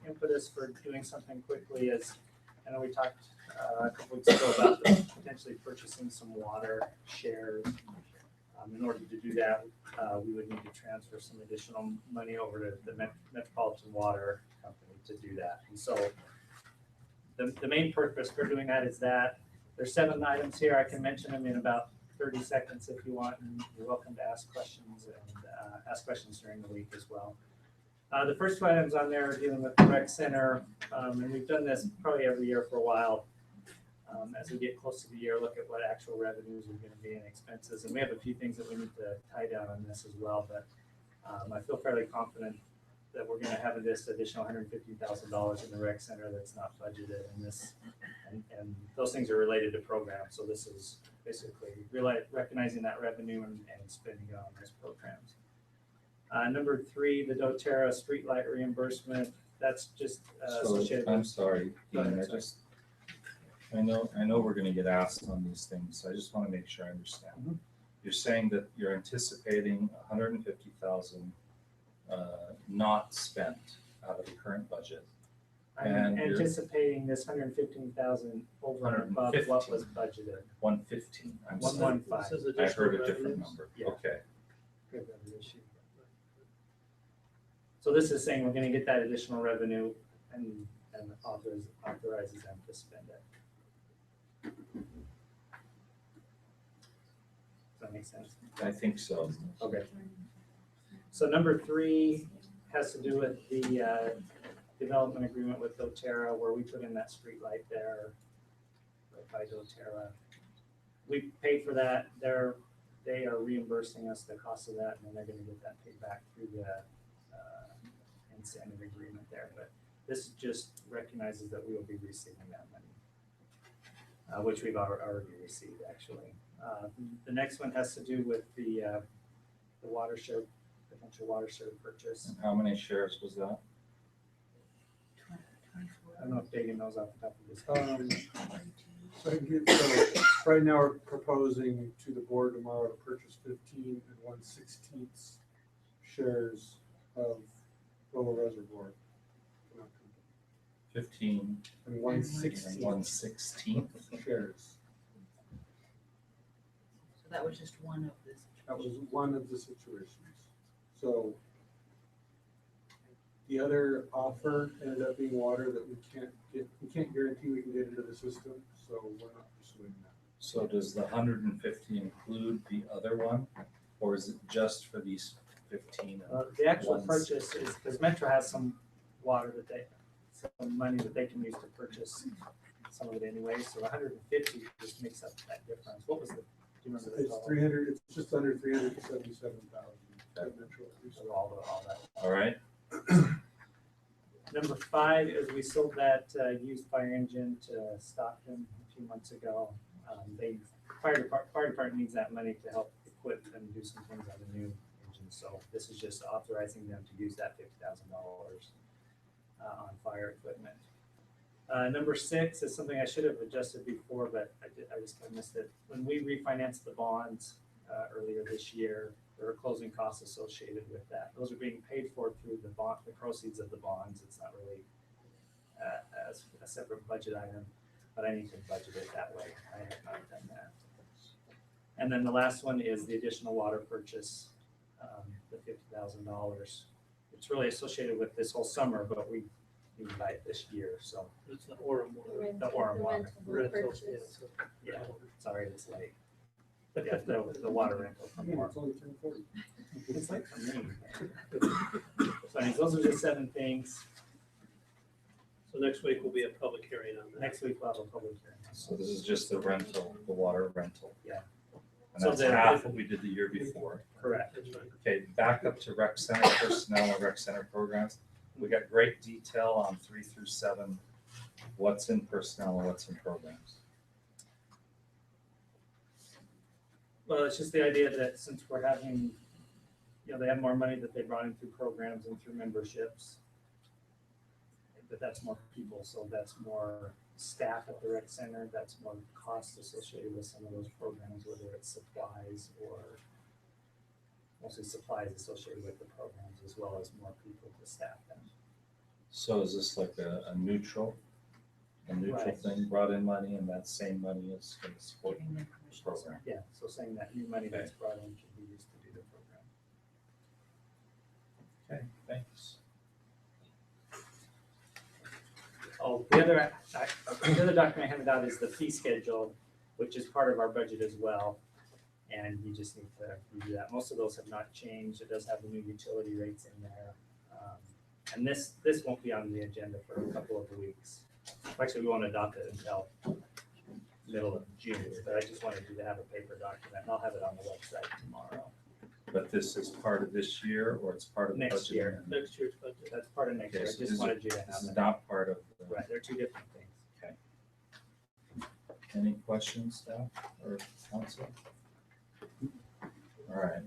impetus for doing something quickly is, I know we talked a couple weeks ago about potentially purchasing some water shares. In order to do that, we would need to transfer some additional money over to the Metropolitan Water Company to do that. And so the main purpose for doing that is that there's 7 items here. I can mention them in about 30 seconds if you want, and you're welcome to ask questions and ask questions during the week as well. The first 2 items on there are dealing with the rec center, and we've done this probably every year for a while. As we get close to the year, look at what actual revenues are going to be and expenses. And we have a few things that we need to tie down on this as well. But I feel fairly confident that we're going to have this additional $150,000 in the rec center that's not budgeted. And those things are related to programs. So this is basically recognizing that revenue and spending it on those programs. Number 3, the doTERRA streetlight reimbursement. That's just associated. I'm sorry, Dean, I know we're gonna get asked on these things, so I just wanna make sure I understand. Mm-hmm. You're saying that you're anticipating 150,000 not spent out of the current budget. I'm anticipating this 115,000 over and above what was budgeted. 115, I'm sorry. 115. I heard a different number, Yeah. okay. So this is saying we're gonna get that additional revenue and authorizes them to spend it. Does that make sense? I think so. Okay. So number 3 has to do with the development agreement with doTERRA, where we put in that street light there right by doTERRA. We paid for that. They are reimbursing us the cost of that, and then they're going to get that paid back through the incentive agreement there. But this just recognizes that we will be receiving that money, which we've already received actually. The next one has to do with the water share, potential water share purchase. And how many shares was that? I don't know if Dagan knows off the top of his head. So right now, we're proposing to the board tomorrow to purchase 15 1/16 shares of Rolla Reservoir. 15 and and 1/16 1/16. shares. So that was just one of this. That was one of the situations. So the other offer ended up being water that we can't guarantee we can get into the system, so we're not pursuing that. So does the 150 include the other one, or is it just for these 15? The actual ones? purchase is, because Metro has some water some money that they can use to purchase some of it anyway, so 150 just makes up that difference. What was the, do you remember the It's total? 300, it's just under 377,000. All that. All right. Number 5 is we sold that used fire engine to Stockton a few months ago. Fire department needs that money to help equip and do some things on the new engine. So this is just authorizing them to use that $50,000 on fire equipment. Number 6 is something I should have adjusted before, but I just kind of missed it. When we refinanced the bonds earlier this year, there are closing costs associated with that. Those are being paid for through the proceeds of the bonds. It's not really as a separate budget item, but I need to budget it that way. I have not done that. And then the last one is the additional water purchase, the $50,000. It's really associated with this whole summer, but we can buy it this year, so. It's the Orem water. The Orem water. Rental, Purchase. Yeah, sorry, it's late. But yeah, the water rental from Yeah, Orem. it's only 10:40. It's like for me. So anyways, those are the 7 things. So next week will be a public hearing on that. Next week we'll have a public hearing. So this is just the rental, the water rental. Yeah. And So that's then- half what we did the year before. Correct. Okay, back up to rec center personnel and rec center programs. We got great detail on 3 through 7, what's in personnel and what's in programs. Well, it's just the idea that since we're having, they have more money that they brought in through programs and through memberships. But that's more people, so that's more staff at the rec center, that's more costs associated with some of those programs, whether it's supplies or mostly supplies associated with the programs, as well as more people to staff them. So is this like a neutral Right. thing, brought in money, and that same money is going to support the program? Yeah, so saying that new money that's brought in can be used to do the program. Okay, thanks. Oh, the other document I handed out is the fee schedule, which is part of our budget as well. And you just need to review that. Most of those have not changed. It does have the new utility rates in there. And this won't be on the agenda for a couple of weeks. Actually, we won't adopt it until middle of June, but I just wanted you to have a paper document. And I'll have it on the website tomorrow. But this is part of this year, or it's part of the budget? Next year. Next year's budget. That's part of next year. I Okay, so just wanted you to have This is it. not part of the. Right, they're two different things. Okay. Any questions, staff or council? All right.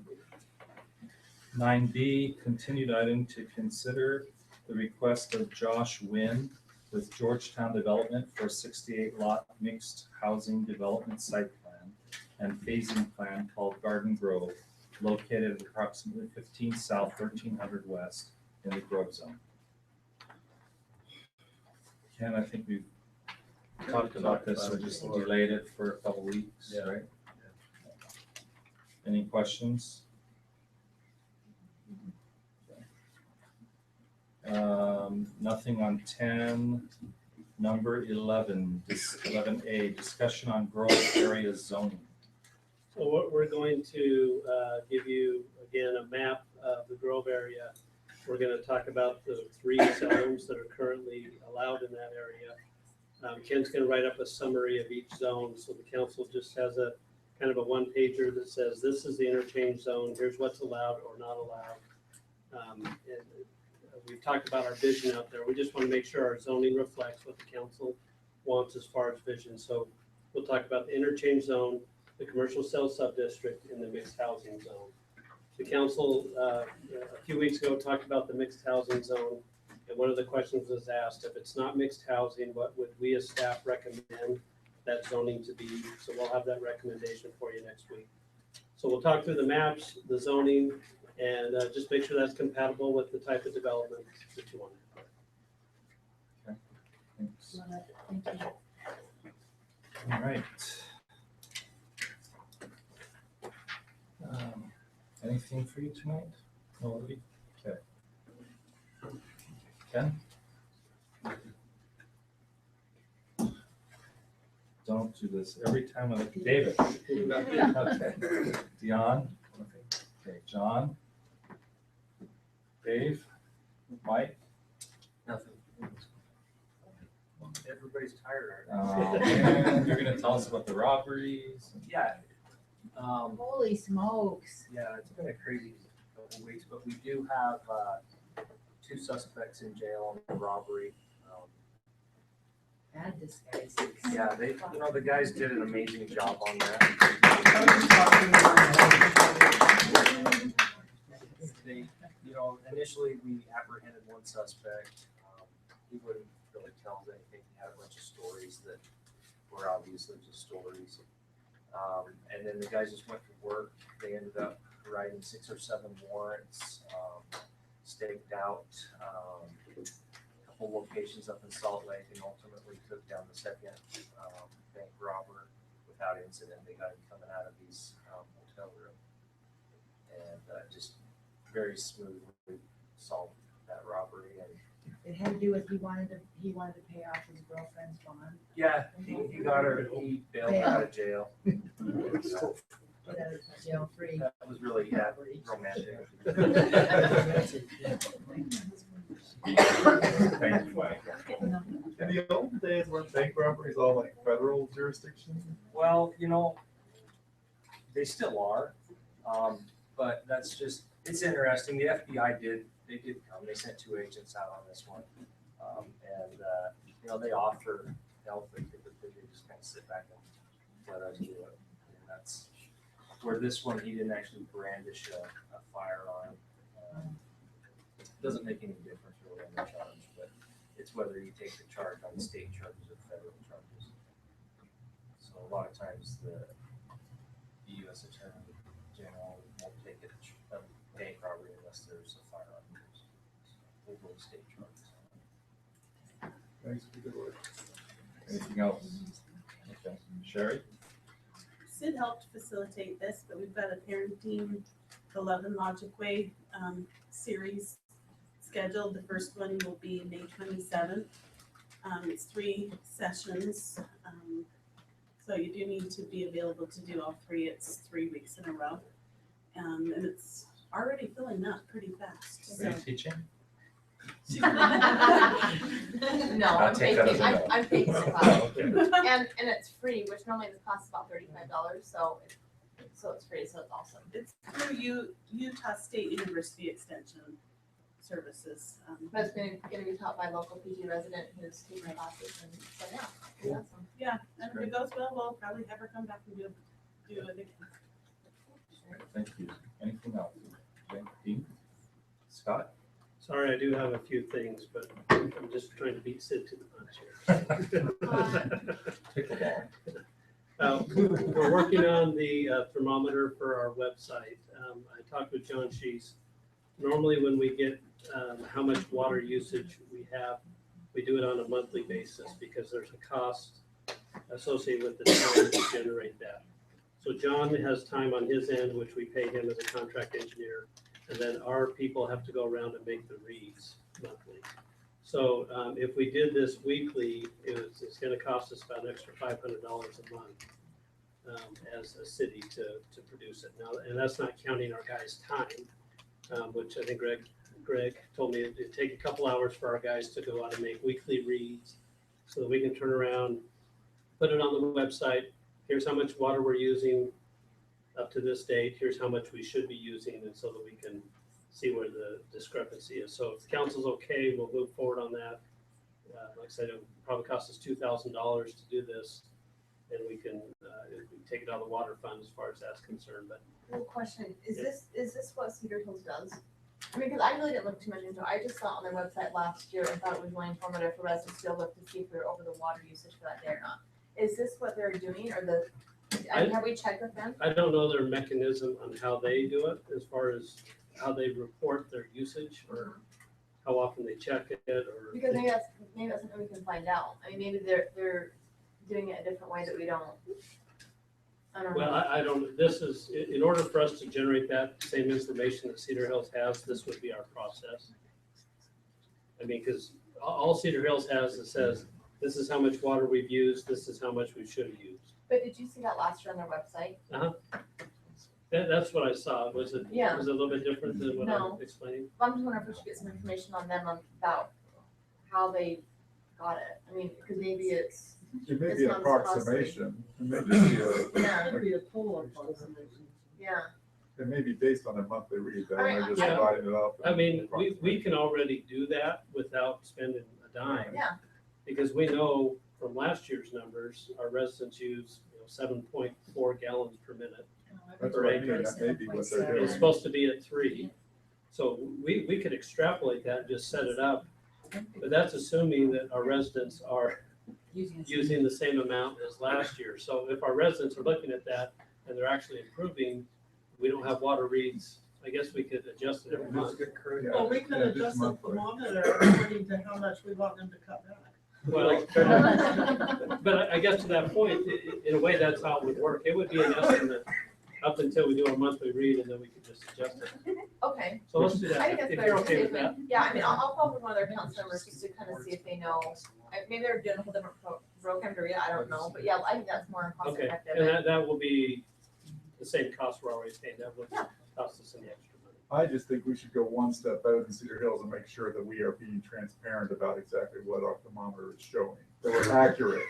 9B, continued item to consider the request of Josh Wynn with Georgetown Development for 68 lot mixed housing development site plan and phasing plan called Garden Grove, located at approximately 15 south, 1300 west in the Grove Zone. Ken, I think we've talked about this, we just delayed it for a couple weeks, right? Any questions? Nothing on 10. Number 11, 11A, discussion on growth area zoning. So what we're going to give you, again, a map of the Grove area. We're going to talk about the 3 zones that are currently allowed in that area. Ken's going to write up a summary of each zone, so the council just has a kind of a one-pager that says, this is the interchange zone, here's what's allowed or not allowed. And we've talked about our vision out there. We just want to make sure our zoning reflects what the council wants as far as vision. So we'll talk about the interchange zone, the commercial cell subdistrict, and the mixed housing zone. The council a few weeks ago talked about the mixed housing zone, and one of the questions was asked, if it's not mixed housing, what would we as staff recommend that zoning to be? So we'll have that recommendation for you next week. So we'll talk through the maps, the zoning, and just make sure that's compatible with the type of development that you want. Thanks. Love it. Thank you. All right. Anything for you tonight? No, Libby? Okay. Ken? Don't do this every time I look. David? Okay. Dion? Okay, John? Dave? Mike? Nothing. Everybody's tired Oh, man, you're gonna tell us about the robberies? Yeah. Holy smokes. Yeah, it's been a crazy couple of weeks, but we do have, 2 suspects in jail on the robbery. Bad disguises. Yeah, the guys did an amazing job on that. They, initially we apprehended one suspect. He wouldn't really tell us anything. He had a bunch of stories that were obviously just stories. And then the guys just went to work. They ended up writing 6 or 7 warrants, staked out a couple locations up in Salt Lake, and ultimately took down the second bank robber without incident. They got him coming out of his hotel room, and just very smoothly solved that robbery. And It had to do with he wanted to pay off his girlfriend's bond. yeah, he got her. He bailed her out of jail. Get out of jail free. That was really romantic. Thank you, Mike. In the old days, weren't bank robberies all like federal jurisdiction? Well, they still are, but that's just, it's interesting. The FBI did come. They sent 2 agents out on this one, and they offer help, but typically they just kind of sit back and let us do it. And that's where this one, he didn't actually brandish a firearm. Doesn't make any difference really on the charge, but it's whether you take the charge on state charges or federal charges. So a lot of times the U.S. Attorney General won't take a bank robbery unless there's a firearm used. So we'll go with state charges. Thanks for the good work. Anything else? Okay, Sherry? Sid helped facilitate this, but we've got a parenting the Love and Logic Way series scheduled. The first one will be May 27th. It's 3 sessions. So you do need to be available to do all 3. It's 3 weeks in a row. And it's already filling up pretty fast. Are you teaching? No, I'm taking, I'm taking the class. And it's free, which normally the class is about $35, so it's free, so it's awesome. It's through Utah State University Extension Services. But it's going to be taught by a local PG resident who's taking classes, and so yeah, it's awesome. Yeah, and if it goes well, we'll probably have her come back and do it again. Thank you. Anything else? Okay, Dean? Scott? Sorry, I do have a few things, but I'm just trying to beat Sid to the punch here. Pickleball. We're working on the thermometer for our website. I talked with John Shees. Normally when we get how much water usage we have, we do it on a monthly basis because there's a cost associated with the time to generate that. So John has time on his end, which we pay him as a contract engineer. And then our people have to go around and make the reads monthly. So if we did this weekly, it's going to cost us about an extra $500 a month as a city to produce it. Now, and that's not counting our guys' time, which I think Greg told me it'd take a couple hours for our guys to go out and make weekly reads so that we can turn around, put it on the website. Here's how much water we're using up to this date. Here's how much we should be using, and so that we can see where the discrepancy is. So if the council's okay, we'll move forward on that. Like I said, it would probably cost us $2,000 to do this, and we can take it out of the water fund as far as that's concerned. But Well, question, is this what Cedar Hills does? I mean, because I really didn't look too much into it. I just saw it on their website last year and thought it was really informative for residents to look to see if we're over the water usage for that day or not. Is this what they're doing, or have we checked with them? I don't know their mechanism on how they do it as far as how they report their usage, or how often they check it or. Because maybe that's something we can find out. I mean, maybe they're doing it a different way that we don't. I don't know. Well, I don't, this is, in order for us to generate that same information that Cedar Hills has, this would be our process. I mean, because all Cedar Hills has, it says, this is how much water we've used, this is how much we should have used. But did you see that last year on their website? That's what I saw. Was it, Yeah. was it a little bit different than what No. I'm explaining? I'm just wondering if we should get some information on them about how they got it. I mean, because maybe it's. It may it's be an not costly. approximation, it may just be Yeah. Could be a total approximation. Yeah. it may be based on a monthly read, though, I and mean, they're just Yeah. dividing it up. I mean, we can already do that without spending a dime. Yeah. Because we know from last year's numbers, our residents use, 7.4 gallons per minute. That's per what I mean, acre. that may be what they're doing. It's supposed to be at 3. So we could extrapolate that and just set it up. But that's assuming that our residents are using the same amount as last year. So if our residents are looking at that and they're actually improving, we don't have water reads, I guess we could adjust it every month. Well, we could adjust the thermometer according to how much we want them to cut back. Well, but I guess to that point, in a way, that's how it would work. It would be an estimate up until we do our monthly read and then we could just adjust it. Okay. So let's do I that, think that's if better. you're okay with If we- that. Yeah, I mean, I'll follow up with one of their council members just to kind of see if they know. Maybe they're doing a whole different program to read it, I don't know. But yeah, I think that's more cost Okay, effective. and that will be the same cost we're already paying. That would cost us any extra money. I just think we should go one step better than Cedar Hills and make sure that we are being transparent about exactly what our thermometer is showing, that we're accurate.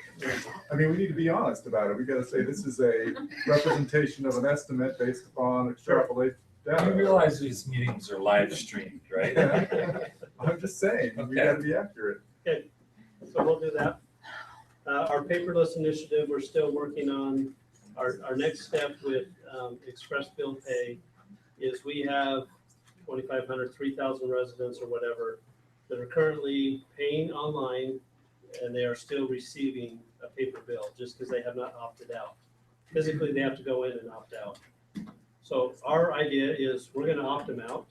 I mean, we need to be honest about it. We gotta say this is a representation of an estimate based upon extrapolate data. You realize these meetings are live streamed, right? I'm just saying, we Okay. gotta be accurate. Okay, so we'll do that. Our paperless initiative, we're still working on. Our next step with Express Bill Pay is we have 2,500, 3,000 residents or whatever that are currently paying online and they are still receiving a paper bill just because they have not opted out. Physically, they have to go in and opt out. So our idea is we're gonna opt them out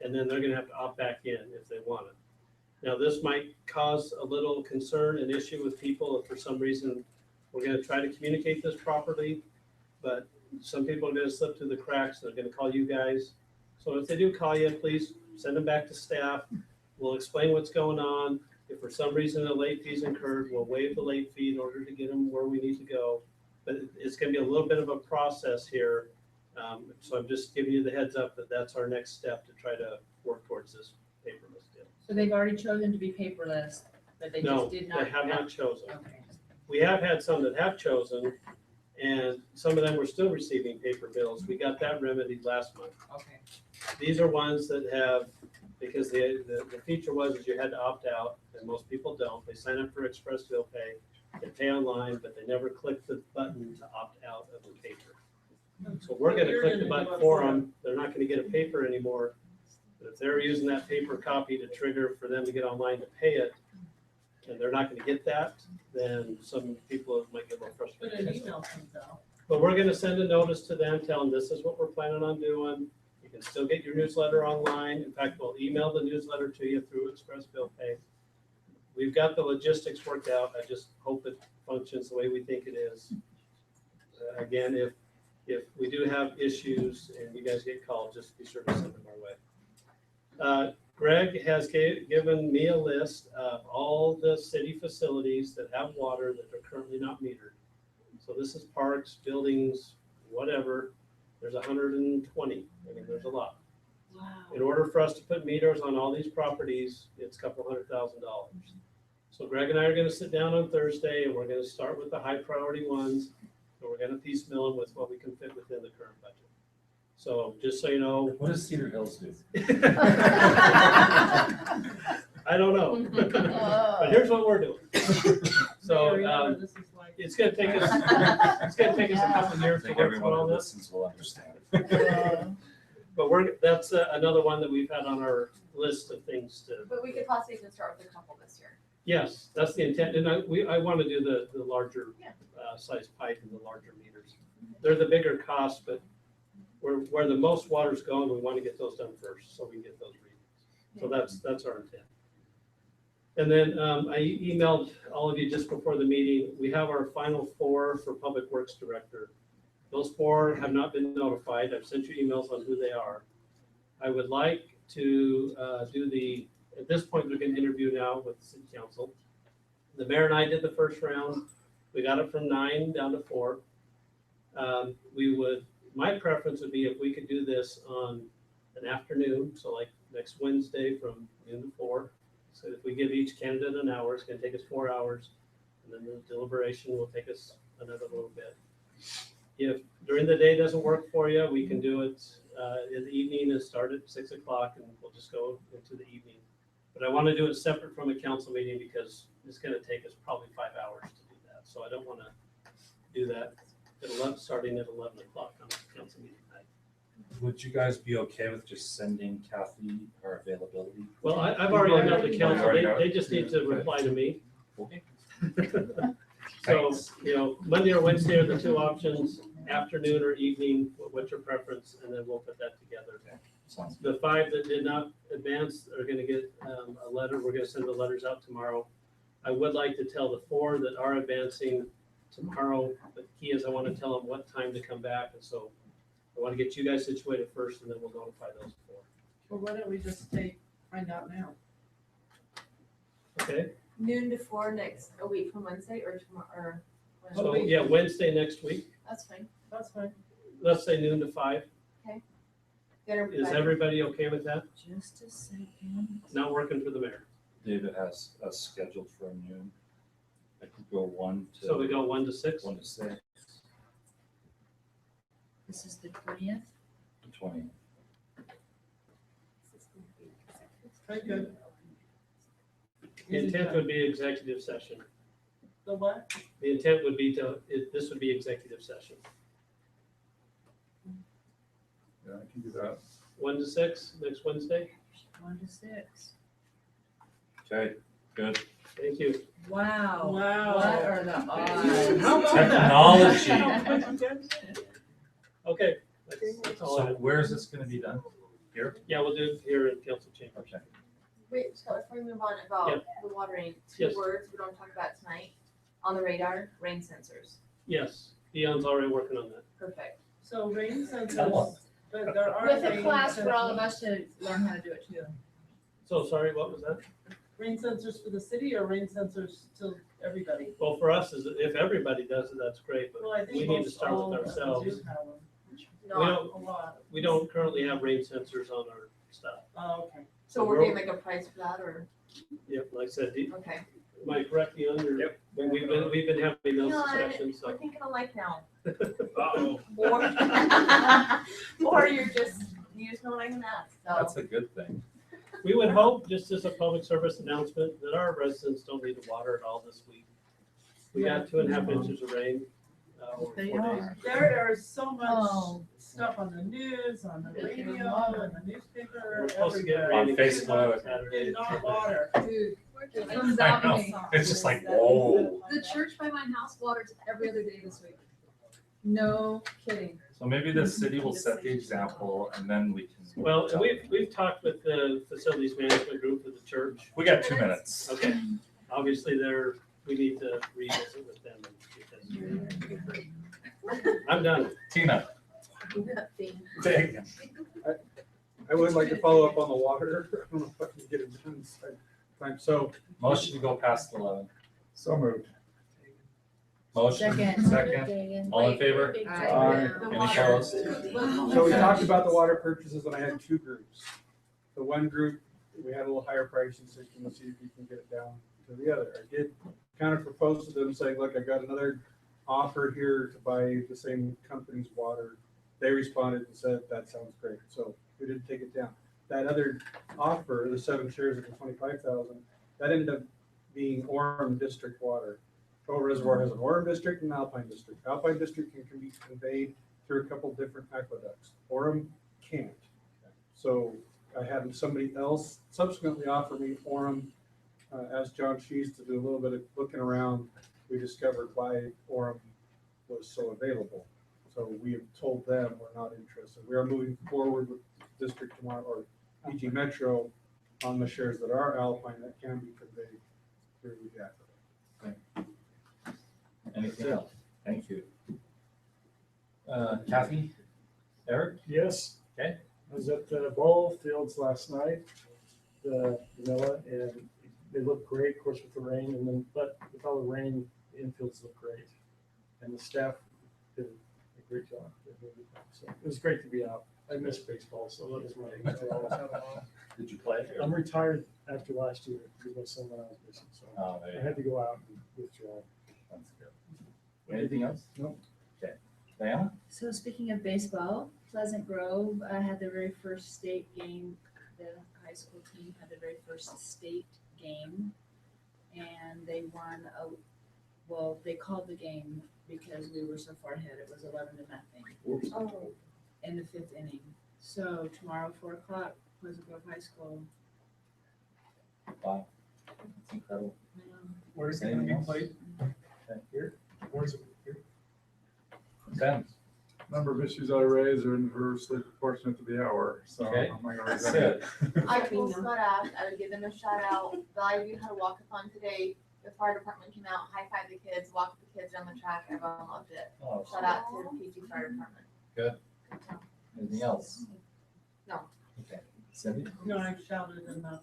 and then they're gonna have to opt back in if they want it. Now, this might cause a little concern and issue with people if for some reason we're gonna try to communicate this properly, but some people are gonna slip through the cracks, they're gonna call you guys. So if they do call you, please send them back to staff. We'll explain what's going on. If for some reason a late fee is incurred, we'll waive the late fee in order to get them where we need to go. But it's gonna be a little bit of a process here. So I'm just giving you the heads up that that's our next step to try to work towards this paperless deal. So they've already chosen to be paperless, but they No, just did not. they have not chosen. Okay. We have had some that have chosen, and some of them were still receiving paper bills. We got that remedied last month. Okay. These are ones that have, because the feature was is you had to opt out, and most people don't. They sign up for Express Bill Pay, they pay online, but they never click the button to opt out of the paper. So we're gonna click the button for them. They're not gonna get a paper anymore. But if they're using that paper copy to trigger for them to get online to pay it, and they're not gonna get that, then some people might get a little But frustrated. an email comes out. But we're gonna send a notice to them, tell them this is what we're planning on doing. You can still get your newsletter online. In fact, we'll email the newsletter to you through Express Bill Pay. We've got the logistics worked out. I just hope it functions the way we think it is. Again, if we do have issues and you guys get called, just be sure to send them our way. Greg has given me a list of all the city facilities that have water that are currently not metered. So this is parks, buildings, whatever. There's 120. I mean, there's a lot. Wow. In order for us to put meters on all these properties, it's a couple $100,000. So Greg and I are gonna sit down on Thursday and we're gonna start with the high priority ones. And we're gonna piecemeal them with what we can fit within the current budget. So just so you know. What does Cedar Hills do? I don't know. But here's what we're doing. So This is like. it's gonna take us, a couple of years I to think work everyone through all who this. listens will understand. But that's another one that we've had on our list of things to. But we could possibly even start with a couple this year. Yes, that's the intent, and I want to do the larger Yeah. size pipe and the larger meters. They're the bigger cost, but where the most water's going, we want to get those done first, so we can get those readings. So that's our intent. And then I emailed all of you just before the meeting, we have our final 4 for Public Works Director. Those 4 have not been notified. I've sent you emails on who they are. I would like to at this point, we can interview now with the city council. The mayor and I did the first round. We got it from 9 down to 4. My preference would be if we could do this on an afternoon, so like next Wednesday from noon to 4. So if we give each candidate an hour, it's gonna take us 4 hours, and then the deliberation will take us another little bit. If during the day doesn't work for you, we can do it in the evening and start at 6 o'clock, and we'll just go into the evening. But I want to do it separate from a council meeting because it's gonna take us probably 5 hours to do that. So I don't want to do that at 11, starting at 11 o'clock on the council meeting night. Would you guys be okay with just sending Kathy our availability? Well, I've already emailed the council. They just need to reply to me. Okay. So, Monday or Wednesday are the 2 options, afternoon or evening, what's your preference, and then we'll put that together. The 5 that did not advance are gonna get a letter. We're gonna send the letters out tomorrow. I would like to tell the 4 that are advancing tomorrow, but the key is I want to tell them what time to come back, and so I want to get you guys situated first, and then we'll notify those 4. Well, why don't we just find out now? Okay? Noon to 4 a week from Wednesday or tomorrow, or? So, yeah, Wednesday next week. That's fine. That's fine. Let's say noon to 5. Okay. Is everybody okay with that? Just a second. Not working for the mayor. David has us scheduled for noon. I could go 1 to. So we go 1 to 6? 1 to 6, This is the 20th. the 20. Very good. The intent would be executive session. The what? The intent would be this would be executive session. Yeah, I can do that. 1 to 6 next Wednesday? 1 to 6. Okay, good. Thank you. Wow. Wow. What are the odds? How about that? Technology. Okay. That's all I So have. where is this gonna be done? Here? Yeah, we'll do it here in council chamber. Okay. Wait, so before we move on about the watering, 2 Yes. words we don't talk about tonight on the radar, rain sensors. Yes, Dion's already working on that. Perfect. So rain sensors, but there are. With a rain class for all of sensors- us to learn how to do it too. So sorry, what was that? Rain sensors for the city or rain sensors to everybody? Well, for us, if everybody does it, that's great, but Well, I we think need to most start all with of us ourselves. do have them. Not A lot. We don't currently have rain sensors on our stuff. Oh, okay. So we're getting like a price for that or? Yep, like I said, Okay. am I correct, Dion? Yep. We've been having those discussions, We're so. thinking alike now. Uh-oh. Or you just know what I can ask, so. That's a good thing. We would hope, just as a public service announcement, that our residents don't need to water at all this week. We got 2.5 inches of rain over 4 They days. are. There is so much Oh. stuff on the news, on the They're getting radio, water. in the newspaper, We're supposed to get everywhere. rain On Facebook. Saturday. Did not water. Dude, it I comes out know. me. It's just like, whoa. The church by my house waters every other day this week. No kidding. So maybe the city will set the example and then we can. Well, and we've talked with the facilities management group of the church. We got 2 minutes. Okay, obviously we need to revisit with them because I'm done. Tina, take it. I would like to follow up on the water. I don't know if I can get it done this time. So, Motion to go past 11. so moved. Motion, second. All in favor? Aye. Any opposed? So we talked about the water purchases and I had 2 groups. The one group, we had a little higher price and said, can you see if you can get it down to the other? I did kind of propose to them saying, look, I got another offer here to buy the same company's water. They responded and said, that sounds great. So we didn't take it down. That other offer, the 7 shares of the 25,000, that ended up being Orem District water. Pearl Reservoir has an Orem District and an Alpine District. Alpine District can be conveyed through a couple different aqueducts. Orem can't. So I had somebody else subsequently offer me Orem, asked John Shees to do a little bit of looking around. We discovered why Orem was so available. So we have told them we're not interested. We are moving forward with district tomorrow, or PG Metro, on the shares that are alpine that can be conveyed through the Anything else? Thank you. Kathy? Eric? Yes. Okay. I was at the ball fields last night, the vanilla, and they look great, of course, with the rain, and then, but with all the rain, the infields look great. And the staff did a great job. So it was great to be out. I miss baseball, so that was my, I always have on. Did you play? I'm retired after last year because my son went out of mission, so Oh, there you I had to go out and withdraw. That's good. Anything else? No. Okay. Diana? So speaking of baseball, Pleasant Grove had their very first state game. The high school team had their very first state game, and they won well, they called the game because we were so far ahead. It was 11-0 Oh, in the 5th inning. So tomorrow, 4:00, Pleasant Grove High School. Wow. That's incredible. Where's it Anything gonna be else? played? Here? Where's it? Here? Sam? Number of issues I raise are inversely proportionate to the hour, so Okay. I'm not gonna raise That's any. it. I told Scott Ash, I would give them a shout out. Valley View had a walkathon today. The fire department came out, high fived the kids, walked the kids down the track. Everyone loved it. Oh, Shout out to the PG Fire Department. Good. Anything else? No. Okay. Cindy? No, I shouted enough.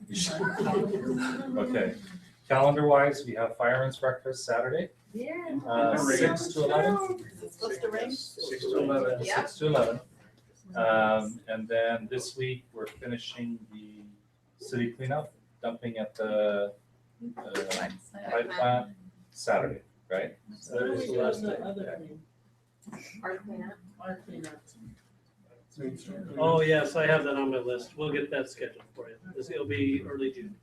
Okay. Calendar wise, we have fireman's breakfast Saturday, Yeah. 6 to 11. Is it supposed to rain? 6 to 11. Yeah. 6 to 11. And then this week, we're finishing the city cleanup, dumping at the pipe plant Saturday, right? What are we Saturday's the doing last the day. other thing? Our cleanup. Our cleanup. Oh, yes, I have that on my list. We'll get that scheduled for you. It'll be early June.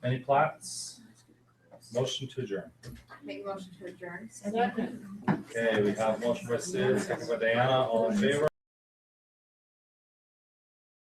Any plats? Motion to adjourn. Make a motion to adjourn. Second. Okay, we have motion by Sid, second by Diana, all in favor?